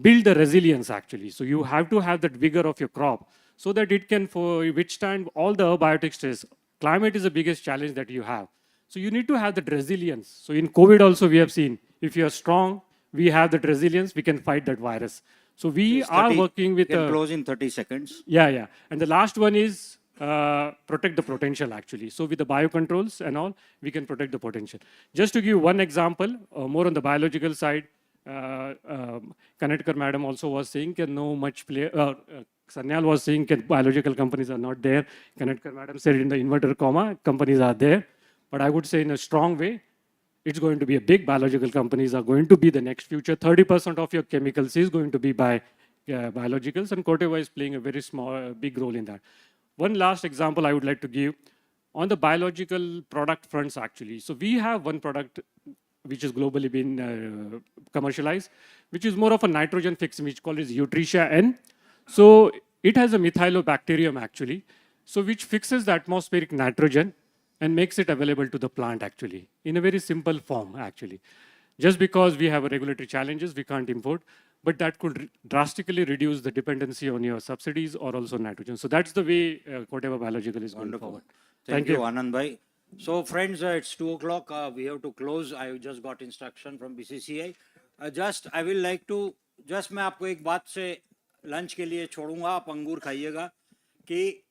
Speaker 4: Build the resilience, actually. So you have to have that vigor of your crop so that it can withstand all the abiotic stress. Climate is the biggest challenge that you have. So you need to have that resilience. So in COVID also we have seen, if you are strong, we have that resilience, we can fight that virus. So we are working with...
Speaker 20: You can close in 30 seconds.
Speaker 4: Yeah. And the last one is protect the potential, actually. So with the biocontrols and all, we can protect the potential. Just to give one example, more on the biological side, Kanetkar madam also was saying, no much Sanyal was saying biological companies are not there. Kanetkar madam said in the inverter comma, companies are there. But I would say in a strong way, it's going to be a big. Biological companies are going to be the next future. 30% of your chemicals is going to be by biologicals, and Corteva is playing a very big role in that. One last example I would like to give on the biological product fronts, actually. So we have one product which is globally been commercialized, which is more of a nitrogen fixing, which is called as Eutricia N. So it has a methylobacterium, actually, so which fixes the atmospheric nitrogen and makes it available to the plant, actually, in a very simple form, actually. Just because we have regulatory challenges, we can't import, but that could drastically reduce the dependency on your subsidies or also nitrogen. So that's the way Corteva Biological is going forward.
Speaker 20: Thank you, Anand bhai. So friends, it's 2 o'clock. We have to close. I just got instruction from BCCI. I will like to, मैं आपको एक बात से lunch के लिए छोड़ूंगा, आप अंगूर खाइएगा कि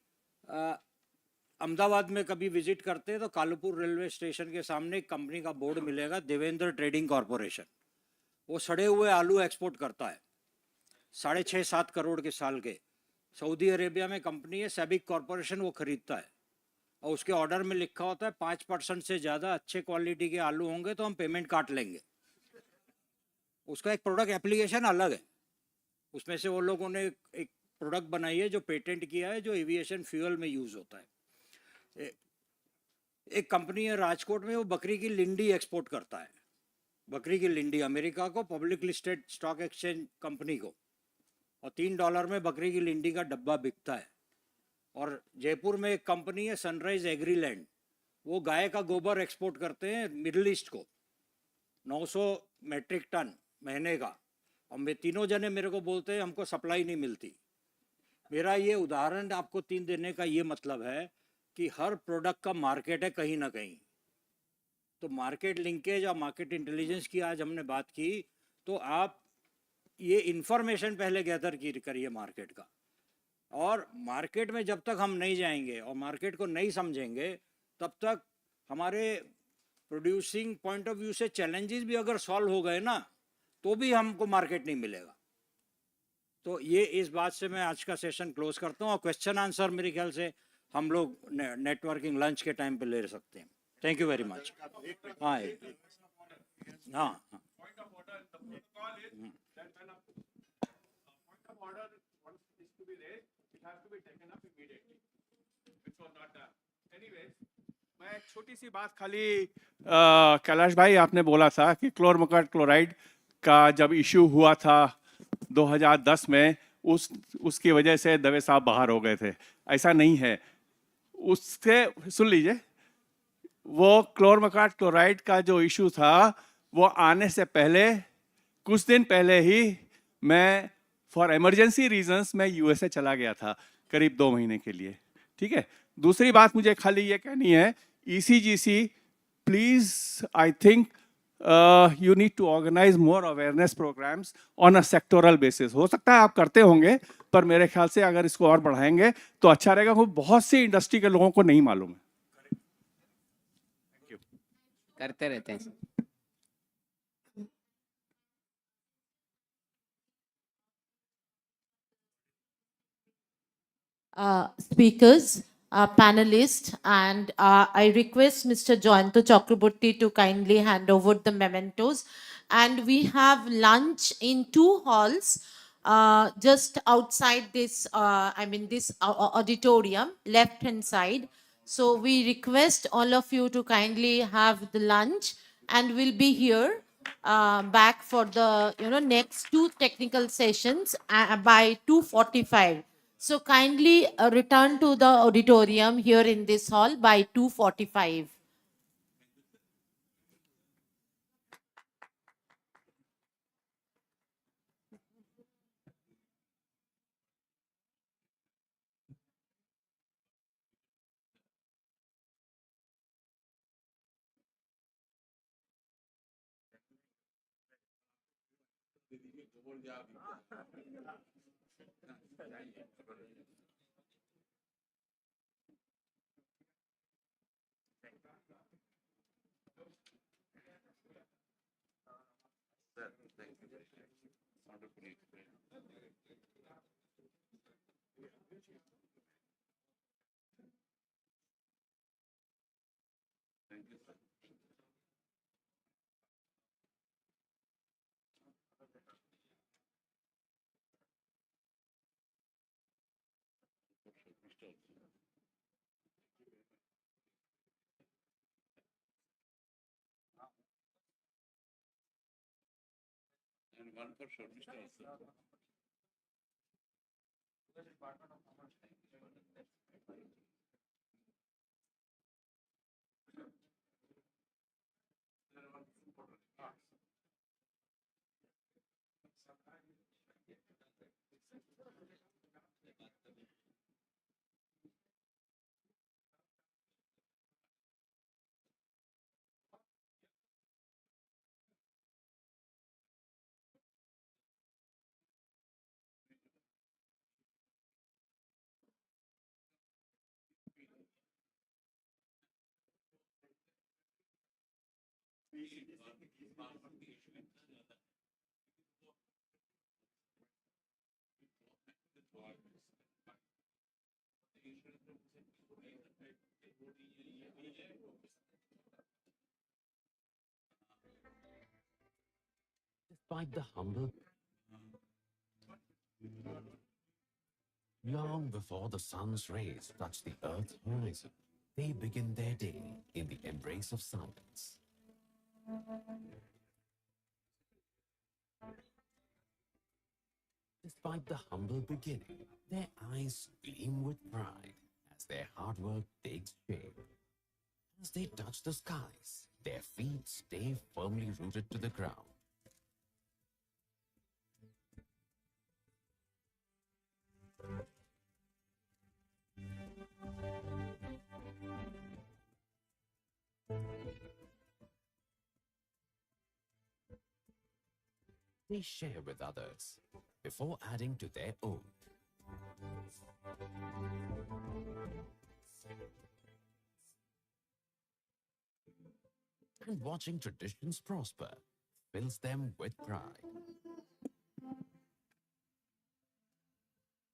Speaker 20: अहमदाबाद में कभी विजिट करते हैं तो कालूपुर रेलवे स्टेशन के सामने एक कंपनी का बोर्ड मिलेगा, देवेंद्र ट्रेडिंग कॉर्पोरेशन. वो सड़े हुए आलू एक्सपोर्ट करता है, 6.5-7 करोड़ के साल के. सऊदी अरेबिया में कंपनी है सैबिक कॉर्पोरेशन, वो खरीदता है और उसके ऑर्डर में लिखा होता है 5% से ज़्यादा अच्छे क्वालिटी के आलू होंगे तो हम पेमेंट काट लेंगे. उसका एक प्रोडक्ट एप्लीकेशन अलग है, उसमें से वो लोगों ने एक प्रोडक्ट बनाई है जो पेटेंट किया है, जो एविएशन फ्यूल में यूज़ होता है. एक कंपनी है राजकोट में, वो बकरी की लिंडी एक्सपोर्ट करता है. बकरी की लिंडी अमेरिका को, public listed stock exchange company को, और $3 में बकरी की लिंडी का डब्बा बिकता है. और जयपुर में एक कंपनी है सनराइज एग्रीलैंड, वो गाय का गोबर एक्सपोर्ट करते हैं मिडिल ईस्ट को, 900 मेट्रिक टन महीने का. और वे तीनों जने मेरे को बोलते हैं हमको सप्लाई नहीं मिलती. मेरा ये उदाहरण आपको 3 देने का ये मतलब है कि हर प्रोडक्ट का मार्केट है कहीं ना कहीं. तो मार्केट लिंकेज और मार्केट इंटेलिजेंस की आज हमने बात की, तो आप ये इंफॉर्मेशन पहले गैदर करिए मार्केट का. और मार्केट में जब तक हम नहीं जाएंगे और मार्केट को नहीं समझेंगे, तब तक हमारे प्रोड्यूसिंग पॉइंट ऑफ व्यू से चैलेंजेस भी अगर सॉल्व हो गए ना, तो भी हमको मार्केट नहीं मिलेगा. तो ये इस बात से मैं आज का सेशन क्लोज करता हूँ. और क्वेश्चन आंसर मेरे ख्याल से हम लोग नेटवर्किंग लंच के टाइम पे ले सकते हैं. Thank you very much. हाँ हाँ
Speaker 12: मैं एक छोटी सी बात खाली कैलाश भाई, आपने बोला था कि क्लोरमोकाट क्लोराइड का जब इश्यू हुआ था 2010 में, उसकी वजह से दवे साहब बाहर हो गए थे. ऐसा नहीं है. उससे सुन लीजिए, वो क्लोरमोकाट क्लोराइड का जो इशू था, वो आने से पहले कुछ दिन पहले ही मैं फॉर इमरजेंसी रीजंस मैं यूएसए चला गया था करीब 2 महीने के लिए, ठीक है। दूसरी बात मुझे खाली ये कहनी है, ECGC please, I think you need to organize more awareness programs on a sectoral basis. हो सकता है आप करते होंगे, पर मेरे ख्याल से अगर इसको और बढ़ाएंगे तो अच्छा रहेगा। वो बहुत सी इंडस्ट्री के लोगों को नहीं मालूम है।
Speaker 3: करते रहते हैं।
Speaker 5: speakers, panelists, and I request Mr. Joyanto Chakraborty to kindly hand over the mementos. And we have lunch in 2 halls just outside this, this auditorium, left hand side. So we request all of you to kindly have the lunch, and we'll be here back for the next 2 technical sessions by 2:45. So kindly return to the auditorium here in this hall by 2:45.
Speaker 6: And one for shortlist also.
Speaker 22: Despite the humble, long before the sun's rays touch the earth's horizon, they begin their day in the embrace of silence. Despite the humble beginning, their eyes gleam with pride as their hard work takes shape. As they touch the skies, their feet stay firmly rooted to the ground. They share with others before adding to their own. And watching traditions prosper fills them with pride.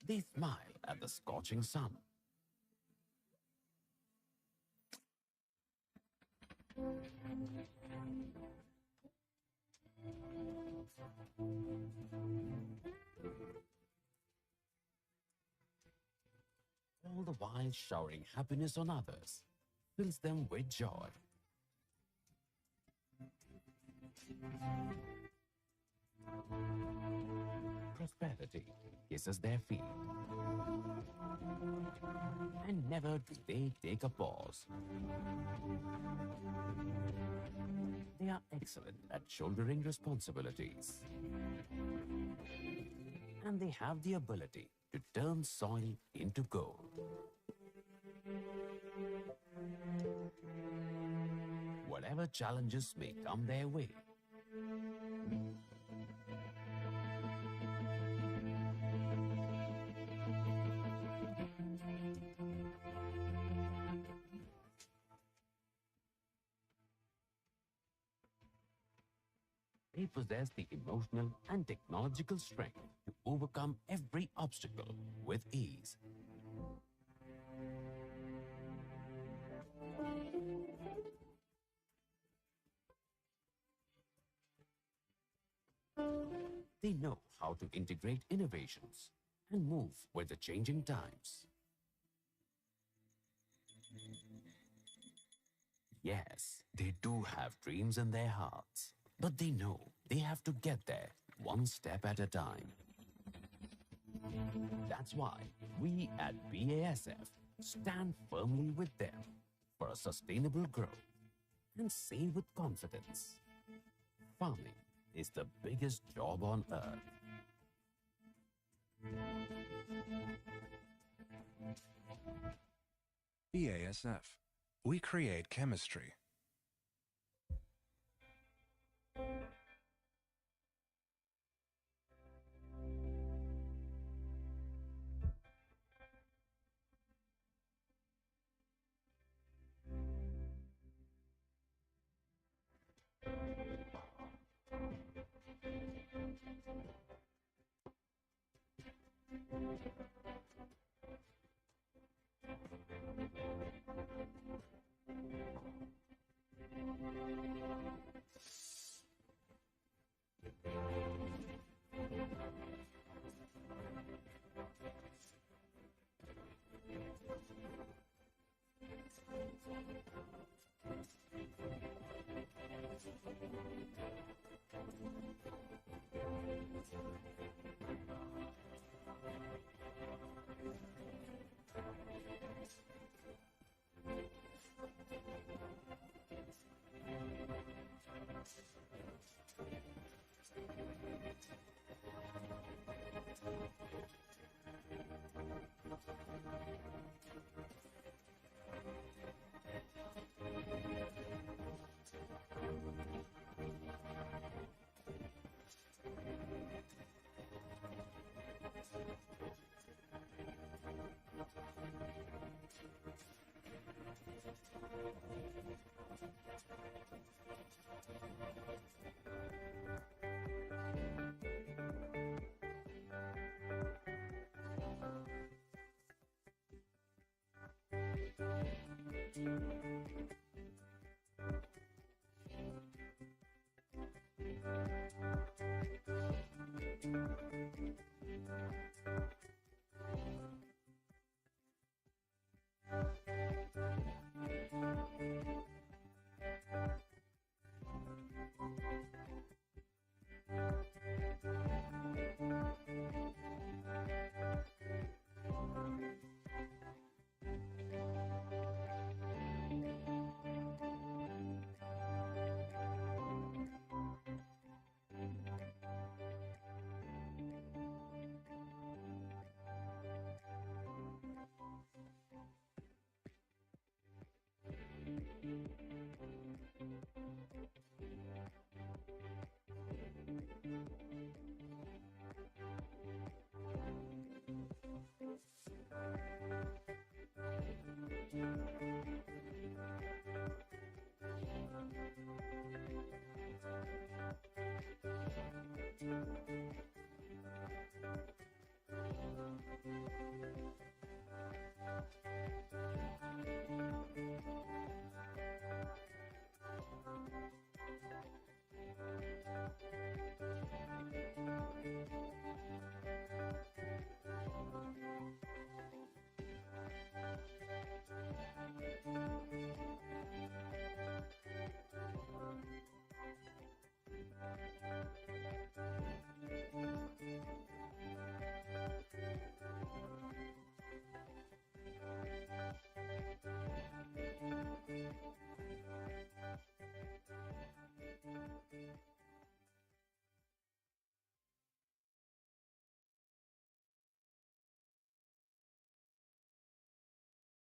Speaker 22: They smile at the scorching sun. All the while showering happiness on others fills them with joy. Prosperity kisses their feet and never never do they take a pause. They are excellent at shouldering responsibilities. And they have the ability to turn soil into gold. Whatever challenges may come their way, they possess the emotional and technological strength to overcome every obstacle with ease. They know how to integrate innovations and move with the changing times. Yes, they do have dreams in their hearts, but they know they have to get there one step at a time. That's why we at BASF stand firmly with them for a sustainable growth and say with confidence, farming is the biggest job on earth.
Speaker 7: BASF. We create chemistry.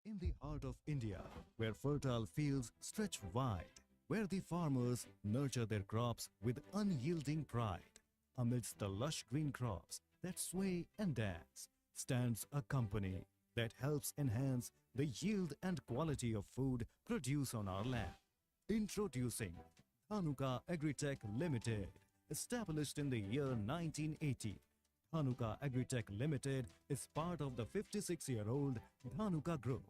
Speaker 9: In the heart of India, where fertile fields stretch wide, where the farmers nurture their crops with unyielding pride, amidst the lush green crops that sway and dance, stands a company that helps enhance the yield and quality of food produced on our land. Introducing Dhanuka Agritech Limited, established in the year 1980. Dhanuka Agritech Limited is part of the 56-year-old Dhanuka Group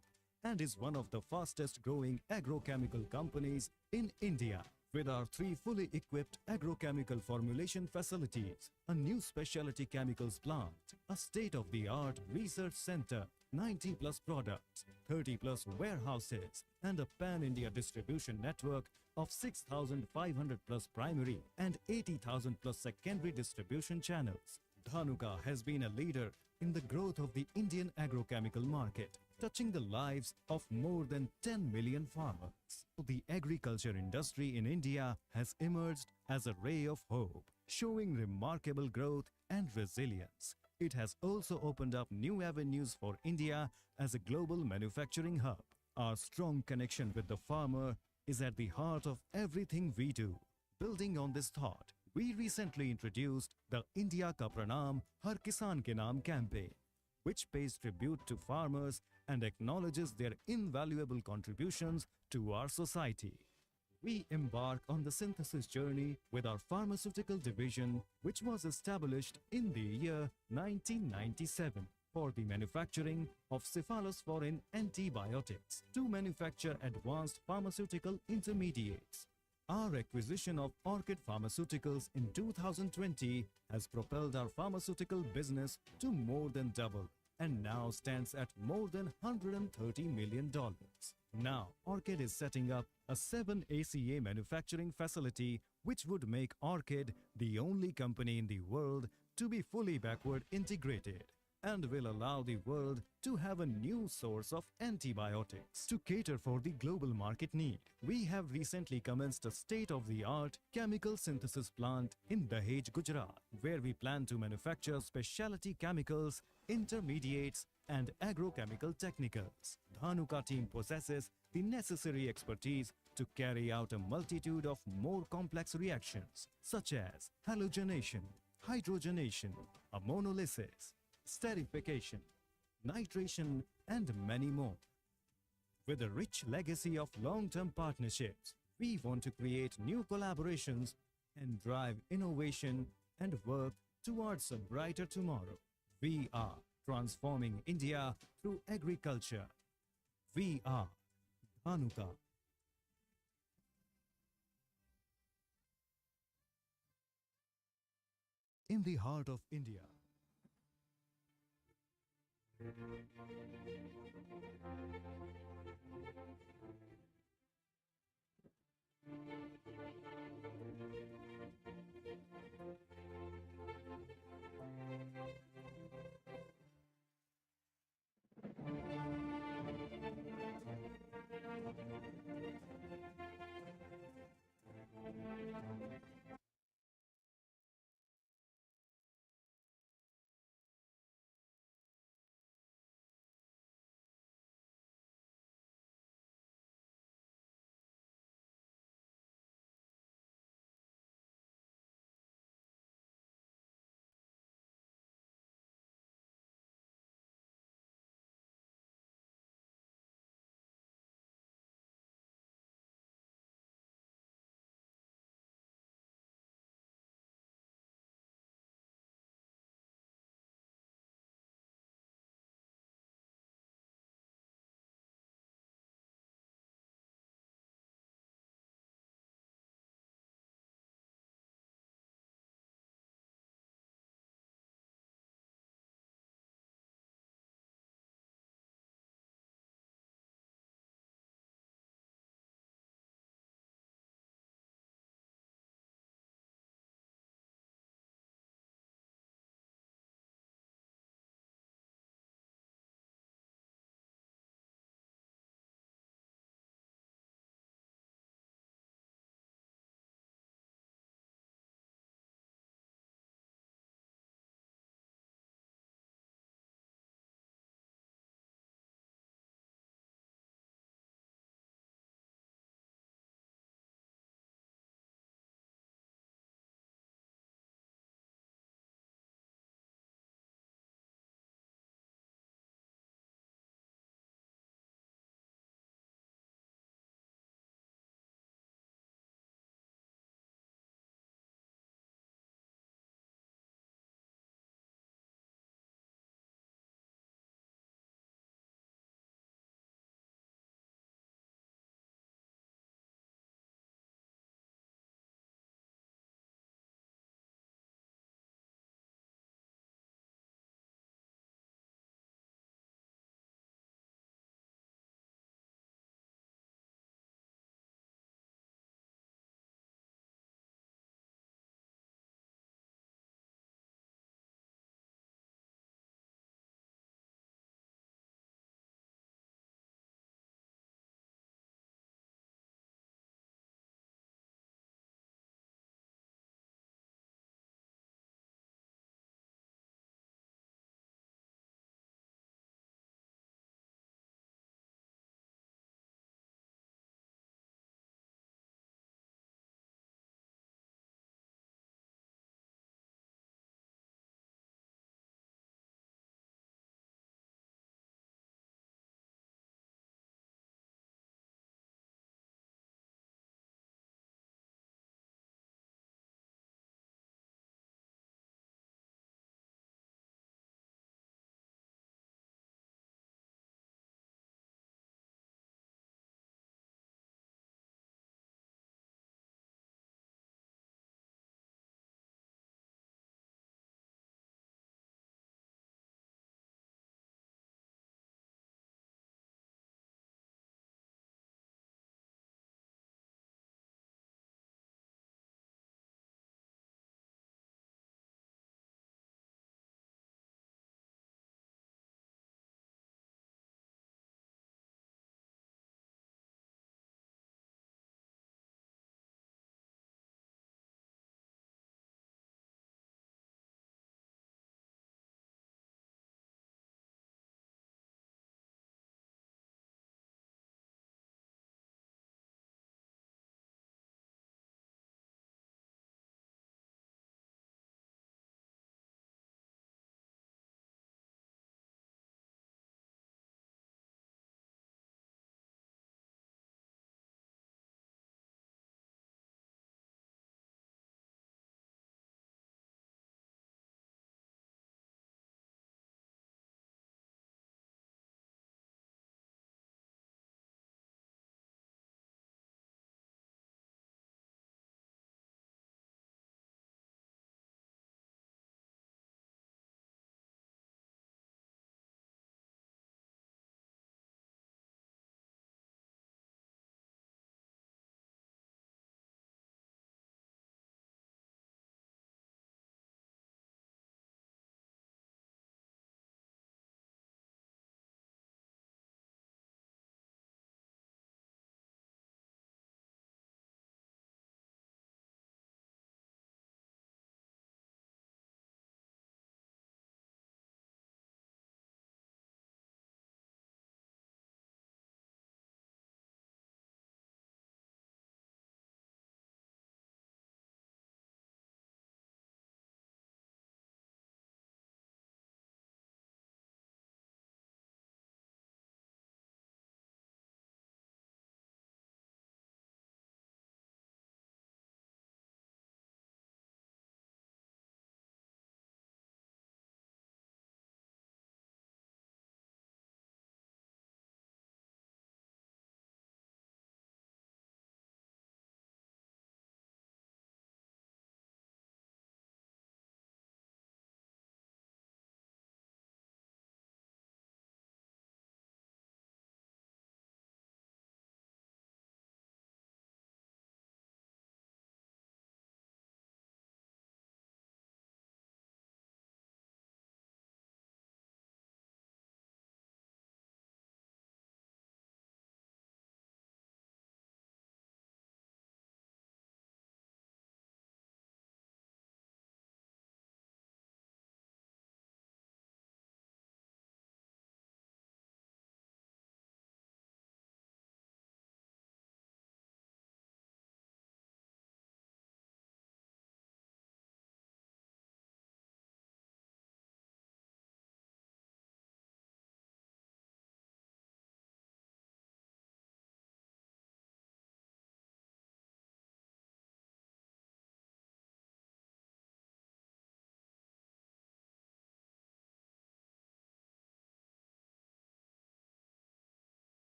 Speaker 9: and is one of the fastest growing agrochemical companies in India. With our 3 fully equipped agrochemical formulation facilities, a new specialty chemicals plant, a state-of-the-art research center, 90 plus products, 30 plus warehouses, and a pan-India distribution network of 6,500 plus primary and 80,000 plus secondary distribution channels. Dhanuka has been a leader in the growth of the Indian agrochemical market, touching the lives of more than 10 million farmers. The agriculture industry in India has emerged as a ray of hope, showing remarkable growth and resilience. It has also opened up new avenues for India as a global manufacturing hub. Our strong connection with the farmer is at the heart of everything we do. Building on this thought, we recently introduced the India Ka Pranam Har Kisan Ke Naam campaign, which pays tribute to farmers and acknowledges their invaluable contributions to our society. We embark on the synthesis journey with our pharmaceutical division, which was established in the year 1997 for the manufacturing of cephalosporin antibiotics to manufacture advanced pharmaceutical intermediates. Our acquisition of Orchid Pharmaceuticals in 2020 has propelled our pharmaceutical business to more than double and now stands at more than $130 million. Now, Orchid is setting up a 7 ACA manufacturing facility which would make Orchid the only company in the world to be fully backward integrated and will allow the world to have a new source of antibiotics to cater for the global market need. We have recently commenced a state-of-the-art chemical synthesis plant in Dahej, Gujarat, where we plan to manufacture specialty chemicals, intermediates, and agrochemical technicals. Dhanuka team possesses the necessary expertise to carry out a multitude of more complex reactions such as halogenation, hydrogenation, ammonolysis, esterification, nitration, and many more. With a rich legacy of long-term partnerships, we want to create new collaborations and drive innovation and work towards a brighter tomorrow. We are transforming India through agriculture. We are Dhanuka. In the heart of India,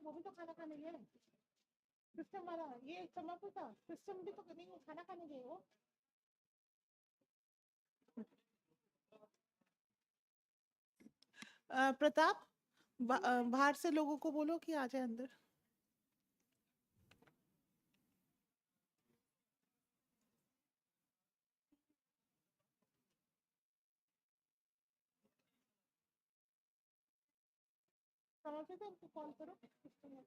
Speaker 1: वो भी तो खाना खाने गए system वाला ये समाप्त था सिस्टम भी तो नहीं खाना खाने गए वो प्रताप बाहर से लोगों को बोलो कि आ जाए अंदर समझते थे उनको कॉल करो जाने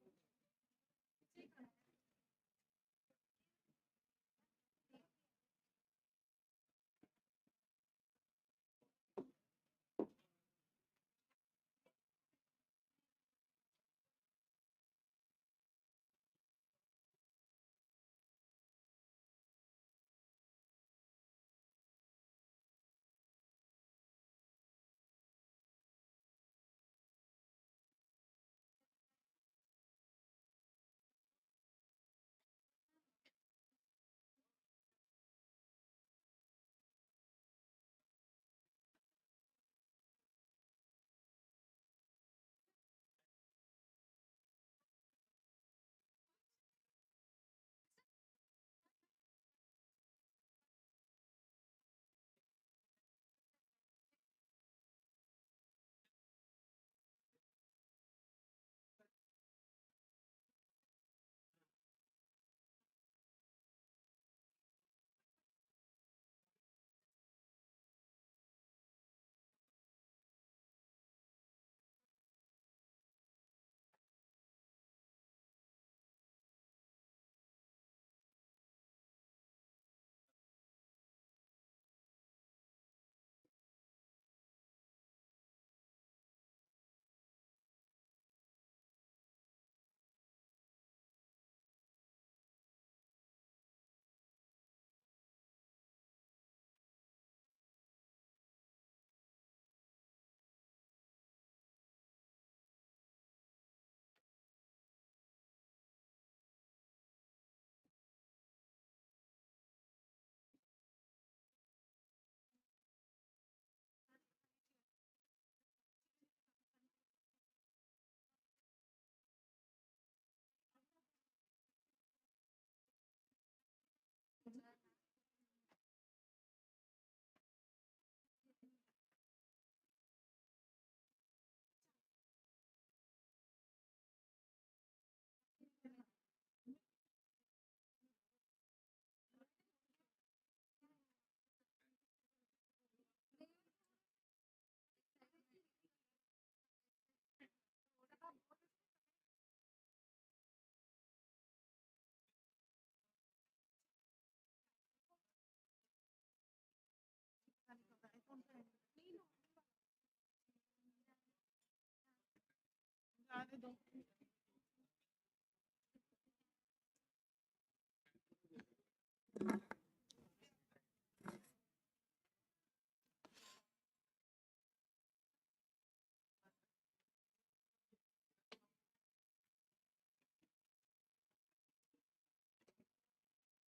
Speaker 1: दो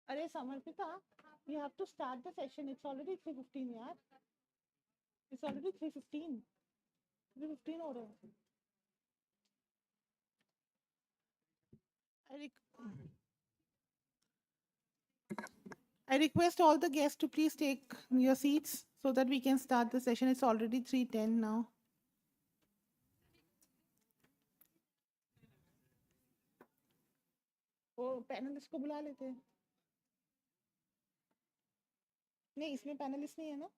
Speaker 1: अरे समर्पिता you have to start the session it's already 3:15 यार it's already 3:15 3:15 हो रहे हैं I, I request all the guests to please take your seats so that we can start the session. It's already 3:10 now. वो panelist को बुला लेते हैं नहीं इसमें पैनलिस्ट नहीं है ना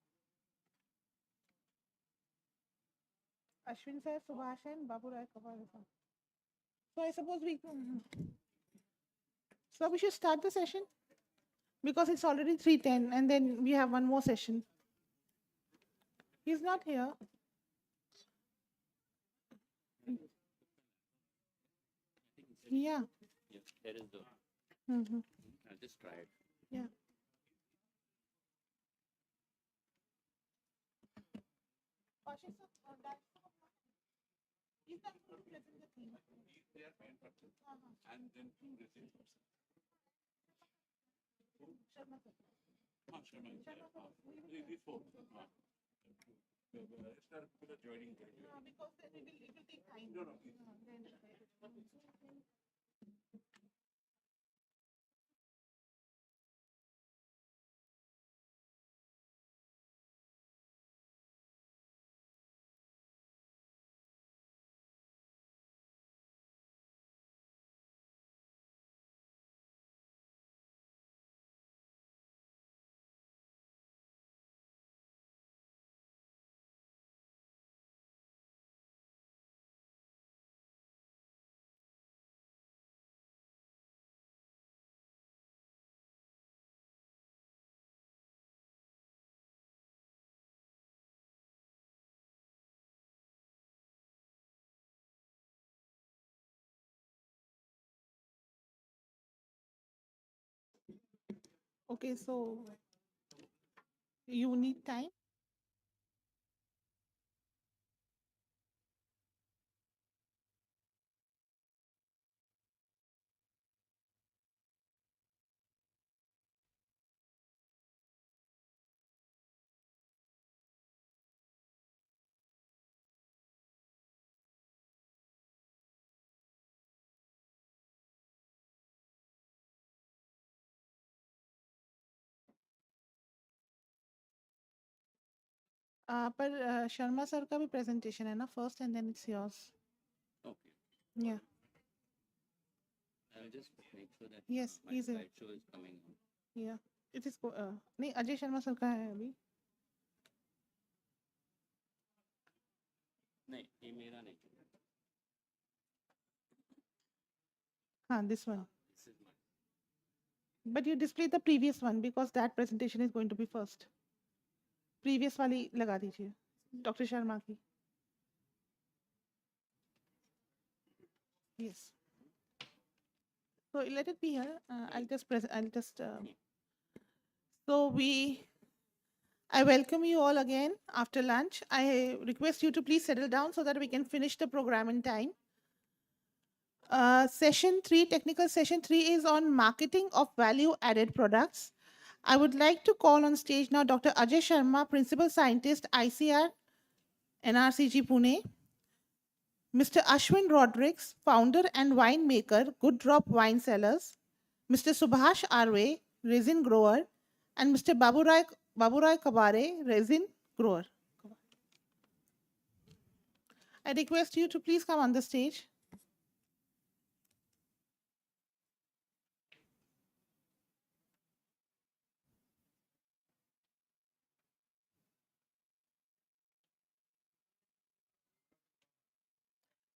Speaker 1: अश्विन सर सुभाष and बाबू राय कपाल so I suppose we should start the session because it's already 3:10 and then we have one more session. He's not here. Yeah.
Speaker 3: Yes, there is the. I'll just try it.
Speaker 1: Yeah. He's not going to present the theme.
Speaker 6: They are main person. And then two receivers.
Speaker 1: Sharma sir.
Speaker 6: Sharma. These four.
Speaker 1: Okay, so you need time. पर Sharma sir का भी presentation है ना first and then it's yours.
Speaker 3: Okay.
Speaker 1: Yeah.
Speaker 3: I'll just make sure that
Speaker 1: Yes,
Speaker 3: my
Speaker 1: he's a.
Speaker 3: slideshow is coming on.
Speaker 1: Yeah. It is. नहीं Ajay Sharma sir का है अभी.
Speaker 3: नहीं, ये मेरा नहीं.
Speaker 1: हाँ, this one.
Speaker 3: This is mine.
Speaker 1: But you display the previous one because that presentation is going to be first. Previous वाली लगा दीजिए. Dr. Sharma की. Yes. So let it be here. I'll just present. I'll just. So I welcome you all again after lunch. I request you to please settle down so that we can finish the program in time. Session 3, technical session 3 is on marketing of value added products. I would like to call on stage now Dr. Ajay Sharma, Principal Scientist, ICR, NRCG Pune. Mr. Ashwin Rodrigues, Founder and Winemaker, Good Drop Wine Cellars. Mr. Subhash Arve, Resin Grower. And Mr. Baburai Kabare, Resin Grower. I request you to please come on the stage.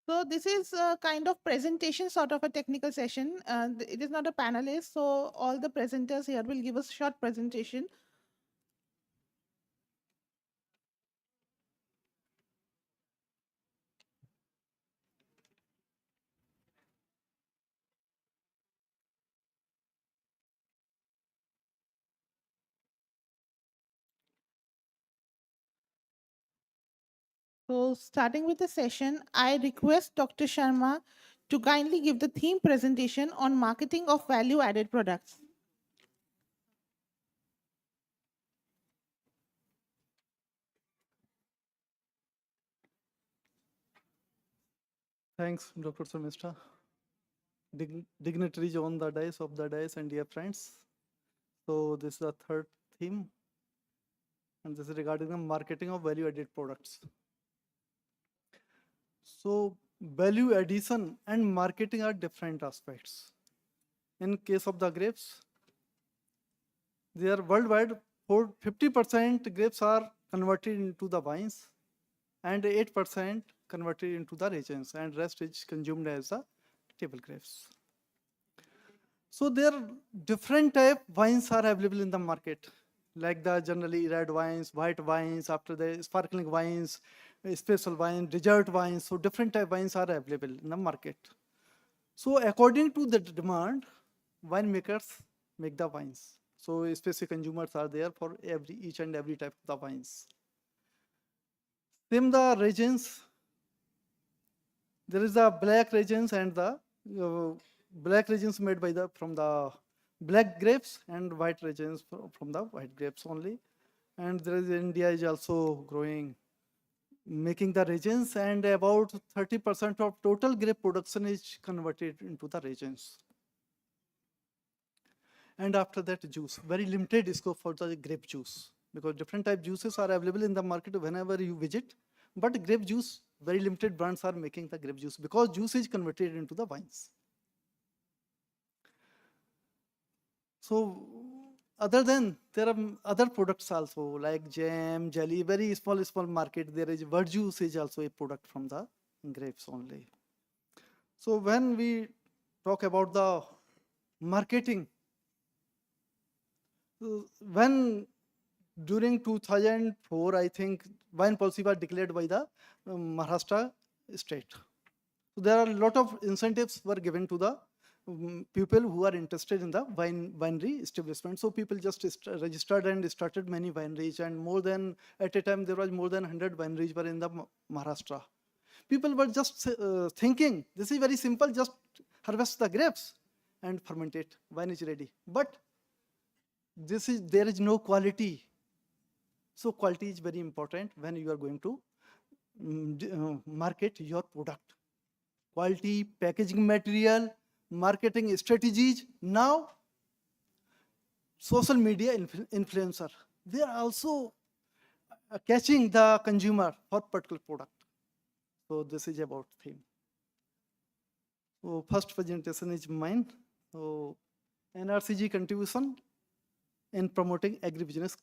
Speaker 1: So this is a kind of presentation, sort of a technical session. It is not a panelist, so all the presenters here will give us short presentation. So starting with the session, I request Dr. Sharma to kindly give the theme presentation on marketing of value-added products.
Speaker 10: Thanks, Dr. Sumishta. Dignitaries on the dais, of the dais, and dear friends. So this is the third theme, and this is regarding the marketing of value-added products. So value addition and marketing are different aspects. In case of the grapes, they are worldwide, 50% grapes are converted into the wines, and 8% converted into the raisins, and rest is consumed as the table grapes. So there are different type wines are available in the market, like the generally red wines, white wines, after the sparkling wines, special wine, dessert wines. So different type wines are available in the market. So according to the demand, winemakers make the wines. So specific consumers are there for each and every type of the wines. Same the raisins. There is the black raisins and the black raisins made by from the black grapes and white raisins from the white grapes only. And there is India is also growing making the resins, and about 30% of total grape production is converted into the resins. And after that, juice, very limited scope for the grape juice, because different type juices are available in the market whenever you visit. But grape juice, very limited brands are making the grape juice, because juice is converted into the wines. So other than, there are other products also, like jam, jelly, very small market. There is word juice is also a product from the grapes only. So when we talk about the marketing, when during 2004, I think wine policy was declared by the Maharashtra state. So there are a lot of incentives were given to the people who are interested in the winery establishment. So people just registered and started many wineries, and more than, at a time there was more than 100 wineries were in the Maharashtra. People were just thinking, this is very simple, just harvest the grapes and ferment it, wine is ready. But there is no quality. So quality is very important when you are going to market your product. Quality, packaging material, marketing strategies. Now, social media influencer, they are also catching the consumer for particular product. So this is about theme. So first presentation is mine. So NRCG contribution in promoting agribusiness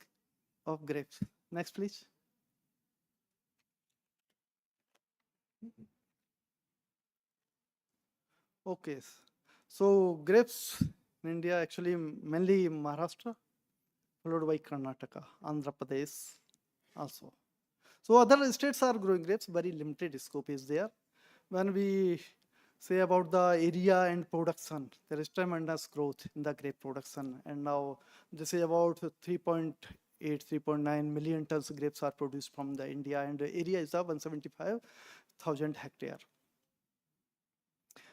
Speaker 10: of grapes. Next, please. Okay, so grapes in India, actually mainly Maharashtra, followed by Karnataka, Andhra Pradesh also. So other states are growing grapes, very limited scope is there. When we say about the area and production, there is tremendous growth in the grape production. And now this is about 3.8, 3.9 million tons of grapes are produced from the India, and the area is 175,000 hectare.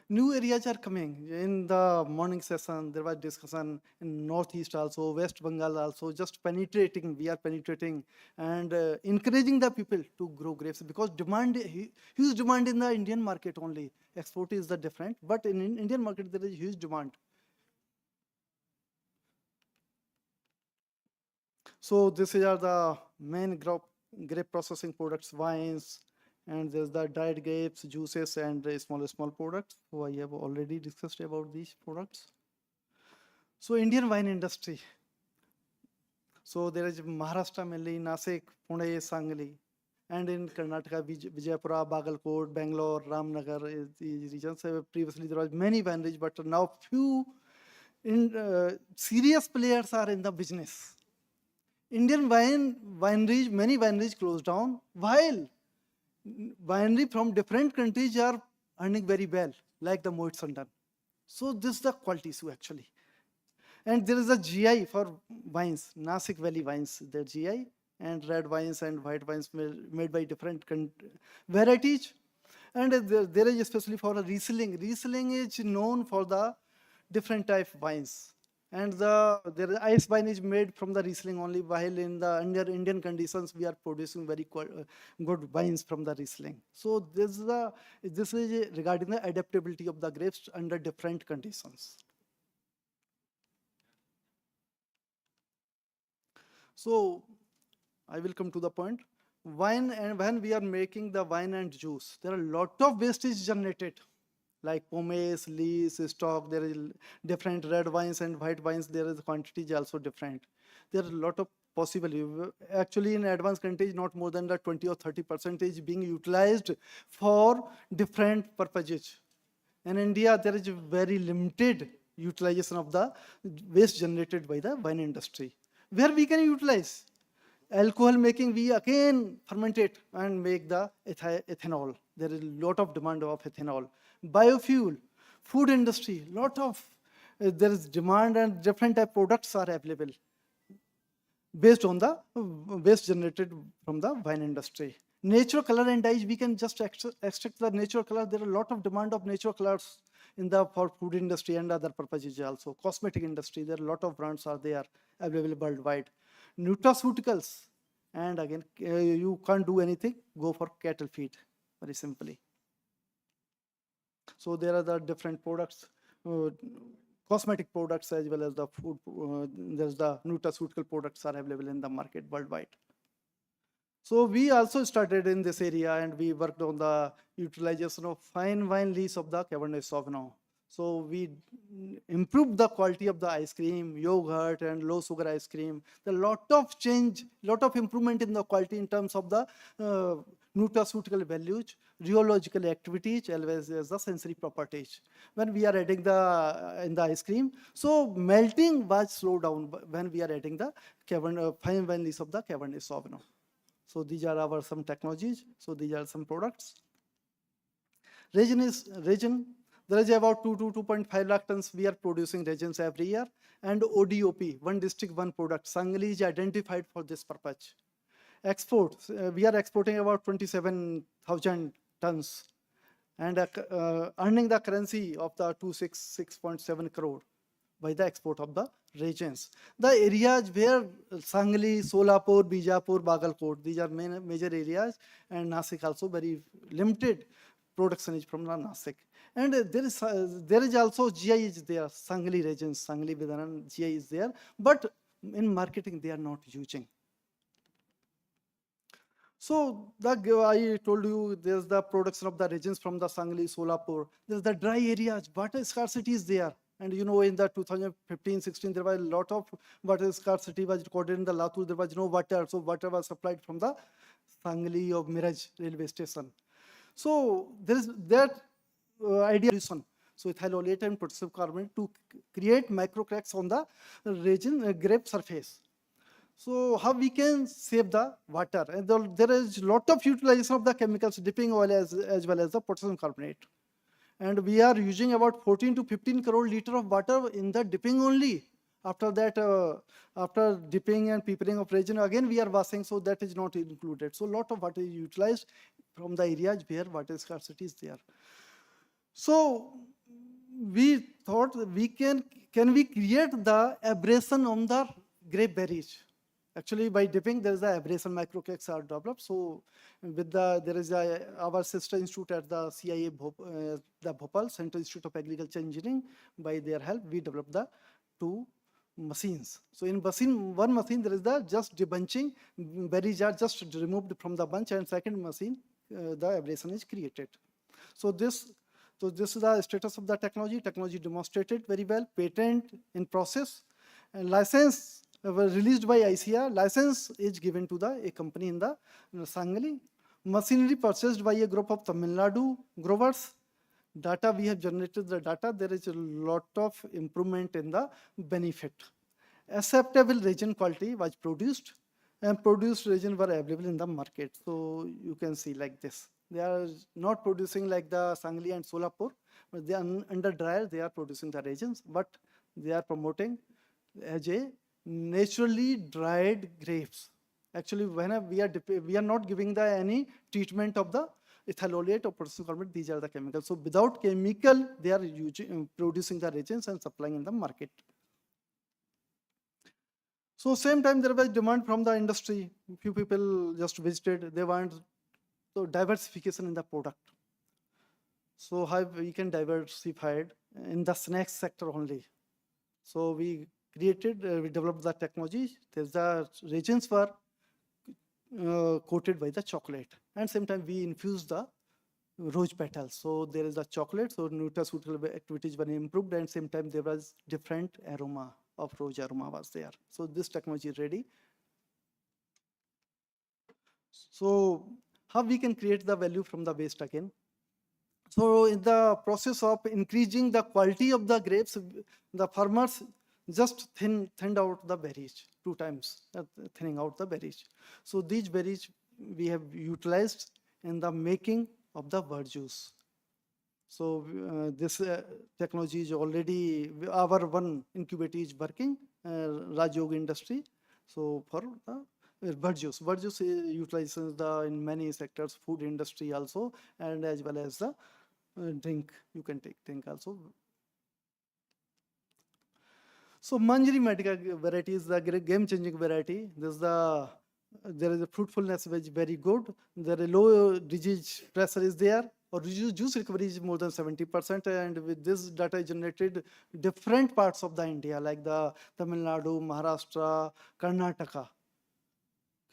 Speaker 10: New areas are coming. In the morning session, there was discussion in Northeast also, West Bengal also, just penetrating, we are penetrating and encouraging the people to grow grapes, because demand, huge demand in the Indian market only. Export is the different, but in Indian market, there is huge demand. So this are the main grape processing products, wines, and there's the dried grapes, juices, and small products. So I have already discussed about these products. So Indian wine industry. So there is Maharashtra mainly, Nasik, Pune, Sangli, and in Karnataka, Vijayapura, Bagalkot, Bangalore, Ramnagar, these regions. Previously there was many wineries, but now few serious players are in the business. Indian wineries, many wineries closed down, while winery from different countries are earning very well, like the Moet Sandan. So this is the quality issue actually. And there is a GI for wines, Nasik Valley wines, the GI, and red wines and white wines made by different varieties. And there is especially for a Riesling. Riesling is known for the different type wines. And the ice wine is made from the Riesling only, while under Indian conditions, we are producing very good wines from the Riesling. So this is regarding the adaptability of the grapes under different conditions. So I will come to the point. Wine, and when we are making the wine and juice, there are a lot of wastage generated, like pomace, lees, stock. There is different red wines and white wines. There is quantity is also different. There are a lot of possible. Actually, in advanced countries, not more than the 20 or 30% is being utilized for different purposes. In India, there is very limited utilization of the waste generated by the wine industry. Where we can utilize alcohol making, we again ferment it and make the ethanol. There is a lot of demand of ethanol. Biofuel, food industry, lot of, there is demand, and different type products are available based on the waste generated from the wine industry. Natural color and dyes, we can just extract the natural color. There are a lot of demand of natural colors for food industry and other purposes also. Cosmetic industry, there are a lot of brands are there available worldwide. Nutraceuticals, And again, you can't do anything, go for cattle feed, very simply. So there are the different products, cosmetic products as well as the food, there's the nutraceutical products are available in the market worldwide. So we also started in this area and we worked on the utilization of fine wine lees of the Cabernet Sauvignon. So we improved the quality of the ice cream, yogurt and low sugar ice cream. There are lot of change, lot of improvement in the quality in terms of the nutraceutical values, rheological activities, as well as the sensory properties. When we are adding the in the ice cream, so melting was slowed down when we are adding the fine wine lees of the Cabernet Sauvignon. So these are our some technologies. So these are some products. Resin. There is about 2 to 2.5 lakh tons we are producing resins every year. And ODOP, one district, one product. Sangli is identified for this purpose. Exports, we are exporting about 27,000 tons and earning the currency of the 266.7 crore by the export of the regions. The areas where Sangli, Solapur, Bijapur, Bagalkot, these are major areas, and Nasik also very limited production is from the Nasik. And there is also GI is there, Sangli regions, Sangli, Vidaran, GI is there, but in marketing they are not using. So I told you there's the production of the regions from the Sangli, Solapur. There's the dry areas, water scarcity is there. And you know, in the 2015-16, there was a lot of water scarcity was recorded in the Latur. There was no water, so water was supplied from the Sangli or Miraj railway station. So there is that idea. So ethyl and potassium carbonate to create microcracks on the grape surface. So how we can save the water? And there is a lot of utilization of the chemicals, dipping oil as well as the potassium carbonate. And we are using about 14 to 15 crore liter of water in the dipping only. After that, after dipping and peppering of resin, again we are washing, so that is not included. So a lot of water is utilized from the areas where water scarcity is there. So we thought we can we create the abrasion on the grape berries? Actually, by dipping, there is the abrasion microcracks are developed. So with there is our sister institute at the CIA, the Bhopal Central Institute of Agriculture Engineering. By their help, we developed the 2 machines. So in one machine, there is the just debunching, berries are just removed from the bunch, and second machine, the abrasion is created. So this is the status of the technology. Technology demonstrated very well, patent in process, and license released by ICR. License is given to a company in the Sangli. Machinery purchased by a group of Tamil Nadu growers. Data, we have generated the data. There is a lot of improvement in the benefit. Acceptable resin quality was produced, and produced resin were available in the market. So you can see like this. They are not producing like the Sangli and Solapur, but they are under dryer, they are producing the resins, but they are promoting as a naturally dried grapes. Actually, when we are not giving the any treatment of the ethylolate or potassium carbonate. These are the chemicals. So without chemical, they are producing the resins and supplying in the market. So same time there was demand from the industry. Few people just visited. They want so diversification in the product. So how we can diversify it in the snacks sector only. So we developed the technology. There's the resins were coated by the chocolate, and same time we infused the rose petals. So there is the chocolate, so nutraceutical activities were improved, and same time there was different aroma of rose aroma was there. So this technology is ready. So how we can create the value from the waste again? So in the process of increasing the quality of the grapes, the farmers just thinned out the berries 2 times, thinning out the berries. So these berries we have utilized in the making of the word juice. So this technology is already, our one incubator is working, Rajyog industry. So for the bird juice utilizes in many sectors, food industry also, and as well as the drink, you can take drink also. So Manjari Medica variety is the game-changing variety. This is the there is a fruitfulness which is very good. There is low disease pressure is there, or juice recovery is more than 70%. And with this data is generated different parts of the India, like the Tamil Nadu, Maharashtra, Karnataka.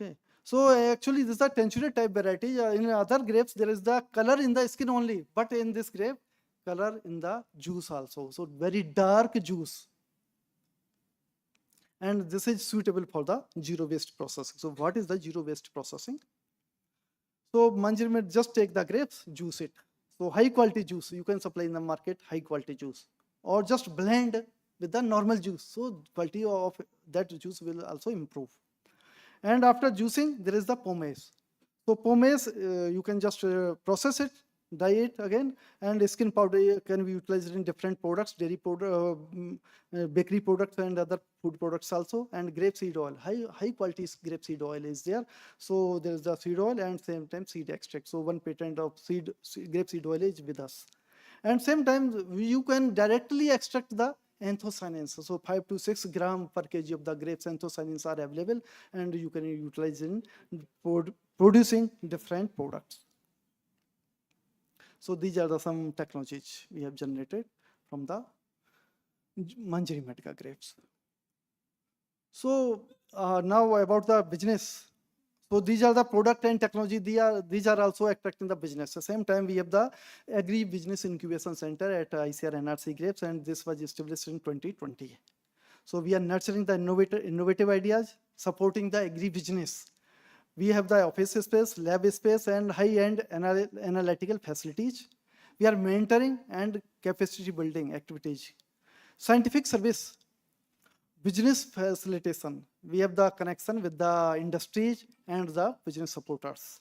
Speaker 10: Okay. So actually, this is a tensionate type variety. In other grapes, there is the color in the skin only, but in this grape, color in the juice also. So very dark juice. And this is suitable for the zero waste processing. So what is the zero waste processing? So Manjari may just take the grapes, juice it. So high quality juice, you can supply in the market high quality juice, or just blend with the normal juice. So quality of that juice will also improve. And after juicing, there is the pomace. So pomace, you can just process it, dye it again, and skin powder can be utilized in different products, dairy powder, bakery products, and other food products also. And grapeseed oil, high quality grapeseed oil is there. So there is the seed oil and same time seed extract. So one patent of grapeseed oil is with us. And same time, you can directly extract the anthocyanins. So 5 to 6 gram per kg of the grapes anthocyanins are available, and you can utilize in producing different products. So these are some technologies we have generated from the Manjari Medica grapes. So now about the business. So these are the product and technology. These are also attracting the business. At the same time, we have the Agri Business Incubation Center at ICR NRC Grapes, and this was established in 2020. So we are nurturing the innovative ideas, supporting the agri business. We have the office space, lab space, and high-end analytical facilities. We are mentoring and capacity building activities. Scientific service, business facilitation. We have the connection with the industries and the business supporters.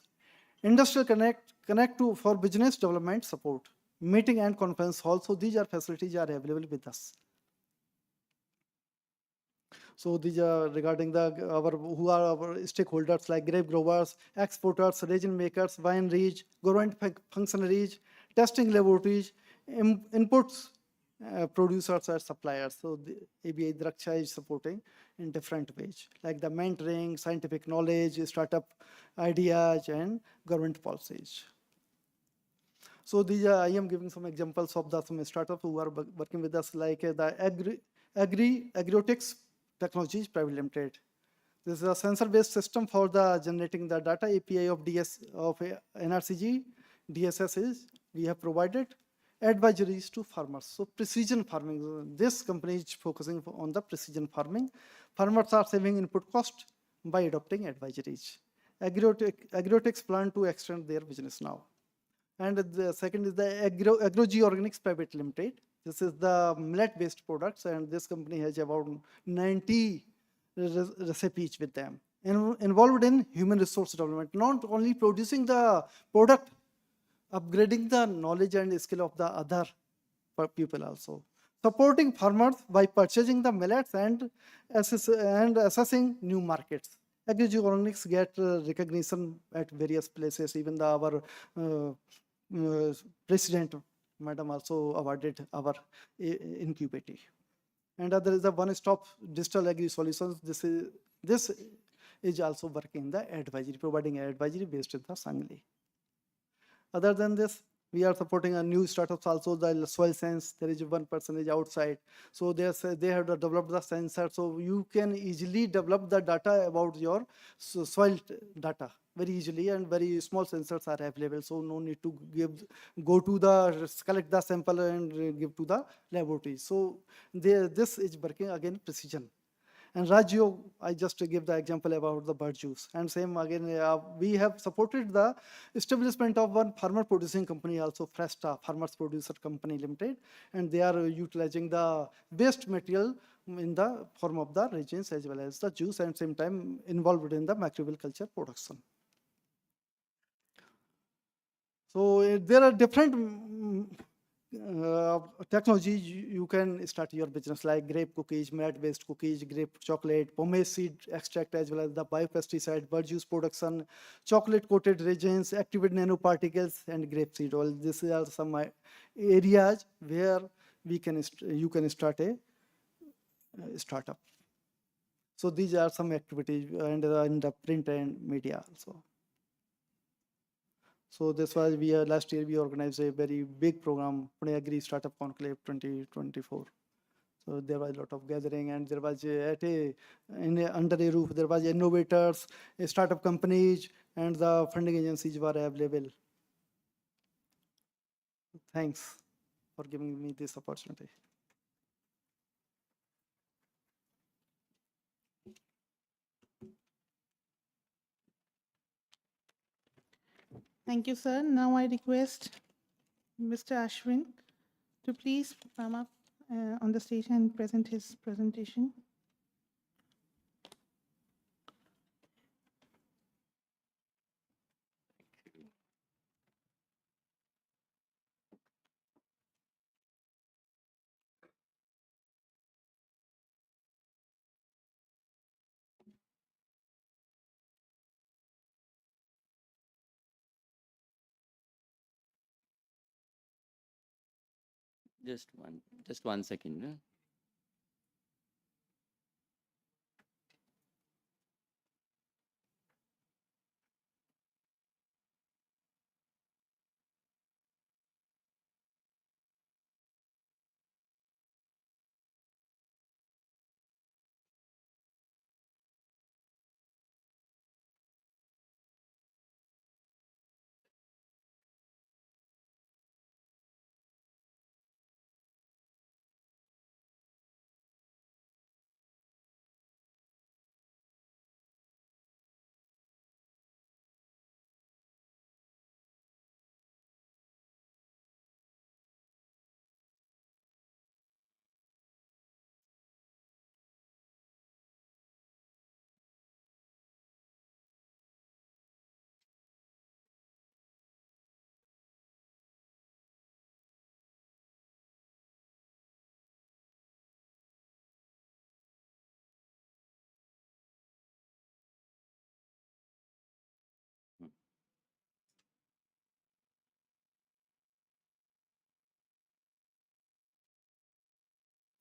Speaker 10: Industrial connect for business development support. Meeting and conference halls. So these are facilities are available with us. So these are regarding who are our stakeholders, like grape growers, exporters, resin makers, wineries, government functionaries, testing laboratories, inputs, producers or suppliers. So the ABI Draksha is supporting in different ways, like the mentoring, scientific knowledge, startup ideas, and government policies. So these are, I am giving some examples of some startups who are working with us, like the Agriotics Technologies Private Limited. This is a sensor-based system for the generating the data. API of NRCG, DSS is we have provided advisories to farmers. So precision farming. This company is focusing on the precision farming. Farmers are saving input cost by adopting advisories. Agriotics plan to extend their business now. And the second is the AgroG Organics Private Limited. This is the millet-based products, and this company has about 90 recipes with them. Involved in human resource development, not only producing the product, upgrading the knowledge and skill of the other people also. Supporting farmers by purchasing the millets and assessing new markets. AgroG Organics get recognition at various places. Even our president, madam, also awarded our incubator. And there is a one-stop digital agri solutions. This is also working in the advisory, providing advisory based in the Sangli. Other than this, we are supporting a new startups also, the soil sense. There is 1% outside. So they have developed the sensor. So you can easily develop the data about your soil data very easily, and very small sensors are available. So no need to collect the sample and give to the laboratory. So this is working again precision. And Rajyo, I just give the example about the bird juice. And same again, we have supported the establishment of one farmer producing company also, Fresta, Farmers Producer Company Limited. And they are utilizing the waste material in the form of the resins as well as the juice, and same time involved in the microbial culture production. So there are different technologies you can start your business, like grape cookies, millet-based cookies, grape chocolate, pomace seed extract, as well as the biopesticide, bird juice production, chocolate-coated resins, activated nanoparticles, and grape seed oil. These are some areas where you can start a startup. So these are some activities and in the print and media also. So this was last year we organized a very big program, Pune Agri Startup Conclave 2024. So there was a lot of gathering, and there was under a roof there was innovators, startup companies, and the funding agencies were available. Thanks for giving me this opportunity.
Speaker 1: Thank you, sir. Now I request Mr. Ashwin to please come up on the stage and present his presentation.
Speaker 3: Just one second.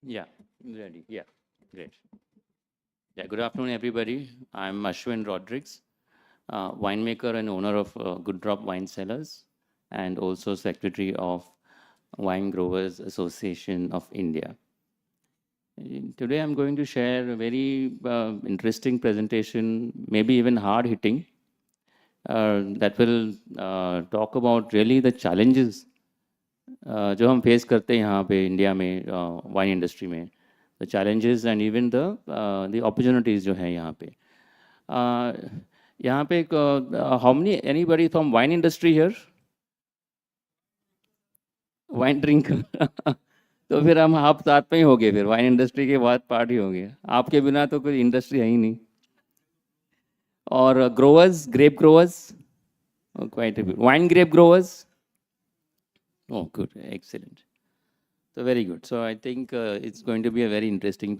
Speaker 3: Yeah, ready. Yeah, great. Yeah, good afternoon, everybody. I'm Ashwin Rodrigues, winemaker and owner of Good Drop Wine Cellars, and also secretary of Wine Growers Association of India. Today, I'm going to share a very interesting presentation, maybe even hard hitting, that will talk about really the challenges जो हम face करते हैं यहाँ पे India में wine industry में the challenges and even the opportunities जो है यहाँ पे यहाँ पे how many anybody from wine industry here wine drink तो फिर हम आप साथ में ही हो गए फिर वाइन इंडस्ट्री के बाद पार्ट ही हो गया आपके बिना तो कोई इंडस्ट्री है ही नहीं और growers grape growers quite wine grape growers Oh, good, excellent. So very good. So I think it's going to be a very interesting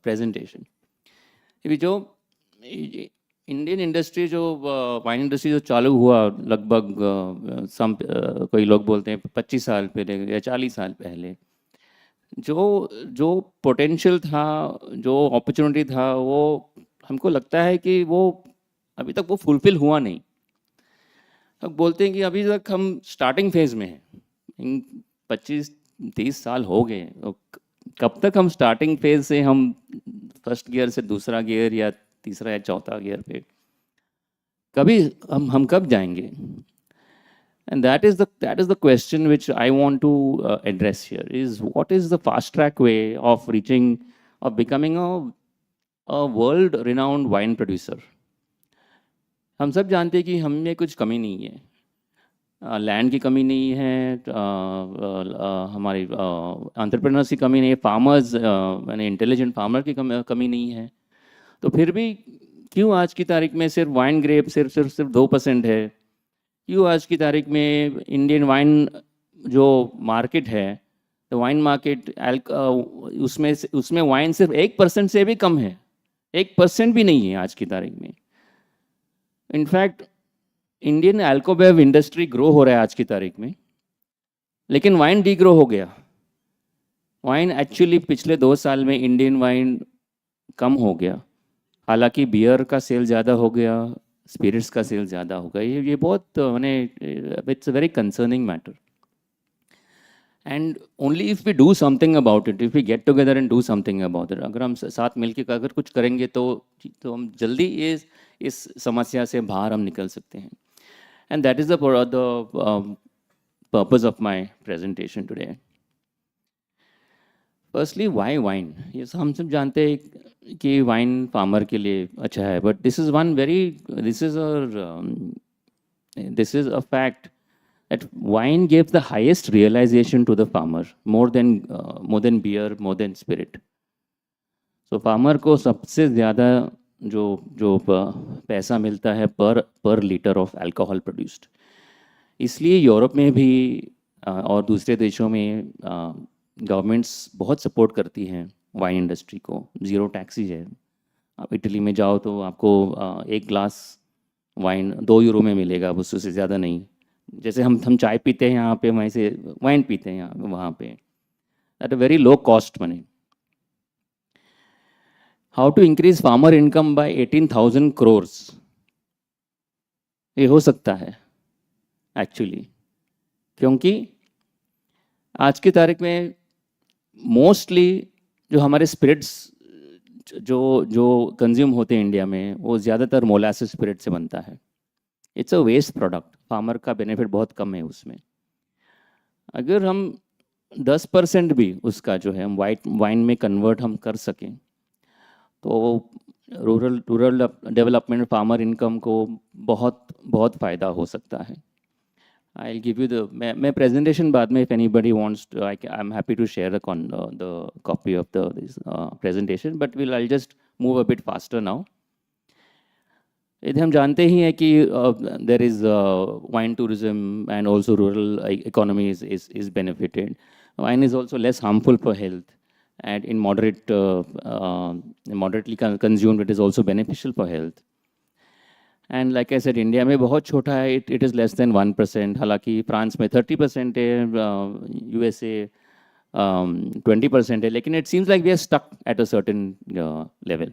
Speaker 3: presentation. अभी जो इंडियन इंडस्ट्री जो वाइन इंडस्ट्री जो चालू हुआ लगभग कोई लोग बोलते हैं 25 साल पहले या 40 साल पहले जो जो पोटेंशियल था जो अपॉर्चुनिटी था वो हमको लगता है कि वो अभी तक वो फुलफिल हुआ नहीं अब बोलते हैं कि अभी तक हम स्टार्टिंग फेज में हैं 25-30 साल हो गए तो कब तक हम स्टार्टिंग फेज से हम फर्स्ट गियर से दूसरा गियर या तीसरा या चौथा गियर पे कभी हम कब जाएंगे and that is the question which I want to address here is what is the fast track way of becoming a world renowned wine producer हम सब जानते हैं कि हम में कुछ कमी नहीं है लैंड की कमी नहीं है हमारी एंटरप्रेन्योर्स की कमी नहीं है फार्मर्स यानी इंटेलिजेंट फार्मर की कमी नहीं है तो फिर भी क्यों आज की तारीख में सिर्फ वाइन ग्रेप सिर्फ 2% है क्यों आज की तारीख में इंडियन वाइन जो मार्केट है तो वाइन मार्केट उसमें वाइन सिर्फ 1% से भी कम है 1% भी नहीं है आज की तारीख में इनफैक्ट इंडियन अल्कोबेव इंडस्ट्री ग्रो हो रहा है आज की तारीख में लेकिन वाइन डी ग्रो हो गया वाइन एक्चुअली पिछले 2 साल में इंडियन वाइन कम हो गया
Speaker 11: हालांकि बियर का सेल ज़्यादा हो गया, स्पिरिट्स का सेल ज़्यादा हो गया, ये बहुत मैंने, it's a very concerning matter. And only if we do something about it, if we get together and do something about it, अगर हम साथ मिलकर अगर कुछ करेंगे तो हम जल्दी इस समस्या से बाहर हम निकल सकते हैं. And that is the purpose of my presentation today. Firstly why wine, ये हम सब जानते हैं कि वाइन फार्मर के लिए अच्छा है, but this is one very, this is a fact that wine gives the highest realization to the farmer, more than beer, more than spirit. So farmer को सबसे ज़्यादा जो पैसा मिलता है पर लीटर ऑफ अल्कोहल प्रोड्यूस्ड. इसलिए यूरोप में भी और दूसरे देशों में गवर्नमेंट्स बहुत सपोर्ट करती हैं वाइन इंडस्ट्री को. ज़ीरो टैक्सेज है. आप इटली में जाओ तो आपको एक ग्लास वाइन 2 यूरो में मिलेगा, उससे ज़्यादा नहीं. जैसे हम चाय पीते हैं यहाँ पे, वैसे वाइन पीते हैं यहाँ वहाँ पे, at a very low cost money. How to increase farmer income by 18,000 crores, ये हो सकता है एक्चुअली, क्योंकि आज की तारीख में मोस्टली जो हमारे स्पिरिट्स जो कंज्यूम होते हैं इंडिया में, वो ज़्यादातर मोलासिस स्पिरिट से बनता है. It's a waste product. Farmer का बेनिफिट बहुत कम है उसमें. अगर हम 10% भी उसका जो है हम वाइन में कन्वर्ट हम कर सकें तो रूरल डेवलपमेंट, फार्मर इनकम को बहुत फ़ायदा हो सकता है. I'll give you मैं presentation बाद में, if anybody wants to, I'm happy to share the copy of this presentation, but I'll just move a bit faster now. यदि हम जानते ही हैं कि there is wine tourism and also rural economy is benefited. Wine is also less harmful for health, and in moderately consumed, it is also beneficial for health. And like I said, India में बहुत छोटा है, it is less than 1%. हालांकि France में 30% है, USA 20% है, लेकिन it seems like we are stuck at a certain level.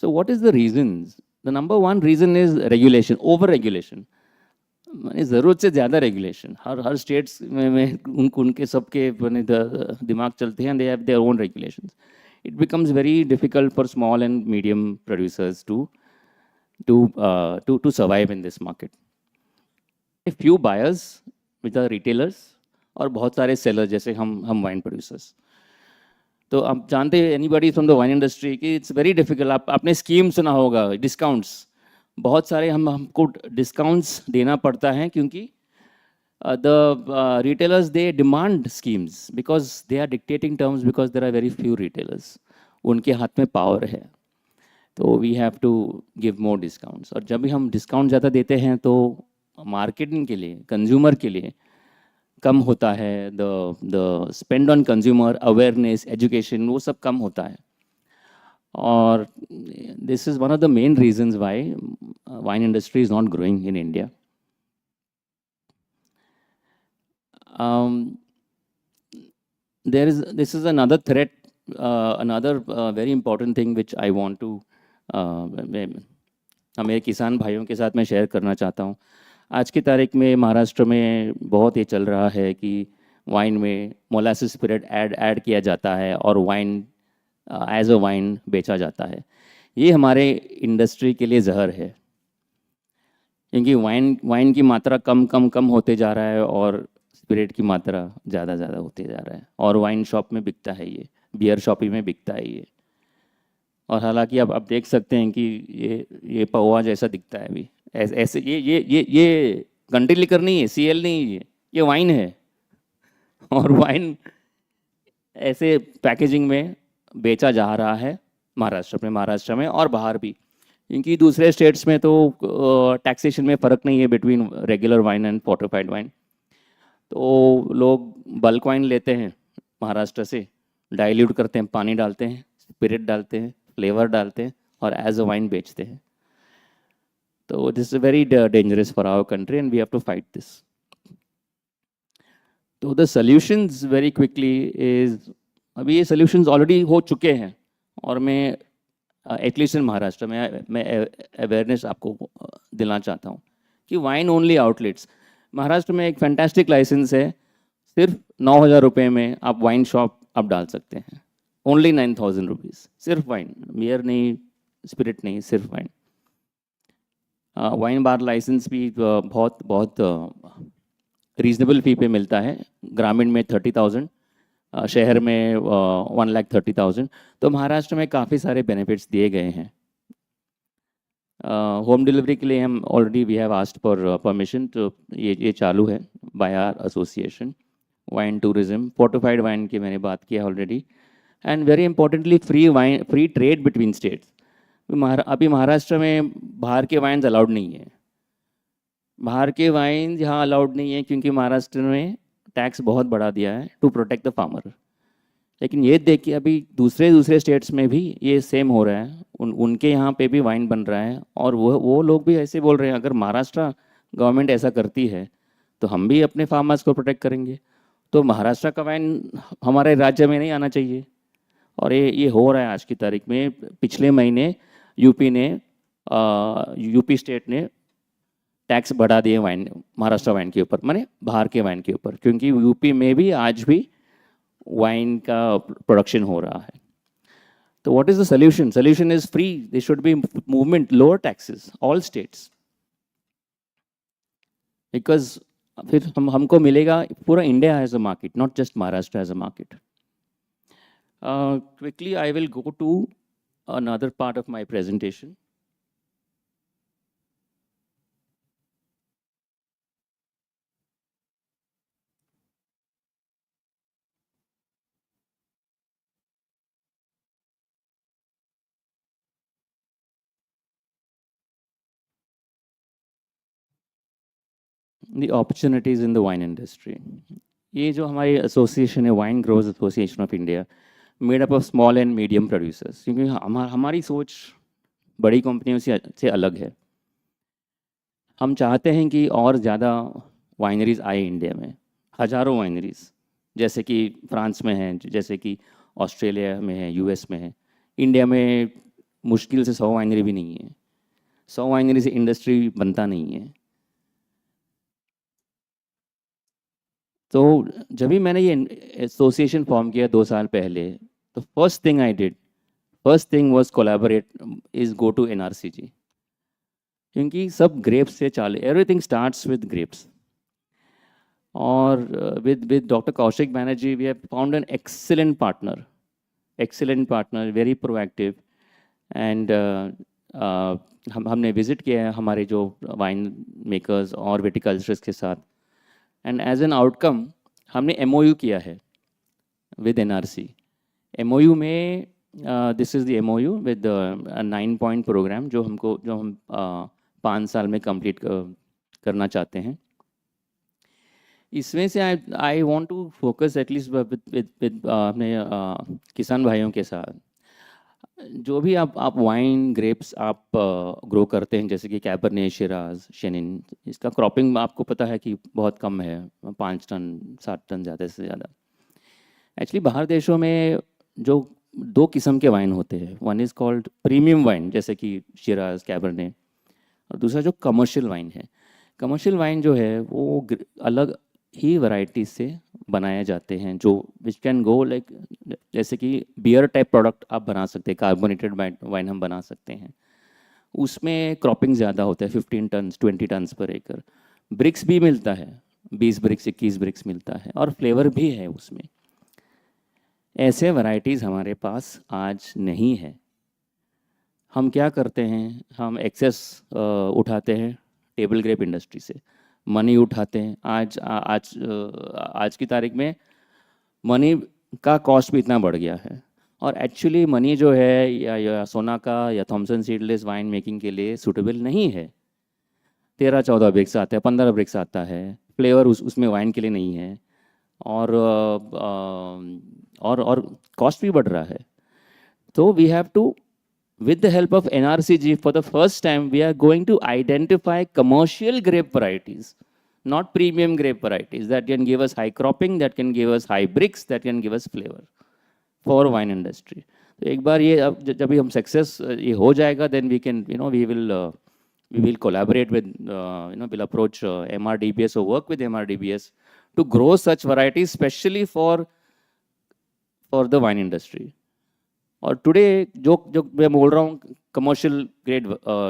Speaker 11: So what is the reasons? The number one reason is regulation, over regulation. मैंने ज़रूरत से ज़्यादा रेगुलेशन. हर स्टेट्स में उनके सबके दिमाग चलते हैं, they have their own regulations. It becomes very difficult for small and medium producers to survive in this market. A few buyers which are retailers और बहुत सारे sellers जैसे हम wine producers. तो आप जानते हैं, anybody from the wine industry, कि it's very difficult. आपने स्कीम सुना होगा, डिस्काउंट्स. बहुत सारे हमको डिस्काउंट्स देना पड़ता है क्योंकि the retailers, they demand schemes because they are dictating terms, because there are very few retailers. उनके हाथ में पावर है, तो we have to give more discounts. और जब भी हम डिस्काउंट ज़्यादा देते हैं तो मार्केटिंग के लिए, कंज्यूमर के लिए कम होता है. The spend on consumer, awareness, education, वो सब कम होता है. और this is one of the main reasons why wine industry is not growing in India. This is another threat, another very important thing which I want to मेरे किसान भाइयों के साथ मैं शेयर करना चाहता हूँ. आज की तारीख में महाराष्ट्र में बहुत ये चल रहा है कि वाइन में मोलासिस स्पिरिट ऐड किया जाता है और वाइन एज अ वाइन बेचा जाता है. ये हमारे इंडस्ट्री के लिए जहर है, क्योंकि वाइन की मात्रा कम होते जा रहा है और स्पिरिट की मात्रा ज़्यादा होते जा रहा है. और वाइन शॉप में बिकता है ये, बियर शॉप में बिकता है ये. और हालांकि अब आप देख सकते हैं कि ये पौवा जैसा दिखता है अभी, ऐसे ये घंटी लिकर नहीं है, CL नहीं है, ये वाइन है. और वाइन ऐसे पैकेजिंग में बेचा जा रहा है महाराष्ट्र में और बाहर भी, क्योंकि दूसरे स्टेट्स में तो टैक्सेशन में फ़र्क नहीं है between regular wine and fortified wine. तो लोग बल्क वाइन लेते हैं महाराष्ट्र से, डाइल्यूट करते हैं, पानी डालते हैं, स्पिरिट डालते हैं, फ्लेवर डालते हैं और एज अ वाइन बेचते हैं. तो this is very dangerous for our country and we have to fight this. तो the solutions very quickly is, अभी ये सॉल्यूशंस ऑलरेडी हो चुके हैं और मैं एटलीस्ट इन महाराष्ट्र में मैं अवेयरनेस आपको दिलाना चाहता हूँ कि वाइन ओनली आउटलेट्स महाराष्ट्र में एक फैंटास्टिक लाइसेंस है, सिर्फ 9,000 रुपये में आप वाइन शॉप आप डाल सकते हैं, ओनली 9,000 रुपीज़, सिर्फ वाइन, बियर नहीं, स्पिरिट नहीं, सिर्फ वाइन। वाइन बार लाइसेंस भी बहुत बहुत रीजनेबल फी पे मिलता है, ग्रामीण में 30,000, शहर में 1,30,000। तो महाराष्ट्र में काफ़ी सारे बेनिफिट्स दिए गए हैं। होम डिलीवरी के लिए हम already we have asked for permission, तो ये चालू है by our association. Wine tourism, fortified wine की मैंने बात किया already, and very importantly free trade between states. अभी महाराष्ट्र में बाहर के वाइन्स अलाउड नहीं है, बाहर के वाइन यहाँ अलाउड नहीं है क्योंकि महाराष्ट्र में टैक्स बहुत बढ़ा दिया है टू प्रोटेक्ट द फार्मर। लेकिन ये देखिए अभी दूसरे स्टेट्स में भी ये सेम हो रहा है, उनके यहाँ पे भी वाइन बन रहा है, और वो लोग भी ऐसे बोल रहे हैं अगर महाराष्ट्र गवर्नमेंट ऐसा करती है तो हम भी अपने फार्मर्स को प्रोटेक्ट करेंगे। तो महाराष्ट्र का वाइन हमारे राज्य में नहीं आना चाहिए, और ये हो रहा है आज की तारीख में। पिछले महीने यूपी स्टेट ने टैक्स बढ़ा दिए वाइन, महाराष्ट्र वाइन के ऊपर, माने बाहर के वाइन के ऊपर, क्योंकि यूपी में भी आज भी वाइन का प्रोडक्शन हो रहा है। तो what is the solution? Solution is free, they should be movement, lower taxes all states, because फिर हमको मिलेगा पूरा India as a market, not just Maharashtra as a market. Quickly I will go to another part of my presentation. The opportunities in the wine industry. ये जो हमारी association है, wine growers association of India, made up of small and medium producers, क्योंकि हमारी सोच बड़ी कंपनियों से अलग है। हम चाहते हैं कि और ज़्यादा वाइनरीज आए इंडिया में, हज़ारों वाइनरीज, जैसे कि फ्रांस में है, जैसे कि ऑस्ट्रेलिया में है, यूएस में है। इंडिया में मुश्किल से 100 वाइनरी भी नहीं है, 100 वाइनरी से इंडस्ट्री बनता नहीं है। तो जब भी मैंने ये एसोसिएशन फॉर्म किया 2 साल पहले, तो first thing was collaborate is go to NRCG, क्योंकि सब ग्रेप्स से चालू, एवरीथिंग स्टार्ट्स विद ग्रेप्स। और with doctor Kaushik Banerjee we have found an excellent partner, very proactive, and हमने विजिट किया है हमारे जो वाइन मेकर्स और विटिकल्चर्स के साथ, एंड एज एन आउटकम हमने एमओयू किया है विद एनआरसी। एमओयू में this is the MOU with 9 point programme जो हम 5 साल में कंप्लीट करना चाहते हैं। इसमें से I want to focus at least with अपने किसान भाइयों के साथ, जो भी आप वाइन ग्रेप्स आप ग्रो करते हैं, जैसे कि कैबरने, शिराज, शेनिन, इसका क्रॉपिंग आपको पता है कि बहुत कम है, 5 टन 7 टन ज़्यादा से ज़्यादा। एक्चुअली बाहर देशों में जो 2 किस्म के वाइन होते हैं, one is called premium wine जैसे कि शिराज, कैबरने, और दूसरा जो कमर्शियल वाइन है। कमर्शियल वाइन जो है वो अलग ही वैरायटी से बनाए जाते हैं, जो विच कैन गो लाइक, जैसे कि बियर टाइप प्रोडक्ट आप बना सकते हैं, कार्बोनेटेड वाइन हम बना सकते हैं। उसमें क्रॉपिंग ज़्यादा होता है, 15 टन 20 टन पर एकड़। ब्रिक्स भी मिलता है, 20 ब्रिक्स 21 ब्रिक्स मिलता है, और फ्लेवर भी है उसमें। ऐसे वैरायटीज़ हमारे पास आज नहीं है। हम क्या करते हैं, हम एक्सेस उठाते हैं टेबल ग्रेप इंडस्ट्री से, मनी उठाते हैं। आज की तारीख में मनी का कॉस्ट भी इतना बढ़ गया है, और एक्चुअली मनी जो है या सोना का या थॉमसन सीडलेस वाइन मेकिंग के लिए सूटेबल नहीं है। 13-14 ब्रिक्स आता है, 15 ब्रिक्स आता है, फ्लेवर उसमें वाइन के लिए नहीं है, और कॉस्ट भी बढ़ रहा है। तो we have to, with the help of NRCG, for the first time we are going to identify commercial grape varieties, not premium grape varieties that can give us high cropping, that can give us high bricks, that can give us flavor for wine industry. तो एक बार ये अब जब भी हम success ये हो जाएगा, then we can we will collaborate with we'll approach MRDBS or work with MRDBS to grow such varieties, especially for the wine industry. और टुडे जो जो मैं बोल रहा हूँ कमर्शियल ग्रेड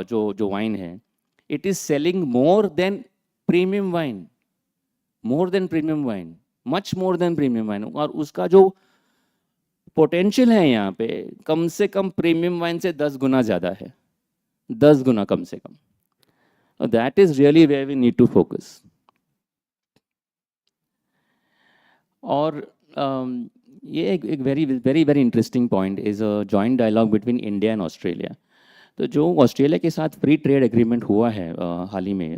Speaker 11: जो वाइन है, it is selling more than premium wine, more than premium wine, much more than premium wine. और उसका जो पोटेंशियल है यहाँ पे कम से कम प्रीमियम वाइन से 10 गुना ज़्यादा है, 10 गुना कम से कम। That is really where we need to focus. और ये एक very very very interesting point is a joint dialogue between India and Australia. तो जो ऑस्ट्रेलिया के साथ फ्री ट्रेड एग्रीमेंट हुआ है हाल ही में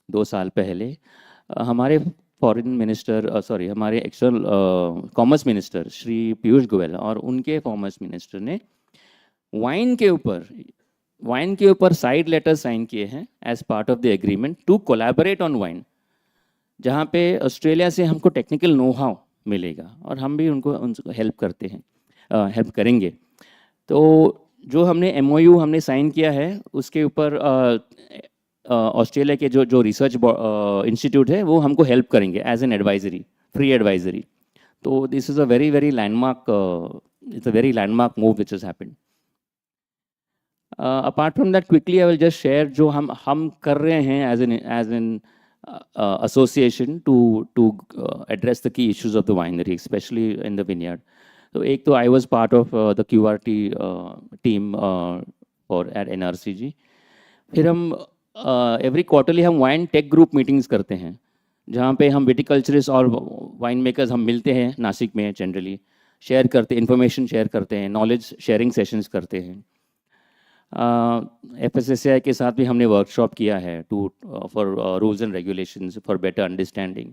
Speaker 11: 2 साल पहले, हमारे फॉरेन मिनिस्टर हमारे external commerce minister Shri Piyush Goyal और उनके कॉमर्स मिनिस्टर ने वाइन के ऊपर साइड लेटर साइन किए हैं as part of the agreement to collaborate on wine, जहाँ पे ऑस्ट्रेलिया से हमको टेक्निकल नो हाउ मिलेगा और हम भी उनको हेल्प करते हैं, हेल्प करेंगे। तो जो हमने MOU हमने साइन किया है उसके ऊपर ऑस्ट्रेलिया के जो रिसर्च इंस्टीट्यूट है वो हमको हेल्प करेंगे as an advisory, free advisory. तो this is a very very landmark, it's a very landmark move which has happened. Apart from that quickly I will just share जो हम कर रहे हैं as an association to address the key issues of the winery, especially in the vineyard. So एक तो I was part of the QRT team for at NRCG. फिर हम every quarterly हम wine tech group meetings करते हैं, जहाँ पे हम विटिकल्चरिस्ट और वाइन मेकर्स हम मिलते हैं नासिक में, जनरली शेयर करते, इन्फॉर्मेशन शेयर करते हैं, नॉलेज शेयरिंग सेशंस करते हैं। FSSAI के साथ भी हमने वर्कशॉप किया है for rules and regulations for better understanding.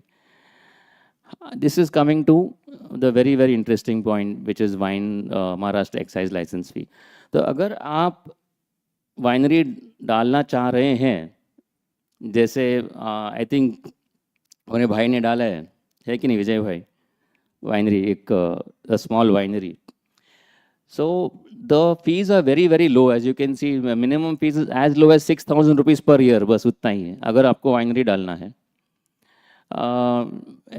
Speaker 11: This is coming to the very very interesting point which is wine Maharashtra excise licence fee. तो अगर आप वाइनरी डालना चाह रहे हैं, जैसे आई थिंक हमारे भाई ने डाला है कि नहीं विजय भाई, वाइनरी एक small winery. So the fees are very very low, as you can see. Minimum fees is as low as 6,000 rupees per year, बस उतना ही है अगर आपको वाइनरी डालना है।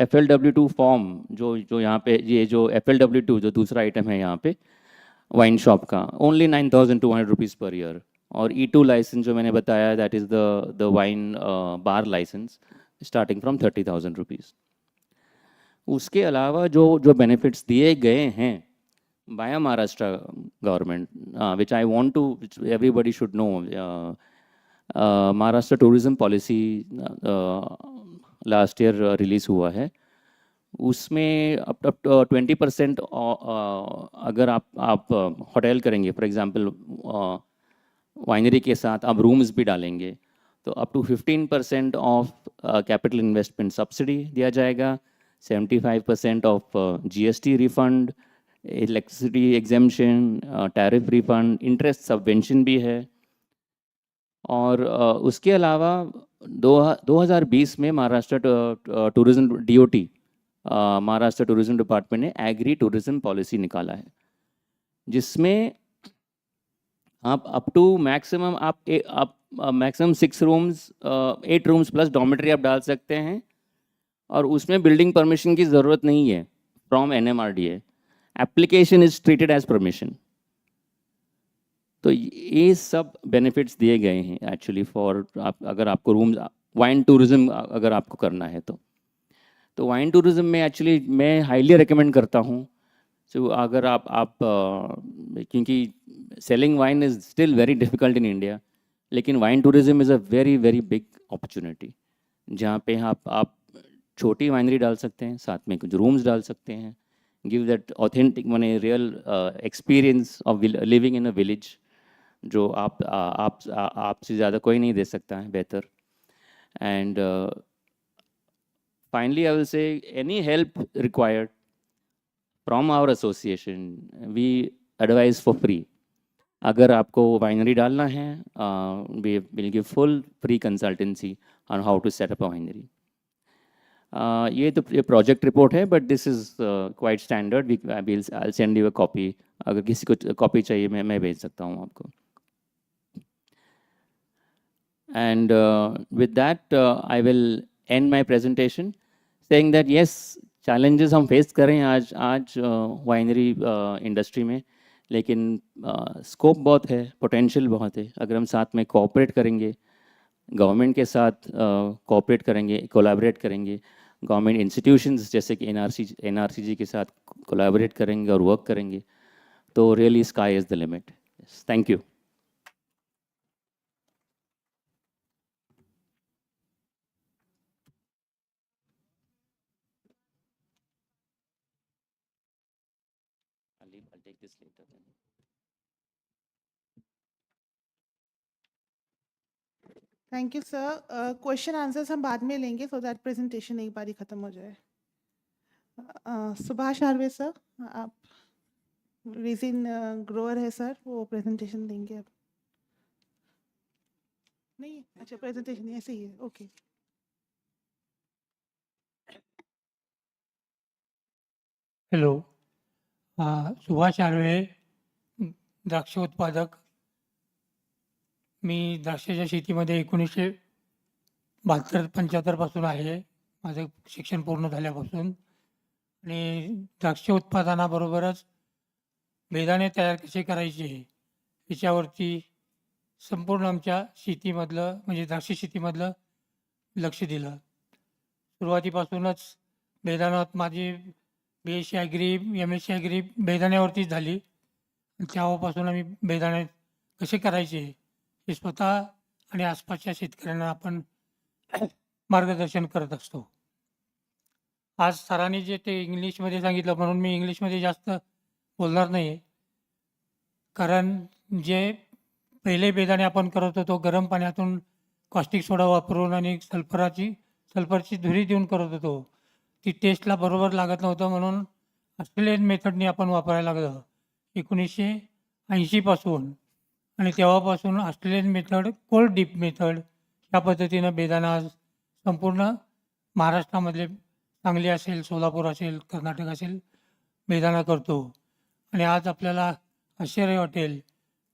Speaker 11: FLW2 फॉर्म जो यहाँ पे, ये जो FLW2 जो दूसरा आइटम है यहाँ पे वाइन शॉप का, ओनली 9,200 रुपीज़ पर ईयर। और E2 लाइसेंस जो मैंने बताया, that is the wine bar licence, starting from 30,000 rupees. उसके अलावा जो बेनिफिट्स दिए गए हैं by Maharashtra government, which I want to, which everybody should know. Maharashtra tourism policy last year release हुआ है, उसमें up 20% अगर आप होटल करेंगे, फॉर एग्जांपल वाइनरी के साथ आप रूम्स भी डालेंगे, तो up to 15% of capital investment subsidy दिया जाएगा, 75% of GST refund, electricity exemption, tariff refund, interest subvention भी है। और उसके अलावा 2020 में Maharashtra tourism DOT, Maharashtra tourism department ने एग्री टूरिज्म पॉलिसी निकाला है, जिसमें आप अप टू मैक्सिमम आप maximum 6 rooms, 8 rooms plus dormitory आप डाल सकते हैं, और उसमें बिल्डिंग परमिशन की ज़रूरत नहीं है फ्रॉम NMRDA। Application is treated as permission. तो ये सब बेनिफिट्स दिए गए हैं एक्चुअली फॉर अगर आपको रूम्स वाइन टूरिज्म अगर आपको करना है तो वाइन टूरिज्म में एक्चुअली मैं हाईली रिकमेंड करता हूँ। सो अगर आप क्योंकि selling wine is still very difficult in India, लेकिन wine tourism is a very very big opportunity, जहाँ पे आप छोटी वाइनरी डाल सकते हैं, साथ में कुछ रूम्स डाल सकते हैं, give that authentic माने real experience of living in a village, जो आपसे ज़्यादा कोई नहीं दे सकता है बेहतर। And finally I will say any help required from our association, we advise for free. अगर आपको वाइनरी डालना है, we will give full free consultancy on how to set up a winery. ये तो ये प्रोजेक्ट रिपोर्ट है, but this is quite standard. I send you a copy. अगर किसी को कॉपी चाहिए मैं भेज सकता हूँ आपको. And with that, I will end my presentation saying that yes, challenges हम face कर रहे हैं आज वाइनरी इंडस्ट्री में, लेकिन स्कोप बहुत है, पोटेंशियल बहुत है. अगर हम साथ में कोऑपरेट करेंगे, गवर्नमेंट के साथ कोऑपरेट करेंगे, कोलैबोरेट करेंगे, गवर्नमेंट इंस्टीट्यूशंस जैसे कि एनआरसीजी के साथ कोलैबोरेट करेंगे और वर्क करेंगे, तो really sky is the limit. Thank you. I'll take this later then.
Speaker 1: Thank you sir. Question answers हम बाद में लेंगे सो दैट प्रेजेंटेशन एक बार ही खत्म हो जाए. सुभाष आर्वे सर, आप रेजिन ग्रोअर है सर, वो प्रेजेंटेशन देंगे अब. नहीं, अच्छा प्रेजेंटेशन ऐसे ही है. ओके.
Speaker 13: हॅलो, सुभाष आर्वे, द्राक्ष उत्पादक. मी द्राक्षाच्या शेतीमध्ये 1972-75 पासून आहे, माझं शिक्षण पूर्ण झाल्यापासून. आणि द्राक्ष उत्पादनाबरोबरच बेदाणे तयार कसे करायचे याच्यावरती संपूर्ण आमच्या शेतीमधलं म्हणजे द्राक्ष शेतीमधलं लक्ष दिलं. सुरुवातीपासूनच बेदाण्यात माझी BSc ॲग्री, MSc ॲग्री बेदाण्यावरतीच झाली. तेव्हापासून आम्ही बेदाणे कसे करायचे हे स्वतः आणि आसपासच्या शेतकऱ्यांना आपण मार्गदर्शन करत असतो. आज सरांनी जे ते इंग्लिशमध्ये सांगितलं म्हणून मी इंग्लिशमध्ये जास्त बोलणार नाही. कारण जे पहिले बेदाणे आपण करत होतो गरम पाण्यातून कॉस्टिक सोडा वापरून आणि सल्फरची धुरी देऊन करत होतो. ती टेस्टला बरोबर लागत नव्हतं म्हणून ऑस्ट्रेलियन मेथडनी आपण वापरायला लागलं 1980 पासून. आणि तेव्हापासून Australian method, cold deep method या पद्धतीनं बेदाणा आज संपूर्ण महाराष्ट्रामधले सांगली असेल, सोलापूर असेल, कर्नाटक असेल बेदाणा करतो. आणि आज आपल्याला आश्चर्य वाटेल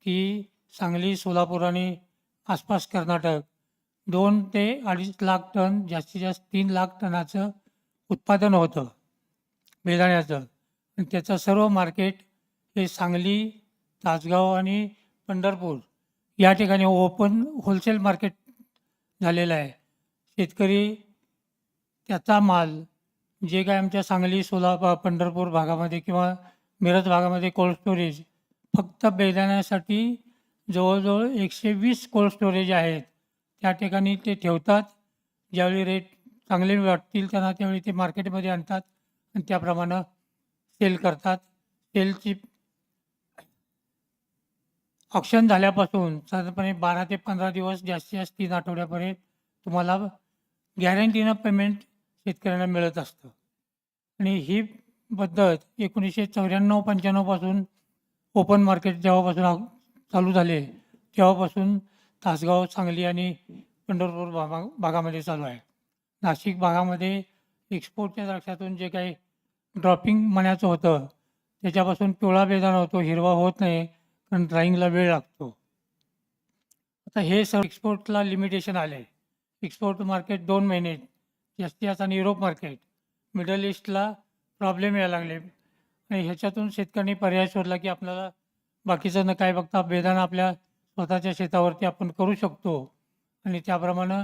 Speaker 13: की सांगली, सोलापूर आणि आसपास कर्नाटक 2 ते 2.5 लाख टन, जास्तीत जास्त 3 लाख टनाचं उत्पादन होतं बेदाण्याचं. आणि त्याचं सर्व मार्केट हे सांगली, तासगाव आणि पंढरपूर या ठिकाणी ओपन होलसेल मार्केट झालेलं आहे. शेतकरी त्याचा माल जे काय आमच्या सांगली, पंढरपूर भागामध्ये किंवा मिरज भागामध्ये कोल्ड स्टोरेज फक्त बेदाण्यासाठी जवळजवळ 120 कोल्ड स्टोरेज आहेत. त्या ठिकाणी ते ठेवतात. ज्यावेळी रेट चांगले वाटतील त्यांना त्यावेळी ते मार्केटमध्ये आणतात आणि त्याप्रमाणे सेल करतात. सेलची ऑक्शन झाल्यापासून साधारणपणे 12 ते 15 दिवस, जास्तीत जास्त 3 आठवड्यापर्यंत तुम्हाला गॅरंटीनं पेमेंट शेतकऱ्यांना मिळत असतं. आणि ही पद्धत 1994-95 पासून ओपन मार्केट जेव्हापासून चालू झाले तेव्हापासून तासगाव, सांगली आणि पंढरपूर भागामध्ये चालू आहे. नाशिक भागामध्ये एक्सपोर्टच्या द्राक्षातून जे काही ड्रॉपिंग म्हणायचं होतं त्याच्यापासून पिवळा बेदाणा होतो, हिरवा होत नाही कारण ड्राईंगला वेळ लागतो. आता हे सर्व एक्सपोर्टला लिमिटेशन आले. एक्सपोर्ट मार्केट 2 महिने, जास्तीत जास्त आणि युरोप मार्केट, मिडल ईस्टला प्रॉब्लेम यायला लागले. आणि ह्याच्यातून शेतकऱ्यांनी पर्याय शोधला की आपल्याला बाकीचं न काय बघता बेदाणा आपल्या स्वतःच्या शेतावरती आपण करू शकतो. आणि त्याप्रमाणे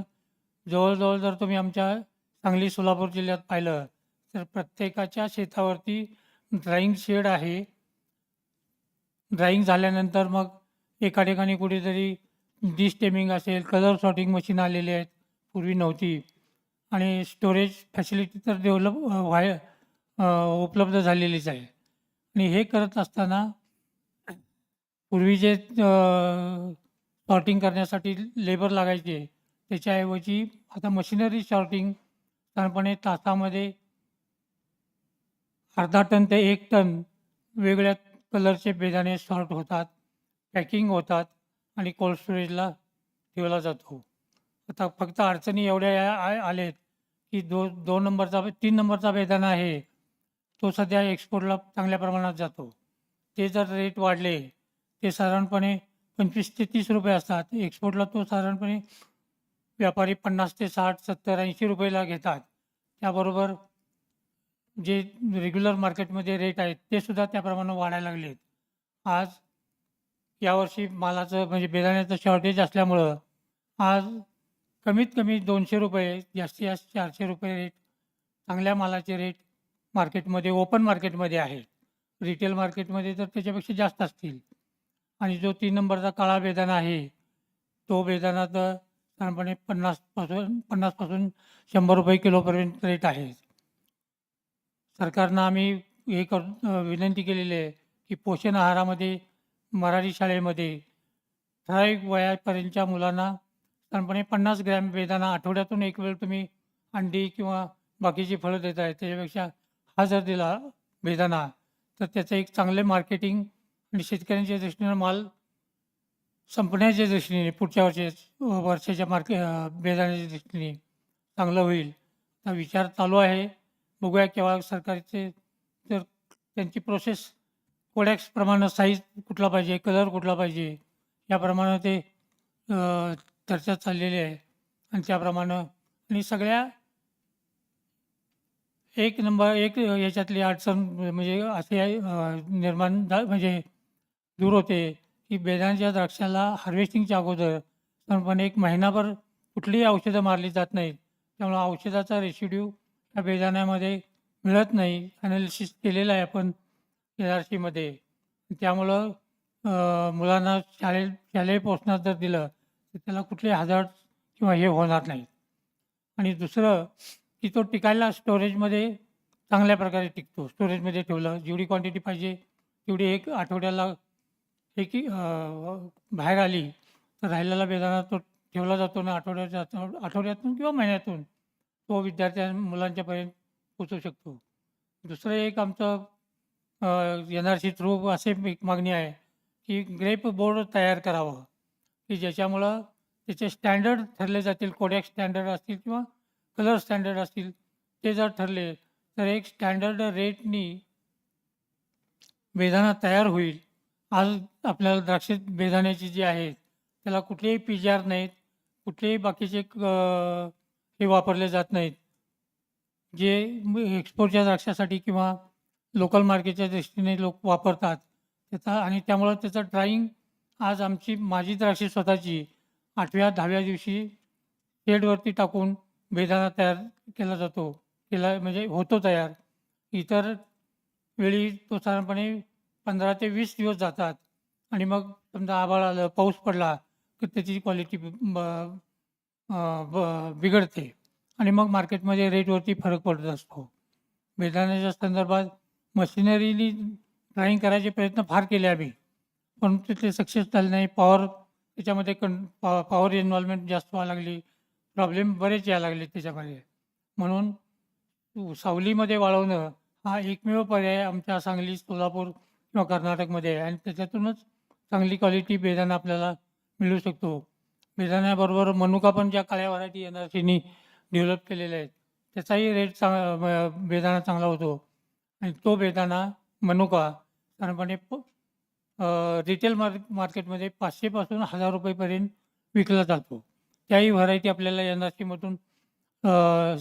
Speaker 13: जवळजवळ जर तुम्ही आमच्या सांगली, सोलापूर जिल्ह्यात पाहिलं तर प्रत्येकाच्या शेतावरती ड्राईंग शेड आहे. ड्राईंग झाल्यानंतर मग एका ठिकाणी कुठेतरी डिस्टेमिंग असेल, कलर सॉर्टिंग मशीन आलेली आहेत, पूर्वी नव्हती. आणि स्टोरेज फॅसिलिटी तर उपलब्ध झालेलीच आहे. आणि हे करत असताना पूर्वी जे सॉर्टिंग करण्यासाठी लेबर लागायचे त्याच्याऐवजी आता मशिनरी सॉर्टिंग साधारणपणे तासामध्ये अर्धा टन ते 1 टन वेगळ्या कलरचे बेदाणे सॉर्ट होतात, पॅकिंग होतात आणि कोल्ड स्टोरेजला ठेवला जातो. आता फक्त अडचणी एवढ्या आलेत की 3 नंबरचा बेदाणा आहे, तो सध्या एक्सपोर्टला चांगल्या प्रमाणात जातो. ते जर रेट वाढले, ते साधारणपणे 25 ते 30 रुपये असतात. एक्सपोर्टला तो साधारणपणे व्यापारी 50 ते 60, 70, 80 रुपयेला घेतात. त्याबरोबर जे रेग्युलर मार्केटमध्ये रेट आहेत, ते सुद्धा त्याप्रमाणे वाढायला लागले आहेत. आज यावर्षी मालाचं म्हणजे बेदाण्याचं शॉर्टेज असल्यामुळं आज कमीत कमी 200 रुपये, जास्तीत जास्त 400 रुपये रेट चांगल्या मालाचे रेट मार्केटमध्ये, ओपन मार्केटमध्ये आहेत. रिटेल मार्केटमध्ये तर त्याच्यापेक्षा जास्त असतील. आणि जो 3 नंबरचा काळा बेदाणा आहे, तो बेदाणा तर साधारणपणे 50पासून 100 रुपये किलोपर्यंत रेट आहे. सरकारनं आम्ही विनंती केलेली आहे, की पोषण आहारामध्ये मराठी शाळेमध्ये ठराविक वयापर्यंतच्या मुलांना साधारणपणे 50 ग्रॅम बेदाणा आठवड्यातून एक वेळ तुम्ही अंडी किंवा बाकीची फळं देत आहे. त्याच्यापेक्षा हा जर दिला बेदाणा, तर त्याचं एक चांगले मार्केटिंग आणि शेतकऱ्यांच्या दृष्टीनं माल संपण्याच्या दृष्टीने पुढच्या वर्षाच्या बेदाण्याच्या दृष्टीने चांगलं होईल. हा विचार चालू आहे. बघूया केव्हा सरकारचे जर त्यांची प्रोसेस कोडॅक्सप्रमाणे साईज कुठला पाहिजे, कलर कुठला पाहिजे, याप्रमाणे ते चर्चा चाललेली आहे. आणि त्याप्रमाणे आणि सगळ्या एक याच्यातली अडचण म्हणजे असे निर्माण म्हणजे दूर होते, की बेदाण्याच्या द्राक्षाला हार्वेस्टिंगच्या अगोदर साधारणपणे 1 महिनाभर कुठलीही औषधं मारली जात नाहीत. त्यामुळं औषधाचा रेसिड्यू त्या बेदाण्यामध्ये मिळत नाही. ॲनालिसिस केलेलं आहे आपण NRCमध्ये. त्यामुळं मुलांना शालेय पोषणात जर दिलं, तर त्याला कुठले हझार्ड किंवा हे होणार नाही. आणि दुसरं, की तो टिकायला स्टोरेजमध्ये चांगल्या प्रकारे टिकतो. स्टोरेजमध्ये ठेवलं, जेवढी क्वांटिटी पाहिजे तेवढी 1 आठवड्याला बाहेर आली, तर राहिलेला बेदाणा तो ठेवला जातो आणि आठवड्यातून किंवा महिन्यातून तो मुलांच्यापर्यंत पोहोचू शकतो. दुसरं एक आमचं NRC थ्रू असे एक मागणी आहे, की ग्रेप बोर्ड तयार करावं, की ज्याच्यामुळं त्याचे स्टँडर्ड ठरले जातील. कोडॅक स्टँडर्ड असतील किंवा कलर स्टँडर्ड असतील. ते जर ठरले, तर एक स्टँडर्ड रेटनी बेदाणा तयार होईल. आज आपल्याला द्राक्ष बेदाण्याची जी आहेत, त्याला कुठलेही PGR नाहीत, कुठलेही बाकीचे हे वापरले जात नाहीत. जे एक्सपोर्टच्या द्राक्षासाठी किंवा लोकल मार्केटच्या दृष्टीने लोक वापरतात. आणि त्यामुळं त्याचं ड्राईंग आज माझी द्राक्षे स्वतःची 8व्या 10व्या दिवशी शेडवरती टाकून बेदाणा तयार केला जातो. म्हणजे होतो तयार. इतर वेळी तो साधारणपणे 15 ते 20 दिवस जातात आणि मग समजा आभाळ आलं, पाऊस पडला, तर त्याची क्वालिटी बिघडते आणि मग मार्केटमध्ये रेटवरती फरक पडत असतो. बेदाण्याच्या संदर्भात मशिनरीनी ड्राईंग करायचे प्रयत्न फार केले आम्ही, परंतु ते सक्सेस झाले नाही. त्याच्यामध्ये पॉवर इन्व्हॉल्वमेंट जास्त व्हायला लागली. प्रॉब्लेम बरेच यायला लागले त्याच्यामध्ये. म्हणून सावलीमध्ये वाळवणं हा एकमेव पर्याय आमच्या सांगली, सोलापूर किंवा कर्नाटकमध्ये आहे आणि त्याच्यातूनच चांगली क्वालिटी बेदाणा आपल्याला मिळू शकतो. बेदाण्याबरोबर मनुका पण ज्या काळ्या व्हरायटी NRCनी डेव्हलप केलेल्या आहेत, त्याचाही रेट बेदाणा चांगला होतो आणि तो बेदाणा मनुका साधारणपणे रिटेल मार्केटमध्ये 500 पासून 1000 रुपयेपर्यंत विकला जातो. त्याही व्हरायटी आपल्याला NRCमधून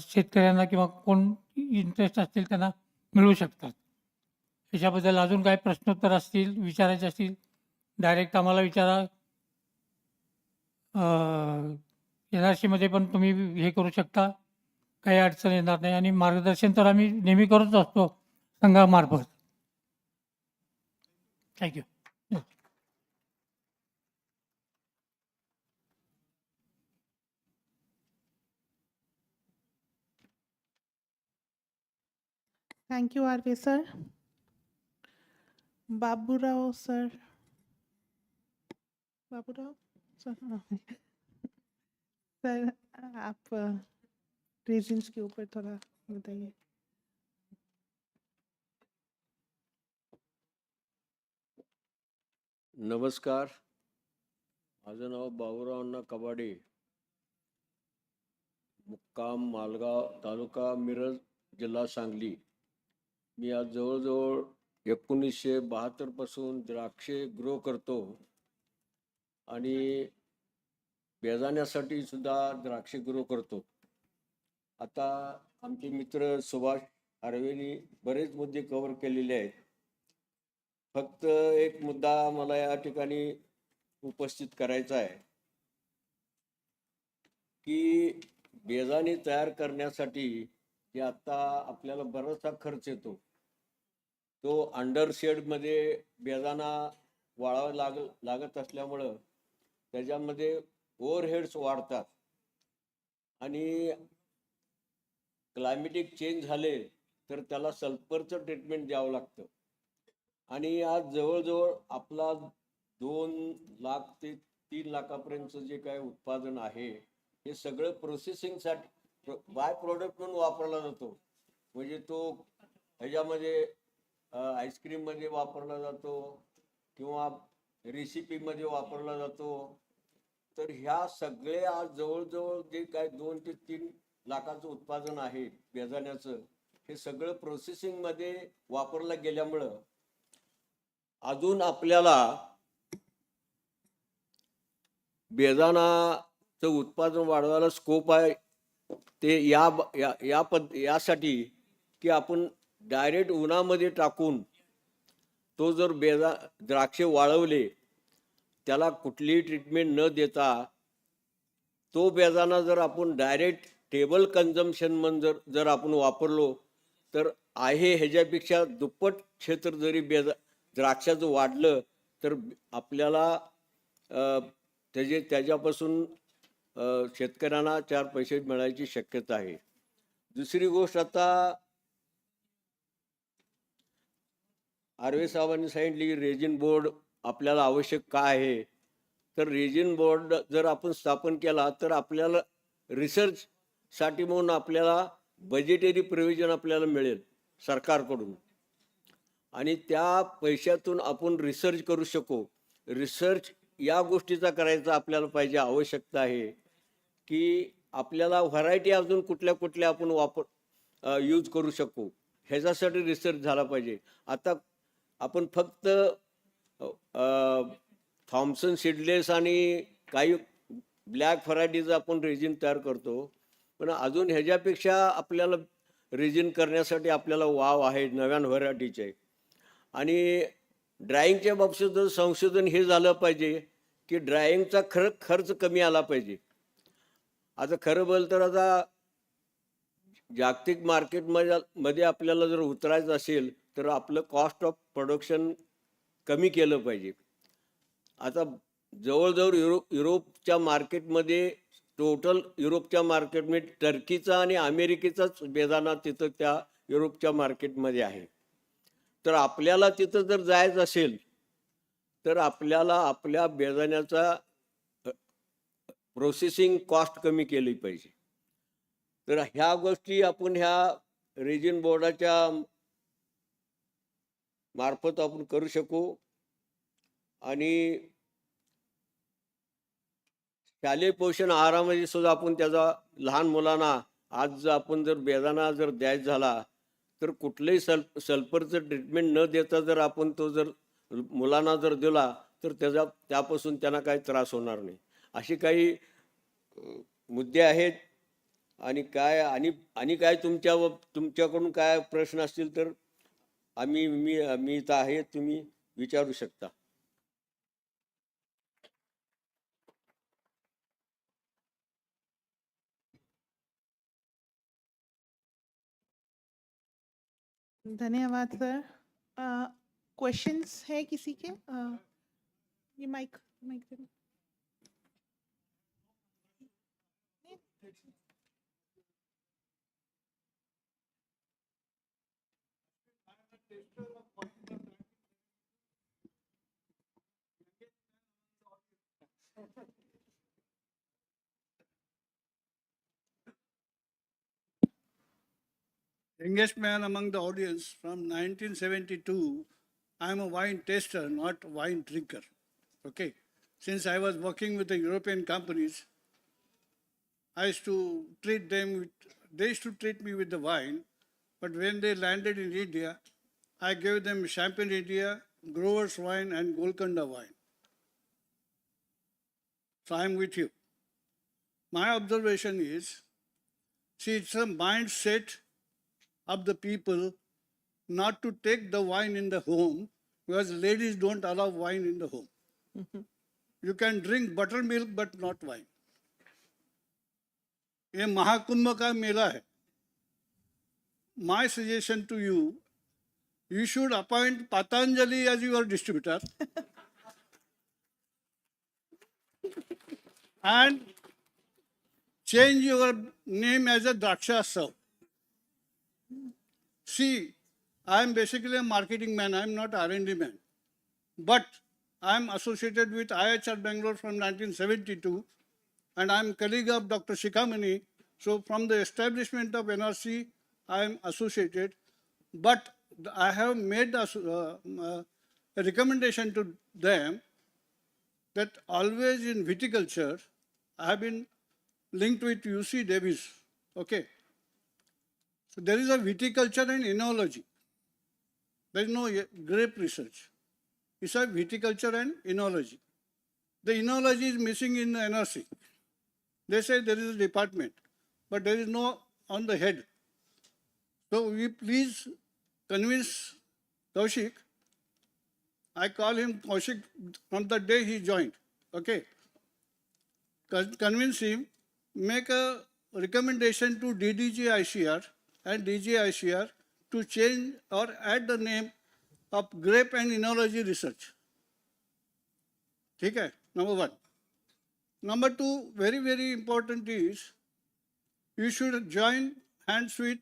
Speaker 13: शेतकऱ्यांना किंवा कोण इंटरेस्ट असतील त्यांना मिळू शकतात. याच्याबद्दल अजून काही प्रश्नोत्तर असतील, विचारायचे असतील, डायरेक्ट आम्हाला विचारा. NRCमध्ये पण तुम्ही हे करू शकता. काही अडचण येणार नाही आणि मार्गदर्शन तर आम्ही नेहमी करत असतो संघामार्फत. Thank you.
Speaker 1: Thank you, RV sir. Baburao sir. Baburao sir, sir आप रीजन्स के ऊपर थोड़ा बताइए.
Speaker 15: नमस्कार, माझं नाव बाबूराव अण्णा कबाडे. मुक्काम मालगाव, तालुका मिरज, जिल्हा सांगली. मी आज जवळजवळ 1972 पासून द्राक्षे ग्रो करतो आणि बेजाण्यासाठी सुद्धा द्राक्षे ग्रो करतो. आता आमचे मित्र सुभाष आर्वेनी बरेच मुद्दे कव्हर केलेले आहेत. फक्त एक मुद्दा मला या ठिकाणी उपस्थित करायचा आहे की बेजाणी तयार करण्यासाठी जे आता आपल्याला बराचसा खर्च येतो, तो अंडरशेडमध्ये बेजाना वाळावा लागत असल्यामुळं त्याच्यामध्ये ओव्हरहेड्स वाढतात आणि क्लायमेटिक चेंज झाले तर त्याला सल्फरचं ट्रीटमेंट द्यावं लागतं. आणि आज जवळजवळ आपला 2 लाख ते 3 लाखापर्यंतचं जे काय उत्पादन आहे हे सगळं प्रोसेसिंगसाठी बाय प्रोडक्ट म्हणून वापरला जातो. म्हणजे तो ह्याच्यामध्ये आईस्क्रीममध्ये वापरला जातो किंवा रेसिपीमध्ये वापरला जातो. तर ह्या सगळे आज जवळजवळ जे काय 2 ते 3 लाखाचं उत्पादन आहे बेजाण्याचं, हे सगळं प्रोसेसिंगमध्ये वापरलं गेल्यामुळं अजून आपल्याला बेदाणाचं उत्पादन वाढवायला स्कोप आहे. ते यासाठी की आपण डायरेक्ट उन्हामध्ये टाकून तो जर द्राक्षे वाळवले, त्याला कुठलीही ट्रीटमेंट न देता तो बेदाणा जर आपण डायरेक्ट टेबल कन्झम्पशन म्हणून जर आपण वापरलो तर आहे ह्याच्यापेक्षा दुप्पट क्षेत्र जरी द्राक्षाचं वाढलं तर आपल्याला त्याच्यापासून शेतकऱ्यांना 4 पैसे मिळायची शक्यता आहे. दुसरी गोष्ट, आता आर्वे साहेबांनी सांगितली की रेजिन बोर्ड आपल्याला आवश्यक काय आहे. तर रेजिन बोर्ड जर आपण स्थापन केला तर आपल्याला रिसर्चसाठी म्हणून आपल्याला बजेटरी प्रोव्हिजन आपल्याला मिळेल सरकारकडून आणि त्या पैशातून आपण रिसर्च करू शकू. रिसर्च या गोष्टीचा करायचा आपल्याला पाहिजे, आवश्यकता आहे की आपल्याला व्हरायटी अजून कुठल्या कुठल्या आपण यूज करू शकू, ह्याच्यासाठी रिसर्च झाला पाहिजे. आता आपण फक्त थॉम्सन सीडलेस आणि काही ब्लॅक व्हरायटीज आपण रेजिन तयार करतो, पण अजून ह्याच्यापेक्षा आपल्याला रेजिन करण्यासाठी आपल्याला वाव आहे नव्या व्हरायटीचे. आणि ड्रायिंगच्या बाबतीत जर संशोधन हे झालं पाहिजे की ड्रायिंगचा खर्च कमी आला पाहिजे. आता खरं बोल तर आता जागतिक मार्केटमध्ये आपल्याला जर उतरायचं असेल तर आपलं कॉस्ट ऑफ प्रोडक्शन कमी केलं पाहिजे. आता जवळजवळ युरोपच्या मार्केटमध्ये टोटल युरोपच्या मार्केटमध्ये टर्कीचा आणि अमेरिकेचाच बेदाणा तिथं त्या युरोपच्या मार्केटमध्ये आहे. तर आपल्याला तिथं जर जायचं असेल तर आपल्याला आपल्या बेदाण्याचा प्रोसेसिंग कॉस्ट कमी केली पाहिजे. तर ह्या गोष्टी आपण ह्या रेजिन बोर्डाच्या मार्फत आपण करू शकू. आणि शालेय पोषण आहारामध्ये सुद्धा आपण त्याचा लहान मुलांना आज जर आपण जर बेदाणा जर द्यायचा झाला तर कुठलंही सल्फरचं ट्रीटमेंट न देता जर आपण तो जर मुलांना जर दिला तर त्यापासून त्यांना काही त्रास होणार नाही. असे काही मुद्दे आहेत. आणि काय तुमच्याकडून काय प्रश्न असतील तर मी इथं आहे, तुम्ही विचारू शकता.
Speaker 1: धन्यवाद सर. क्वेश्चंस है किसी के? ये माइक दे दो.
Speaker 16: Youngest man among the audience from 1972. I am a wine taster, not wine drinker. Okay. Since I was working with the European companies, I used to treat them with, they used to treat me with the wine, but when they landed in India, I gave them Champagne India, Grover's wine, and Golconda wine. So I'm with you. My observation is, see, it's a mindset of the people not to take the wine in the home because ladies don't allow wine in the home. You can drink buttermilk but not wine. ये महाकुंभ का मेला है. My suggestion to you, you should appoint Patanjali as your distributor and change your name as a Draksha Sav. See, I am basically a marketing man. I am not R&D man. But I am associated with IHR Bangalore from 1972 and I am colleague of Dr. Shikhamani. So from the establishment of NRC, I am associated. But I have made a recommendation to them that always in viticulture, I have been linked with UC Davis. Okay. So there is a viticulture and enology. There is no grape research. It's a viticulture and enology. The enology is missing in the NRC. They say there is a department, but there is no on the head. So we please convince Kaushik. I call him Kaushik from the day he joined. Okay. Convince him, make a recommendation to DDG ICR and DG ICR to change or add the name of grape and enology research. ठीक है, number one. Number two, very, very important is you should join hands with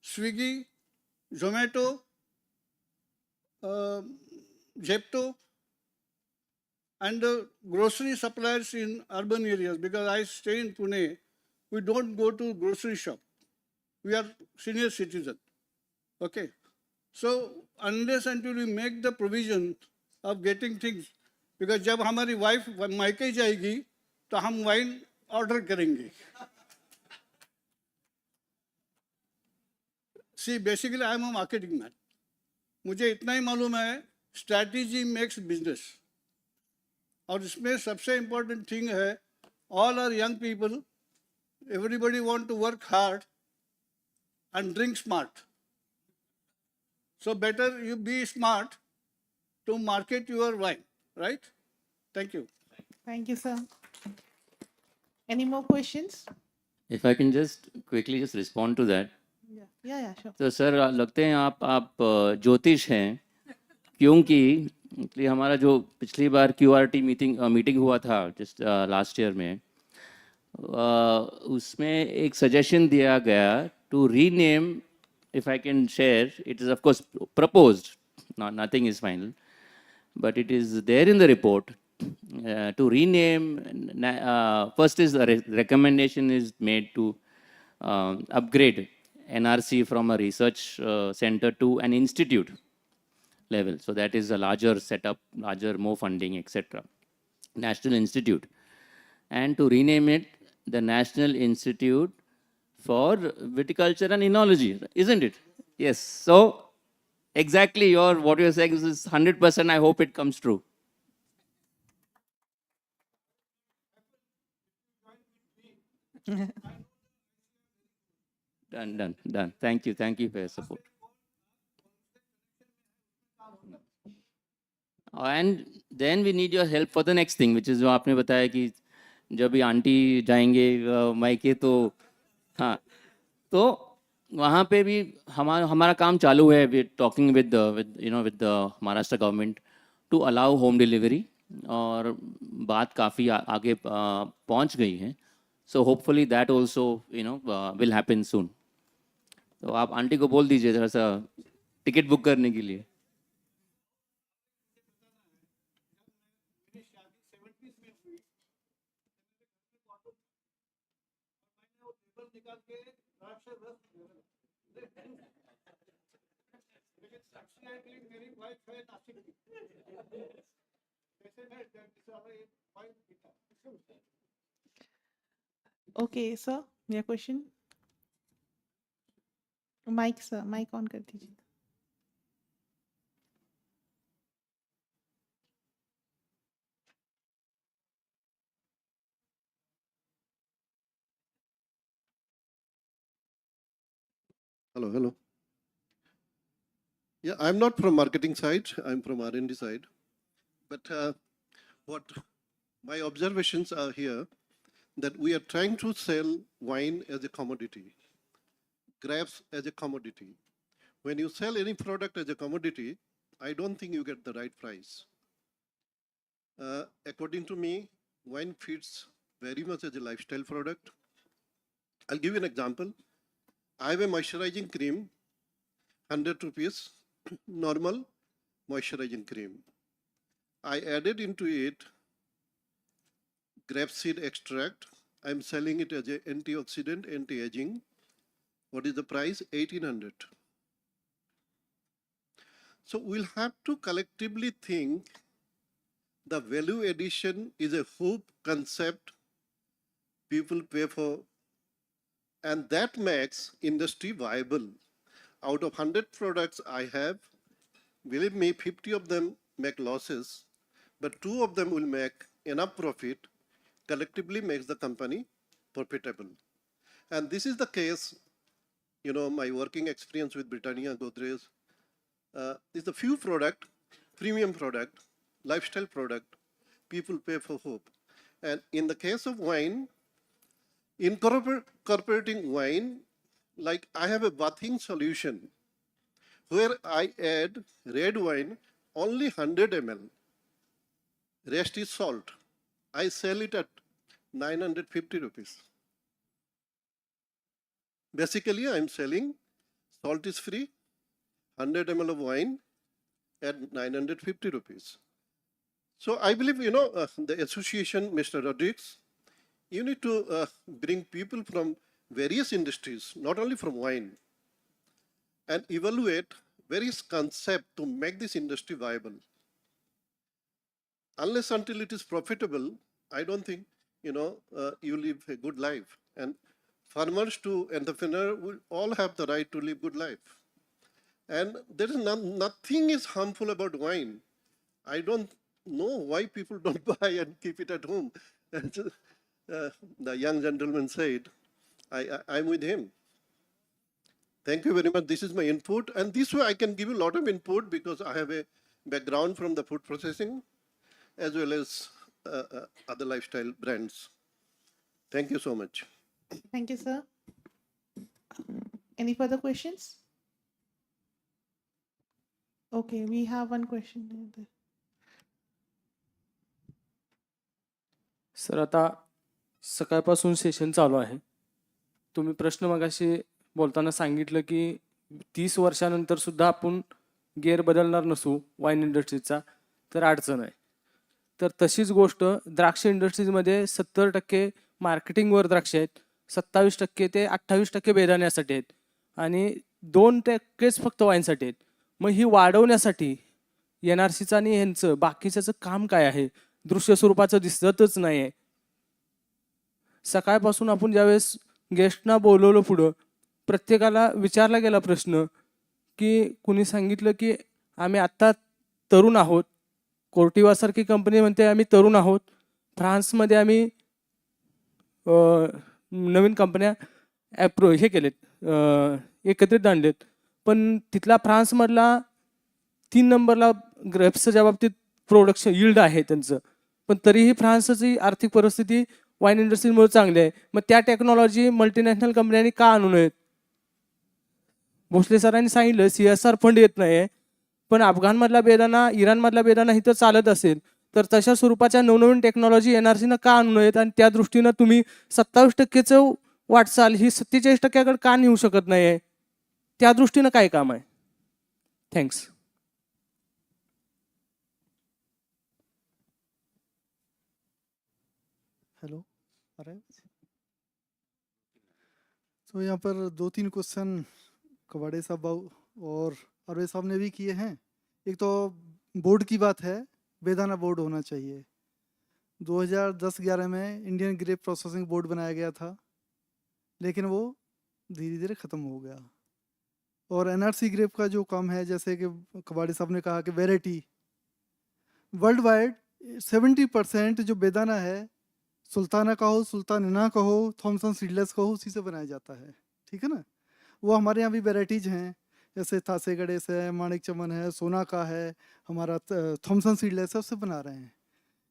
Speaker 16: Swiggy, Zomato, Zepto, and the grocery suppliers in urban areas. Because I stay in Pune, we don't go to grocery shop. We are senior citizens. Okay. So unless until we make the provision of getting things, because जब हमारी wife मायके जाएगी तो हम wine order करेंगे. See, basically I am a marketing man. मुझे इतना ही मालूम है, strategy makes business. और इसमें सबसे important thing है, all our young people, everybody want to work hard and drink smart. So better you be smart to market your wine, right? Thank you.
Speaker 1: Thank you, sir. Any more questions?
Speaker 11: If I can just quickly just respond to that.
Speaker 1: Yeah, sure.
Speaker 11: तो sir लगते हैं आप ज्योतिष हैं, क्योंकि इसलिए हमारा जो पिछली बार QRT मीटिंग हुआ था जस्ट लास्ट ईयर में, उसमें एक सजेशन दिया गया to rename, if I can share, it is of course proposed, nothing is final, but it is there in the report to rename. First is the recommendation is made to upgrade NRC from a research center to an institute level. So that is a larger setup, larger, more funding, etc. National Institute. And to rename it the National Institute for Viticulture and Enology, isn't it? Yes. So exactly what you're saying is 100%. I hope it comes true. Done. Thank you for your support. And then we need your help for the next thing, which is जो आपने बताया कि जब भी aunty जाएंगे मायके तो हाँ, तो वहाँ पे भी हमारा काम चालू है. We talking with the Maharashtra government to allow home delivery, और बात काफ़ी आगे पहुँच गई है. So hopefully that also will happen soon. तो आप आंटी को बोल दीजिए थोड़ा सा टिकट बुक करने के लिए.
Speaker 1: Okay, sir, your question. Mic, sir, mic on कर दीजिए.
Speaker 14: Hello, hello. Yeah, I'm not from marketing side. I'm from R&D side. But what my observations are here that we are trying to sell wine as a commodity, grapes as a commodity. When you sell any product as a commodity, I don't think you get the right price. According to me, wine fits very much as a lifestyle product. I'll give you an example. I have a moisturizing cream, 100 rupees, normal moisturizing cream. I added into it grape seed extract. I'm selling it as an antioxidant, anti-aging. What is the price? 1800. So we'll have to collectively think the value addition is a hoop concept people pay for, and that makes industry viable. Out of 100 products I have, believe me, 50 of them make losses, but 2 of them will make enough profit, collectively makes the company profitable. And this is the case, my working experience with Britannia, Godrej, is the few product, premium product, lifestyle product, people pay for hope. And in the case of wine, incorporating wine, like I have a bathing solution where I add red wine, only 100 ml. Rest is salt. I sell it at 950 rupees. Basically, I'm selling salt is free, 100 ml of wine at 950 rupees. So I believe, the association, Mr. Rodriguez, you need to bring people from various industries, not only from wine, and evaluate various concepts to make this industry viable. Unless until it is profitable, I don't think, you live a good life. And farmers to entrepreneur will all have the right to live good life. And there is nothing is harmful about wine. I don't know why people don't buy and keep it at home. And the young gentleman said, I'm with him. Thank you very much. This is my input. And this way I can give you a lot of input because I have a background from the food processing as well as other lifestyle brands. Thank you so much.
Speaker 1: Thank you, sir. Any further questions? Okay, we have one question.
Speaker 18: Sir आता सकाळपासून session चालू आहे. तुम्ही प्रश्न मगाशी बोलताना सांगितलं की 30 वर्षानंतर सुद्धा आपण गेअर बदलणार नसू वाईन इंडस्ट्रीचा तर अडचण आहे. तर तशीच गोष्ट द्राक्ष इंडस्ट्रीजमध्ये 70% मार्केटिंगवर द्राक्ष आहेत, 27% ते 28% बेदाण्यासाठी आहेत आणि 2%च फक्त वाईनसाठी आहेत. मग ही वाढवण्यासाठी NRCचं आणि ह्यांचं बाकीच्याचं काम काय आहे? दृश्य स्वरूपाचं दिसतच नाही आहे. सकाळपासून आपण ज्यावेळेस गेस्टना बोलवलं पुढं प्रत्येकाला विचारला गेला प्रश्न की कुणी सांगितलं की आम्ही आत्ता तरुण आहोत. कोर्टिवासारखी कंपनी म्हणते आम्ही तरुण आहोत. फ्रान्समध्ये आम्ही नवीन कंपन्या हे केलेत, एकत्रित आणलेत. पण तिथला फ्रान्समधला 3 नंबरला ग्रेप्सच्या बाबतीत प्रोडक्शन यील्ड आहे त्यांचं. पण तरीही फ्रान्सची आर्थिक परिस्थिती वाईन इंडस्ट्रीमुळे चांगली आहे. मग त्या टेक्नॉलॉजी मल्टीनॅशनल कंपन्यांनी का आणू नयेत? भोसले सरांनी सांगितलं CSR फंड येत नाही, पण अफगाणमधला बेदाणा, इराणमधला बेदाणा इथं चालत असेल तर तशा स्वरूपाच्या नवनवीन टेक्नॉलॉजी NRCनं का आणू नयेत? आणि त्या दृष्टीनं तुम्ही 27%चं वाटचाल ही 47%कडे का नेऊ शकत नाही आहे? त्या दृष्टीनं काय काम आहे? थँक्स.
Speaker 10: हेलो, आ रहा है? तो यहाँ पर 2-3 क्वेश्चन कवाड़े साहब और अरवे साहब ने भी किए हैं. एक तो बोर्ड की बात है, बेदाना बोर्ड होना चाहिए. 2010-11 में इंडियन ग्रेप प्रोसेसिंग बोर्ड बनाया गया था. लेकिन वो धीरे धीरे ख़त्म हो गया। और एनआरसी ग्रेप का जो काम है, जैसे कि कबाड़ी साहब ने कहा कि वैरायटी वर्ल्ड वाइड 70% जो बेदाना है, सुल्ताना का हो, सुल्तानिना का हो, थॉमसन सीडलेस का हो, उसी से बनाया जाता है। ठीक है ना। वो हमारे यहाँ भी वैरायटीज हैं, जैसे तासे गणेश है, माणिक चमन है, सोना का है, हमारा थॉमसन सीडलेस है, उससे बना रहे हैं।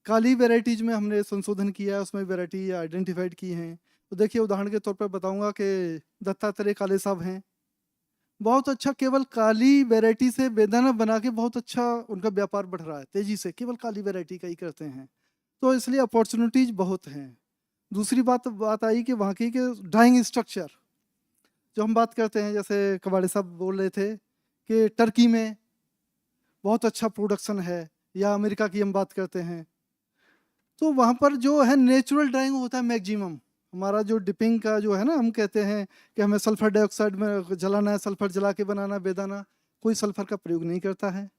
Speaker 10: काली वैरायटीज में हमने संशोधन किया है, उसमें वैरायटी आइडेंटिफाइड की हैं। तो देखिए उदाहरण के तौर पर बताऊंगा कि दत्तात्रेय काले साहब हैं, बहुत अच्छा, केवल काली वैरायटी से बेदाना बना के बहुत अच्छा उनका व्यापार बढ़ रहा है तेजी से, केवल काली वैरायटी का ही करते हैं। तो इसलिए अपॉर्चुनिटीज बहुत हैं। दूसरी बात आई कि वहाँ की कि ड्राइंग स्ट्रक्चर जो हम बात करते हैं, जैसे कबाड़े साहब बोल रहे थे कि टर्की में बहुत अच्छा प्रोडक्शन है, या अमेरिका की हम बात करते हैं, तो वहाँ पर जो है नेचुरल ड्राइंग होता है मैक्सिमम। हमारा जो डिपिंग का जो है ना, हम कहते हैं कि हमें सल्फर डाइऑक्साइड में जलाना है, सल्फर जला के बनाना बेदाना, कोई सल्फर का प्रयोग नहीं करता है।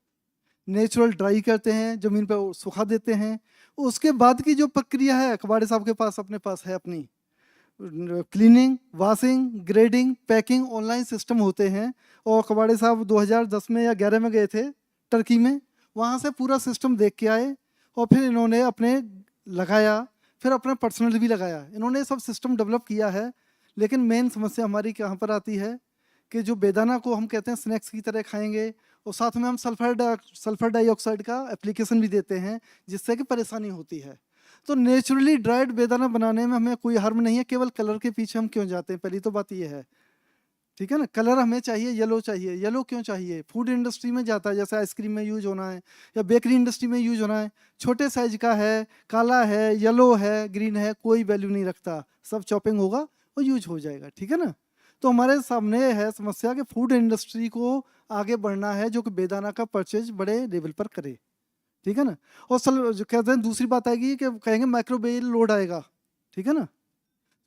Speaker 10: नेचुरल ड्राई करते हैं, ज़मीन पर सुखा देते हैं। उसके बाद की जो प्रक्रिया है, कबाड़े साहब के पास अपने पास है अपनी cleaning, washing, grading, packing, online system होते हैं। और कबाड़े साहब 2010 में या 11 में गए थे टर्की में, वहाँ से पूरा सिस्टम देख के आए और फिर इन्होंने अपने लगाया, फिर अपना पर्सनल भी लगाया। इन्होंने सब सिस्टम डेवलप किया है। लेकिन मेन समस्या हमारी कहाँ पर आती है कि जो बेदाना को हम कहते हैं स्नैक्स की तरह खाएंगे, और साथ में हम सल्फर डाइऑक्साइड का एप्लीकेशन भी देते हैं, जिससे कि परेशानी होती है। तो नेचुरली ड्राइड बेदाना बनाने में हमें कोई हार्म नहीं है, केवल कलर के पीछे हम क्यों जाते हैं, पहली तो बात ये है। ठीक है ना। कलर हमें चाहिए, येलो चाहिए। येलो क्यों चाहिए? फूड इंडस्ट्री में जाता है, जैसे आइसक्रीम में यूज होना है या बेकरी इंडस्ट्री में यूज होना है, छोटे साइज का है, काला है, येलो है, ग्रीन है, कोई वैल्यू नहीं रखता, सब चॉपिंग होगा और यूज हो जाएगा। ठीक है ना। तो हमारे सामने है समस्या कि फूड इंडस्ट्री को आगे बढ़ना है, जो कि बेदाना का परचेज बड़े लेवल पर करे। ठीक है ना। और जो कहते हैं, दूसरी बात आएगी कि कहेंगे माइक्रोवेव लोड आएगा। ठीक है ना।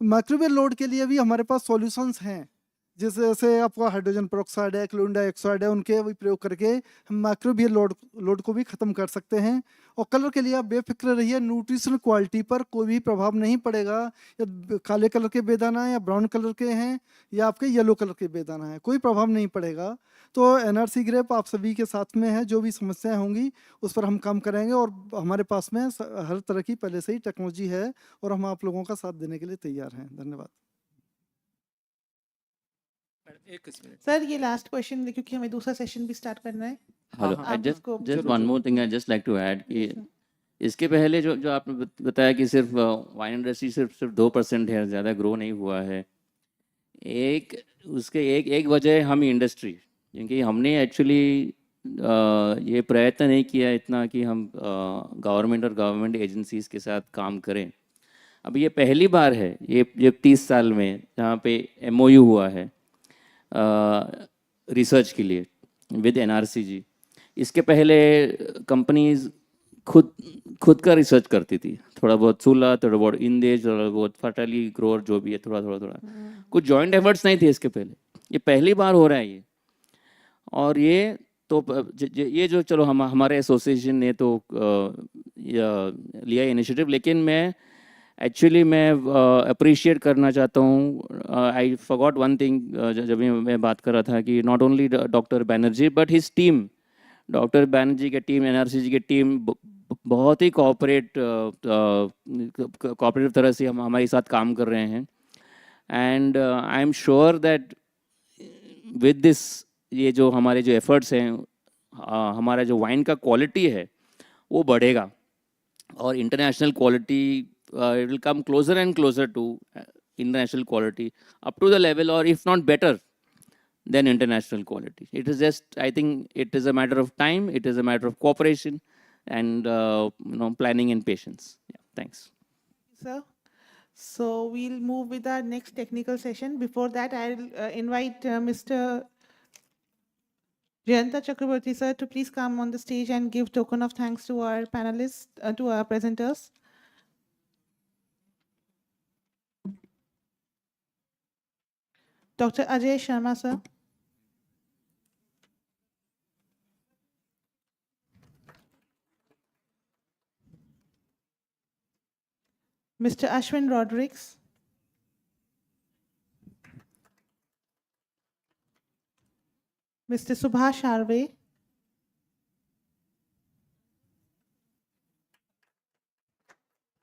Speaker 10: माइक्रोवेव लोड के लिए भी हमारे पास सॉल्यूशंस हैं, जैसे आपका हाइड्रोजन पेरोक्साइड है, क्लोरीन डाइऑक्साइड है, उनके भी प्रयोग करके हम माइक्रोबियल लोड को भी खत्म कर सकते हैं। और कलर के लिए आप बेफिक्र रहिए, न्यूट्रिशन क्वालिटी पर कोई भी प्रभाव नहीं पड़ेगा। या काले कलर के बेदाना है या ब्राउन कलर के हैं या आपके येलो कलर के बेदाना है, कोई प्रभाव नहीं पड़ेगा। तो एनआरसी ग्रेप आप सभी के साथ में है, जो भी समस्याएं होंगी उस पर हम काम करेंगे। और हमारे पास में हर तरह की पहले से ही टेक्नोलॉजी है और हम आप लोगों का साथ देने के लिए तैयार हैं। धन्यवाद।
Speaker 1: सर ये लास्ट क्वेश्चन, क्योंकि हमें दूसरा सेशन भी स्टार्ट करना है।
Speaker 11: हेलो, आई
Speaker 1: आप
Speaker 11: जस्ट
Speaker 1: इसको
Speaker 11: just one more thing I just like to add कि इसके पहले जो आपने बताया कि सिर्फ वाइन इंडस्ट्री सिर्फ 2% है, ज़्यादा ग्रो नहीं हुआ है। एक वजह हम इंडस्ट्री, क्योंकि हमने एक्चुअली ये प्रयत्न नहीं किया इतना कि हम गवर्नमेंट और गवर्नमेंट एजेंसीज़ के साथ काम करें। अब ये पहली बार है ये 30 साल में जहाँ पे MOU हुआ है रिसर्च के लिए विद NRCG। इसके पहले कंपनीज खुद का रिसर्च करती थी, थोड़ा बहुत सूला, थोड़ा बहुत इंदेज, थोड़ा बहुत फर्टाली ग्रोर, जो भी है थोड़ा थोड़ा कुछ जॉइंट एफर्ट्स नहीं थे इसके पहले। ये पहली बार हो रहा है ये। और ये तो ये जो चलो हमारे एसोसिएशन ने तो लिया इनिशिएटिव, लेकिन मैं अप्रिशिएट करना चाहता हूँ। आई फॉरगॉट वन थिंग जब मैं बात कर रहा था कि not only doctor Banerjee but his team, doctor Banerjee की टीम, NRCG की टीम बहुत ही कोऑपरेटिव तरह से हमारे साथ काम कर रहे हैं। And I am sure that with this, ये जो हमारे जो एफर्ट्स हैं, हमारा जो वाइन का क्वालिटी है वो बढ़ेगा और international quality it will come closer and closer to international quality, up to the level or if not better than international quality. It is just, I think it is a matter of time, it is a matter of cooperation and planning and patience. Yeah, thanks.
Speaker 1: Sir, so we'll move with our next technical session. Before that, I'll invite Mr. Jayanta Chakraborty sir to please come on the stage and give token of thanks to our panelists, to our presenters. Dr. Ajay Sharma sir. Mr. Ashwin Rodrigues. Mr. Subhash Harve,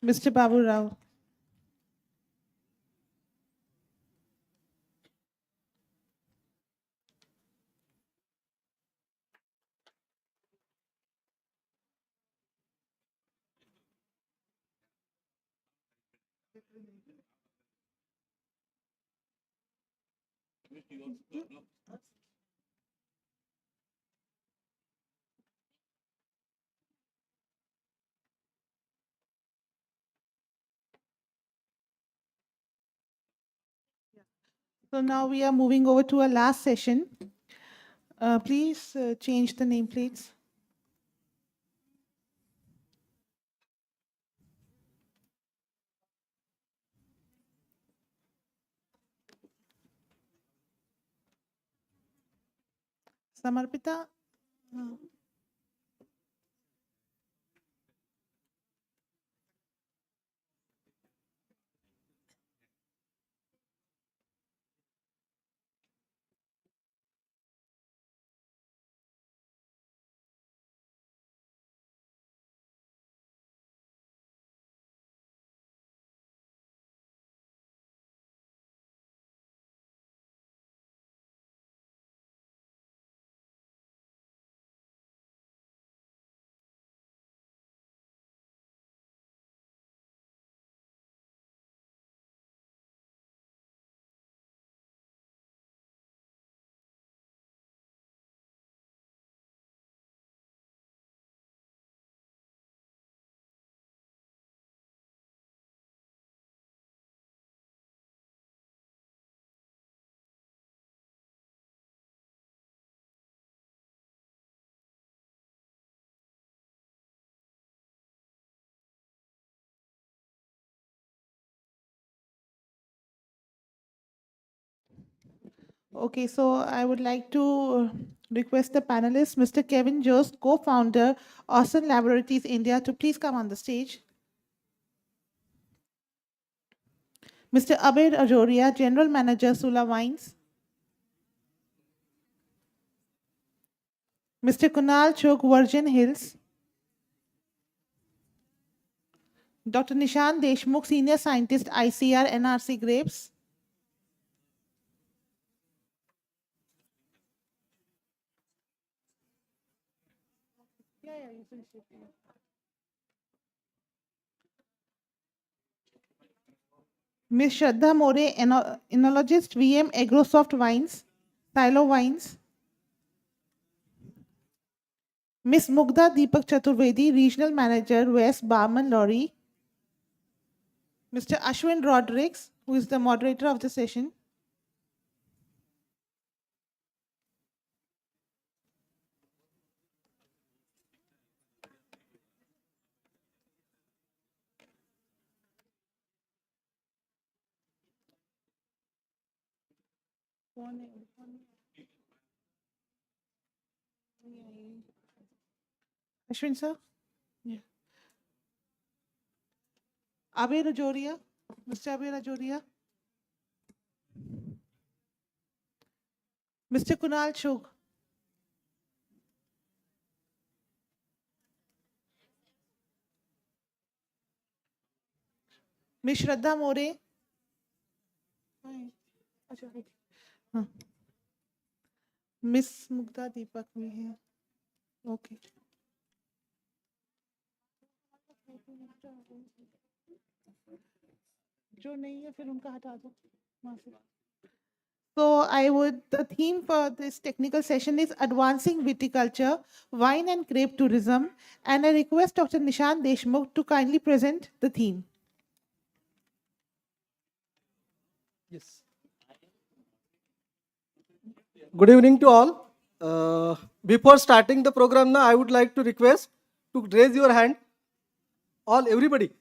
Speaker 1: Mr. Babu Rao. So now we are moving over to our last session. Please change the nameplates. Samarpita. Okay, so I would like to request the panelists, Mr. Kevin Jost, co-founder, Austin Laboratories India, to please come on the stage. Mr. Abed Ajoria, General Manager, Sula Wines. Mr. Kunal Chok, Virgin Hills. Dr. Nishan Deshmukh, Senior Scientist, ICR, NRC Grapes. Ms. Shraddha More, Enologist, VM Agrosoft Wines, Silo Wines. Ms. Mugdha Deepak Chaturvedi, Regional Manager, West Barman Lorry. Mr. Ashwin Rodrigues, who is the moderator of the session. Ashwin sir? Yeah. Abir Ajoria, Mr. Abir Ajoria. Mr. Kunal Chugh. Ms. Shraddha More. Hi. अच्छा, okay. हाँ. Miss Mugdha Deepak भी है. Okay. जो नहीं है फिर उनका हटा दो वहाँ से. So the theme for this technical session is Advancing Viticulture, Wine and Grape Tourism, and I request Dr. Nishan Deshmukh to kindly present the theme.
Speaker 8: Yes. Good evening to all. Before starting the program now, I would like to request to raise your hand. Everybody,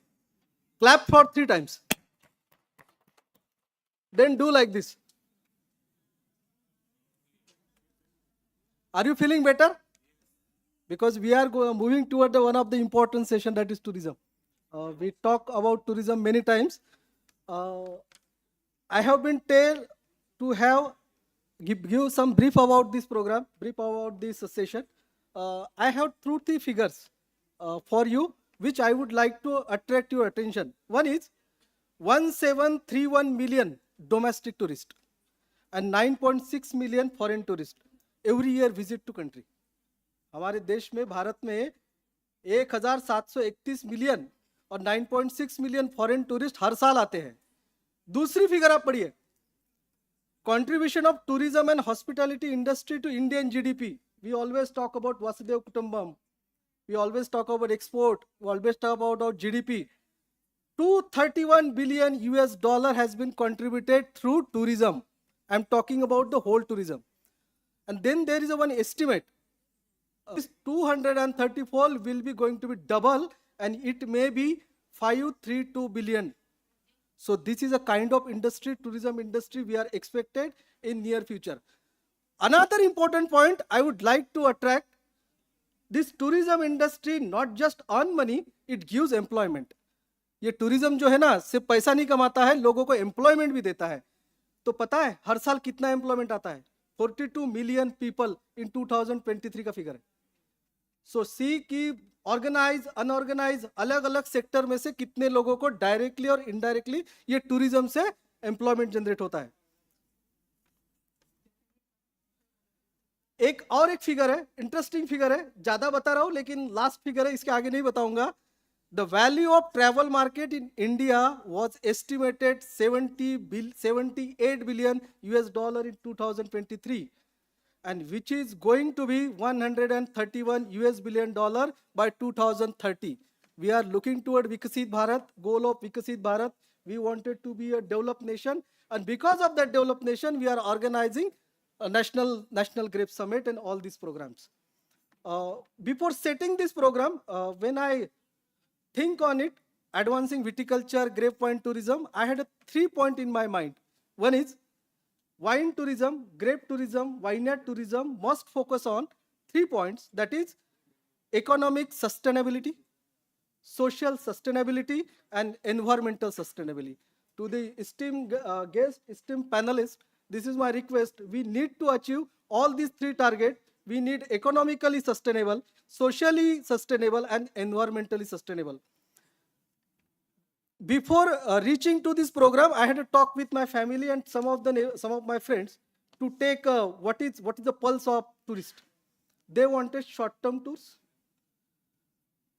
Speaker 8: clap for 3 times. Then do like this. Are you feeling better? Because we are moving toward one of the important session, that is tourism. We talk about tourism many times. I have been told to have give some brief about this program, brief about this session. I have two, three figures for you, which I would like to attract your attention. One is 1731 million domestic tourists and 9.6 million foreign tourists every year visit to country. हमारे देश में भारत में 1731 million और 9.6 million foreign tourist हर साल आते हैं. दूसरी figure आप पढ़िए, contribution of tourism and hospitality industry to Indian GDP. We always talk about Vasudev Kutumbam. We always talk about export. We always talk about our GDP. 231 billion US dollar has been contributed through tourism. I'm talking about the whole tourism. And then there is a one estimate. This 234 will be going to be double, and it may be 532 billion. So this is a kind of industry, tourism industry, we are expected in near future. Another important point I would like to attract, this tourism industry not just earn money, it gives employment. ये tourism जो है ना, सिर्फ पैसा नहीं कमाता है, लोगों को एम्प्लॉयमेंट भी देता है. तो पता है हर साल कितना एम्प्लॉयमेंट आता है? 42 मिलियन पीपल इन 2023 का फिगर है. सो सी की ऑर्गेनाइज अनऑर्गेनाइज अलग अलग सेक्टर में से कितने लोगों को डायरेक्टली और इनडायरेक्टली ये टूरिज्म से एम्प्लॉयमेंट जनरेट होता है. एक और एक फिगर है, इंटरेस्टिंग फिगर है, ज्यादा बता रहा हूं लेकिन लास्ट फिगर है, इसके आगे नहीं बताऊंगा. The value of travel market in India was estimated 78 billion US dollar in 2023, and which is going to be 131 US billion dollar by 2030. We are looking toward Vikasit Bharat, goal of Vikasit Bharat. We wanted to be a developed nation, and because of that developed nation, we are organizing a national Grape Summit and all these programs. Before setting this program, when I think on it, advancing viticulture, grape wine tourism, I had a 3 point in my mind. One is wine tourism, grape tourism, vineyard tourism must focus on 3 points. That is economic sustainability, social sustainability, and environmental sustainability. To the esteemed guest, esteemed panelists, this is my request. We need to achieve all these 3 targets. We need economically sustainable, socially sustainable, and environmentally sustainable. Before reaching to this program, I had a talk with my family and some of my friends to take what is the pulse of tourists. They wanted short-term tours.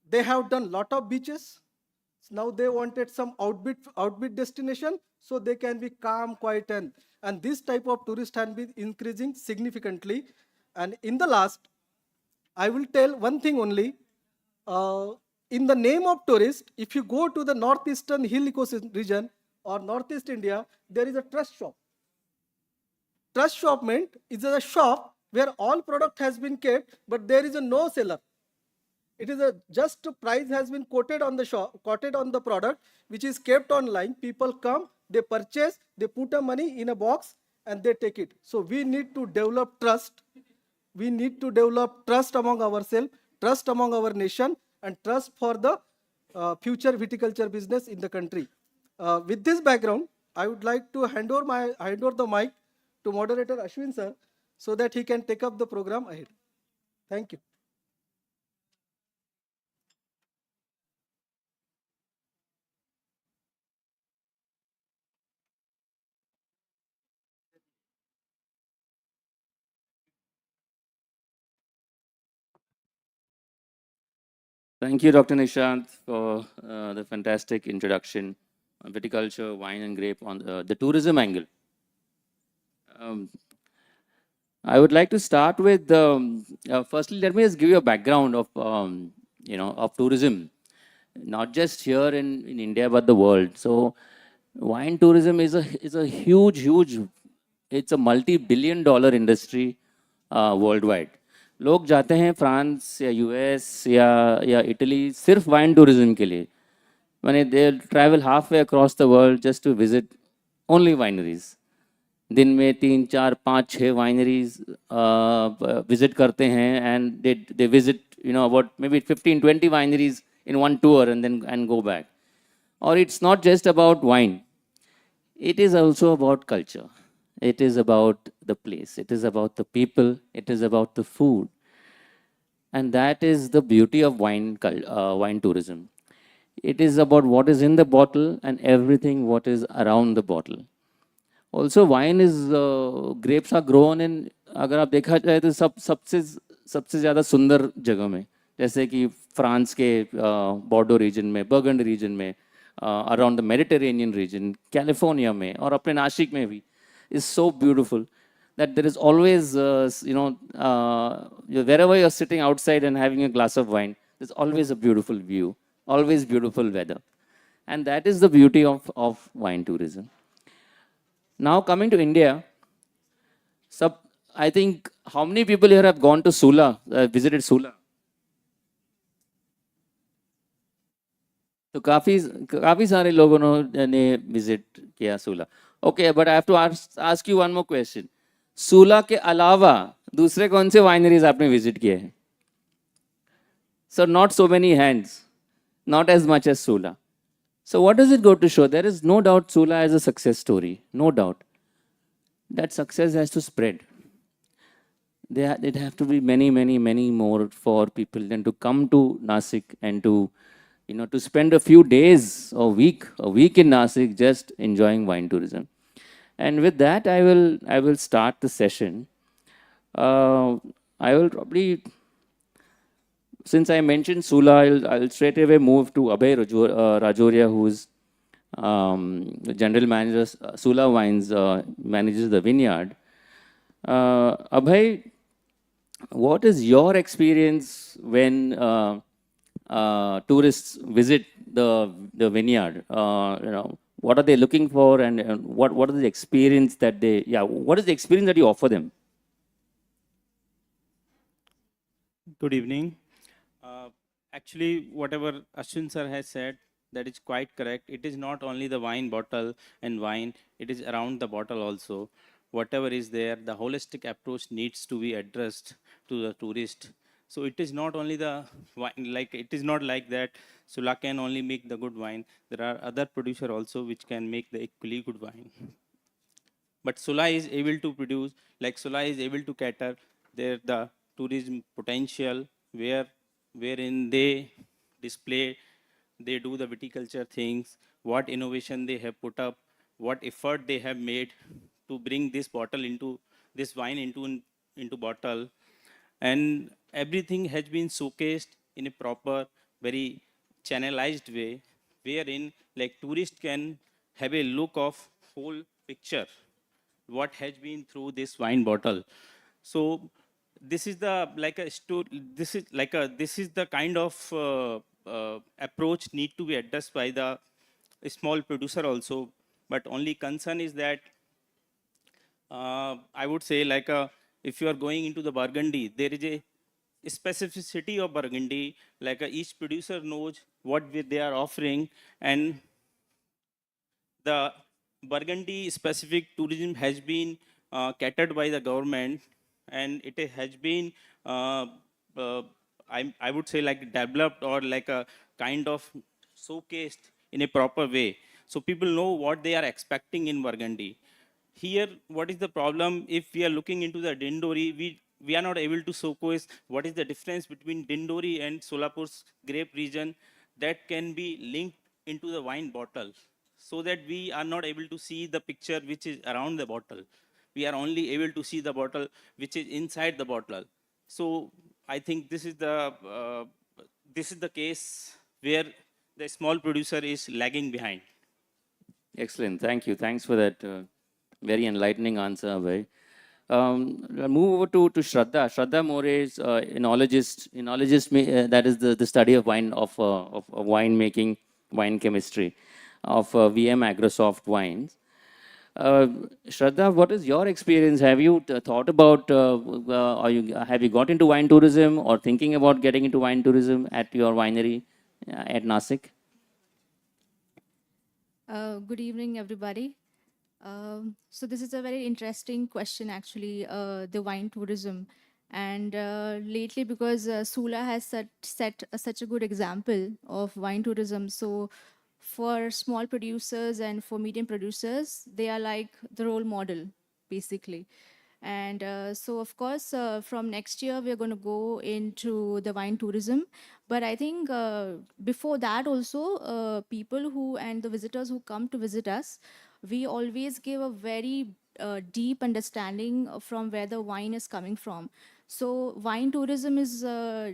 Speaker 8: They have done lot of beaches. Now they wanted some outbeat destination so they can be calm, quiet, and this type of tourist has been increasing significantly. And in the last, I will tell one thing only. In the name of tourist, if you go to the northeastern hill ecosystem region or northeast India, there is a trust shop. Trust shop meant is a shop where all product has been kept, but there is a no seller. It is a just price has been quoted on the shop, quoted on the product, which is kept online. People come, they purchase, they put a money in a box, and they take it. So we need to develop trust. We need to develop trust among ourselves, trust among our nation, and trust for the future viticulture business in the country. With this background, I would like to hand over the mic to moderator Ashwin sir, so that he can take up the program ahead. Thank you.
Speaker 11: Thank you, Dr. Nishant, for the fantastic introduction on viticulture, wine and grape on the tourism angle. I would like to start with, firstly, let me just give you a background of, of tourism, not just here in India, but the world. So wine tourism is a huge, it's a multi-billion-dollar industry worldwide. लोग जाते हैं France या US या Italy सिर्फ wine tourism के लिए. मैंने they travel halfway across the world just to visit only wineries. दिन में 3, 4, 5, 6 वाइनरीज विजिट करते हैं and they visit about may be 15-20 वाइनरीज in one tour and go back. Or it's not just about wine. It is also about culture. It is about the place. It is about the people. It is about the food. And that is the beauty of wine tourism. It is about what is in the bottle and everything what is around the bottle. Also, wine is grapes are grown in, अगर आप देखा जाए तो सबसे ज़्यादा सुंदर जगह में, जैसे कि फ्रांस के बॉर्डो रीजन में, बर्गंड रीजन में, around the Mediterranean reason, California में और अपने नासिक में भी, is so beautiful that there is always, wherever you're sitting outside and having a glass of wine, there's always a beautiful view, always beautiful weather. And that is the beauty of wine tourism. Now coming to India, I think how many people here have gone to Sula, visited Sula? तो काफी काफी सारे लोगों ने visit किया Sula. Okay, but I have to ask you one more question. Sula के अलावा दूसरे कौन से वाइनरीज आपने विजिट किए हैं? So not so many hands, not as much as Sula. So what does it go to show? There is no doubt Sula is a success story, no doubt. That success has to spread. It have to be many, many, many more for people than to come to Nasik and to, to spend a few days or a week in Nasik just enjoying wine tourism. And with that, I will start the session. I will probably, since I mentioned Sula, I'll straight away move to Abhay Rajoria, who is the general manager, Sula Wines, manages the vineyard. Abhay, what is your experience when tourists visit the vineyard? What are they looking for, and what is the experience that what is the experience that you offer them?
Speaker 17: Good evening. Actually, whatever Ashwin sir has said, that is quite correct. It is not only the wine bottle and wine, it is around the bottle also. Whatever is there, the holistic approach needs to be addressed to the tourist. So it is not only the wine, like it is not like that Sula can only make the good wine. There are other producer also which can make the equally good wine. But Sula is able to produce, like Sula is able to cater the tourism potential wherein they display, they do the viticulture things, what innovation they have put up, what effort they have made to bring this wine into bottle, and everything has been showcased in a proper, very channelized way, wherein like tourists can have a look of whole picture what has been through this wine bottle. So this is the like a this is the kind of approach need to be addressed by the small producer also. But only concern is that I would say if you are going into the Burgundy, there is a specificity of Burgundy, each producer knows what they are offering, and the Burgundy specific tourism has been catered by the government, and it has been I would say developed or like a kind of showcased in a proper way, so people know what they are expecting in Burgundy. Here, what is the problem? If we are looking into the Dindori, we are not able to showcase what is the difference between Dindori and Solapur's grape region that can be linked into the wine bottle, so that we are not able to see the picture which is around the bottle. We are only able to see the bottle which is inside the bottle. So I think this is the case where the small producer is lagging behind.
Speaker 11: Excellent. Thank you. Thanks for that very enlightening answer, Abhay. I'll move over to Shraddha. Shraddha More is enologist. That is the study of wine, of wine making, wine chemistry, of VM Agrosoft Wines. Shraddha, what is your experience? Have you thought about, have you got into wine tourism or thinking about getting into wine tourism at your winery at Nasik?
Speaker 21: Good evening, everybody. So this is a very interesting question, actually, the wine tourism. And lately, because Sula has set such a good example of wine tourism, so for small producers and for medium producers, they are like the role model basically. And so, of course, from next year, we're going to go into the wine tourism. But I think before that also, people who and the visitors who come to visit us, we always give a very deep understanding from where the wine is coming from. So wine tourism is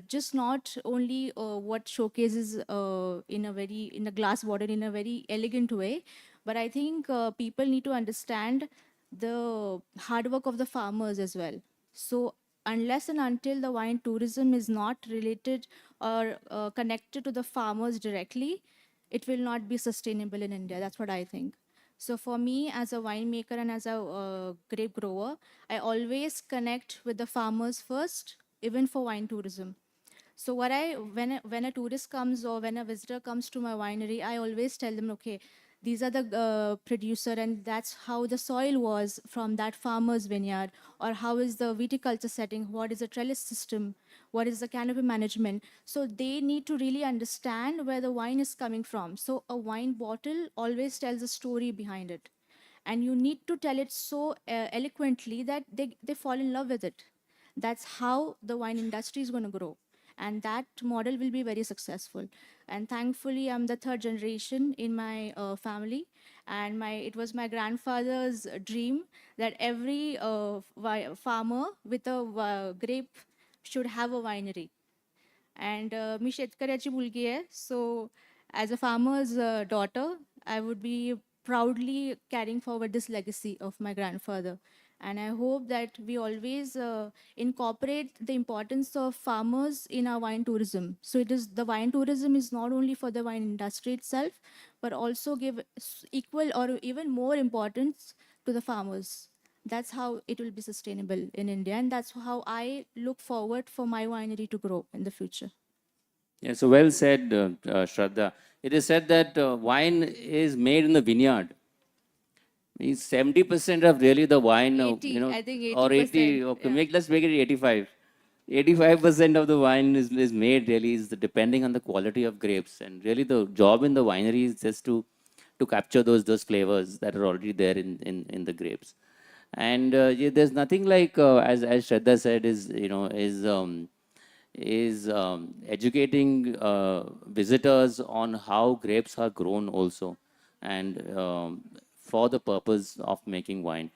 Speaker 21: just not only what showcases in a glass bottle in a very elegant way, but I think people need to understand the hard work of the farmers as well. So unless and until the wine tourism is not related or connected to the farmers directly, it will not be sustainable in India. That's what I think. So for me, as a winemaker and as a grape grower, I always connect with the farmers first, even for wine tourism. So when a tourist comes or when a visitor comes to my winery, I always tell them, okay, these are the producer, and that's how the soil was from that farmer's vineyard, or how is the viticulture setting, what is the trellis system, what is the canopy management. So they need to really understand where the wine is coming from. So a wine bottle always tells a story behind it, and you need to tell it so eloquently that they fall in love with it. That's how the wine industry is going to grow, and that model will be very successful. And thankfully, I'm the third generation in my family, and it was my grandfather's dream that every farmer with a grape should have a winery. And मी शेतकऱ्याची मुलगी आहे, so as a farmer's daughter, I would be proudly carrying forward this legacy of my grandfather. And I hope that we always incorporate the importance of farmers in our wine tourism. So the wine tourism is not only for the wine industry itself, but also give equal or even more importance to the farmers. That's how it will be sustainable in India, and that's how I look forward for my winery to grow in the future.
Speaker 11: Yeah, so well said, Shraddha. It is said that wine is made in the vineyard. Means 70% of really the wine,
Speaker 21: 80, I think
Speaker 11: or 80,
Speaker 21: 80%,
Speaker 11: okay,
Speaker 21: yeah.
Speaker 11: let's make it 85. 85% of the wine is made really is depending on the quality of grapes. And really the job in the winery is just to capture those flavors that are already there in the grapes. And yeah, there's nothing like, as Shraddha said, is educating visitors on how grapes are grown also, and for the purpose of making wine.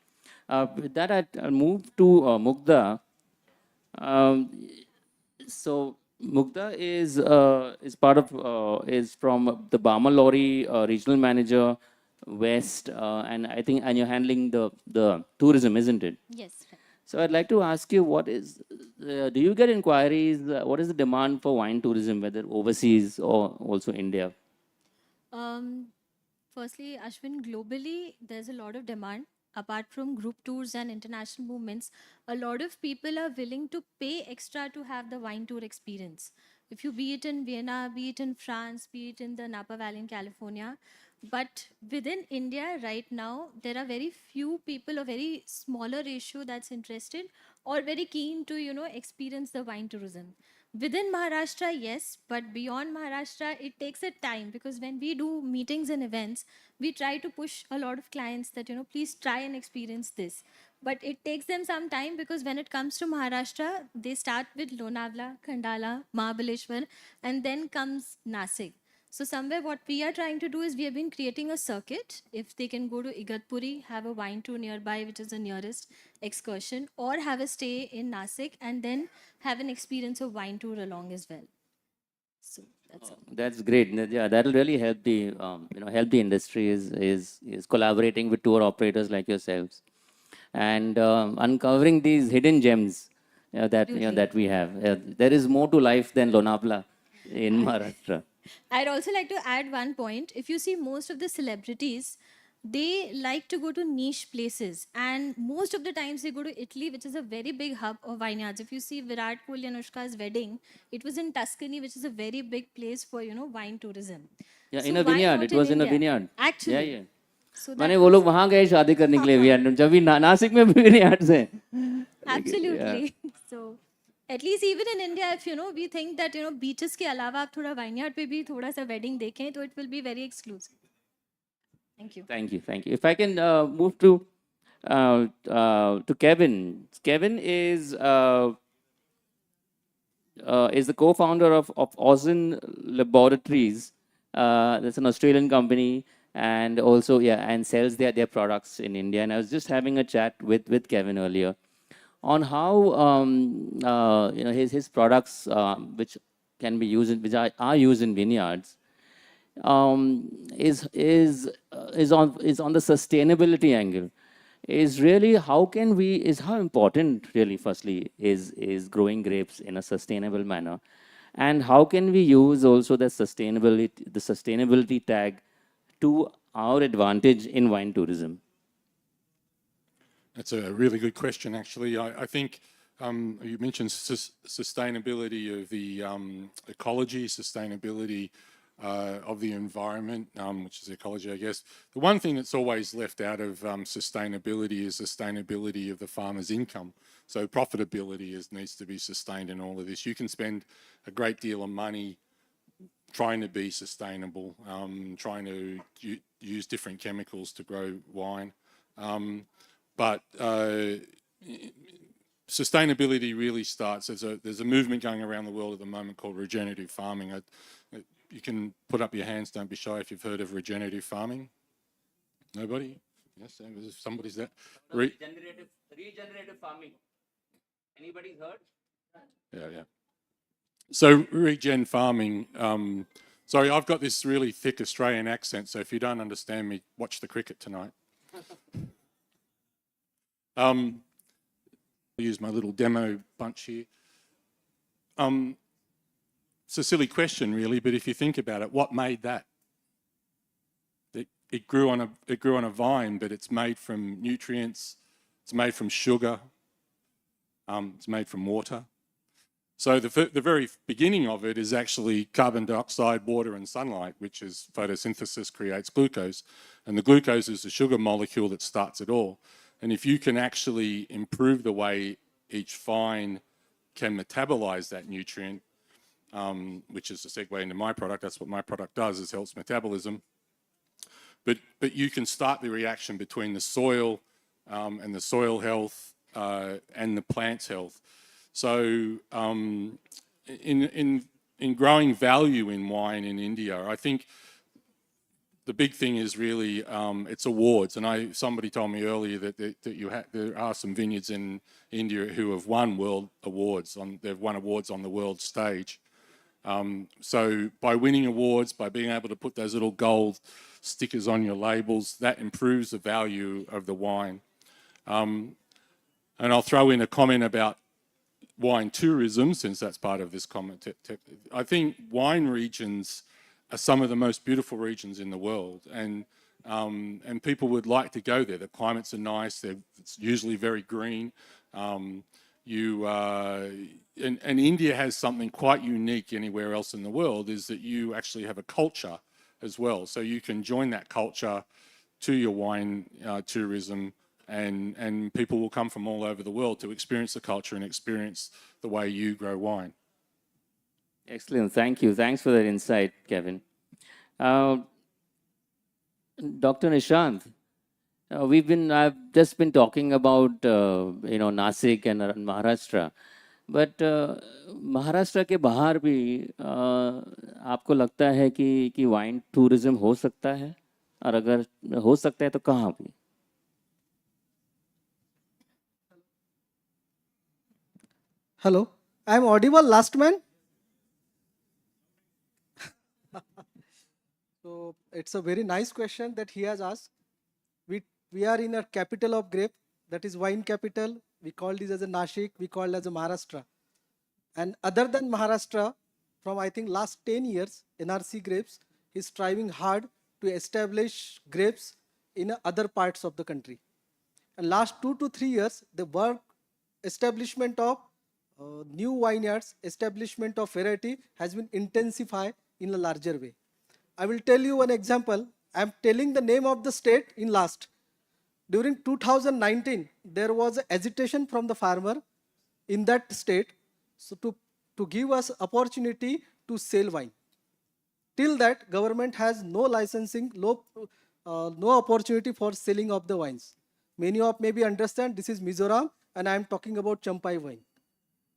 Speaker 11: With that, I'll move to Mugdha. Um, so Mugdha is part of is from the Bamalori regional manager West, and you're handling the tourism, isn't it?
Speaker 2: Yes.
Speaker 11: So I'd like to ask you, do you get inquiries? What is the demand for wine tourism, whether overseas or also India?
Speaker 2: Um, Firstly, Ashwin, globally, there's a lot of demand. Apart from group tours and international movements, a lot of people are willing to pay extra to have the wine tour experience. If you be it in Vienna, be it in France, be it in the Napa Valley in California. But within India right now, there are very few people, a very smaller ratio that's interested or very keen to, experience the wine tourism. Within Maharashtra, yes, but beyond Maharashtra, it takes a time because when we do meetings and events, we try to push a lot of clients that, please try and experience this. But it takes them some time because when it comes to Maharashtra, they start with Lonavala, Khandala, Mahabaleshwar, and then comes Nasik. So somewhere what we are trying to do is we have been creating a circuit. If they can go to Igatpuri, have a wine tour nearby, which is the nearest excursion, or have a stay in Nasik and then have an experience of wine tour along as well. So that's all.
Speaker 11: That's great. Yeah, that'll really help the help the industry is collaborating with tour operators like yourselves, and uncovering these hidden gems that we have. There is more to life than Lonavala in Maharashtra.
Speaker 2: I'd also like to add one point. If you see most of the celebrities, they like to go to niche places. And most of the times they go to Italy, which is a very big hub of vineyards. If you see Virat Kohli and Anushka's wedding, it was in Tuscany, which is a very big place for, wine tourism.
Speaker 11: Yeah,
Speaker 2: So
Speaker 11: in a
Speaker 2: why
Speaker 11: vineyard.
Speaker 2: not
Speaker 11: It was in a
Speaker 2: India?
Speaker 11: vineyard.
Speaker 2: Actually.
Speaker 11: Yeah, yeah.
Speaker 2: So
Speaker 11: माने
Speaker 2: that
Speaker 11: वो
Speaker 2: was-
Speaker 11: लोग वहाँ गए शादी करने के लिए vineyard. जब भी नासिक में भी vineyards हैं.
Speaker 2: Absolutely. So at least even in India, if we think that beaches के अलावा आप थोड़ा vineyard पे भी थोड़ा सा wedding देखें, तो it will be very exclusive. Thank you.
Speaker 11: Thank you, thank you. If I can move to to Kevin. Kevin is the co-founder of Ozen Laboratories. That's an Australian company, and also and sells their products in India. And I was just having a chat with Kevin earlier on how his products, which can be used which are used in vineyards, is on the sustainability angle. Is really how can we is how important really firstly is growing grapes in a sustainable manner, and how can we use also the sustainability tag to our advantage in wine tourism?
Speaker 4: That's a really good question, actually. I think you mentioned sustainability of the ecology, sustainability of the environment, which is ecology, I guess. The one thing that's always left out of sustainability is sustainability of the farmer's income. So profitability needs to be sustained in all of this. You can spend a great deal of money trying to be sustainable, trying to use different chemicals to grow wine. But sustainability really starts, there's a movement going around the world at the moment called regenerative farming. You can put up your hands, don't be shy if you've heard of regenerative farming. Nobody? Yes, somebody's there.
Speaker 11: Regenerative farming. Anybody's heard?
Speaker 4: Yeah. So regen farming, sorry, I've got this really thick Australian accent, so if you don't understand me, watch the cricket tonight. I'll use my little demo bunch here. It's a silly question, really, but if you think about it, what made that? It grew on a vine, but it's made from nutrients. It's made from sugar. It's made from water. So the very beginning of it is actually carbon dioxide, water, and sunlight, which is photosynthesis creates glucose, and the glucose is the sugar molecule that starts it all. And if you can actually improve the way each vine can metabolize that nutrient, which is a segue into my product, that's what my product does, is helps metabolism. But you can start the reaction between the soil and the soil health and the plant's health. So in growing value in wine in India, I think the big thing is really it's awards. And somebody told me earlier that there are some vineyards in India who have won world awards. They've won awards on the world stage. So by winning awards, by being able to put those little gold stickers on your labels, that improves the value of the wine. And I'll throw in a comment about wine tourism, since that's part of this comment. I think wine regions are some of the most beautiful regions in the world, and people would like to go there. The climates are nice. It's usually very green. And India has something quite unique anywhere else in the world, is that you actually have a culture as well. So you can join that culture to your wine tourism, and people will come from all over the world to experience the culture and experience the way you grow wine.
Speaker 11: Excellent. Thank you. Thanks for that insight, Kevin. Dr. Nishant, I've just been talking about Nasik and Maharashtra, but Maharashtra के बाहर भी आपको लगता है कि wine tourism हो सकता है, और अगर हो सकता है तो कहाँ भी?
Speaker 8: Hello, I'm audible, last man? So it's a very nice question that he has asked. We are in a capital of grape, that is wine capital. We call this as a Nashik, we call it as a Maharashtra. And other than Maharashtra, from I think last 10 years, NRC Grapes is striving hard to establish grapes in other parts of the country. And last 2 to 3 years, the work establishment of new vineyards, establishment of variety has been intensified in a larger way. I will tell you one example. I am telling the name of the state in last. During 2019, there was agitation from the farmer in that state, so to give us opportunity to sell wine. Till that, government has no licensing, no opportunity for selling of the wines. Many of maybe understand this is Mizoram, and I am talking about Champai wine.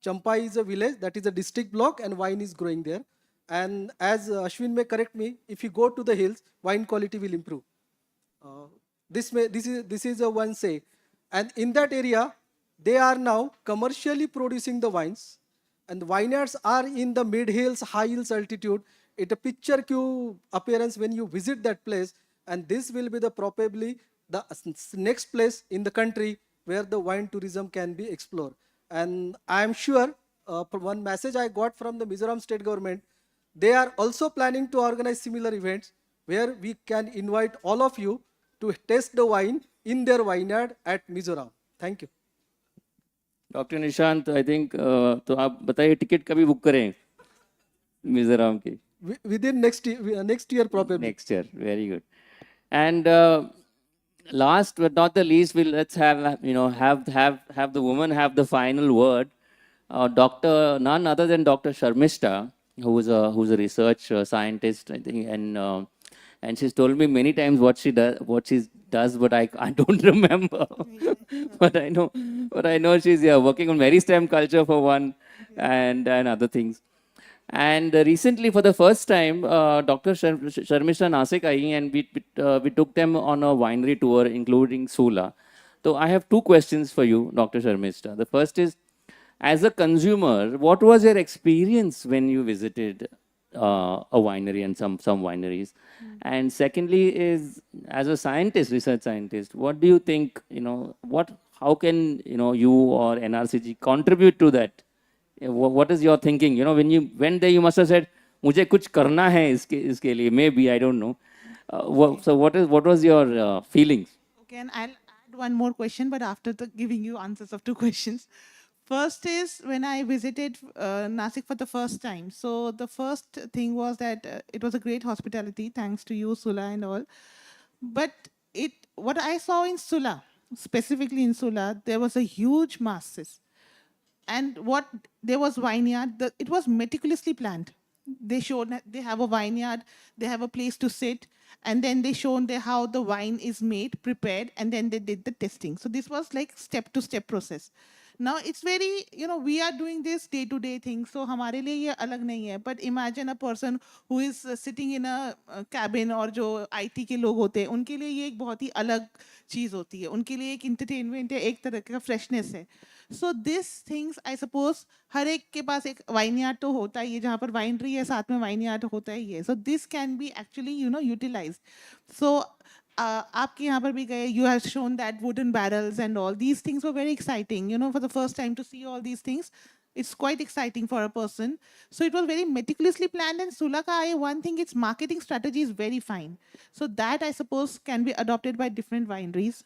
Speaker 8: Champai is a village, that is a district block, and wine is growing there. And as Ashwin may correct me, if you go to the hills, wine quality will improve. This is a one say, and in that area, they are now commercially producing the wines, and the vineyards are in the mid hills, high hills altitude. It a picture queue appearance when you visit that place, and this will be the probably the next place in the country where the wine tourism can be explored. And I am sure one message I got from the Mizoram state government, they are also planning to organize similar events where we can invite all of you to taste the wine in their vineyard at Mizoram. Thank you.
Speaker 11: Doctor Nishant I think तो आप बताइए ticket कभी book करें मिजोरम की
Speaker 8: Within next year probably.
Speaker 11: next year. Very good. And last but not the least, let's have have the woman have the final word. Doctor, none other than Dr. Sharmishta, who's a research scientist, I think, and she's told me many times what she does, but I don't remember. but I know she's working on Mary STEM culture for one, and other things. And recently, for the first time, Dr. Sharmishta Nasik I, and we took them on a winery tour, including Sula. So I have two questions for you, Dr. Sharmishta. The first is, as a consumer, what was your experience when you visited a winery and some wineries? And secondly is, as a scientist, research scientist, what do you think, how can, you or NRCG contribute to that? What is your thinking? When you went there, you must have said, मुझे कुछ करना है इसके लिए. Maybe, I don't know. So what was your feelings?
Speaker 1: Okay, and I'll add one more question, but after giving you answers of two questions. First is when I visited Nasik for the first time. So the first thing was that it was a great hospitality, thanks to you, Sula, and all. But what I saw in Sula, specifically in Sula, there was a huge masses. And what there was vineyard, it was meticulously planned. They showed that they have a vineyard, they have a place to sit, and then they shown how the wine is made, prepared, and then they did the testing. So this was like step-to-step process. Now it's very, we are doing this day-to-day thing, so हमारे लिए ये अलग नहीं है. But imagine a person who is sitting in a cabin, और जो IT के लोग होते हैं, उनके लिए ये एक बहुत ही अलग चीज़ होती है. उनके लिए एक entertainment है, एक तरह का freshness है. So these things, I suppose, हर एक के पास एक vineyard तो होता ही है, जहाँ पर winery है, साथ में vineyard होता ही है. So this can be actually, utilized. So आपके यहाँ पर भी गए, you have shown that wooden barrels and all. These things were very exciting, for the first time to see all these things. It's quite exciting for a person. So it was very meticulously planned, and Sulaka, one thing, its marketing strategy is very fine. So that, I suppose, can be adopted by different wineries.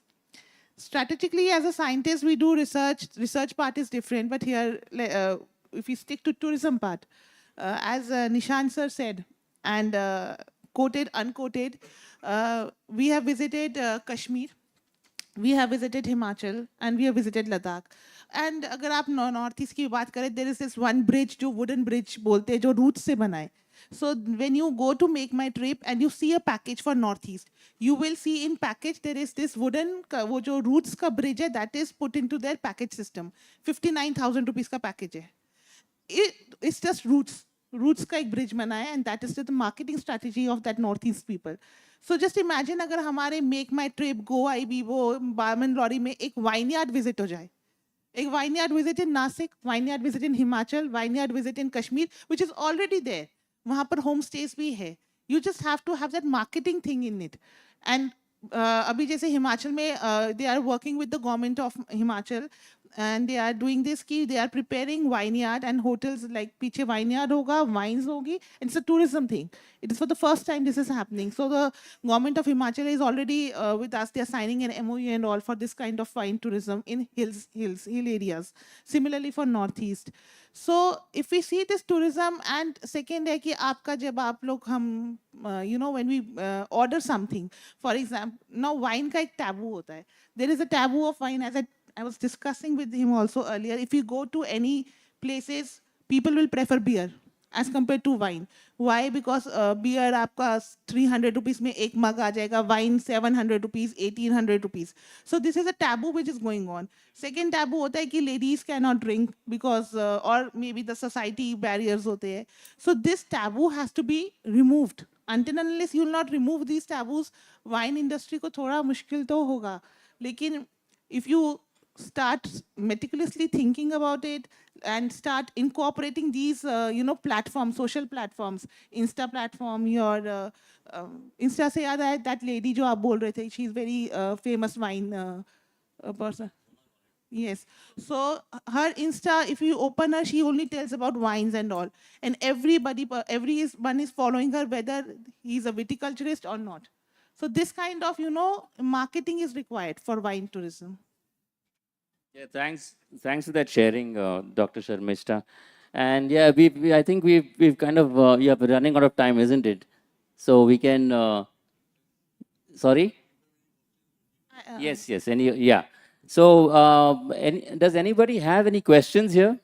Speaker 1: Strategically, as a scientist, we do research. Research part is different, but here, if we stick to tourism part, as Nishant sir said, and quoted, unquoted, we have visited Kashmir, we have visited Himachal, and we have visited Ladakh. And अगर आप north east की बात करें, there is this one bridge जो wooden bridge बोलते हैं, जो roots से बना है. So when you go to make my trip and you see a package for Northeast, you will see in package there is this wooden, वो जो roots का bridge है, that is put into their package system. 59,000 rupees का package है. It's just roots. Roots का एक bridge बना है, and that is the marketing strategy of that Northeast people. So just imagine अगर हमारे make my trip Goa, Ibibo, Barman Lorry में एक vineyard visit हो जाए. एक vineyard visit in Nasik, vineyard visit in Himachal, vineyard visit in Kashmir, which is already there. वहाँ पर homestays भी है. You just have to have that marketing thing in it. And अभी जैसे हिमाचल में they are working with the government of Himachal, and they are doing this कि they are preparing vineyard and hotels, like पीछे vineyard होगा, wines होगी, and it's a tourism thing. It is for the first time this is happening. So the government of Himachal is already with us. They are signing an MOU and all for this kind of wine tourism in hill areas. Similarly for Northeast. So if we see this tourism, and second है कि आपका जब आप लोग हम when we order something, for example, now wine का एक taboo होता है. There is a taboo of wine, as I was discussing with him also earlier. If you go to any places, people will prefer beer. as compared to wine. Why? Because beer आपका 300 rupees में एक mug आ जाएगा, wine 700 rupees, 1800 rupees. So this is a taboo which is going on. Second taboo होता है कि ladies cannot drink because or maybe the society barriers होते हैं. So this taboo has to be removed. Until and unless you will not remove these taboos, wine industry को थोड़ा मुश्किल तो होगा. लेकिन if you start meticulously thinking about it and start incorporating these platforms, social platforms, insta platform, your insta से याद आया that lady जो आप बोल रहे थे, she's very famous wine person. Yes. So her Insta, if you open her, she only tells about wines and all. And everyone is following her, whether he's a viticulturist or not. So this kind of, marketing is required for wine tourism.
Speaker 11: Yeah, thanks for that sharing, Dr. Sharmishta. And yeah, I think we've kind of yeah, we're running out of time, isn't it? So we can. Sorry. Yes, yes. Yeah. So, does anybody have any questions here?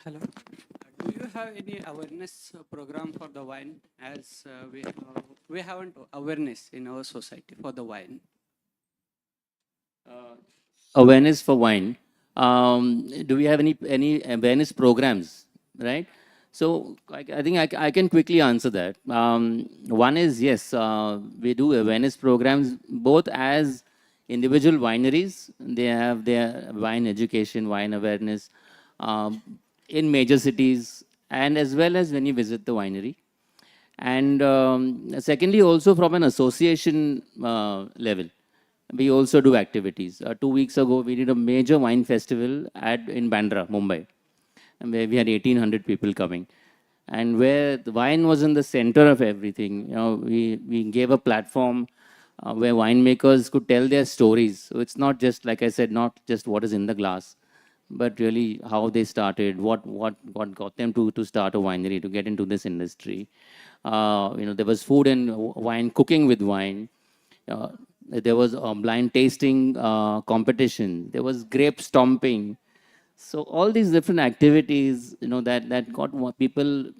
Speaker 19: Hello. Do you have any awareness program for the wine? As we haven't awareness in our society for the wine.
Speaker 11: Awareness for wine. Do we have any awareness programs, right? So I think I can quickly answer that. One is yes, we do awareness programs both as individual wineries. They have their wine education, wine awareness in major cities, and as well as when you visit the winery. And secondly, also from an association level, we also do activities. 2 weeks ago, we did a major wine festival in Bandra, Mumbai, and where we had 1,800 people coming. And where the wine was in the center of everything, we gave a platform where winemakers could tell their stories. So it's not just, like I said, not just what is in the glass, but really how they started, what got them to start a winery, to get into this industry. There was food and wine, cooking with wine. There was a blind tasting competition. There was grape stomping. So all these different activities, that got people,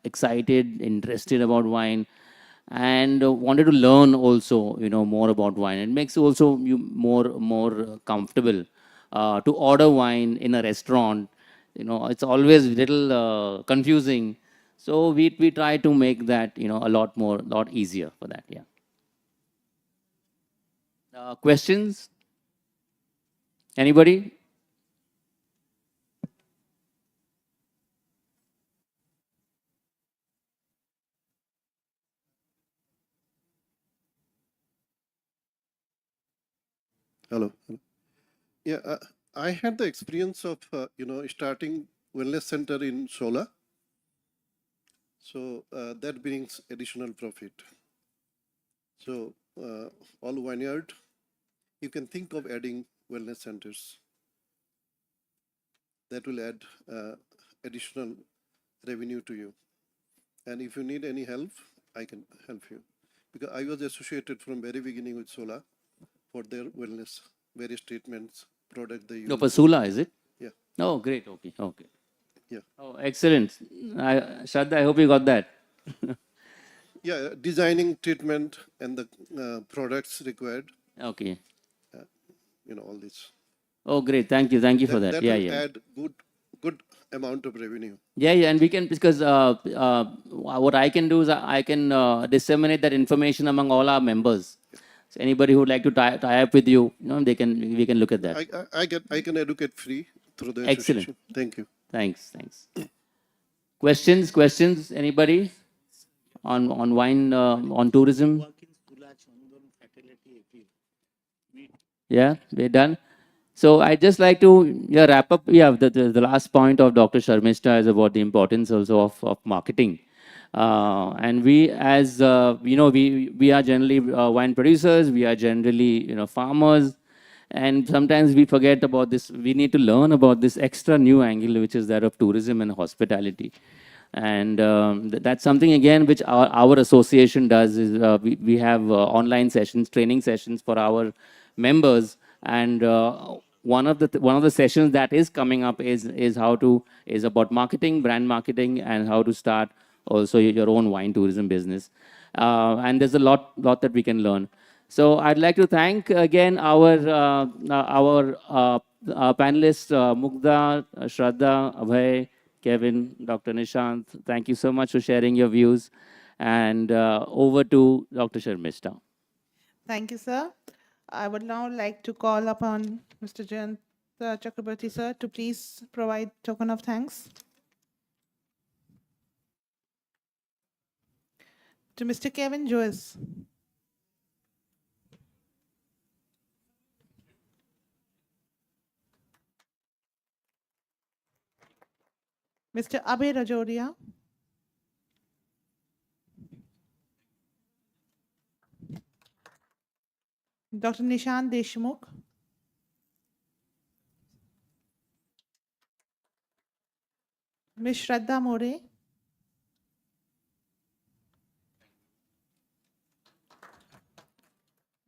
Speaker 11: excited, interested about wine, and wanted to learn also, more about wine. It makes also you more comfortable to order wine in a restaurant. It's always a little confusing. So we try to make that, a lot easier for that. Yeah. Questions? Anybody?
Speaker 14: Hello. Yeah, I had the experience of starting wellness center in Sola. So that brings additional profit. So all vineyard, you can think of adding wellness centers. That will add additional revenue to you. And if you need any help, I can help you. Because I was associated from very beginning with Sola for their wellness, various treatments, product they use.
Speaker 11: No, for Sula, is it?
Speaker 14: Yeah.
Speaker 11: Oh, great. Okay.
Speaker 14: Yeah.
Speaker 11: Oh, excellent. Shraddha, I hope you got that.
Speaker 14: Yeah, designing treatment and the products required.
Speaker 11: Okay.
Speaker 14: All this.
Speaker 11: Oh, great. Thank you. Thank you for that.
Speaker 14: That
Speaker 11: Yeah,
Speaker 14: will
Speaker 11: yeah.
Speaker 14: add good amount of revenue.
Speaker 11: Yeah, yeah, and we can, because what I can do is I can disseminate that information among all our members. So anybody who would like to tie up with you, we can look at that.
Speaker 14: I can educate free through the
Speaker 11: Excellent.
Speaker 14: association. Thank you.
Speaker 11: Thanks. Questions? Anybody on wine, on tourism? Yeah, we're done. So I just like to wrap up. Yeah, the last point of Dr. Sharmishta is about the importance also of marketing. And we, as we are generally wine producers. We are generally farmers, and sometimes we forget about this. We need to learn about this extra new angle, which is that of tourism and hospitality. And that's something again which our association does is we have online sessions, training sessions for our members. And one of the sessions that is coming up is about marketing, brand marketing, and how to start also your own wine tourism business. And there's a lot that we can learn. So I'd like to thank again our panelists, Mugdha, Shraddha, Abhay, Kevin, Dr. Nishant. Thank you so much for sharing your views. And over to Dr. Sharmishta.
Speaker 1: Thank you, sir. I would now like to call upon Mr. Jayant Chakraborty, sir, to please provide token of thanks. To Mr. Kevin Joyce. Mr. Abhay Rajoria. Dr. Nishant Deshmukh. Ms. Shraddha More.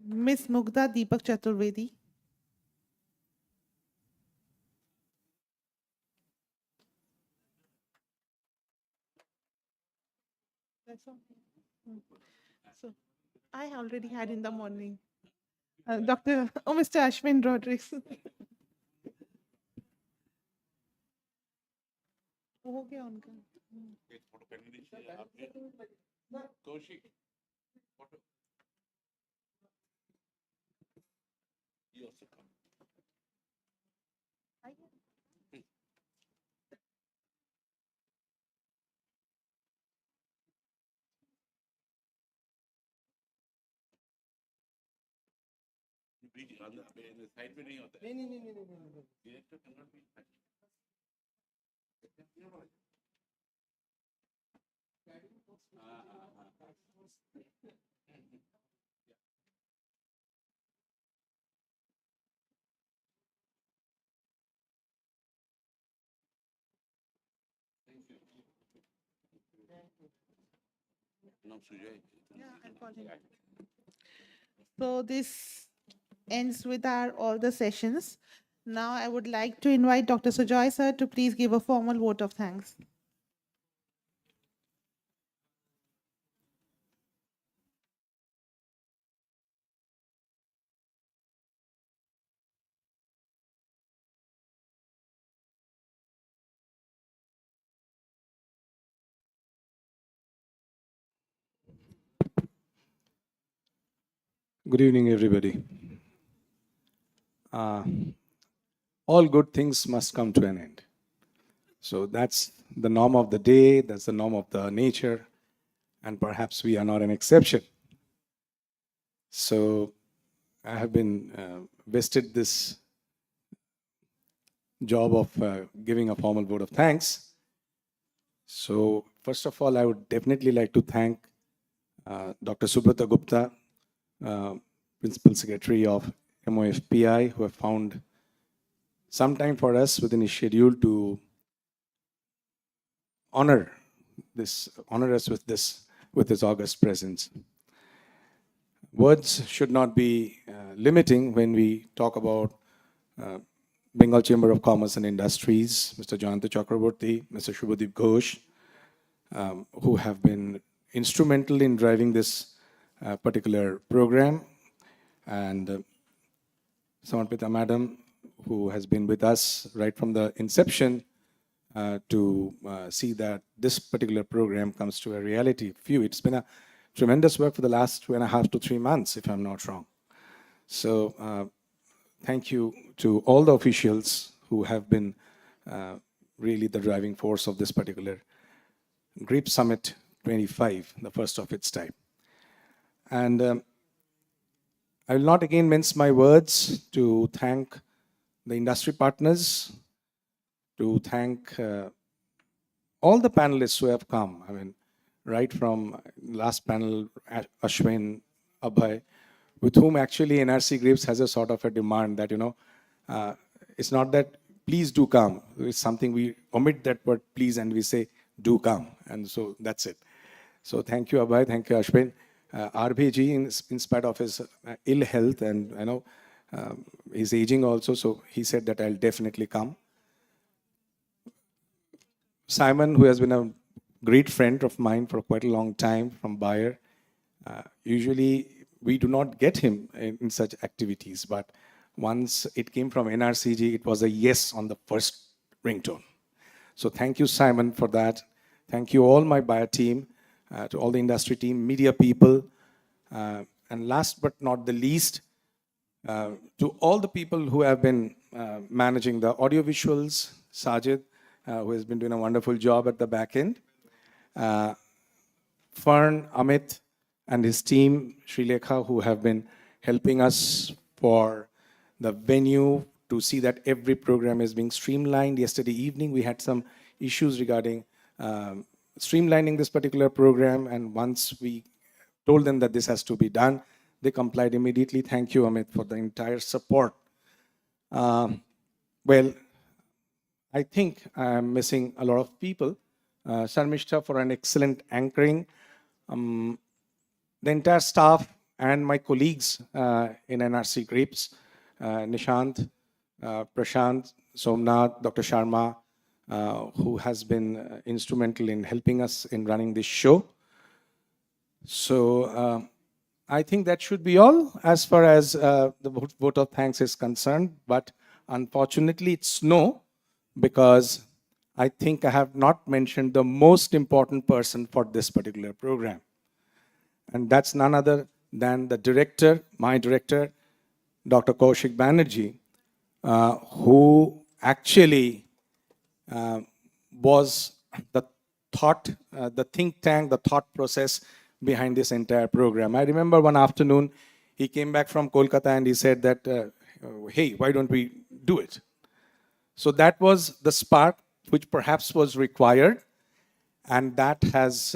Speaker 1: Ms. Mugdha Deepak Chaturvedi. That's all. So I already had in the morning. Mr. Ashwin Rodriguez. हो गया उनका
Speaker 6: Kaushik photo you also come. Side में नहीं होता है नहीं director cannot be
Speaker 1: I'll call him. So this ends with our all the sessions. Now I would like to invite Dr. Sujoy sir to please give a formal vote of thanks.
Speaker 12: Good evening, everybody. All good things must come to an end. So that's the norm of the day, that's the norm of the nature, and perhaps we are not an exception. So I have been vested this job of giving a formal vote of thanks. So first of all, I would definitely like to thank Dr. Subrata Gupta, Principal Secretary of MOFPI, who have found some time for us within his schedule to honor us with his august presence. Words should not be limiting when we talk about Bengal Chamber of Commerce and Industries, Mr. Jayant Chakraborty, Mr. Shubhadeep Ghosh, who have been instrumental in driving this particular program, and Samarpita Madam, who has been with us right from the inception to see that this particular program comes to a reality. It's been a tremendous work for the last 2.5 to 3 months, if I'm not wrong. So thank you to all the officials who have been really the driving force of this particular Grape Summit 25, the first of its type. And I will not again mince my words to thank the industry partners, to thank all the panelists who have come. I mean, right from last panel, Ashwin, Abhay, with whom actually NRC Grapes has a sort of a demand that, it's not that please do come. It's something we omit that word please and we say do come. And so that's it. So thank you, Abhay. Thank you, Ashwin. RBG, in spite of his ill health, and I know he's aging also, so he said that I'll definitely come. Simon, who has been a great friend of mine for quite a long time from Bayer, usually we do not get him in such activities, but once it came from NRCG, it was a yes on the first ringtone. So thank you, Simon, for that. Thank you all my Bayer team, to all the industry team, media people, and last but not the least, to all the people who have been managing the audio visuals, Sajid, who has been doing a wonderful job at the back end, Fern, Amit, and his team, Sri Lekha, who have been helping us for the venue to see that every program is being streamlined. Yesterday evening, we had some issues regarding streamlining this particular program, and once we told them that this has to be done, they complied immediately. Thank you, Amit, for the entire support. Well, I think I'm missing a lot of people. Sharmishta for an excellent anchoring. The entire staff and my colleagues in NRC Grapes, Nishant, Prashant, Somnath, Dr. Sharma, who has been instrumental in helping us in running this show. So I think that should be all as far as the vote of thanks is concerned. But unfortunately, it's no, because I think I have not mentioned the most important person for this particular program. And that's none other than the director, my director, Dr. Kaushik Banerjee, who actually was the thought, the think tank, the thought process behind this entire program. I remember one afternoon, he came back from Kolkata and he said that, hey, why don't we do it? So that was the spark which perhaps was required, and that has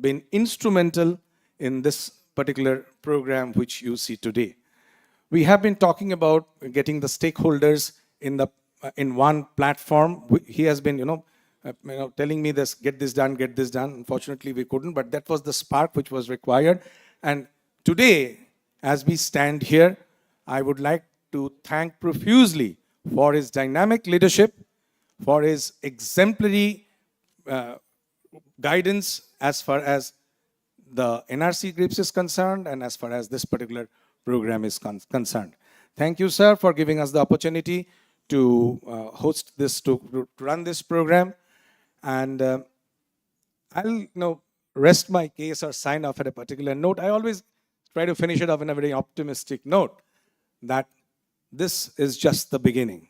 Speaker 12: been instrumental in this particular program which you see today. We have been talking about getting the stakeholders in one platform. He has been, telling me this, get this done, get this done. Unfortunately, we couldn't, but that was the spark which was required. And today, as we stand here, I would like to thank profusely for his dynamic leadership, for his exemplary guidance as far as the NRC Grapes is concerned and as far as this particular program is concerned. Thank you, sir, for giving us the opportunity to host this, to run this program. And I'll rest my case or sign off at a particular note. I always try to finish it off in a very optimistic note that this is just the beginning.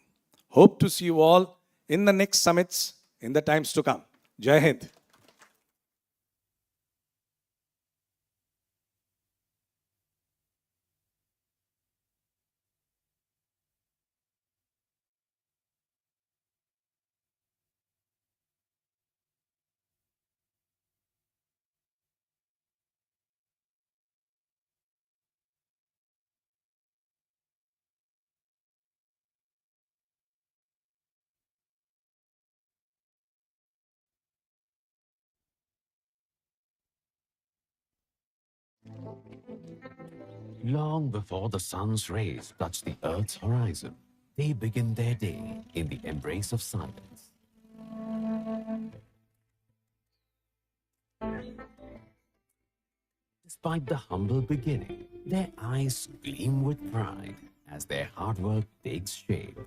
Speaker 12: Hope to see you all in the next summits in the times to come. Jai Hind.
Speaker 22: Long before the sun's rays touch the Earth's horizon, they begin their day in the embrace of silence. Despite the humble beginning, their eyes gleam with pride as their hard work takes shape.